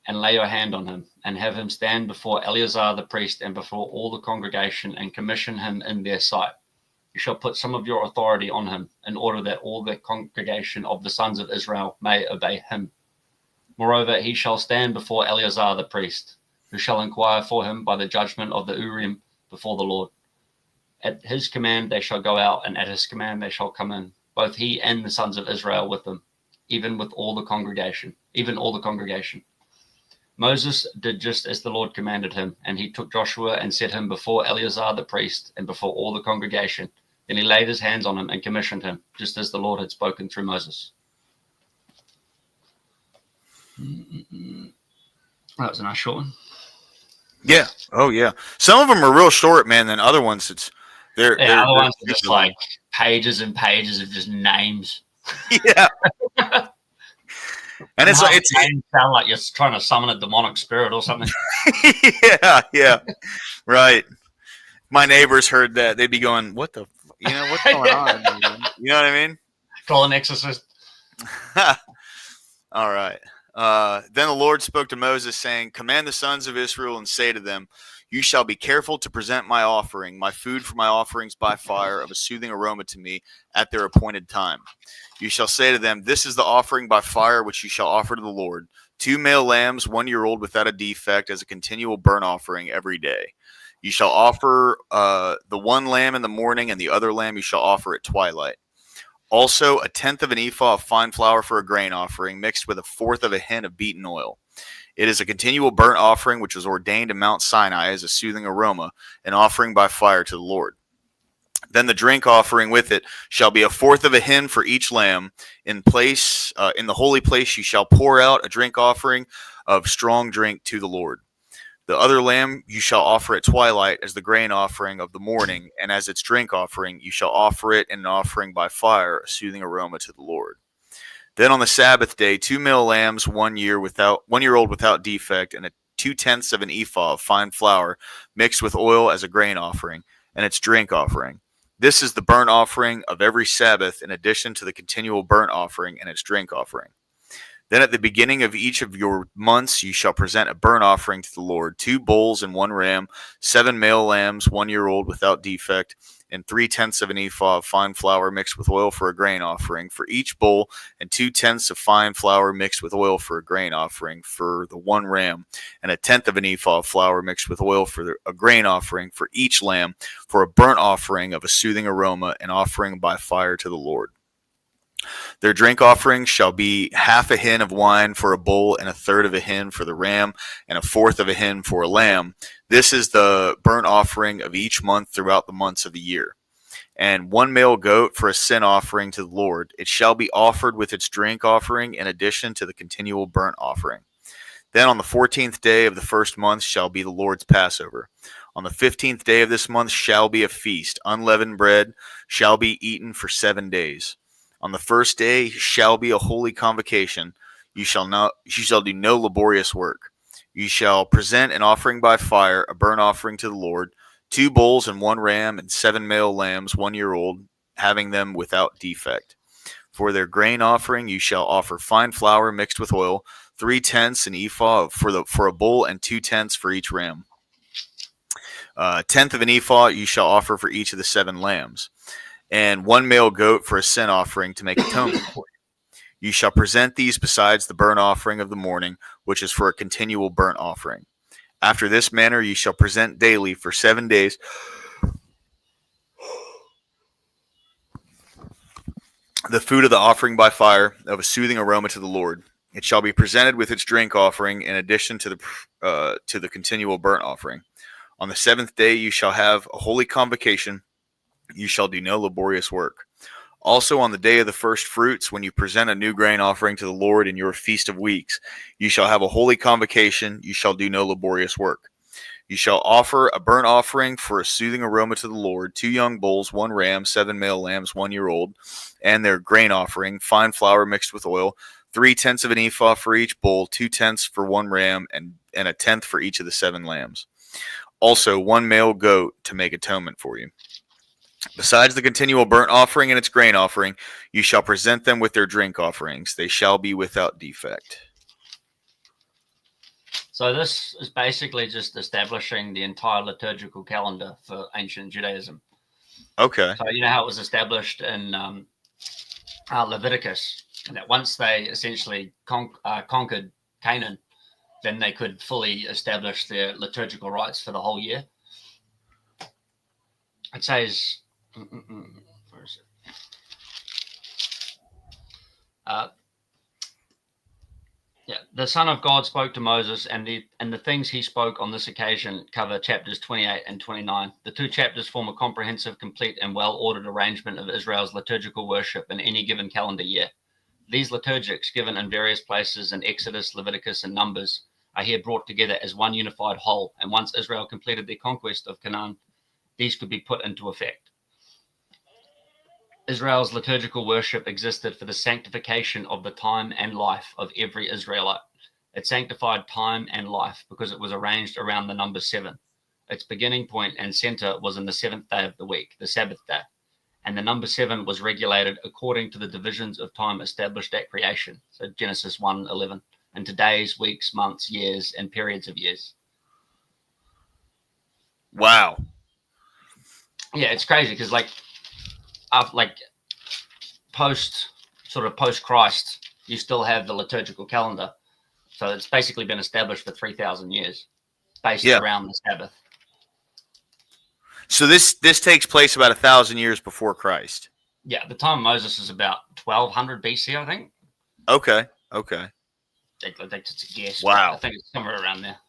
and lay your hand on him, and have him stand before Eleazar the priest and before all the congregation, and commission him in their sight. You shall put some of your authority on him, in order that all the congregation of the sons of Israel may obey him. Moreover, he shall stand before Eleazar the priest, who shall inquire for him by the judgment of the Urim before the Lord. At his command they shall go out, and at his command they shall come in, both he and the sons of Israel with them, even all the congregation. Moses did just as the Lord commanded him, and he took Joshua and set him before Eleazar the priest and before all the congregation. Then he laid his hands on him and commissioned him, just as the Lord had spoken through Moses. That was a nice short one. Yeah. Oh, yeah. Some of them are real short, man. Than other ones, they're other ones are just like pages and pages of just names. Yeah. And it's like names sound like you're trying to summon a demonic spirit or something. yeah, right. My neighbors heard that, they'd be going, "What the? What's going on?" You know what I mean? Call an exorcist. All right. Then the Lord spoke to Moses, saying, Command the sons of Israel and say to them, You shall be careful to present my offering, my food for my offerings by fire of a soothing aroma to me at their appointed time. You shall say to them, This is the offering by fire which you shall offer to the Lord, 2 male lambs, 1 year old without a defect, as a continual burnt offering every day. You shall offer the one lamb in the morning, and the other lamb you shall offer at twilight. Also, 1/10 of an ephah of fine flour for a grain offering, mixed with 1/4 of a hin of beaten oil. It is a continual burnt offering which was ordained in Mount Sinai as a soothing aroma, an offering by fire to the Lord. Then the drink offering with it shall be 1/4 of a hin for each lamb. In the holy place you shall pour out a drink offering of strong drink to the Lord. The other lamb you shall offer at twilight as the grain offering of the morning, and as its drink offering you shall offer it in an offering by fire, a soothing aroma to the Lord. Then on the Sabbath day, 2 male lambs, 1 year old without defect, and 2/10 of an ephah of fine flour mixed with oil as a grain offering, and its drink offering. This is the burnt offering of every Sabbath, in addition to the continual burnt offering and its drink offering. Then at the beginning of each of your months you shall present a burnt offering to the Lord, 2 bulls and 1 ram, 7 male lambs, 1 year old without defect, and 3/10 of an ephah of fine flour mixed with oil for a grain offering for each bull, and 2/10 of fine flour mixed with oil for a grain offering for the 1 ram, and 1/10 of an ephah of flour mixed with oil for a grain offering for each lamb, for a burnt offering of a soothing aroma, an offering by fire to the Lord. Their drink offering shall be 1/2 a hin of wine for a bull, and 1/3 of a hin for the ram, and 1/4 of a hin for a lamb. This is the burnt offering of each month throughout the months of the year. And 1 male goat for a sin offering to the Lord. It shall be offered with its drink offering in addition to the continual burnt offering. Then on the 14th day of the first month shall be the Lord's Passover. On the 15th day of this month shall be a feast. Unleavened bread shall be eaten for 7 days. On the first day shall be a holy convocation. You shall do no laborious work. You shall present an offering by fire, a burnt offering to the Lord, 2 bulls and 1 ram, and 7 male lambs, 1 year old, having them without defect. For their grain offering you shall offer fine flour mixed with oil, 3/10 an ephah for a bull, and 2/10 for each ram. 1/10 of an ephah you shall offer for each of the 7 lambs. And 1 male goat for a sin offering to make atonement for you. You shall present these besides the burnt offering of the morning, which is for a continual burnt offering. After this manner you shall present daily for 7 days the food of the offering by fire of a soothing aroma to the Lord. It shall be presented with its drink offering in addition to the continual burnt offering. On the 7th day you shall have a holy convocation. You shall do no laborious work. Also on the day of the first fruits, when you present a new grain offering to the Lord in your feast of weeks, you shall have a holy convocation. You shall do no laborious work. You shall offer a burnt offering for a soothing aroma to the Lord, 2 young bulls, 1 ram, 7 male lambs, 1 year old, and their grain offering, fine flour mixed with oil, 3/10 of an ephah for each bull, 2/10 for 1 ram, and 1/10 for each of the 7 lambs. Also 1 male goat to make atonement for you. Besides the continual burnt offering and its grain offering, you shall present them with their drink offerings. They shall be without defect. So this is basically just establishing the entire liturgical calendar for ancient Judaism. Okay. So you know how it was established in Leviticus, and that once they essentially conquered Canaan, then they could fully establish their liturgical rites for the whole year. It says, where is it? Yeah, the Son of God spoke to Moses, and the things he spoke on this occasion cover chapters 28 and 29. The 2 chapters form a comprehensive, complete, and well-ordered arrangement of Israel's liturgical worship in any given calendar year. These liturgics, given in various places in Exodus, Leviticus, and Numbers, are here brought together as one unified whole, and once Israel completed their conquest of Canaan, these could be put into effect. Israel's liturgical worship existed for the sanctification of the time and life of every Israelite. It sanctified time and life because it was arranged around the number 7. Its beginning point and center was in the 7th day of the week, the Sabbath day, and the number 7 was regulated according to the divisions of time established at creation, so Genesis 1:11, into days, weeks, months, years, and periods of years. Wow. Yeah, it's crazy because post Christ, you still have the liturgical calendar. So it's basically been established for 3,000 years based around the Sabbath. So this takes place about 1,000 years before Christ. Yeah, the time of Moses is about 1200 BC, I think. Okay. They just a guess. Wow. I think it's somewhere around there.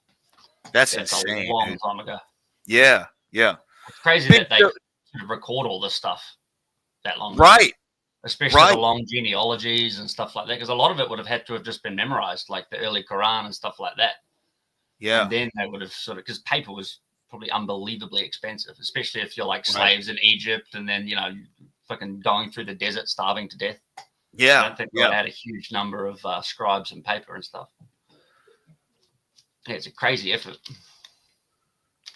That's insane. insane. A long dude. time ago. Yeah. It's crazy that they record all this stuff that long ago. Right. Especially the long genealogies and stuff like that, because a lot of it would have had to have just been memorized, like the early Quran and stuff like that. Yeah. And then they would have because paper was probably unbelievably expensive, especially if you're like slaves in Egypt and then, fucking going through the desert, starving to death. Yeah. I don't think they had a huge number of scribes and paper and stuff. Yeah, it's a crazy effort.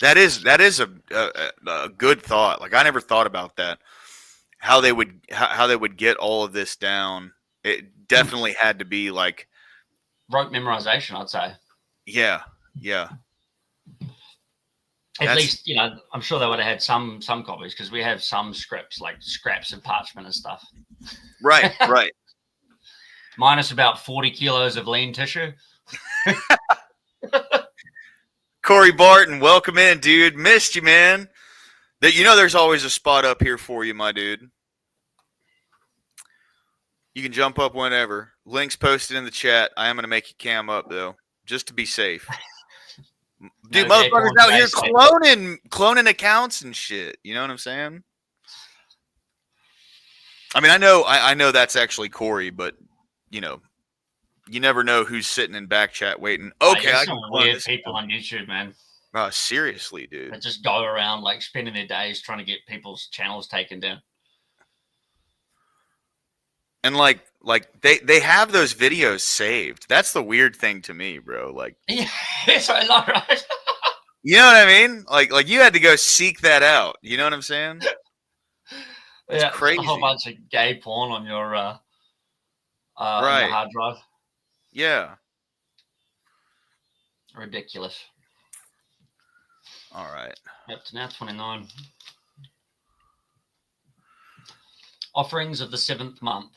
That is a good thought. Like I never thought about that. How they would get all of this down. It definitely had to be like rote memorization, I'd say. Yeah. At least, I'm sure they would have had some copies because we have some scripts, like scraps of parchment and stuff. Right. Minus about 40 kilos of lean tissue. Corey Barton, welcome in, dude. Missed you, man. There's always a spot up here for you, my dude. You can jump up whenever. Links posted in the chat. I am going to make you cam up, though, just to be safe. Dude, motherfuckers out here cloning accounts and shit. You know what I'm saying? I mean, I know that's actually Corey, but, you never know who's sitting in back chat waiting. Okay, I can clone weird this people on YouTube, man. Seriously, dude. That just go around like spending their days trying to get people's channels taken down. And like they have those videos saved. That's the weird thing to me, bro. Like, yeah, it's a lot, right? You know what I mean? Like you had to go seek that out. You know what I'm saying? It's crazy. A whole bunch of gay porn on your on your hard drive. Yeah. Ridiculous. All right. Up to now 29. Offerings of the 7th month.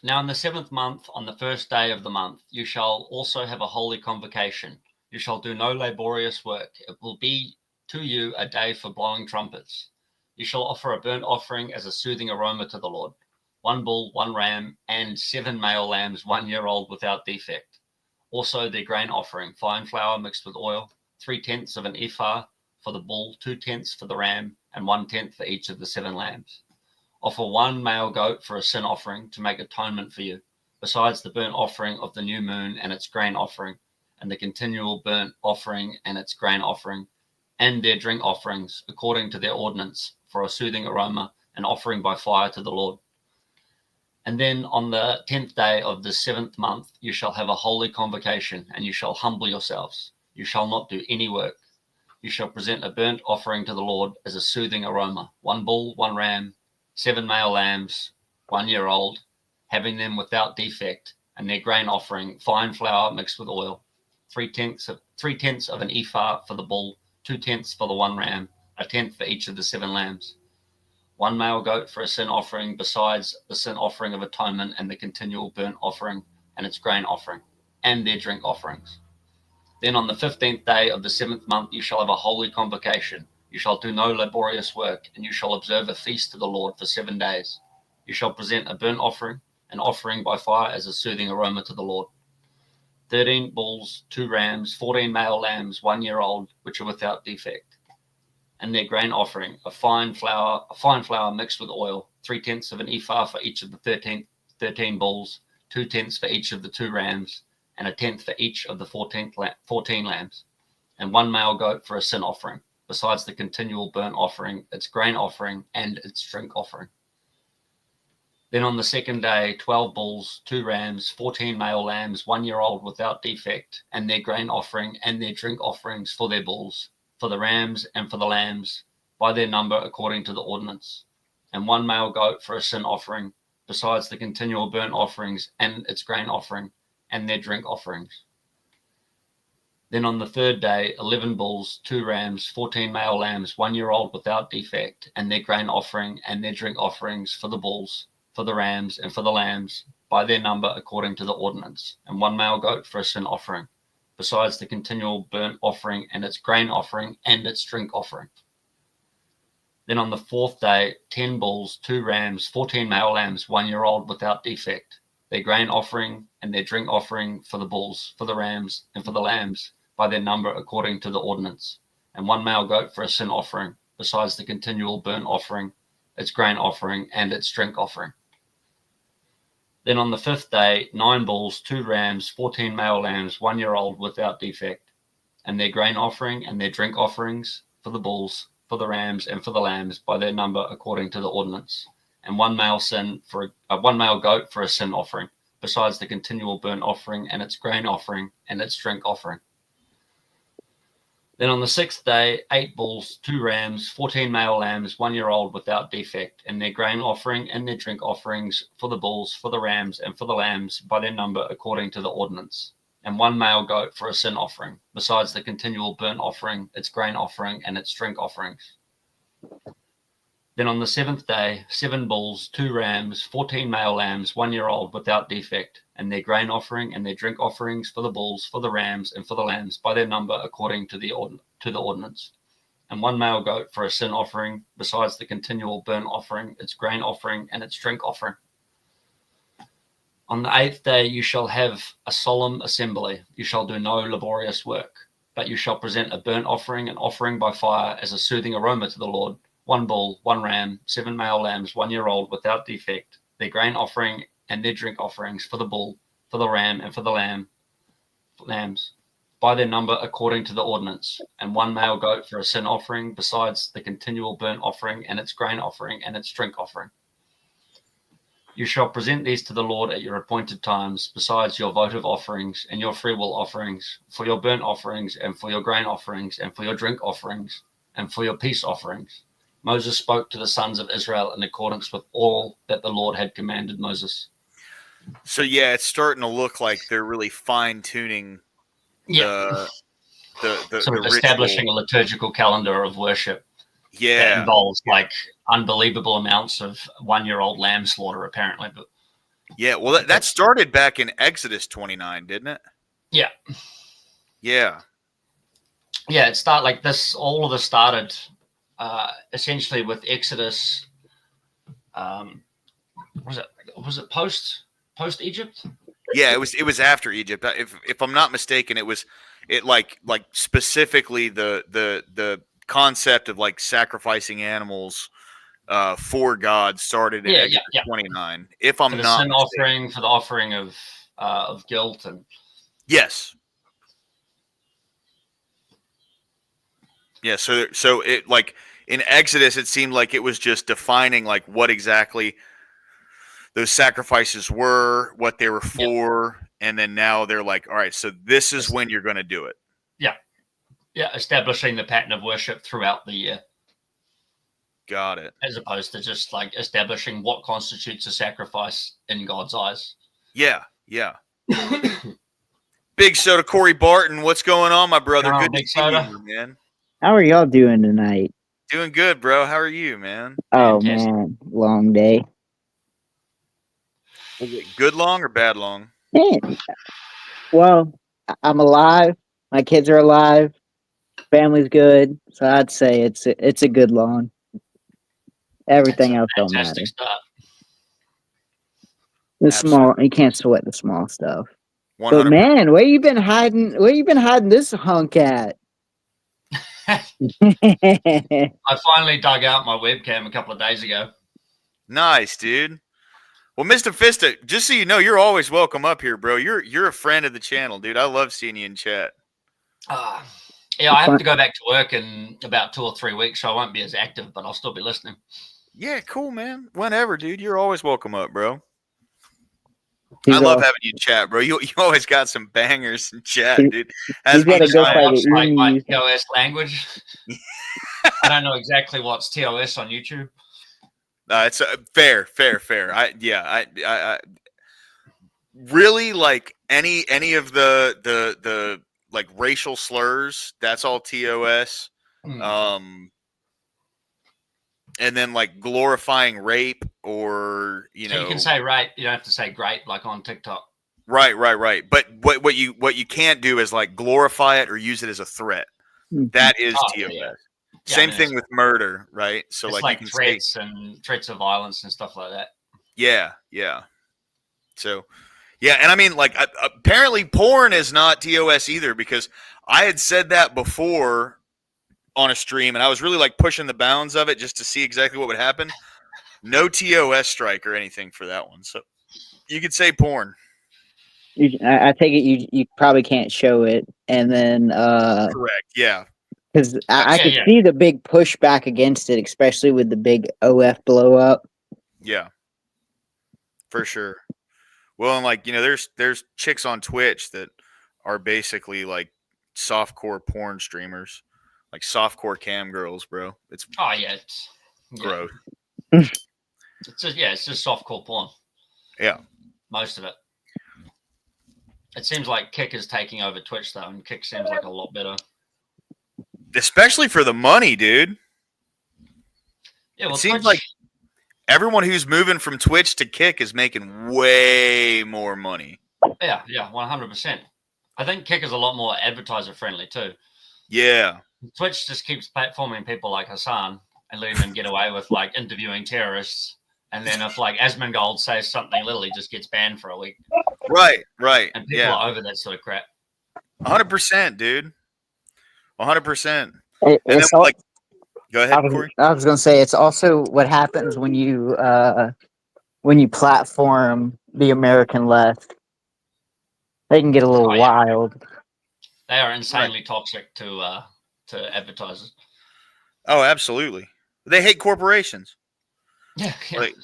Now in the 7th month, on the first day of the month, you shall also have a holy convocation. You shall do no laborious work. It will be to you a day for blowing trumpets. You shall offer a burnt offering as a soothing aroma to the Lord. one bull, one ram, and 7 male lambs 1 year old without defect. Also their grain offering, fine flour mixed with oil, 3/10 of an ephah for the bull, 2/10 for the ram, and 1/10 for each of the 7 lambs. Offer 1 male goat for a sin offering to make atonement for you, besides the burnt offering of the new moon and its grain offering, and the continual burnt offering and its grain offering, and their drink offerings, according to their ordinance, for a soothing aroma, an offering by fire to the Lord. And then on the 10th day of the 7th month, you shall have a holy convocation, and you shall humble yourselves. You shall not do any work. You shall present a burnt offering to the Lord as a soothing aroma, 1 bull, 1 ram, 7 male lambs, 1 year old, having them without defect, and their grain offering, fine flour mixed with oil, 3/10 of an ephah for the bull, 2/10 for the 1 ram, 1/10 for each of the 7 lambs. 1 male goat for a sin offering, besides the sin offering of atonement and the continual burnt offering and its grain offering, and their drink offerings. Then on the 15th day of the 7th month, you shall have a holy convocation. You shall do no laborious work, and you shall observe a feast to the Lord for 7 days. You shall present a burnt offering, an offering by fire as a soothing aroma to the Lord. 13 bulls, 2 rams, 14 male lambs, 1 year old, which are without defect. And their grain offering, a fine flour mixed with oil, 3/10 of an ephah for each of the 13 bulls, 2/10 for each of the 2 rams, and 1/10 for each of the 14 lambs, and 1 male goat for a sin offering, besides the continual burnt offering, its grain offering, and its drink offering. Then on the 2nd day, 12 bulls, 2 rams, 14 male lambs, 1 year old without defect, and their grain offering and their drink offerings for their bulls, for the rams and for the lambs, by their number according to the ordinance, and 1 male goat for a sin offering, besides the continual burnt offerings and its grain offering, and their drink offerings. Then on the 3rd day, 11 bulls, 2 rams, 14 male lambs, 1 year old without defect, and their grain offering and their drink offerings for the bulls, for the rams, and for the lambs, by their number according to the ordinance, and 1 male goat for a sin offering, besides the continual burnt offering and its grain offering and its drink offering. Then on the 4th day, 10 bulls, 2 rams, 14 male lambs, 1 year old without defect, their grain offering and their drink offering for the bulls, for the rams, and for the lambs, by their number according to the ordinance, and 1 male goat for a sin offering, besides the continual burnt offering, its grain offering, and its drink offering. Then on the 5th day, 9 bulls, 2 rams, 14 male lambs, 1 year old without defect, and their grain offering and their drink offerings for the bulls, for the rams, and for the lambs, by their number according to the ordinance, and 1 male goat for a sin offering, besides the continual burnt offering and its grain offering and its drink offering. Then on the 6th day, 8 bulls, 2 rams, 14 male lambs, 1 year old without defect, and their grain offering and their drink offerings for the bulls, for the rams, and for the lambs, by their number according to the ordinance, and 1 male goat for a sin offering, besides the continual burnt offering, its grain offering, and its drink offerings. Then on the 7th day, 7 bulls, 2 rams, 14 male lambs, 1 year old without defect, and their grain offering and their drink offerings for the bulls, for the rams, and for the lambs, by their number according to the ordinance, and 1 male goat for a sin offering, besides the continual burnt offering, its grain offering, and its drink offering. On the 8th day you shall have a solemn assembly. You shall do no laborious work, but you shall present a burnt offering, an offering by fire as a soothing aroma to the Lord, 1 bull, 1 ram, 7 male lambs, 1 year old without defect, their grain offering and their drink offerings for the bull, for the ram, and for the lambs, by their number according to the ordinance, and 1 male goat for a sin offering, besides the continual burnt offering and its grain offering and its drink offering. You shall present these to the Lord at your appointed times, besides your votive offerings and your freewill offerings, for your burnt offerings and for your grain offerings and for your drink offerings and for your peace offerings. Moses spoke to the sons of Israel in accordance with all that the Lord had commanded Moses. So yeah, it's starting to look like they're really fine tuning the sort of establishing a liturgical calendar of worship. Yeah, that involves like unbelievable amounts of 1 year old lamb slaughter, apparently. But yeah, well, that started back in Exodus 29, didn't it? Yeah. Yeah. Yeah, it started like this. All of this started essentially with Exodus Was it post Egypt? Yeah, it was after Egypt. If I'm not mistaken, it like specifically the concept of like sacrificing animals for God started in Exodus 29. If I'm for the not sin mistaken. offering, for the offering of guilt and Yes. Yeah, so it like in Exodus it seemed like it was just defining like what exactly those sacrifices were, what they were for, and then now they're like, all right, so this is when you're going to do it. Yeah, establishing the pattern of worship throughout the year. Got it. As opposed to just like establishing what constitutes a sacrifice in God's eyes. Yeah. Big Soda Corey Barton, what's going on, my brother? Good to see you, man. How are y'all doing tonight? Doing good, bro. How are you, man? Oh man, long day. Was it good long or bad long? Man, well, I'm alive. My kids are alive. Family's good, so I'd say it's a good long. Everything else don't matter. Stuff. The small, you can't sweat the small stuff. 100%. But man, where you been hiding? Where you been hiding this hunk at? I finally dug out my webcam a couple of days ago. Nice, dude. Well, Mr. Fista, just so you know, you're always welcome up here, bro. You're a friend of the channel, dude. I love seeing you in chat. Yeah, I have to go back to work in about 2 or 3 weeks, so I won't be as active, but I'll still be listening. Yeah, cool, man. Whenever, dude. You're always welcome up, bro. I love having you in chat, bro. You always got some bangers in chat, dude. He's got to go fight it. Like my TOS language. I don't know exactly what's TOS on YouTube. It's fair. I really like any of the like racial slurs. That's all TOS. And then like glorifying rape or you can say rape. You don't have to say great like on TikTok. Right. But what you can't do is like glorify it or use it as a threat. That is TOS. Yeah. Same thing with murder, right? So it's like you can threats and threats of violence and stuff like that. Yeah. So, yeah, and I mean, like, apparently porn is not TOS either because I had said that before on a stream, and I was really like pushing the bounds of it just to see exactly what would happen. No TOS strike or anything for that one, so you could say porn. I take it you probably can't show it, and then correct, yeah. Because I could see the big pushback against it, especially with the big OF blow up. Yeah, for sure. Well, and like there's chicks on Twitch that are basically like softcore porn streamers, like softcore cam girls, bro. It's gross. It's just softcore porn. Yeah, most of it. It seems like Kick is taking over Twitch though, and Kick seems like a lot better. Especially for the money, dude. Yeah, well, it seems like everyone who's moving from Twitch to Kick is making way more money. Yeah, 100%. I think Kick is a lot more advertiser friendly too. Yeah. Twitch just keeps platforming people like Hassan and letting them get away with like interviewing terrorists. And then if like Asmongold says something little, he just gets banned for a week. Right. And people are over that sort of crap. 100%, dude. 100%. It's like, go ahead, Corey. I was going to say it's also what happens when you platform the American left. They can get a little wild. They are insanely toxic to advertisers. Oh, absolutely. They hate corporations. Yeah. Like,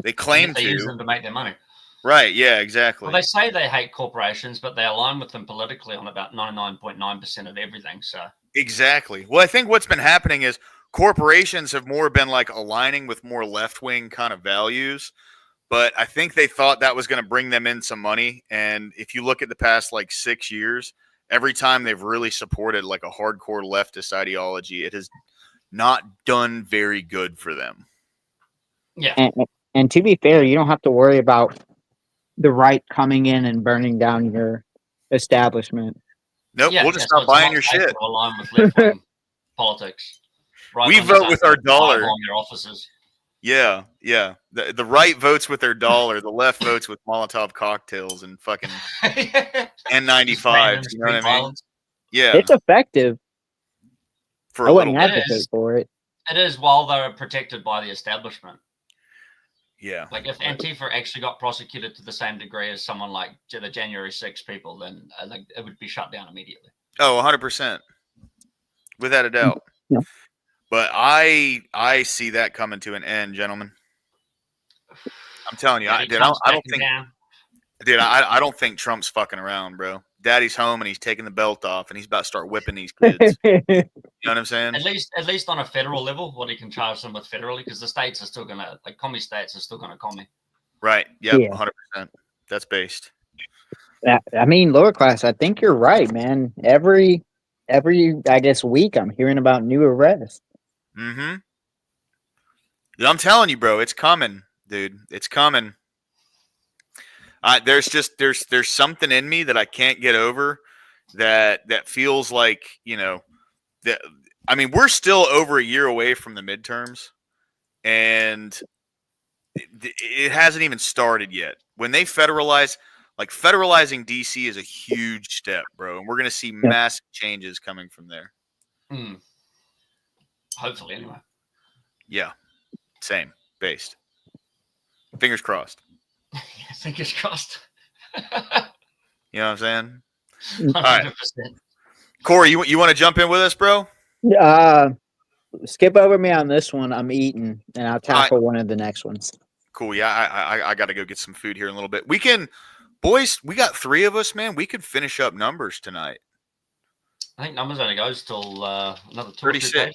they claim they use them to make their money. Right. Yeah. Exactly. Well, they say they hate corporations, but they align with them politically on about 99.9% of everything. So. Exactly. Well, I think what's been happening is corporations have more been like aligning with more left-wing kind of values, but I think they thought that was going to bring them in some money. And if you look at the past like 6 years, every time they've really supported like a hardcore leftist ideology, it has not done very good for them. Yeah. And to be fair, you don't have to worry about the right coming in and burning down your establishment. Nope, we'll just stop buying your shit. Align with left-wing politics. We vote with our dollar. On their offices. Yeah, yeah. The right votes with their dollar, the left votes with Molotov cocktails and fucking N95s. You know what I mean? Violence. Yeah. It's effective. For I a little wouldn't bit. advocate for it. It is while they're protected by the establishment. Yeah. Like if Antifa actually got prosecuted to the same degree as someone like the January 6 people, then like it would be shut down immediately. Oh, 100%. Without a doubt. Yeah. But I see that coming to an end, gentlemen. I'm telling you, I don't think Trump's fucking around, bro. Daddy's home and he's taking the belt off and he's about to start whipping these kids. You know what I'm saying? At least on a federal level, what he can charge them with federally, because the states are still gonna commie states are still gonna commie. Right. Yep. Yeah. 100%. That's based. I mean, lower class. I think you're right, man. Every I guess week, I'm hearing about new arrests. Mm-hmm. Yeah, I'm telling you, bro, it's coming, dude. It's coming. There's something in me that I can't get over. That feels like, you know, that. I mean, we're still over a year away from the midterms, and it hasn't even started yet. When they federalize, federalizing DC is a huge step, bro, and we're gonna see massive changes coming from there. Hopefully, anyway. Yeah, same, based. Fingers crossed. Fingers crossed. You know what I'm saying? 100%. All right, Corey, you want to jump in with us, bro? Skip over me on this one. I'm eating, and I'll tackle one of the next ones. Cool. Yeah, I got to go get some food here in a little bit. We can, boys. We got 3 of us, man. We could finish up numbers tonight. I think numbers only goes till another 36.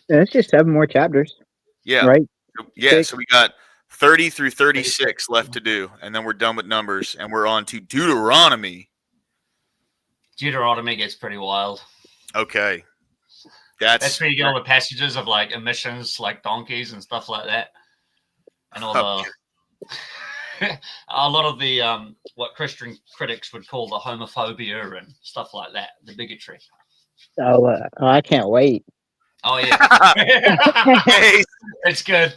Yeah, it's just 7 more chapters. Yeah. Right. Yeah. 6. So we got 30 through 36 left to do, and then we're done with numbers, and we're on to Deuteronomy. Deuteronomy gets pretty wild. Okay. That's where you get all the passages of like emissions, like donkeys and stuff like that, and all the a lot of the what Christian critics would call the homophobia and stuff like that, the bigotry. Oh, I can't wait. Oh yeah, it's good.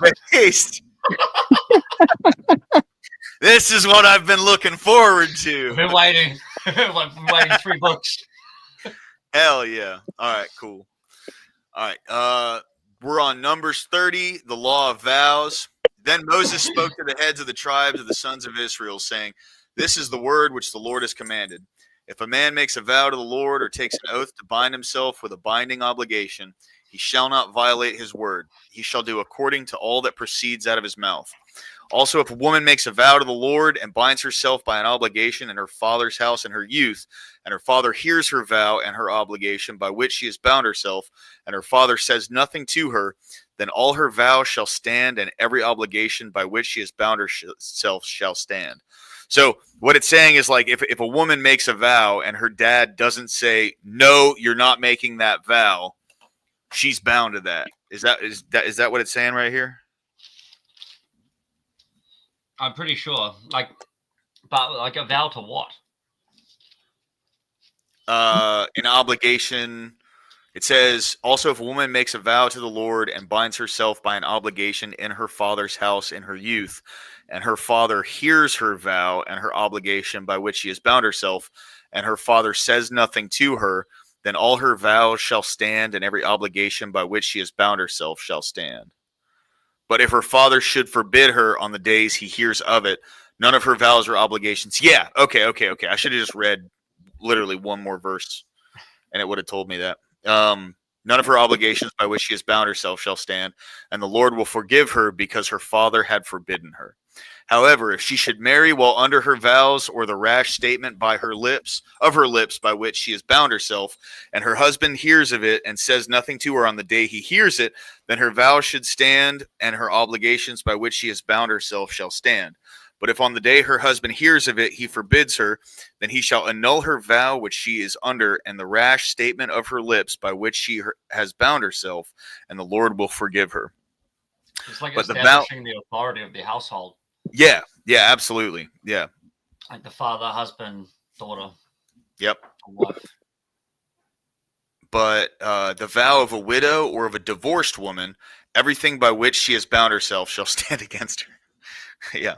This is what I've been looking forward to. I've been waiting. I've been waiting 3 books. Hell yeah! All right, cool. All right, we're on Numbers 30, the law of vows. Then Moses spoke to the heads of the tribes of the sons of Israel, saying, "This is the word which the Lord has commanded. If a man makes a vow to the Lord or takes an oath to bind himself with a binding obligation, he shall not violate his word. He shall do according to all that proceeds out of his mouth. Also, if a woman makes a vow to the Lord and binds herself by an obligation in her father's house in her youth, and her father hears her vow and her obligation by which she has bound herself, and her father says nothing to her, then all her vows shall stand, and every obligation by which she has bound herself shall stand." So what it's saying is, like, if a woman makes a vow and her dad doesn't say, "No, you're not making that vow," she's bound to that. Is that what it's saying right here? I'm pretty sure. But a vow to what? An obligation. It says, also, if a woman makes a vow to the Lord and binds herself by an obligation in her father's house in her youth, and her father hears her vow and her obligation by which she has bound herself, and her father says nothing to her, then all her vows shall stand, and every obligation by which she has bound herself shall stand. But if her father should forbid her on the days he hears of it, none of her vows or obligations. Yeah, okay. I should have just read literally one more verse, and it would have told me that. None of her obligations by which she has bound herself shall stand, and the Lord will forgive her because her father had forbidden her. However, if she should marry while under her vows, or the rash statement by her lips by which she has bound herself, and her husband hears of it and says nothing to her on the day he hears it, then her vows should stand, and her obligations by which she has bound herself shall stand. But if on the day her husband hears of it he forbids her, then he shall annul her vow which she is under, and the rash statement of her lips by which she has bound herself, and the Lord will forgive her. It's like But establishing the authority of the household. Yeah, absolutely. Yeah. Like the father, husband, daughter. Yep. Wife. But the vow of a widow or of a divorced woman, everything by which she has bound herself shall stand against her. Yeah.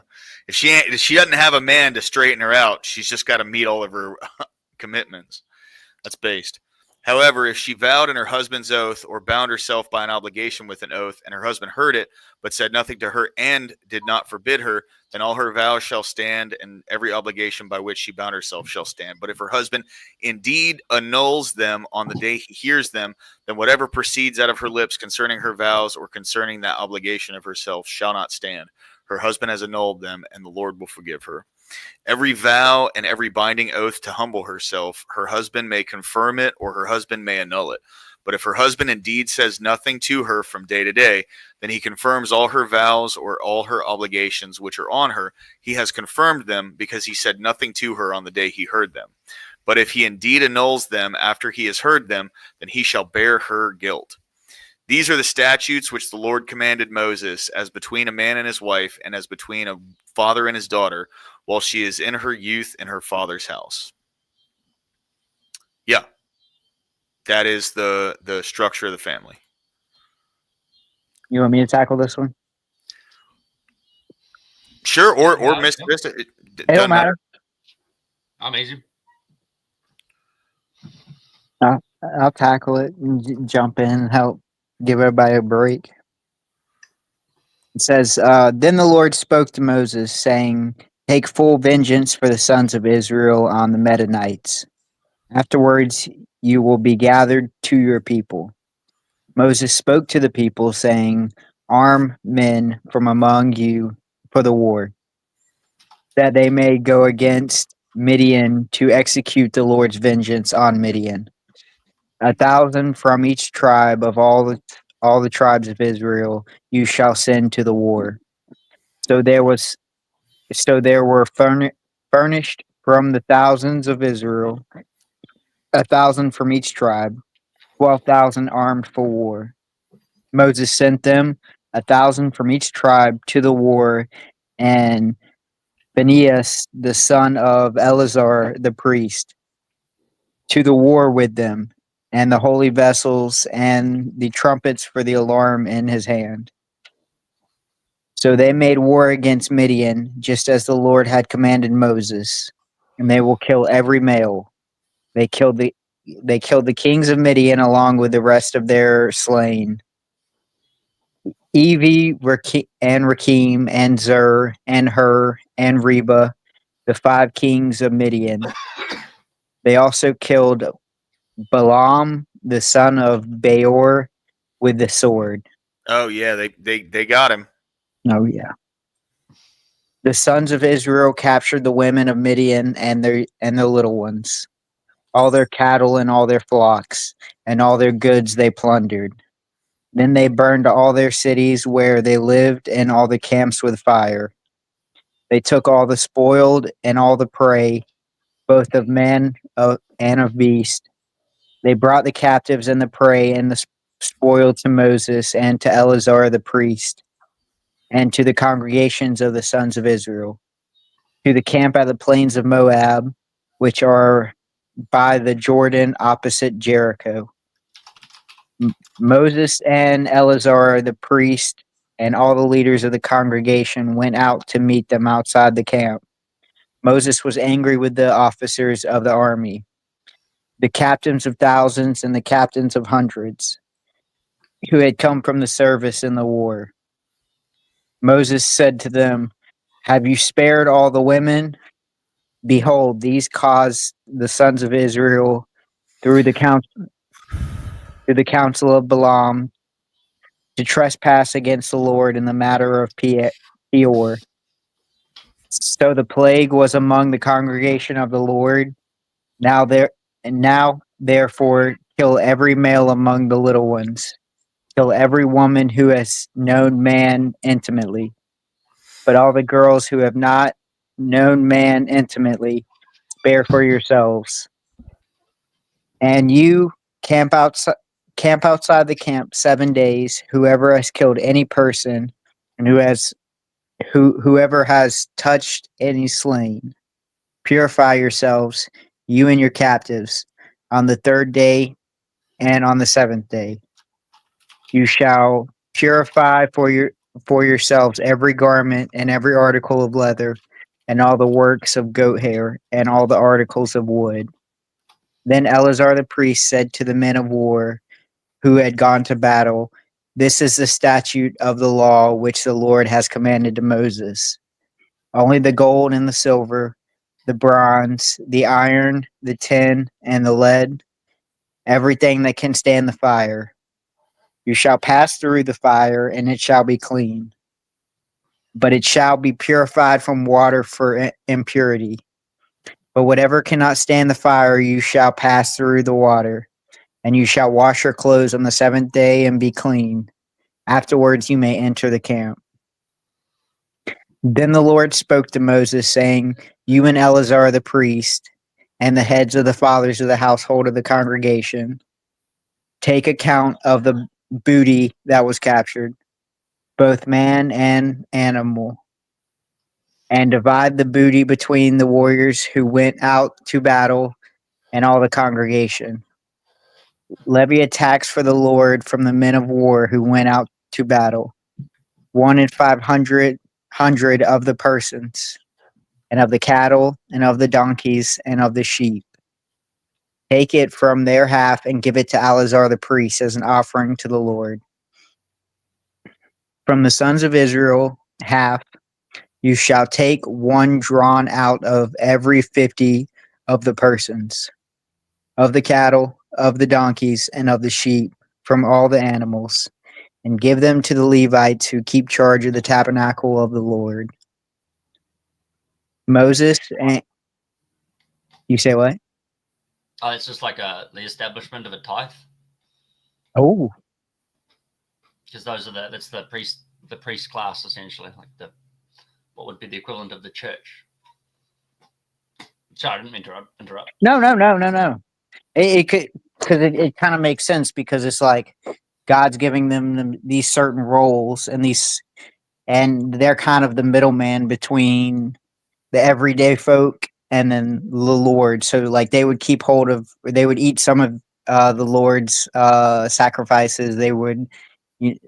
If she doesn't have a man to straighten her out, she's just got to meet all of her commitments. That's based. However, if she vowed in her husband's oath or bound herself by an obligation with an oath, and her husband heard it, but said nothing to her and did not forbid her, then all her vows shall stand, and every obligation by which she bound herself shall stand. But if her husband indeed annuls them on the day he hears them, then whatever proceeds out of her lips concerning her vows or concerning that obligation of herself shall not stand. Her husband has annulled them, and the Lord will forgive her. Every vow and every binding oath to humble herself, her husband may confirm it or her husband may annul it. But if her husband indeed says nothing to her from day to day, then he confirms all her vows or all her obligations which are on her. He has confirmed them because he said nothing to her on the day he heard them. But if he indeed annuls them after he has heard them, then he shall bear her guilt. These are the statutes which the Lord commanded Moses, as between a man and his wife, and as between a father and his daughter, while she is in her youth in her father's house. Yeah, that is the structure of the family. You want me to tackle this one? Sure, or Mr. Vista. It don't matter. Amazing. I'll tackle it and jump in and help give everybody a break. It says, Then the Lord spoke to Moses, saying, Take full vengeance for the sons of Israel on the Midianites. Afterwards, you will be gathered to your people. Moses spoke to the people, saying, Arm men from among you for the war, that they may go against Midian to execute the Lord's vengeance on Midian. 1,000 from each tribe of all the tribes of Israel you shall send to the war. So there were furnished from the thousands of Israel 1,000 from each tribe, 12,000 armed for war. Moses sent them 1,000 from each tribe to the war, and Phinehas, the son of Eleazar the priest, to the war with them, and the holy vessels and the trumpets for the alarm in his hand. So they made war against Midian, just as the Lord had commanded Moses, and they will kill every male. They killed the kings of Midian along with the rest of their slain. Evie and Rakim and Zur and Hur and Reba, the 5 kings of Midian. They also killed Balaam, the son of Beor, with the sword. Oh yeah, they got him. Oh yeah. The sons of Israel captured the women of Midian and their little ones, all their cattle and all their flocks, and all their goods they plundered. Then they burned all their cities where they lived and all the camps with fire. They took all the spoiled and all the prey, both of man and of beast. They brought the captives and the prey and the spoil to Moses and to Eleazar the priest, and to the congregations of the sons of Israel, to the camp at the plains of Moab, which are by the Jordan opposite Jericho. Moses and Eleazar the priest and all the leaders of the congregation went out to meet them outside the camp. Moses was angry with the officers of the army, the captains of thousands and the captains of hundreds, who had come from the service in the war. Moses said to them, Have you spared all the women? Behold, these caused the sons of Israel through the counsel of Balaam to trespass against the Lord in the matter of Peor. So the plague was among the congregation of the Lord. Now therefore kill every male among the little ones. Kill every woman who has known man intimately. But all the girls who have not known man intimately, spare for yourselves. And you camp outside the camp 7 days. Whoever has killed any person, and whoever has touched any slain, purify yourselves, you and your captives, on the 3rd day and on the 7th day. You shall Purify for yourselves every garment and every article of leather, and all the works of goat hair, and all the articles of wood. Then Eleazar the priest said to the men of war who had gone to battle, "This is the statute of the law which the Lord has commanded to Moses. Only the gold and the silver, the bronze, the iron, the tin, and the lead, everything that can stand the fire. You shall pass through the fire, and it shall be clean. But it shall be purified from water for impurity. But whatever cannot stand the fire, you shall pass through the water. And you shall wash your clothes on the seventh day and be clean. Afterwards you may enter the camp." Then the Lord spoke to Moses, saying, "You and Eleazar the priest, and the heads of the fathers of the household of the congregation, take account of the booty that was captured, both man and animal, and divide the booty between the warriors who went out to battle and all the congregation. Levy a tax for the Lord from the men of war who went out to battle, 1 in 500 of the persons, and of the cattle, and of the donkeys, and of the sheep. Take it from their half and give it to Eleazar the priest as an offering to the Lord. From the sons of Israel, half you shall take one drawn out of every 50 of the persons, of the cattle, of the donkeys, and of the sheep, from all the animals, and give them to the Levites who keep charge of the tabernacle of the Lord." Moses and you say what? Oh, it's just like the establishment of a tithe, Oh, because that's the priest class essentially, like what would be the equivalent of the church. Sorry, I didn't mean to interrupt. no. It could, because it kind of makes sense, because it's like God's giving them these certain roles, and they're kind of the middleman between the everyday folk and then the Lord. So like they would keep hold of, or they would eat some of the Lord's sacrifices. They would be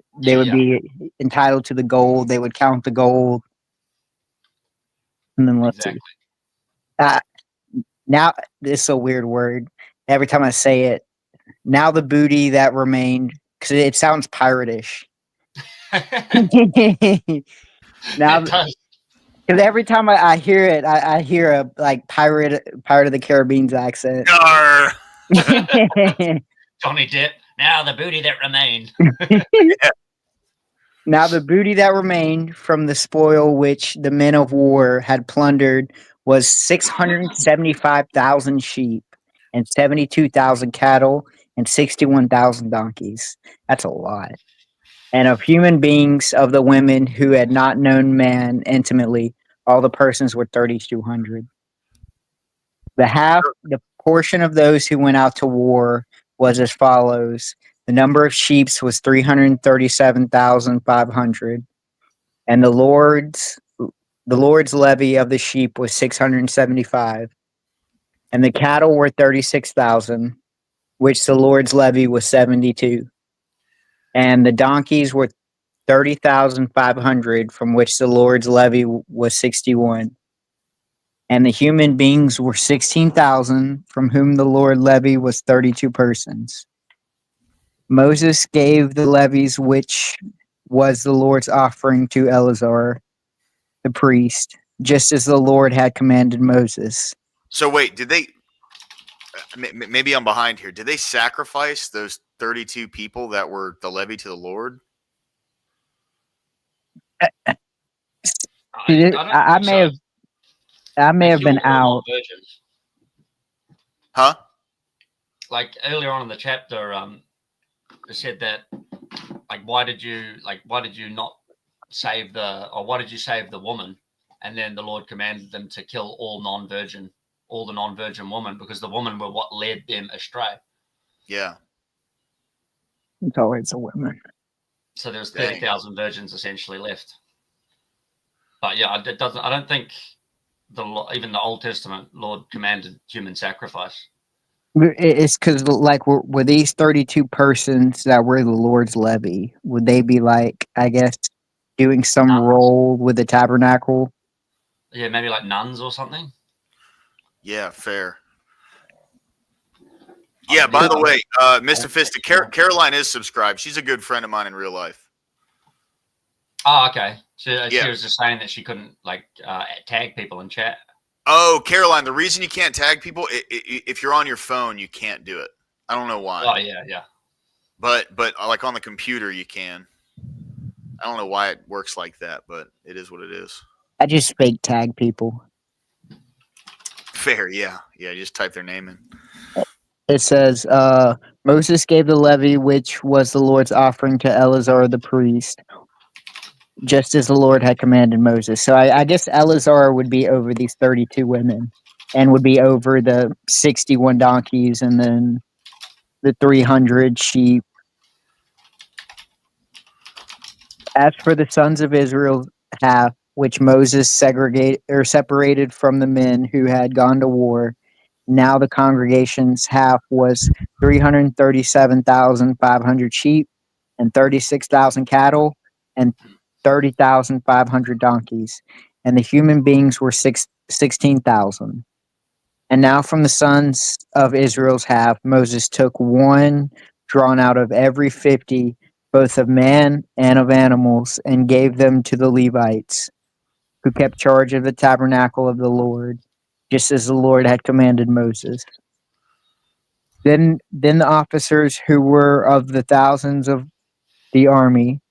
entitled to the gold. They would count the gold, and then let's see. Now this is a weird word. Every time I say it, now the booty that remained, because it sounds piratish. Now, because every time I hear it, I hear a like pirate of the Caribbean's accent. Johnny Depp. Now the booty that remained. Now the booty that remained from the spoil which the men of war had plundered was 675,000 sheep, and 72,000 cattle, and 61,000 donkeys. That's a lot. And of human beings, of the women who had not known man intimately, all the persons were 3,200. The portion of those who went out to war was as follows: the number of sheep was 337,500, and the Lord's levy of the sheep was 675, and the cattle were 36,000, which the Lord's levy was 72, and the donkeys were 30,500, from which the Lord's levy was 61. And the human beings were 16,000, from whom the Lord levy was 32 persons. Moses gave the levies which was the Lord's offering to Eleazar the priest, just as the Lord had commanded Moses. So wait, did they? Maybe I'm behind here. Did they sacrifice those 32 people that were the levy to the Lord? I may have been out. Huh? Like earlier on in the chapter, it said that why did you not save why did you save the woman? And then the Lord commanded them to kill all the non-virgin women, because the women were what led them astray. Yeah. It's always a woman. So there's 30,000 virgins essentially left. But yeah, it doesn't. I don't think even the Old Testament Lord commanded human sacrifice. It's because, like, were these 32 persons that were the Lord's levy, would they be, like, I guess, doing some role with the tabernacle? Yeah, maybe like nuns or something. Yeah, fair. Yeah, by the way, Mr. Fista, Caroline is subscribed. She's a good friend of mine in real life. Oh, okay. She Yeah. was just saying that she couldn't like tag people in chat. Oh, Caroline, the reason you can't tag people, if you're on your phone, you can't do it. I don't know why. Oh, yeah. But like on the computer, you can. I don't know why it works like that, but it is what it is. I just fake tag people. Fair, yeah. Yeah, just type their name in. It says, Moses gave the levy, which was the Lord's offering, to Eleazar the priest, just as the Lord had commanded Moses. So I guess Eleazar would be over these 32 women and would be over the 61 donkeys and then the 300 sheep. As for the sons of Israel, half, which Moses separated from the men who had gone to war, now the congregation's half was 337,500 sheep and 36,000 cattle and 30,500 donkeys, and the human beings were 16,000. And now from the sons of Israel's half, Moses took one drawn out of every 50, both of man and of animals, and gave them to the Levites, who kept charge of the tabernacle of the Lord, just as the Lord had commanded Moses. Then the officers who were of the thousands of the army,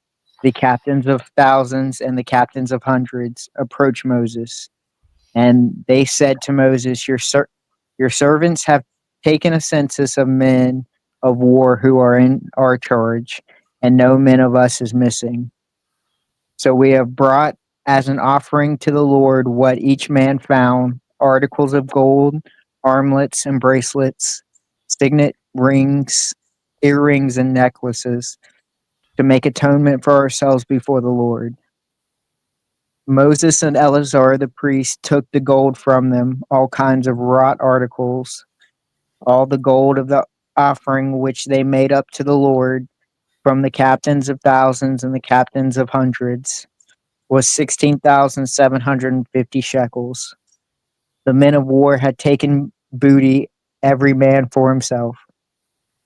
the captains of thousands and the captains of hundreds, approached Moses, and they said to Moses, your servants have taken a census of men of war who are in our charge, and no man of us is missing. So we have brought as an offering to the Lord what each man found, articles of gold, armlets and bracelets, signet rings, earrings and necklaces, to make atonement for ourselves before the Lord. Moses and Eleazar the priest took the gold from them, all kinds of wrought articles, all the gold of the offering which they made up to the Lord from the captains of thousands and the captains of hundreds, was 16,750 shekels. The men of war had taken booty, every man for himself.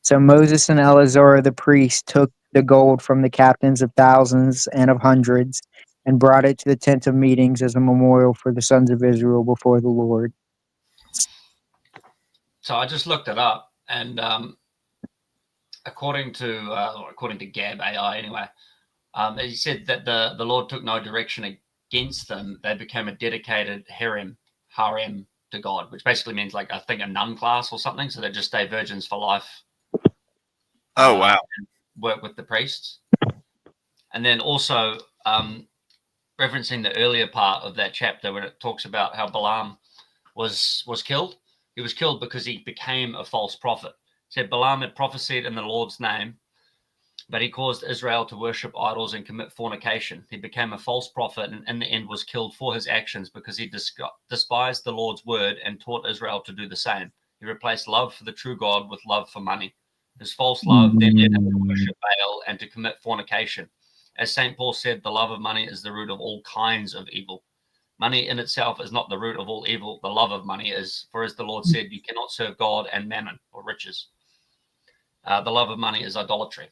So Moses and Eleazar the priest took the gold from the captains of thousands and of hundreds and brought it to the tent of meetings as a memorial for the sons of Israel before the Lord. So I just looked it up, and according to Gab AI anyway, he said that the Lord took no direction against them. They became a dedicated harem to God, which basically means like I think a nun class or something. So they just stay virgins for life. Oh wow! And work with the priests, and then also referencing the earlier part of that chapter when it talks about how Balaam was killed. He was killed because he became a false prophet. It said Balaam had prophesied in the Lord's name, but he caused Israel to worship idols and commit fornication. He became a false prophet and in the end was killed for his actions because he despised the Lord's word and taught Israel to do the same. He replaced love for the true God with love for money. His false love then led him to worship Baal and to commit fornication. As St. Paul said, the love of money is the root of all kinds of evil. Money in itself is not the root of all evil. The love of money is. For as the Lord said, you cannot serve God and mammon or riches. The love of money is idolatry.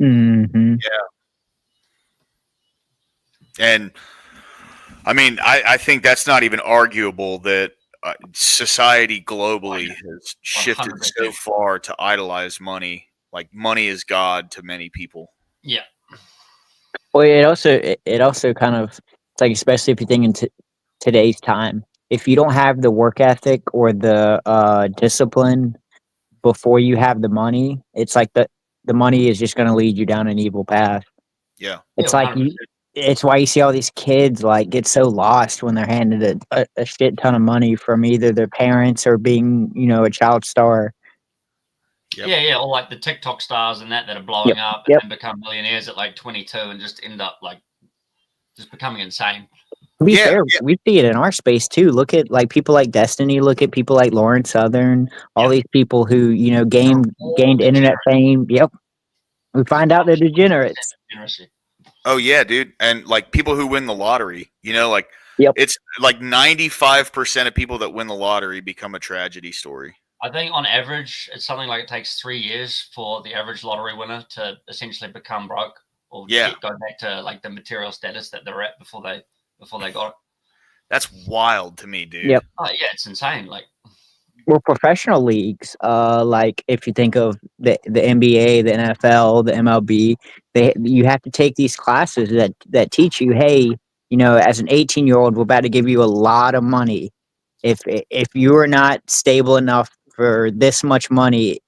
Mm-hmm. Yeah. And I mean, I think that's not even arguable that society globally has shifted 100%. so far to idolize money. Like money is God to many people. Yeah. Well, it also kind of, it's like, especially if you think into today's time, if you don't have the work ethic or the discipline before you have the money, it's like the money is just going to lead you down an evil path. Yeah. It's Yeah, like it's why you see all these kids like get so lost when they're handed a shit ton of money from either their parents or being, a child star. Yep. Yeah, or like the TikTok stars and that are blowing up and become millionaires at like 22 and just end up like just becoming insane. To be Yeah, fair, we see it in our space too. Look at like people like Destiny. Look at people like Lawrence Southern. All these people who gained internet fame. Yep, we find out they're degenerates. Degeneracy. Oh yeah, dude. And like people who win the lottery, like Yep. it's like 95% of people that win the lottery become a tragedy story. I think on average, it's something like it takes 3 years for the average lottery winner to essentially become broke or go back to like the material status that they're at before they got it. That's wild to me, dude. Yep. Oh yeah, it's insane. Like, Well, professional leagues, like if you think of the NBA, the NFL, the MLB, you have to take these classes that teach you, hey, as an 18-year-old, we're about to give you a lot of money. If you are not stable enough for this much money,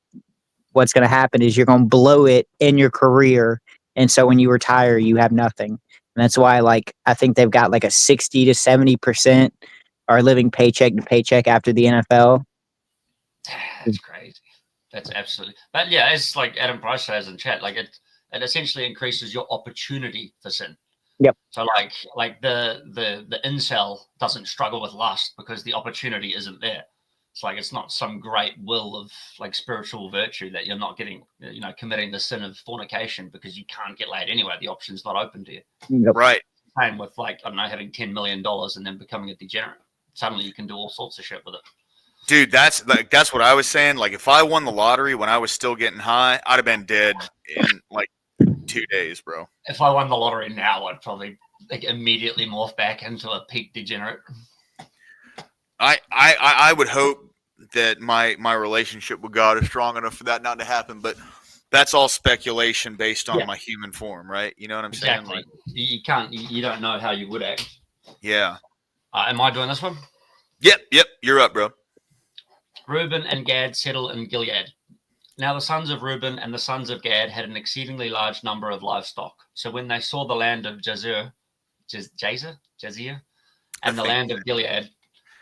what's going to happen is you're going to blow it in your career, and so when you retire, you have nothing. And that's why, like, I think they've got like a 60 to 70% are living paycheck to paycheck after the NFL. That's crazy. That's absolutely. But yeah, it's like Adam Price says in chat, like it essentially increases your opportunity for sin. Yep. So like the incel doesn't struggle with lust because the opportunity isn't there. It's like it's not some great will of like spiritual virtue that you're not getting, committing the sin of fornication because you can't get laid anyway. The option's not open to you. Yep. Right. Same with like, I don't know, having $10 million and then becoming a degenerate. Suddenly you can do all sorts of shit with it. Dude, that's what I was saying. Like, if I won the lottery when I was still getting high, I'd have been dead in like 2 days, bro. If I won the lottery now, I'd probably like immediately morph back into a peak degenerate. I would hope that my relationship with God is strong enough for that not to happen, but that's all speculation based on my human form, right? You know what I'm saying? Exactly. Like, you don't know how you would act. Yeah. Am I doing this one? Yep. You're up, bro. Reuben and Gad settle in Gilead. Now the sons of Reuben and the sons of Gad had an exceedingly large number of livestock. So when they saw the land of Jazer, and the land of Gilead,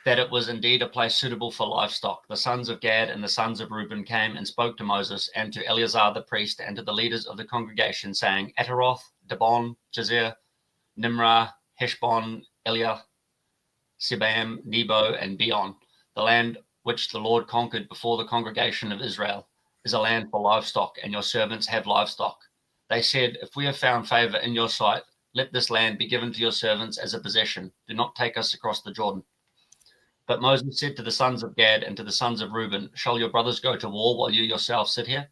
that it was indeed a place suitable for livestock, the sons of Gad and the sons of Reuben came and spoke to Moses and to Eleazar the priest and to the leaders of the congregation, saying, Ataroth, Dibon, Jazer, Nimrah, Heshbon, Eliah, Sibam, Nebo, and Beon, the land which the Lord conquered before the congregation of Israel, is a land for livestock, and your servants have livestock. They said, if we have found favor in your sight, let this land be given to your servants as a possession. Do not take us across the Jordan. But Moses said to the sons of Gad and to the sons of Reuben, shall your brothers go to war while you yourselves sit here?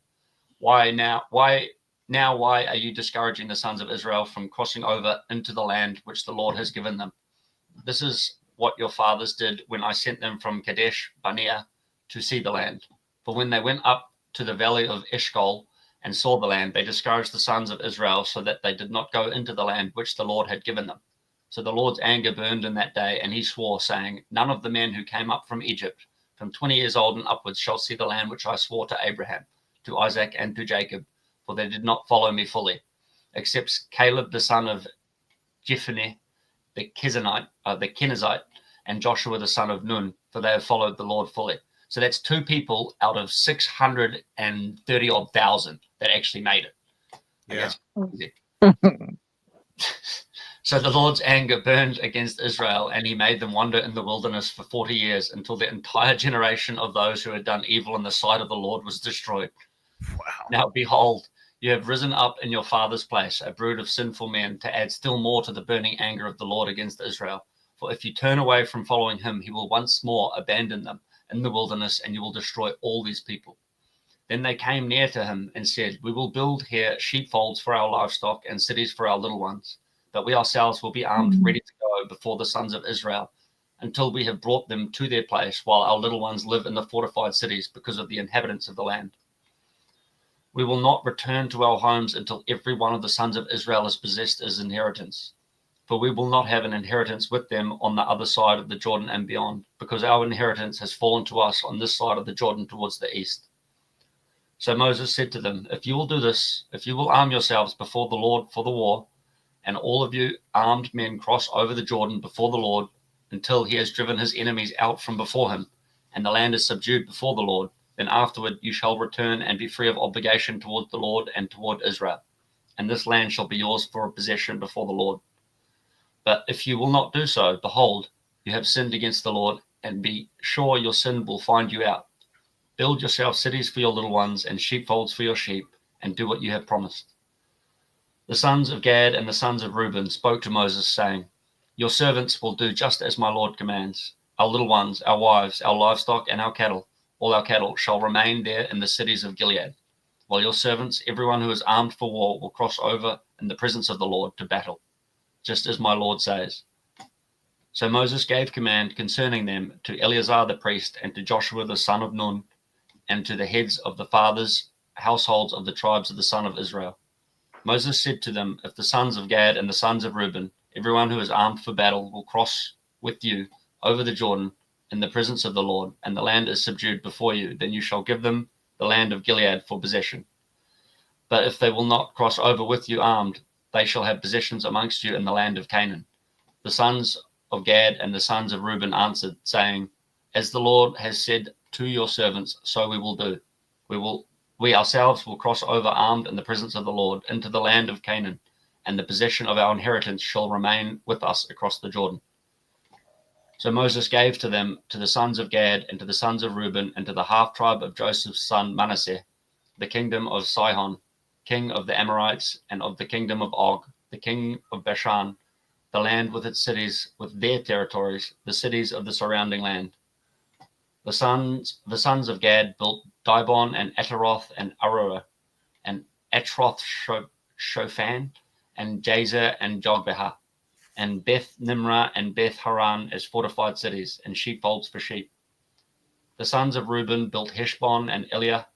Why are you discouraging the sons of Israel from crossing over into the land which the Lord has given them? This is what your fathers did when I sent them from Kadesh Barnea to see the land. For when they went up to the valley of Eshcol and saw the land, they discouraged the sons of Israel so that they did not go into the land which the Lord had given them. So the Lord's anger burned in that day, and he swore, saying, none of the men who came up from Egypt, from 20 years old and upwards, shall see the land which I swore to Abraham, to Isaac, and to Jacob, for they did not follow me fully, except Caleb the son of Jephunneh, the Kenizzite, and Joshua the son of Nun, for they have followed the Lord fully. So that's 2 people out of 630 odd thousand that actually made it. Yeah. So the Lord's anger burned against Israel, and he made them wander in the wilderness for 40 years until the entire generation of those who had done evil in the sight of the Lord was destroyed. Wow. Now behold, you have risen up in your father's place, a brood of sinful men, to add still more to the burning anger of the Lord against Israel. For if you turn away from following him, he will once more abandon them in the wilderness, and you will destroy all these people. Then they came near to him and said, we will build here sheepfolds for our livestock and cities for our little ones. But we ourselves will be armed, ready to go before the sons of Israel, until we have brought them to their place, while our little ones live in the fortified cities because of the inhabitants of the land. We will not return to our homes until every one of the sons of Israel is possessed as inheritance. For we will not have an inheritance with them on the other side of the Jordan and beyond, because our inheritance has fallen to us on this side of the Jordan towards the east. So Moses said to them, if you will do this, if you will arm yourselves before the Lord for the war, and all of you armed men cross over the Jordan before the Lord until he has driven his enemies out from before him, and the land is subdued before the Lord, then afterward you shall return and be free of obligation toward the Lord and toward Israel, and this land shall be yours for a possession before the Lord. But if you will not do so, behold, you have sinned against the Lord, and be sure your sin will find you out. Build yourself cities for your little ones and sheepfolds for your sheep, and do what you have promised. The sons of Gad and the sons of Reuben spoke to Moses, saying, Your servants will do just as my Lord commands. Our little ones, our wives, our livestock, and our cattle, all our cattle, shall remain there in the cities of Gilead, while your servants, everyone who is armed for war, will cross over in the presence of the Lord to battle, just as my Lord says. So Moses gave command concerning them to Eleazar the priest, and to Joshua the son of Nun, and to the heads of the fathers' households of the tribes of the son of Israel. Moses said to them, If the sons of Gad and the sons of Reuben, everyone who is armed for battle, will cross with you over the Jordan in the presence of the Lord, and the land is subdued before you, then you shall give them the land of Gilead for possession. But if they will not cross over with you armed, they shall have possessions amongst you in the land of Canaan. The sons of Gad and the sons of Reuben answered, saying, As the Lord has said to your servants, so we will do. We ourselves will cross over armed in the presence of the Lord into the land of Canaan, and the possession of our inheritance shall remain with us across the Jordan. So Moses gave to them, to the sons of Gad, and to the sons of Reuben, and to the half-tribe of Joseph's son Manasseh, the kingdom of Sihon, king of the Amorites, and of the kingdom of Og, the king of Bashan, the land with its cities, with their territories, the cities of the surrounding land. The sons of Gad built Dibon and Ataroth and Aroer, and Atroth Shofan, and Jazer and Jogbehah, and Beth Nimrah and Beth Haran as fortified cities, and sheepfolds for sheep. The sons of Reuben built Heshbon and Eliah,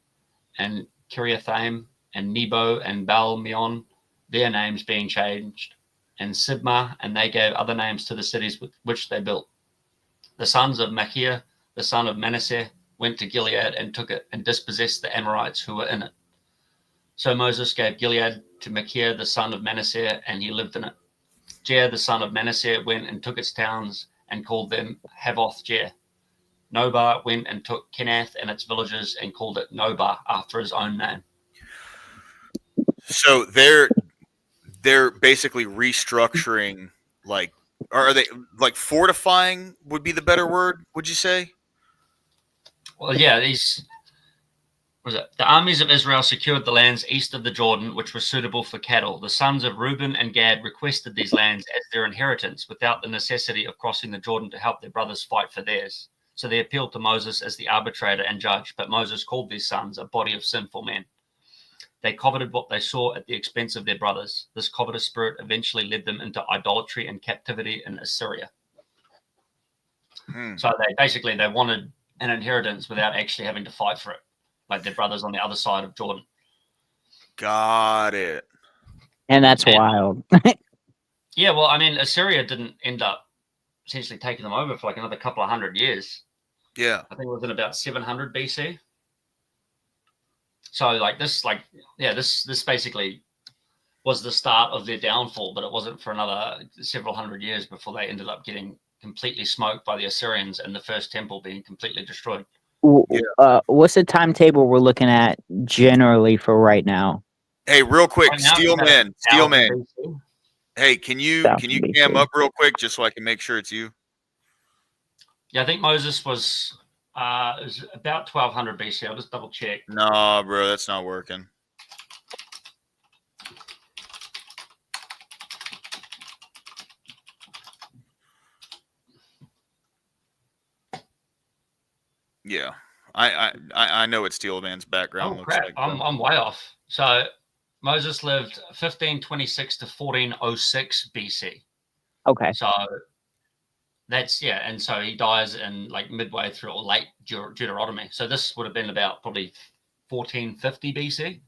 and Kiriathaim, and Nebo and Baal Meon, their names being changed, and Sibmah, and they gave other names to the cities which they built. The sons of Machir, the son of Manasseh, went to Gilead and took it, and dispossessed the Amorites who were in it. So Moses gave Gilead to Machir, the son of Manasseh, and he lived in it. Jair, the son of Manasseh, went and took its towns and called them Havoth Jair. Nobar went and took Kenath and its villages and called it Nobar after his own name. So they're basically restructuring, like, are they like fortifying would be the better word, would you say? Well, yeah, the armies of Israel secured the lands east of the Jordan, which were suitable for cattle. The sons of Reuben and Gad requested these lands as their inheritance without the necessity of crossing the Jordan to help their brothers fight for theirs. So they appealed to Moses as the arbitrator and judge, but Moses called these sons a body of sinful men. They coveted what they saw at the expense of their brothers. This covetous spirit eventually led them into idolatry and captivity in Assyria. So they wanted an inheritance without actually having to fight for it, like their brothers on the other side of Jordan. Got it. And that's wild. Yeah, well, I mean, Assyria didn't end up essentially taking them over for like another couple of hundred years. Yeah. I think it was in about 700 BC. So this basically was the start of their downfall, but it wasn't for another several hundred years before they ended up getting completely smoked by the Assyrians and the first temple being completely destroyed. What's the timetable we're looking at generally for right now? Hey, real quick, Right now, Steelman. BC. Hey, can you cam up real quick just so I can make sure it's you? Yeah, I think Moses was about 1200 BC. I'll just double check. No, bro, that's not working. Yeah, I know what Steelman's background looks like. I'm way off. So Moses lived 1526 to 1406 BC. Okay. So that's and so he dies in like midway through or late Deuteronomy. So this would have been about probably 1450 BC.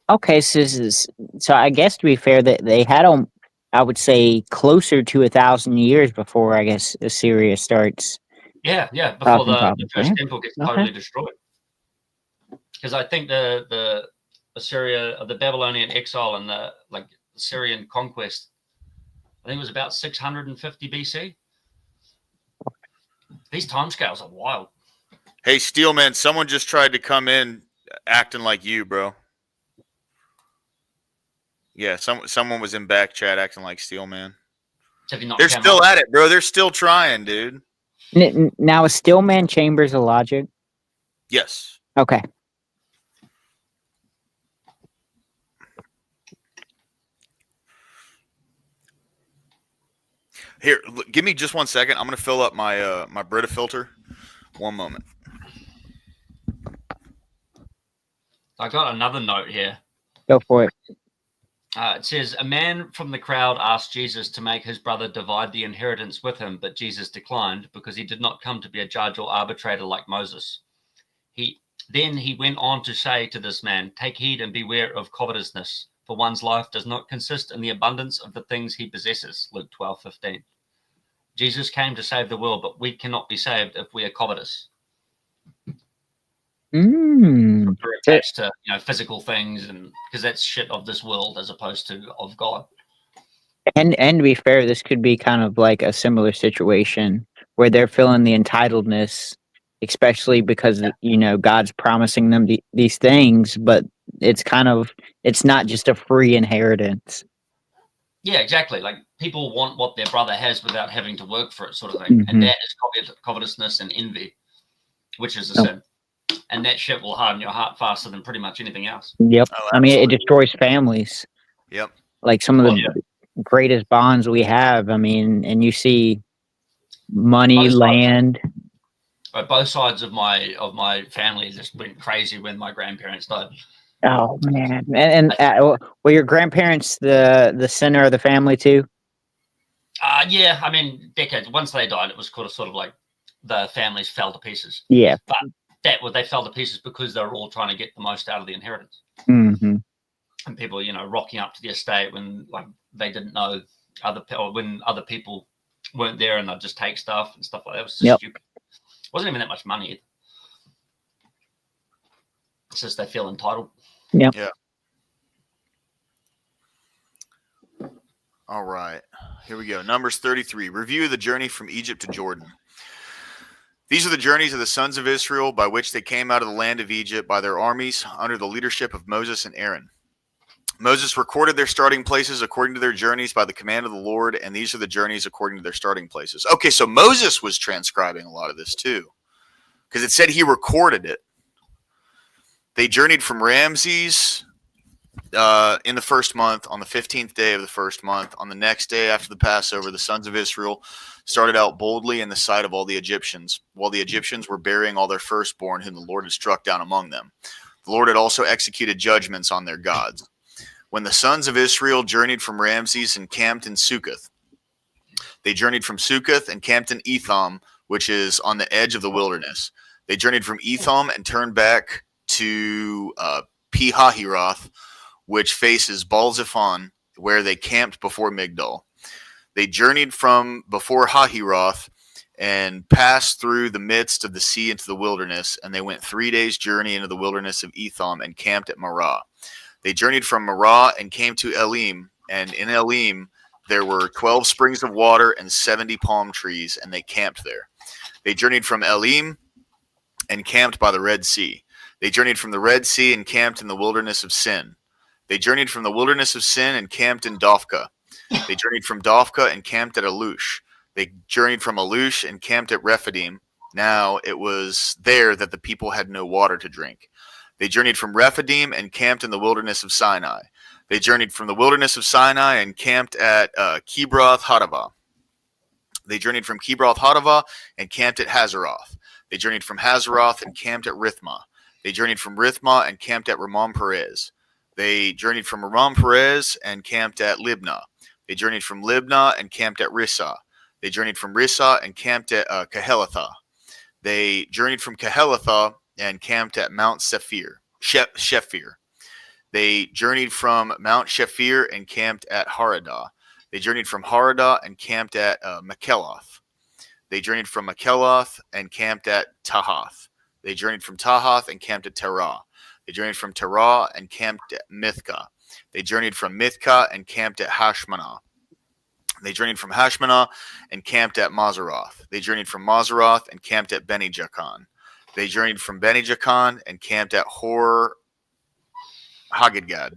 Okay, so I guess to be fair, that they had them, I would say, closer to 1,000 years before I guess Assyria starts. Yeah, before the first yeah. temple gets totally destroyed. Because I think the Assyria, the Babylonian exile and the Syrian conquest, I think it was about 650 BC. These timescales are wild. Hey, Steelman, someone just tried to come in acting like you, bro. Yeah, someone was in back chat acting like Steelman. Have you not They're come still up? at it, bro. They're still trying, dude. Now, is Stillman Chambers a logic? Yes. Okay. Here, give me just 1 second. I'm gonna fill up my my Brita filter. One moment. I got another note here. Go for it. It says, a man from the crowd asked Jesus to make his brother divide the inheritance with him, but Jesus declined because he did not come to be a judge or arbitrator like Moses. Then he went on to say to this man, take heed and beware of covetousness, for one's life does not consist in the abundance of the things he possesses. Luke 12:15. Jesus came to save the world, but we cannot be saved if we are covetous. We're attached to physical things, and because that's shit of this world as opposed to of God. And to be fair, this could be kind of like a similar situation where they're feeling the entitledness, especially because God's promising them these things, but it's not just a free inheritance. Yeah, exactly. Like people want what their brother has without having to work for it, sort of thing. And that is covetousness and envy, which is a sin. And that shit will harden your heart faster than pretty much anything else. Yep. Oh, I mean, it destroys families. Yep. Like some of the greatest bonds we have. I mean, and you see money, land. Both sides of my family just went crazy when my grandparents died. Oh man! And were your grandparents the center of the family too? Yeah. I mean, decades. Once they died, it was sort of like the families fell to pieces. Yeah. But they fell to pieces because they were all trying to get the most out of the inheritance. Mm-hmm. And people, rocking up to the estate when they didn't know when other people weren't there, and they'd just take stuff and stuff like that. It was just stupid. It wasn't even that much money either. It's just they feel entitled. Yeah. All right. Here we go. Numbers 33. Review of the journey from Egypt to Jordan. These are the journeys of the sons of Israel by which they came out of the land of Egypt by their armies under the leadership of Moses and Aaron. Moses recorded their starting places according to their journeys by the command of the Lord, and these are the journeys according to their starting places. Okay, so Moses was transcribing a lot of this too, because it said he recorded it. They journeyed from Ramses in the first month, on the 15th day of the first month. On the next day after the Passover, the sons of Israel started out boldly in the sight of all the Egyptians, while the Egyptians were burying all their firstborn whom the Lord had struck down among them. The Lord had also executed judgments on their gods. When the sons of Israel journeyed from Ramses and camped in Succoth, they journeyed from Succoth and camped in Etham, which is on the edge of the wilderness. They journeyed from Etham and turned back to Pi-hahiroth, which faces Baal-zephon, where they camped before Migdol. They journeyed from before Hahiroth and passed through the midst of the sea into the wilderness, and they went 3 days' journey into the wilderness of Etham and camped at Marah. They journeyed from Marah and came to Elim, and in Elim there were 12 springs of water and 70 palm trees, and they camped there. They journeyed from Elim and camped by the Red Sea. They journeyed from the Red Sea and camped in the wilderness of Sin. They journeyed from the wilderness of Sin and camped in Dophka. They journeyed from Dophka and camped at Alush. They journeyed from Alush and camped at Rephidim. Now it was there that the people had no water to drink. They journeyed from Rephidim and camped in the wilderness of Sinai. They journeyed from the wilderness of Sinai and camped at Kibroth Hattaavah. They journeyed from Kibroth Hattaavah and camped at Hazeroth. They journeyed from Hazeroth and camped at Rithmah. They journeyed from Rithmah and camped at Ramon Perez. They journeyed from Ramon Perez and camped at Libnah. They journeyed from Libnah and camped at Rissah. They journeyed from Rissah and camped at Kehelatha. They journeyed from Kehelatha and camped at Mount Shephir. They journeyed from Mount Shephir and camped at Haradah. They journeyed from Haradah and camped at Makeloth. They journeyed from Makeloth and camped at Tahath. They journeyed from Tahath and camped at Terah. They journeyed from Terah and camped at Mithkah. They journeyed from Mithkah and camped at Hashmanah. They journeyed from Hashmanah and camped at Mazeroth. They journeyed from Mazeroth and camped at Beni Jaakan. They journeyed from Beni Jaakan and camped at Hor Haggidgad.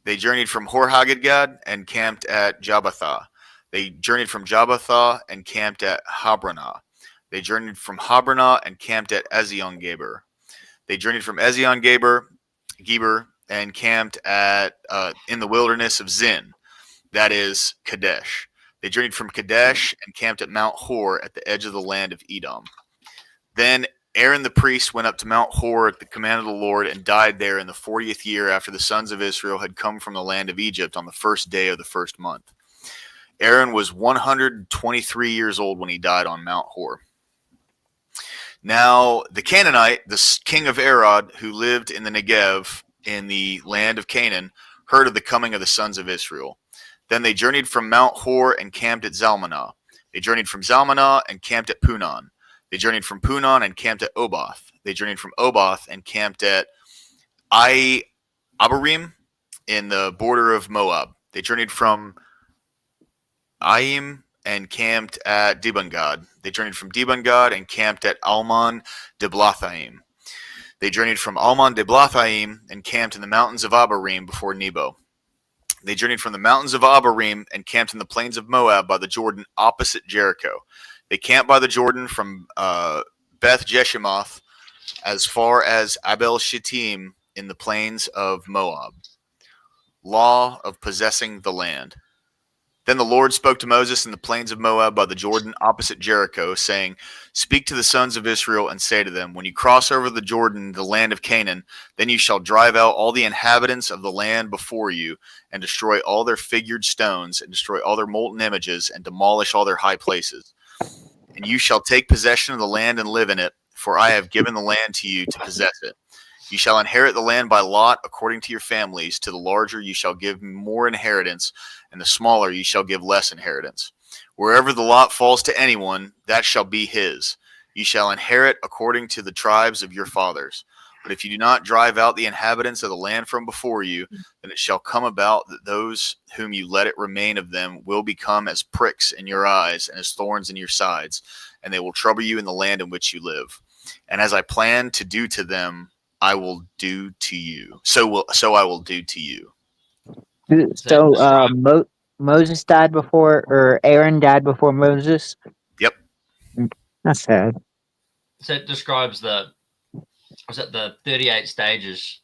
They journeyed from Hor Haggidgad and camped at Jabbathah. They journeyed from Jabbathah and camped at Habranah. They journeyed from Habranah and camped at Ezion-Geber. They journeyed from Ezion-Geber and camped at in the wilderness of Zin, that is Kadesh. They journeyed from Kadesh and camped at Mount Hor at the edge of the land of Edom. Then Aaron the priest went up to Mount Hor at the command of the Lord and died there in the 40th year after the sons of Israel had come from the land of Egypt on the first day of the first month. Aaron was 123 years old when he died on Mount Hor. Now the Canaanite, the king of Arad, who lived in the Negev in the land of Canaan, heard of the coming of the sons of Israel. Then they journeyed from Mount Hor and camped at Zalmanah. They journeyed from Zalmanah and camped at Punon. They journeyed from Punon and camped at Oboth. They journeyed from Oboth and camped at Abarim in the border of Moab. They journeyed from Aim and camped at Dibangad. They journeyed from Dibangad and camped at Almon Diblathaim. They journeyed from Almon Diblathaim and camped in the mountains of Abarim before Nebo. They journeyed from the mountains of Abarim and camped in the plains of Moab by the Jordan opposite Jericho. They camped by the Jordan from Beth Jeshimoth as far as Abel Shittim in the plains of Moab. Law of possessing the land. Then the Lord spoke to Moses in the plains of Moab by the Jordan opposite Jericho, saying, Speak to the sons of Israel and say to them, When you cross over the Jordan, the land of Canaan, then you shall drive out all the inhabitants of the land before you, and destroy all their figured stones, and destroy all their molten images, and demolish all their high places. And you shall take possession of the land and live in it, for I have given the land to you to possess it. You shall inherit the land by lot according to your families. To the larger you shall give more inheritance, and the smaller you shall give less inheritance. Wherever the lot falls to anyone, that shall be his. You shall inherit according to the tribes of your fathers. But if you do not drive out the inhabitants of the land from before you, then it shall come about that those whom you let it remain of them will become as pricks in your eyes and as thorns in your sides, and they will trouble you in the land in which you live. And as I plan to do to them, I will do to you. So I will do to you. So Moses died before, or Aaron died before Moses? Yep. That's sad. So it describes the 38 stages.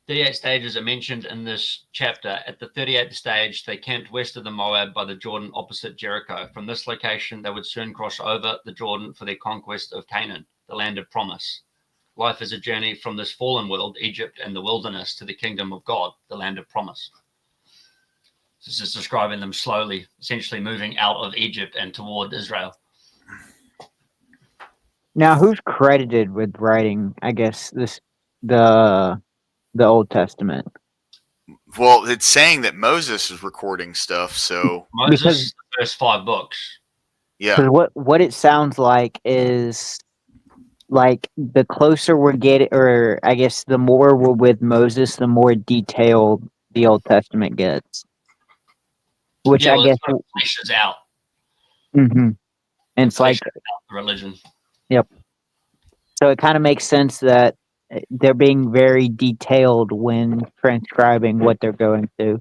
38 stages are mentioned in this chapter. At the 38th stage, they camped west of the Moab by the Jordan opposite Jericho. From this location, they would soon cross over the Jordan for their conquest of Canaan, the land of promise. Life is a journey from this fallen world, Egypt, and the wilderness to the kingdom of God, the land of promise. This is describing them slowly, essentially moving out of Egypt and toward Israel. Now, who's credited with writing, I guess, the Old Testament? Well, it's saying that Moses is recording stuff, so Moses, the first 5 books. Yeah. Because what it sounds like is, like, the closer we're getting, or I guess the more we're with Moses, the more detailed the Old Testament gets. Which I guess sort of fleshes out. Mm-hmm. And it's like the religion. Yep. So it kind of makes sense that they're being very detailed when transcribing what they're going through.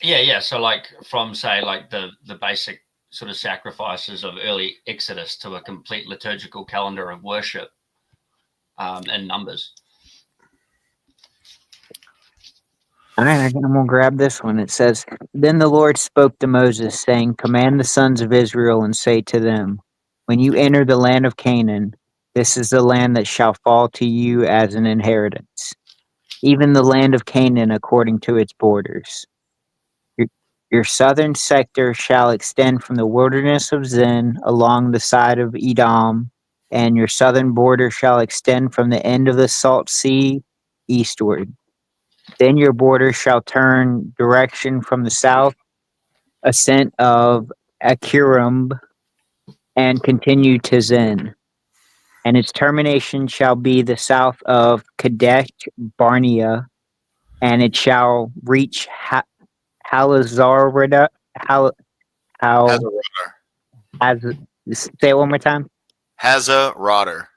Yeah. So like from say like the basic sort of sacrifices of early Exodus to a complete liturgical calendar of worship and Numbers. All right, I'm going to grab this one. It says, Then the Lord spoke to Moses, saying, Command the sons of Israel and say to them, When you enter the land of Canaan, this is the land that shall fall to you as an inheritance, even the land of Canaan according to its borders. Your southern sector shall extend from the wilderness of Zin along the side of Edom, and your southern border shall extend from the end of the Salt Sea eastward. Then your border shall turn direction from the south ascent of Achiram and continue to Zin. And its termination shall be the south of Kadesh Barnea, and it shall reach Hazarada. Say it one more time. Hazarada.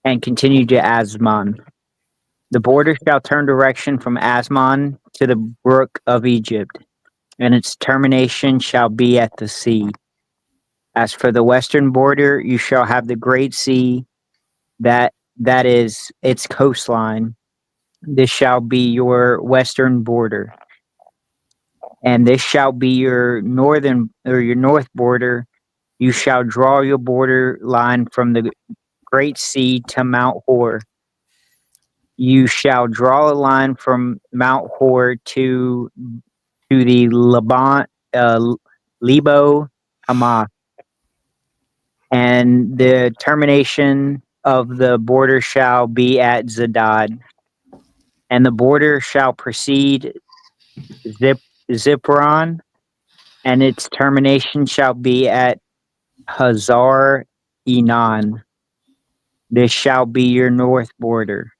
And continue to Asmon. The border shall turn direction from Asmon to the brook of Egypt, and its termination shall be at the sea. As for the western border, you shall have the great sea, that is its coastline. This shall be your western border, and this shall be your northern or your north border. You shall draw your border line from the great sea to Mount Hor. You shall draw a line from Mount Hor to the Lebo Hamath, and the termination of the border shall be at Zedad, and the border shall precede Zipron, and its termination shall be at Hazar Enan. This shall be your north border.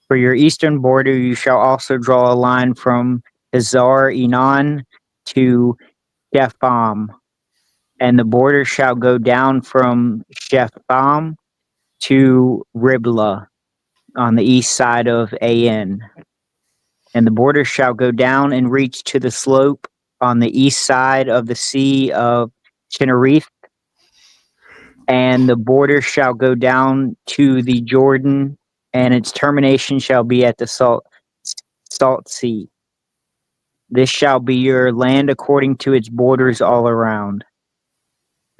For your eastern border, you shall also draw a line from Hazar Enan to Shepham, and the border shall go down from Shepham to Riblah on the east side of An. And the border shall go down and reach to the slope on the east side of the Sea of Chinnereth, and the border shall go down to the Jordan, and its termination shall be at the Salt Sea. This shall be your land according to its borders all around.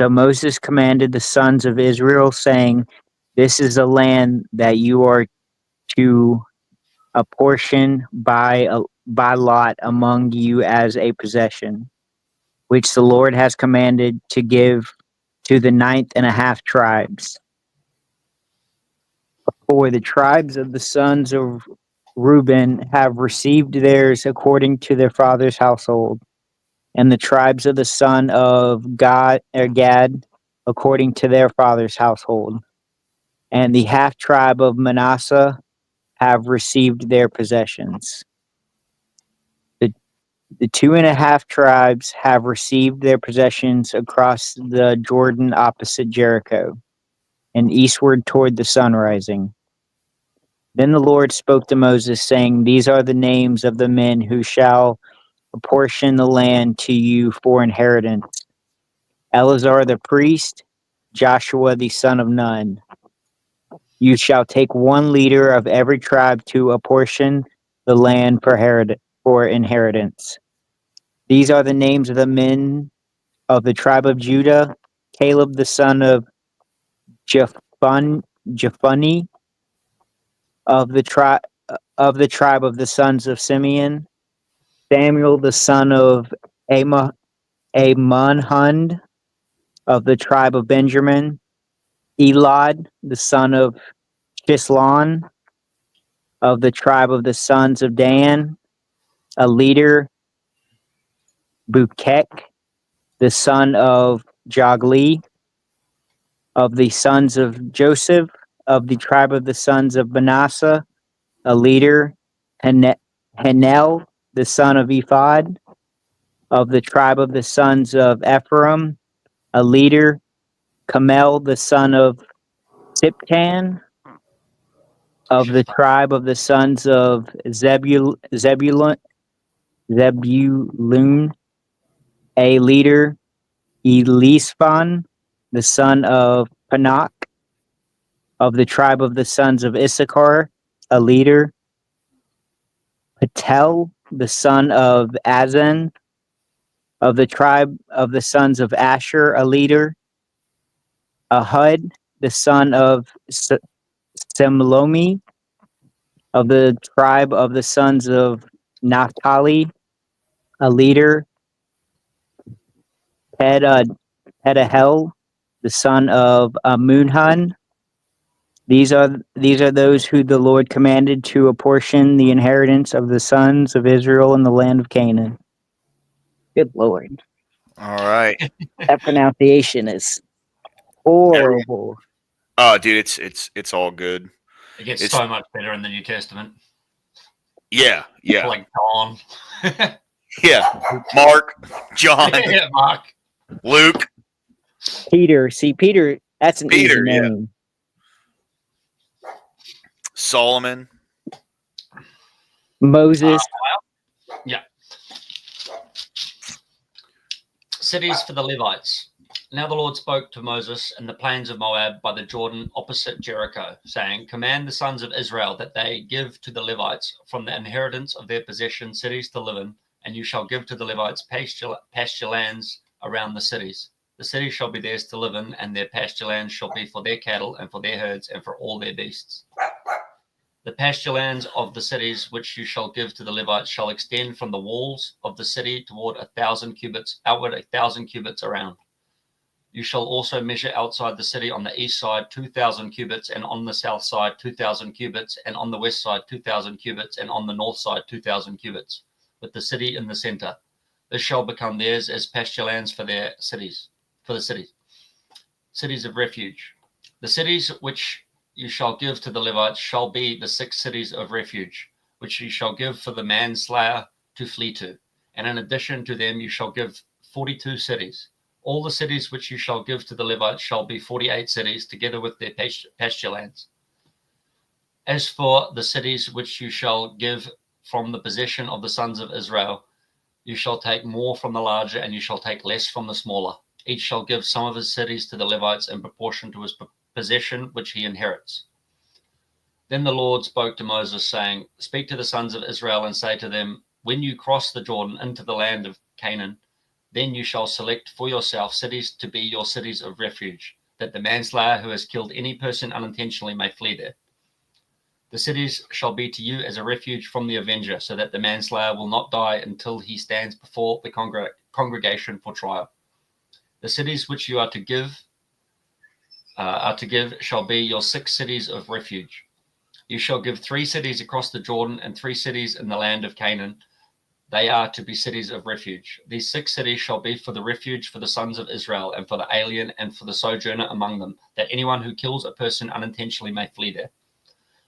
So Moses commanded the sons of Israel, saying, This is a land that you are to apportion by lot among you as a possession, which the Lord has commanded to give to the 9.5 tribes. For the tribes of the sons of Reuben have received theirs according to their father's household, and the tribes of the son of Gad according to their father's household, and the half tribe of Manasseh have received their possessions. The 2.5 tribes have received their possessions across the Jordan opposite Jericho, and eastward toward the sun rising. Then the Lord spoke to Moses, saying, These are the names of the men who shall apportion the land to you for inheritance: Eleazar the priest, Joshua the son of Nun. You shall take one leader of every tribe to apportion the land for inheritance. These are the names of the men of the tribe of Judah: Caleb the son of Jephunneh, of the tribe of the sons of Simeon; Samuel the son of Amonhund, of the tribe of Benjamin; Elad the son of Shislon, of the tribe of the sons of Dan; a leader, Bukek the son of Jogli, of the sons of Joseph; of the tribe of the sons of Manasseh, a leader, Hanel the son of Ephod; of the tribe of the sons of Ephraim, a leader, Kamel the son of Siptan; of the tribe of the sons of Zebulun, a leader, Elispan the son of Panak; of the tribe of the sons of Issachar, a leader, Patel the son of Azan; of the tribe of the sons of Asher, a leader, Ahud the son of Semlomi; of the tribe of the sons of Naphtali, a leader, Pedahel the son of Amunhun. These are those who the Lord commanded to apportion the inheritance of the sons of Israel in the land of Canaan. Good Lord. All right. That pronunciation is horrible. Oh, dude, it's all good. It gets so much better in the New Testament. Yeah. Like John. Yeah. Mark, John. Yeah, Mark. Luke. Peter. See, Peter, that's an easy name. Yeah. Solomon. Moses. Yeah. Cities for the Levites. Now the Lord spoke to Moses in the plains of Moab by the Jordan opposite Jericho, saying, Command the sons of Israel that they give to the Levites from the inheritance of their possession cities to live in, and you shall give to the Levites pasture lands around the cities. The cities shall be theirs to live in, and their pasture lands shall be for their cattle and for their herds and for all their beasts. The pasture lands of the cities which you shall give to the Levites shall extend from the walls of the city toward 1,000 cubits, outward 1,000 cubits around. You shall also measure outside the city on the east side 2,000 cubits, and on the south side 2,000 cubits, and on the west side 2,000 cubits, and on the north side 2,000 cubits, with the city in the center. This shall become theirs as pasture lands for their cities, for the cities. Cities of refuge. The cities which you shall give to the Levites shall be the 6 cities of refuge, which you shall give for the manslayer to flee to. And in addition to them you shall give 42 cities. All the cities which you shall give to the Levites shall be 48 cities, together with their pasture lands. As for the cities which you shall give from the possession of the sons of Israel, you shall take more from the larger, and you shall take less from the smaller. Each shall give some of his cities to the Levites in proportion to his possession which he inherits. Then the Lord spoke to Moses, saying, Speak to the sons of Israel and say to them, When you cross the Jordan into the land of Canaan, then you shall select for yourself cities to be your cities of refuge, that the manslayer who has killed any person unintentionally may flee there. The cities shall be to you as a refuge from the avenger, so that the manslayer will not die until he stands before the congregation for trial. The cities which you are to give shall be your 6 cities of refuge. You shall give 3 cities across the Jordan and 3 cities in the land of Canaan. They are to be cities of refuge. These 6 cities shall be for the refuge for the sons of Israel, and for the alien and for the sojourner among them, that anyone who kills a person unintentionally may flee there.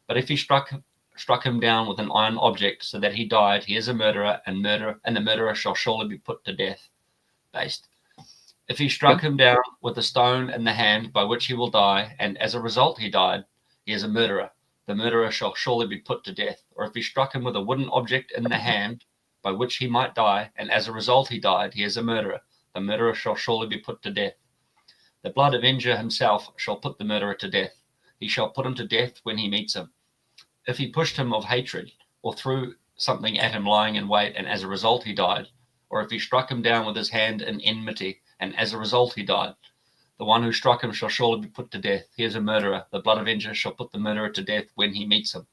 But if he struck him down with an iron object so that he died, he is a murderer, and the murderer shall surely be put to death. Based. If he struck him down with a stone in the hand by which he will die, and as a result he died, he is a murderer. The murderer shall surely be put to death. Or if he struck him with a wooden object in the hand by which he might die, and as a result he died, he is a murderer. The murderer shall surely be put to death. The blood avenger himself shall put the murderer to death. He shall put him to death when he meets him. If he pushed him of hatred, or threw something at him lying in wait, and as a result he died, or if he struck him down with his hand in enmity, and as a result he died, the one who struck him shall surely be put to death. He is a murderer. The blood avenger shall put the murderer to death when he meets him.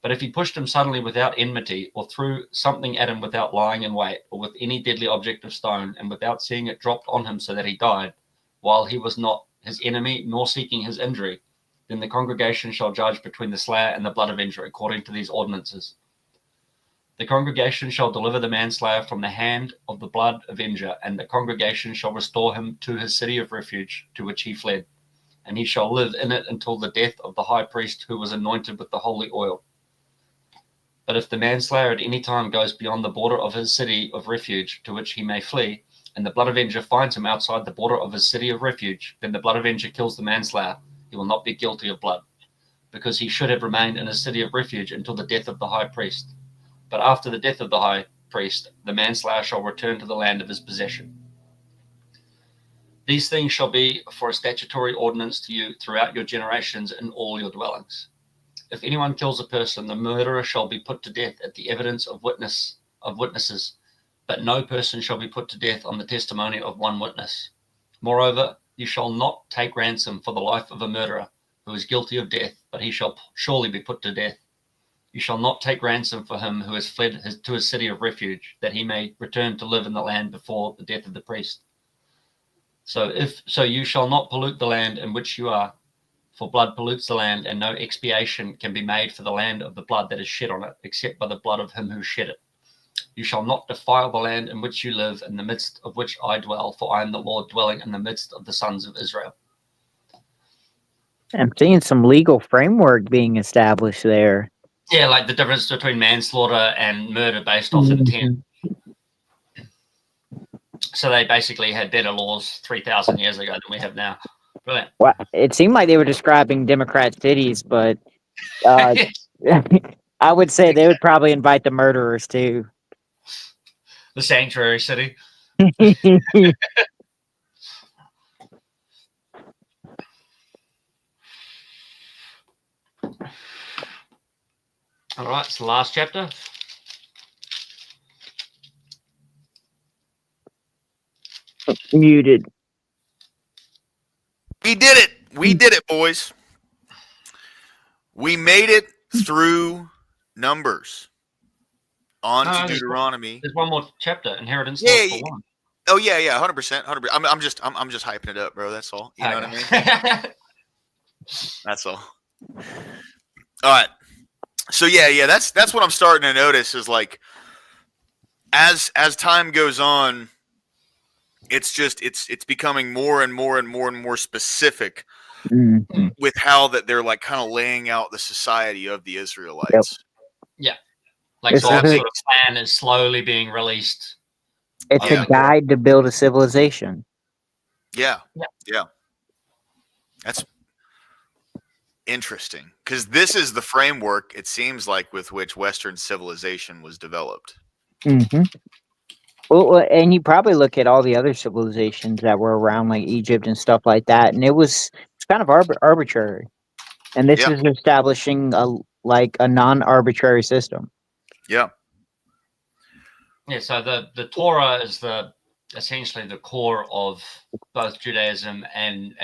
But if he pushed him suddenly without enmity, or threw something at him without lying in wait, or with any deadly object of stone, and without seeing it dropped on him so that he died, while he was not his enemy, nor seeking his injury, then the congregation shall judge between the slayer and the blood avenger according to these ordinances. The congregation shall deliver the manslayer from the hand of the blood avenger, and the congregation shall restore him to his city of refuge to which he fled, and he shall live in it until the death of the high priest who was anointed with the holy oil. But if the manslayer at any time goes beyond the border of his city of refuge to which he may flee, and the blood avenger finds him outside the border of his city of refuge, then the blood avenger kills the manslayer. He will not be guilty of blood, because he should have remained in his city of refuge until the death of the high priest. But after the death of the high priest, the manslayer shall return to the land of his possession. These things shall be for a statutory ordinance to you throughout your generations in all your dwellings. If anyone kills a person, the murderer shall be put to death at the evidence of witnesses, but no person shall be put to death on the testimony of one witness. Moreover, you shall not take ransom for the life of a murderer who is guilty of death, but he shall surely be put to death. You shall not take ransom for him who has fled to his city of refuge, that he may return to live in the land before the death of the priest. So you shall not pollute the land in which you are, for blood pollutes the land, and no expiation can be made for the land of the blood that is shed on it, except by the blood of him who shed it. You shall not defile the land in which you live, in the midst of which I dwell, for I am the Lord dwelling in the midst of the sons of Israel. I'm seeing some legal framework being established there. Yeah, like the difference between manslaughter and murder based off intent. So they basically had better laws 3,000 years ago than we have now. Brilliant. Well, it seemed like they were describing Democrat cities, but I would say they would probably invite the murderers too. The sanctuary city. All right, it's the last chapter. Muted. We did it. We did it, boys. We made it through Numbers. On to Deuteronomy. There's one more chapter, inheritance Yeah, for one. Oh yeah, 100%, 100%. I'm just hyping it up, bro. That's all. You know what I mean? That's all. All right. So yeah, that's what I'm starting to notice is like as time goes on, it's becoming more and more and more and more specific with how that they're like kind of laying out the society of the Israelites. Yeah. Like so that sort of plan is slowly being released. It's a guide to build a civilization. Yeah. That's interesting because this is the framework, it seems like, with which Western civilization was developed. Mm-hmm. Well, and you probably look at all the other civilizations that were around, like Egypt and stuff like that, and it's kind of arbitrary. And this is establishing a non-arbitrary system. Yeah. Yeah. So the Torah is essentially the core of both Judaism and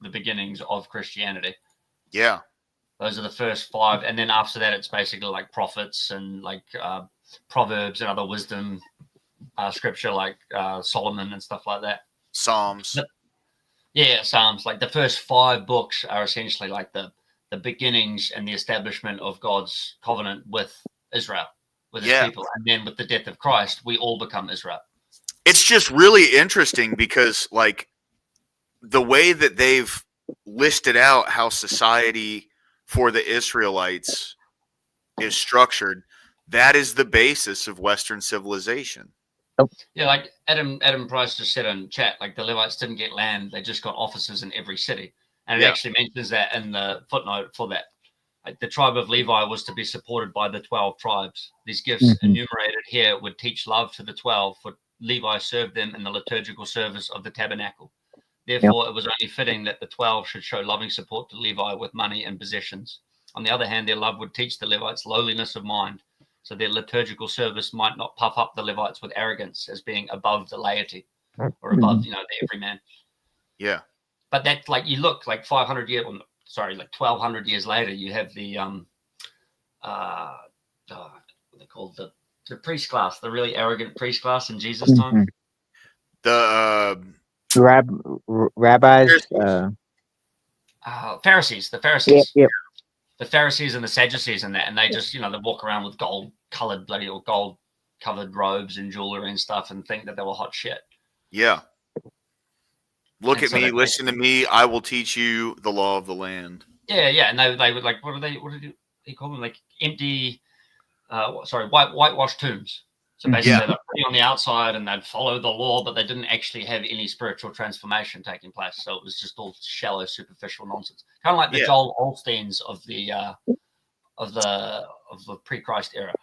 the beginnings of Christianity. Yeah. Those are the first 5, and then after that, it's basically like prophets and like proverbs and other wisdom scripture, like Solomon and stuff like that. Psalms. Psalms. Like the first 5 books are essentially like the beginnings and the establishment of God's covenant with Israel, with his people, and then with the death of Christ, we all become Israel. It's just really interesting because, like, the way that they've listed out how society for the Israelites is structured, that is the basis of Western civilization. Yeah, like Adam Price just said in chat, like the Levites didn't get land; they just got offices in every city, and it actually mentions that in the footnote for that. Like the tribe of Levi was to be supported by the 12 tribes. These gifts enumerated here would teach love to the 12, for Levi served them in the liturgical service of the tabernacle. Therefore, it was only fitting that the 12 should show loving support to Levi with money and possessions. On the other hand, their love would teach the Levites lowliness of mind, so their liturgical service might not puff up the Levites with arrogance as being above the laity or above, the everyman. Yeah. But that, like, you look like 1,200 years later, you have the what they call the priest class, the really arrogant priest class in Jesus' time. The rabbis, Pharisees, the Pharisees. Yep. The Pharisees and the Sadducees and that, and they just, they walk around with gold-colored or gold-covered robes and jewelry and stuff and think that they were hot shit. Yeah. Look at me, listen to me, I will teach you the law of the land. Yeah, and they would, like, what did they call them? Like empty, whitewashed tombs. So basically they're pretty on the outside and they'd follow the law, but they didn't actually have any spiritual transformation taking place. So it was just all shallow, superficial nonsense. Kind of like the Joel Osteens of the pre-Christ era.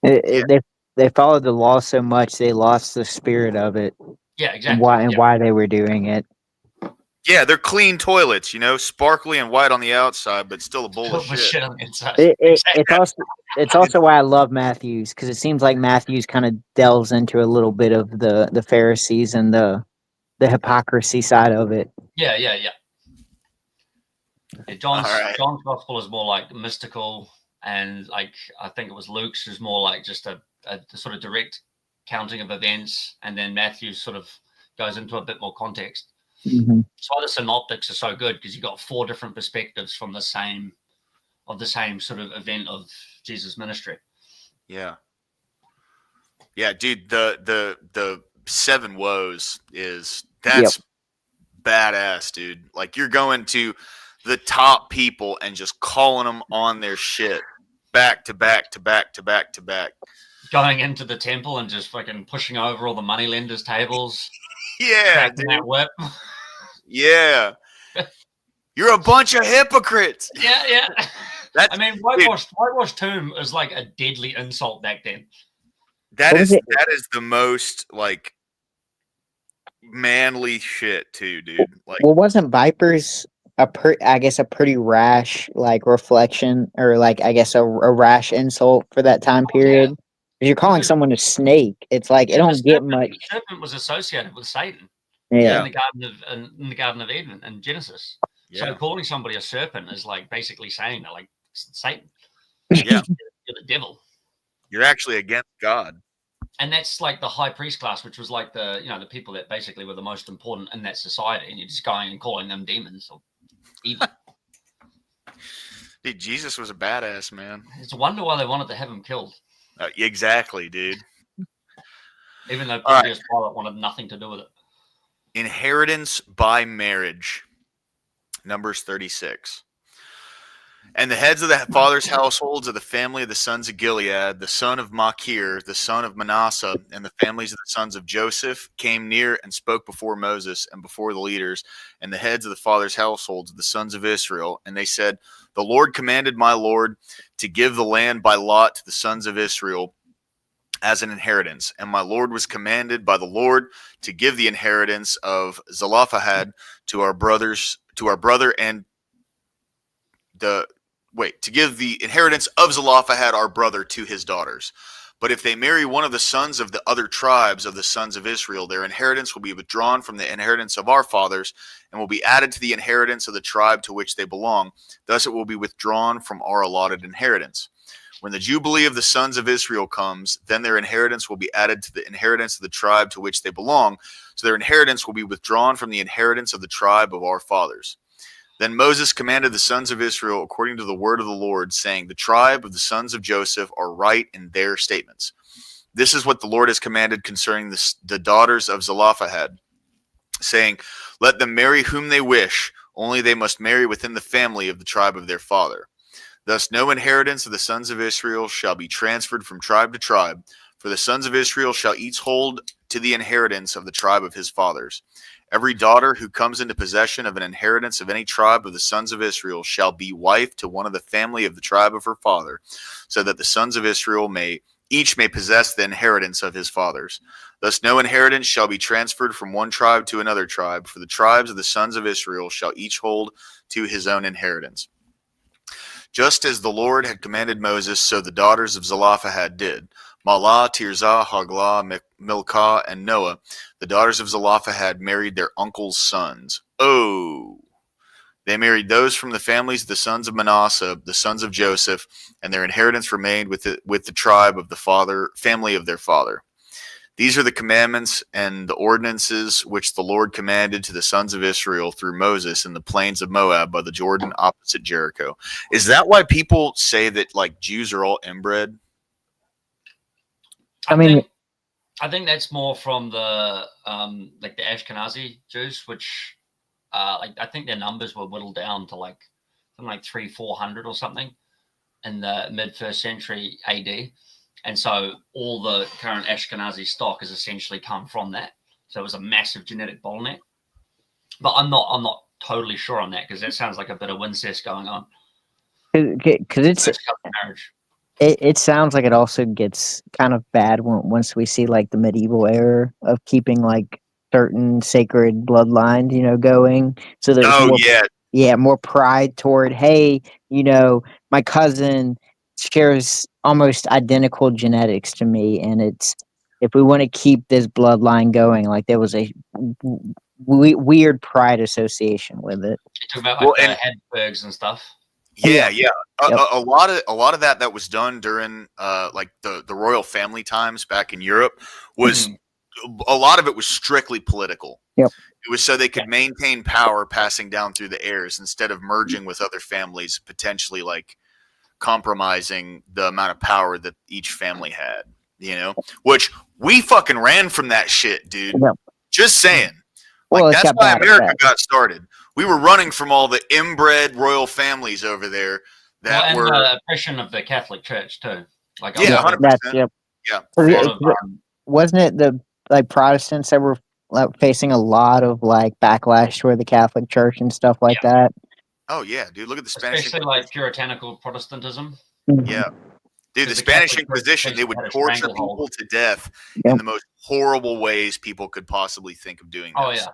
They followed the law so much they lost the spirit of it. Yeah, exactly. And why they were doing it. Yeah, they're clean toilets, sparkly and white on the outside, but still a bowl of shit. On the inside. It's also why I love Matthews, because it seems like Matthews kind of delves into a little bit of the Pharisees and the hypocrisy side of it. Yeah. John's gospel is more like mystical, and like I think it was Luke's is more like just a sort of direct counting of events, and then Matthew sort of goes into a bit more context. Mm-hmm. That's why the synoptics are so good, because you got 4 different perspectives from the same sort of event of Jesus' ministry. Yeah, dude. The 7 woes that's badass, dude. Like you're going to the top people and just calling them on their shit back to back to back to back to back. Going into the temple and just fucking pushing over all the moneylenders' tables. Yeah, dude. That whip. Yeah. You're a bunch of hypocrites. Yeah. Whitewashed tomb is like a deadly insult back then. That is the most like manly shit too, dude. Like, Well, wasn't Vipers I guess a pretty rash like reflection, or like I guess a rash insult for that time period? If you're calling someone a snake, it's like it don't get much. The serpent was associated with Satan Yeah. in the Garden of Eden in Genesis. So calling somebody a serpent is like basically saying they're like Satan. Yeah, you're the devil. You're actually against God. And that's like the high priest class, which was like the the people that basically were the most important in that society, and you're just going and calling them demons or evil. Dude, Jesus was a badass, man. It's a wonder why they wanted to have him killed. Exactly, dude. Even though Pontius Pilate wanted nothing to do with it. Inheritance by marriage. Numbers 36. And the heads of the fathers' households of the family of the sons of Gilead, the son of Machir, the son of Manasseh, and the families of the sons of Joseph came near and spoke before Moses and before the leaders and the heads of the fathers' households of the sons of Israel. And they said, the Lord commanded my Lord to give the land by lot to the sons of Israel as an inheritance. And my Lord was commanded by the Lord to give the inheritance of Zelophehad to our brother and to give the inheritance of Zelophehad, our brother, to his daughters. But if they marry one of the sons of the other tribes of the sons of Israel, their inheritance will be withdrawn from the inheritance of our fathers and will be added to the inheritance of the tribe to which they belong. Thus it will be withdrawn from our allotted inheritance. When the Jubilee of the sons of Israel comes, then their inheritance will be added to the inheritance of the tribe to which they belong. So their inheritance will be withdrawn from the inheritance of the tribe of our fathers. Then Moses commanded the sons of Israel according to the word of the Lord, saying, the tribe of the sons of Joseph are right in their statements. This is what the Lord has commanded concerning the daughters of Zelophehad, saying, let them marry whom they wish, only they must marry within the family of the tribe of their father. Thus no inheritance of the sons of Israel shall be transferred from tribe to tribe, for the sons of Israel shall each hold to the inheritance of the tribe of his fathers. Every daughter who comes into possession of an inheritance of any tribe of the sons of Israel shall be wife to one of the family of the tribe of her father, so that the sons of Israel may possess the inheritance of his fathers. Thus no inheritance shall be transferred from one tribe to another tribe, for the tribes of the sons of Israel shall each hold to his own inheritance. Just as the Lord had commanded Moses, so the daughters of Zelophehad did. Mahlah, Tirzah, Haglah, Milcah, and Noah, the daughters of Zelophehad, married their uncle's sons. Oh! They married those from the families of the sons of Manasseh, the sons of Joseph, and their inheritance remained with the tribe of the family of their father. These are the commandments and the ordinances which the Lord commanded to the sons of Israel through Moses in the plains of Moab by the Jordan opposite Jericho. Is that why people say that like Jews are all inbred? I think that's more from the like the Ashkenazi Jews, which I think their numbers were whittled down to like something like 300-400 or something in the mid-1st century AD, and so all the current Ashkenazi stock has essentially come from that. So it was a massive genetic bottleneck. But I'm not totally sure on that because that sounds like a bit of incest going on. Because it sounds like it also gets kind of bad once we see like the medieval era of keeping like certain sacred bloodlines, going. So there's more pride toward, hey, my cousin shares almost identical genetics to me, and if we want to keep this bloodline going, like there was a weird pride association with it. You talk about like the Habsburgs and stuff. Yeah. A lot of that was done during like the royal family times back in Europe was a lot of it was strictly political. Yep. It was so they could maintain power passing down through the heirs instead of merging with other families, potentially like compromising the amount of power that each family had, which we fucking ran from that shit, dude. Yep. Just saying. Well, that's why America got started. We were running from all the inbred royal families over there that were the oppression of the Catholic Church too. Like 100%. Wasn't it the like Protestants that were facing a lot of like backlash toward the Catholic Church and stuff like that? Oh yeah, dude! Look at the Spanish, especially like puritanical Protestantism. Yeah, dude, the Spanish Inquisition, they would torture people to death in the most horrible ways people could possibly think of doing this. Oh yeah.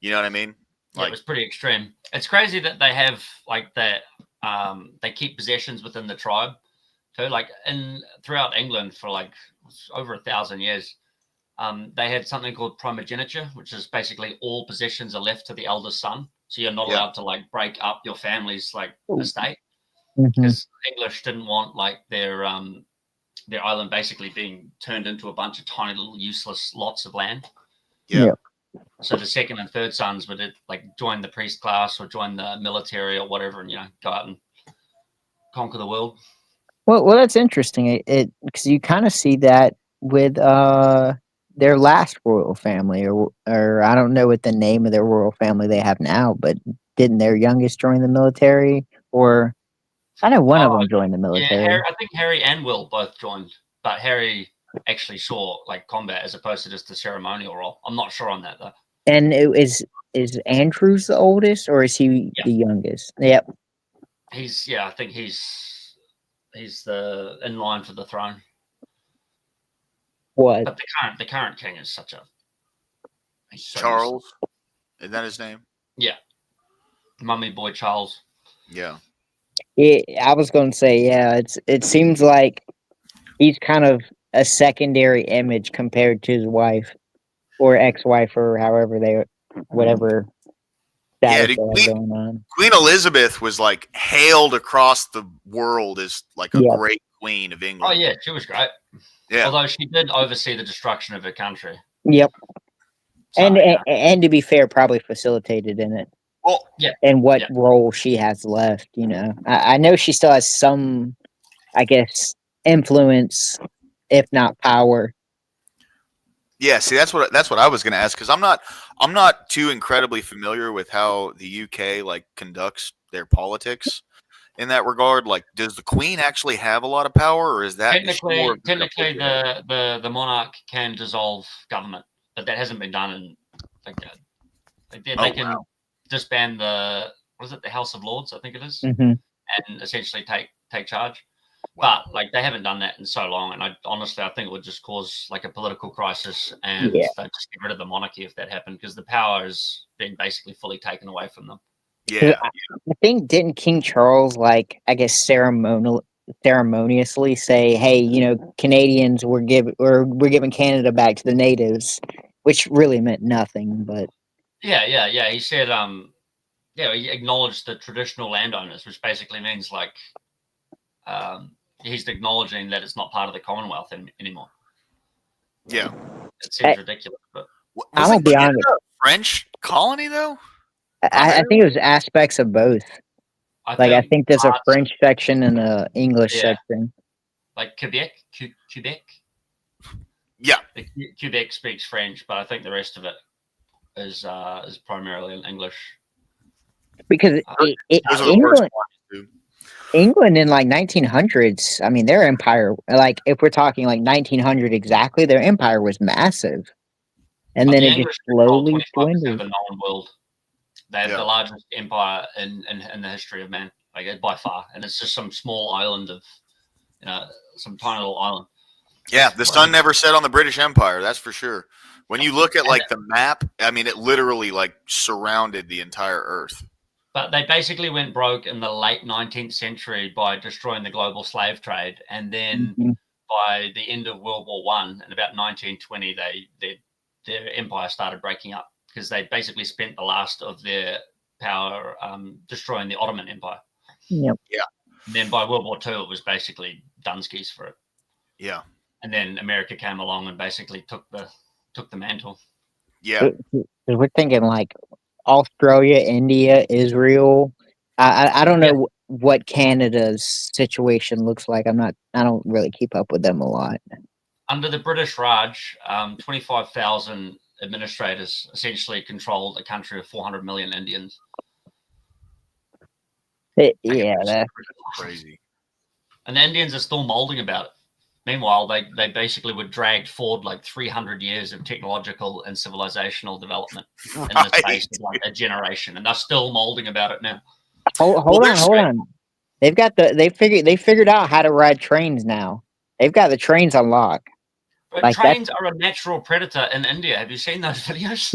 You know what I mean? Yeah, it was pretty extreme. It's crazy that they have like that. They keep possessions within the tribe too. Like throughout England for like over 1,000 years, they had something called primogeniture, which is basically all possessions are left to the eldest son. So you're not allowed to like break up your family's like estate, because English didn't want like their island basically being turned into a bunch of tiny little useless lots of land. Yeah. So the second and third sons would like join the priest class or join the military or whatever, and go out and conquer the world. Well, that's interesting. It because you kind of see that with their last royal family, or I don't know what the name of their royal family they have now, but didn't their youngest join the military? Or I know one of them joined the military. Yeah, I think Harry and Will both joined, but Harry actually saw like combat as opposed to just the ceremonial role. I'm not sure on that though. And is Andrews the oldest, or is he the youngest? Yep. I think he's the in line for the throne. What? But the current king is such a Charles. Is that his name? Yeah. Mummy boy Charles. Yeah. Yeah, I was going to say, it seems like he's kind of a secondary image compared to his wife or ex-wife, or however whatever status they have going on. Queen Elizabeth was like hailed across the world as like a great queen of England. Oh yeah, she was great. Yeah. Although she did oversee the destruction of her country. Yep. So, and to be fair, probably facilitated in it. Well, and what role she has left, I know she still has some, I guess, influence, if not power. Yeah, see, that's what I was going to ask, because I'm not too incredibly familiar with how the UK like conducts their politics in that regard. Like, does the Queen actually have a lot of power, or is that technically the monarch can dissolve government, but that hasn't been done in like they can disband the House of Lords, I think it is, and essentially take charge. Wow. But like they haven't done that in so long, and I think it would just cause like a political crisis, and they'd just get rid of the monarchy if that happened, because the power has been basically fully taken away from them. Yeah, I think didn't King Charles ceremoniously say, "Hey, Canadians, we're giving Canada back to the natives," which really meant nothing, but yeah. He said, he acknowledged the traditional landowners, which basically means like. He's acknowledging that it's not part of the Commonwealth anymore. Yeah, it seems ridiculous, but I'm gonna be honest. French colony though. I think it was aspects of both. I think there's a French section and a English section. Like Quebec. Yeah, Quebec speaks French, but I think the rest of it is primarily in English. Because England in like 1900s, I mean, their empire, like if we're talking like 1900 exactly, their empire was massive, and then it just slowly dwindled. The known world, they have the largest empire in the history of man, like by far, and it's just some small island of, some tiny little island. Yeah, the sun never set on the British Empire, that's for sure. When you look at like the map, I mean, it literally like surrounded the entire Earth. But they basically went broke in the late 19th century by destroying the global slave trade, and then by the end of World War I, in about 1920, their empire started breaking up, because they basically spent the last of their power destroying the Ottoman Empire. Yep. Yeah. And then by World War II, it was basically Dunskies for it. Yeah. And then America came along and basically took the mantle. Yeah. We're thinking like Australia, India, Israel. I don't know what Canada's situation looks like. I don't really keep up with them a lot. Under the British Raj, 25,000 administrators essentially controlled a country of 400 million Indians. That's crazy. And the Indians are still molding about it. Meanwhile, they basically were dragged forward like 300 years of technological and civilizational development in the space of like a generation, and they're still molding about it now. Hold on. They figured out how to ride trains now. They've got the trains on lock. But Like trains are a natural predator in India. Have you seen those videos?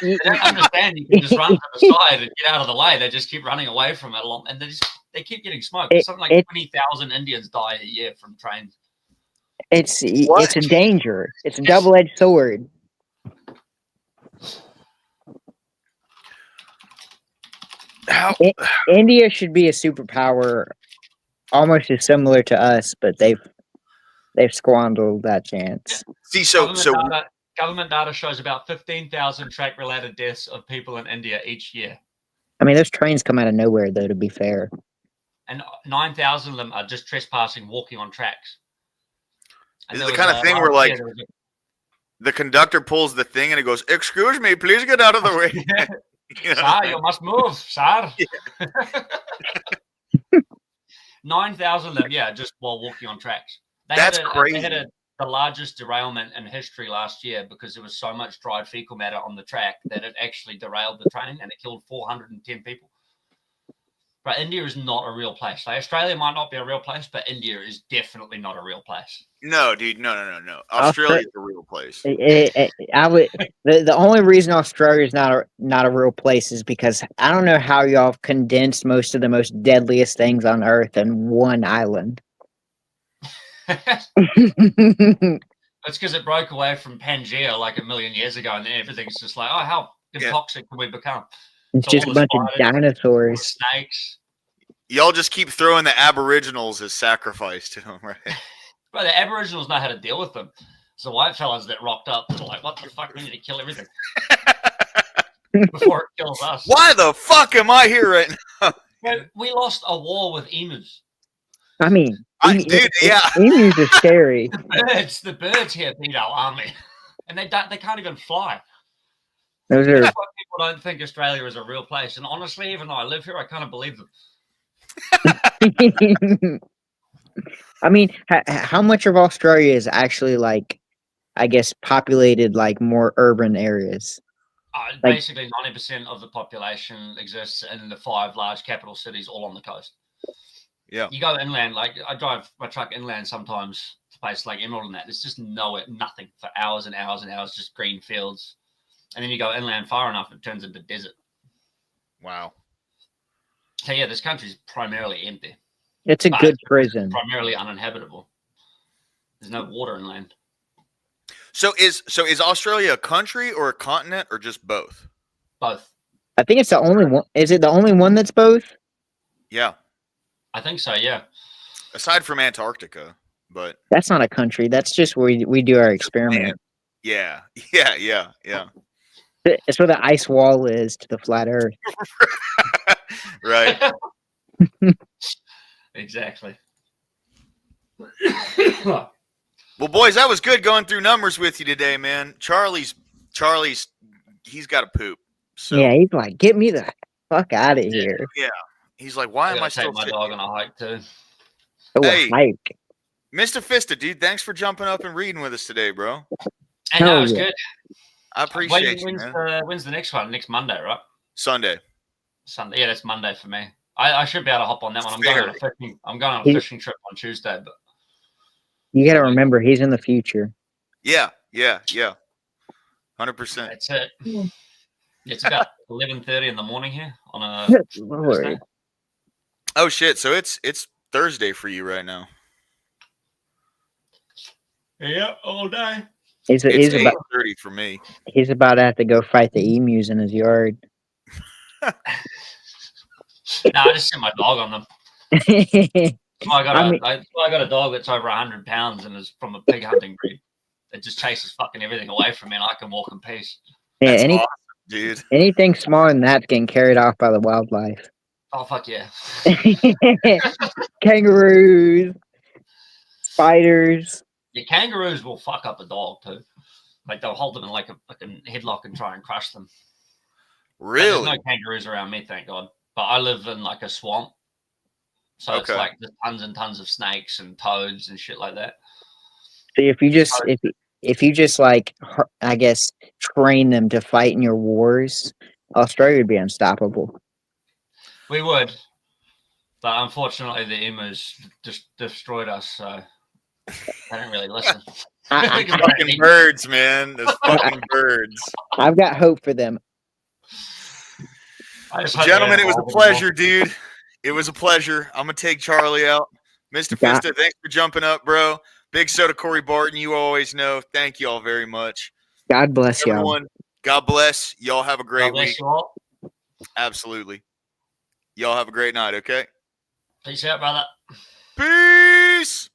They don't understand you can just run to the side and get out of the way. They just keep running away from it, and they keep getting smoked. Something like 20,000 Indians die a year from trains. It's a danger. It's a double-edged sword. India should be a superpower, almost as similar to us, but they've squandered that chance. See, government data shows about 15,000 track-related deaths of people in India each year, I mean, those trains come out of nowhere, though. To be fair, and 9,000 of them are just trespassing, walking on tracks. And is it the kind of thing where, like, the conductor pulls the thing and it goes, "Excuse me, please get out of the way." Sir, you must move, sir. 9,000 of them, just while walking on tracks. That's crazy. They had the largest derailment in history last year because there was so much dried fecal matter on the track that it actually derailed the train and it killed 410 people. But India is not a real place. Like, Australia might not be a real place, but India is definitely not a real place. No, dude, no. Australia's a real place. I would. The only reason Australia is not a real place is because I don't know how y'all have condensed most of the most deadliest things on Earth in one island. That's because it broke away from Pangea like 1 million years ago, and then everything's just like, oh, how toxic can we become? It's just a bunch of dinosaurs. Snakes. Y'all just keep throwing the Aboriginals as sacrifice to them, right? But the Aboriginals know how to deal with them. So the white fellas that rocked up were like, what the fuck? We need to kill everything before it kills us. Why the fuck am I here right now? But we lost a war with emus. I mean, dude, emus are scary. The birds here beat our army, and they can't even fly. Those are. That's why people don't think Australia is a real place. And honestly, even though I live here, I kind of believe them. I mean, how much of Australia is actually, like, I guess, populated like more urban areas? Basically, 90% of the population exists in the 5 large capital cities, all on the coast. Yeah. You go inland, like I drive my truck inland sometimes to places like Emerald and that. There's just nothing for hours and hours and hours, just green fields. And then you go inland far enough, it turns into desert. Wow. So yeah, this country's primarily empty. It's a good prison. Primarily uninhabitable. There's no water inland. So is Australia a country or a continent or just both? Both. I think it's the only one. Is it the only one that's both? Yeah. I think so, yeah. Aside from Antarctica, but that's not a country. That's just where we do our experiment. Yeah. It's where the ice wall is to the flat Earth. Right. Exactly. Well, boys, that was good going through numbers with you today, man. Charlie's he's got to poop. So. Yeah, he's like, get me the fuck out of here. Yeah. He's like, why am I still take my dog on a hike too? Oh, hey, hike. Mr. Fista, dude, thanks for jumping up and reading with us today, bro. I know, it's good. I appreciate you, man. When's the next one? Next Monday, right? Sunday. Yeah, that's Monday for me. I should be able to hop on that one. I'm going on a fishing trip on Tuesday, but you got to remember he's in the future. Yeah. 100%. That's it. It's about 11:30 in the morning here on a Lord. Oh shit! So it's Thursday for you right now. Yeah, all day. He's about 8:30 for me. He's about to have to go fight the emus in his yard. I just sent my dog on them. I got a dog that's over 100 pounds and is from a pig hunting breed. It just chases fucking everything away from me, and I can walk in peace. Yeah, awesome, dude. Anything smaller than that's getting carried off by the wildlife. Oh fuck yeah! Kangaroos, spiders. Yeah, kangaroos will fuck up a dog too. Like they'll hold them in like a fucking headlock and try and crush them. Really? There's no kangaroos around me, thank God. But I live in like a swamp, so it's like there's tons and tons of snakes and toads and shit like that. So if you just like, I guess, train them to fight in your wars, Australia would be unstoppable. We would, but unfortunately the emus just destroyed us. So I don't really listen. Fucking birds, man. Those fucking birds. I've got hope for them. Gentlemen, it was a pleasure, dude. It was a pleasure. I'm gonna take Charlie out. Mr. Fisto, thanks for jumping up, bro. Big soda Corey Barton, you always know. Thank you all very much. God bless y'all. Everyone, God bless. Y'all have a great week. You all. Absolutely. Y'all have a great night, okay? Peace out, brother. Peace.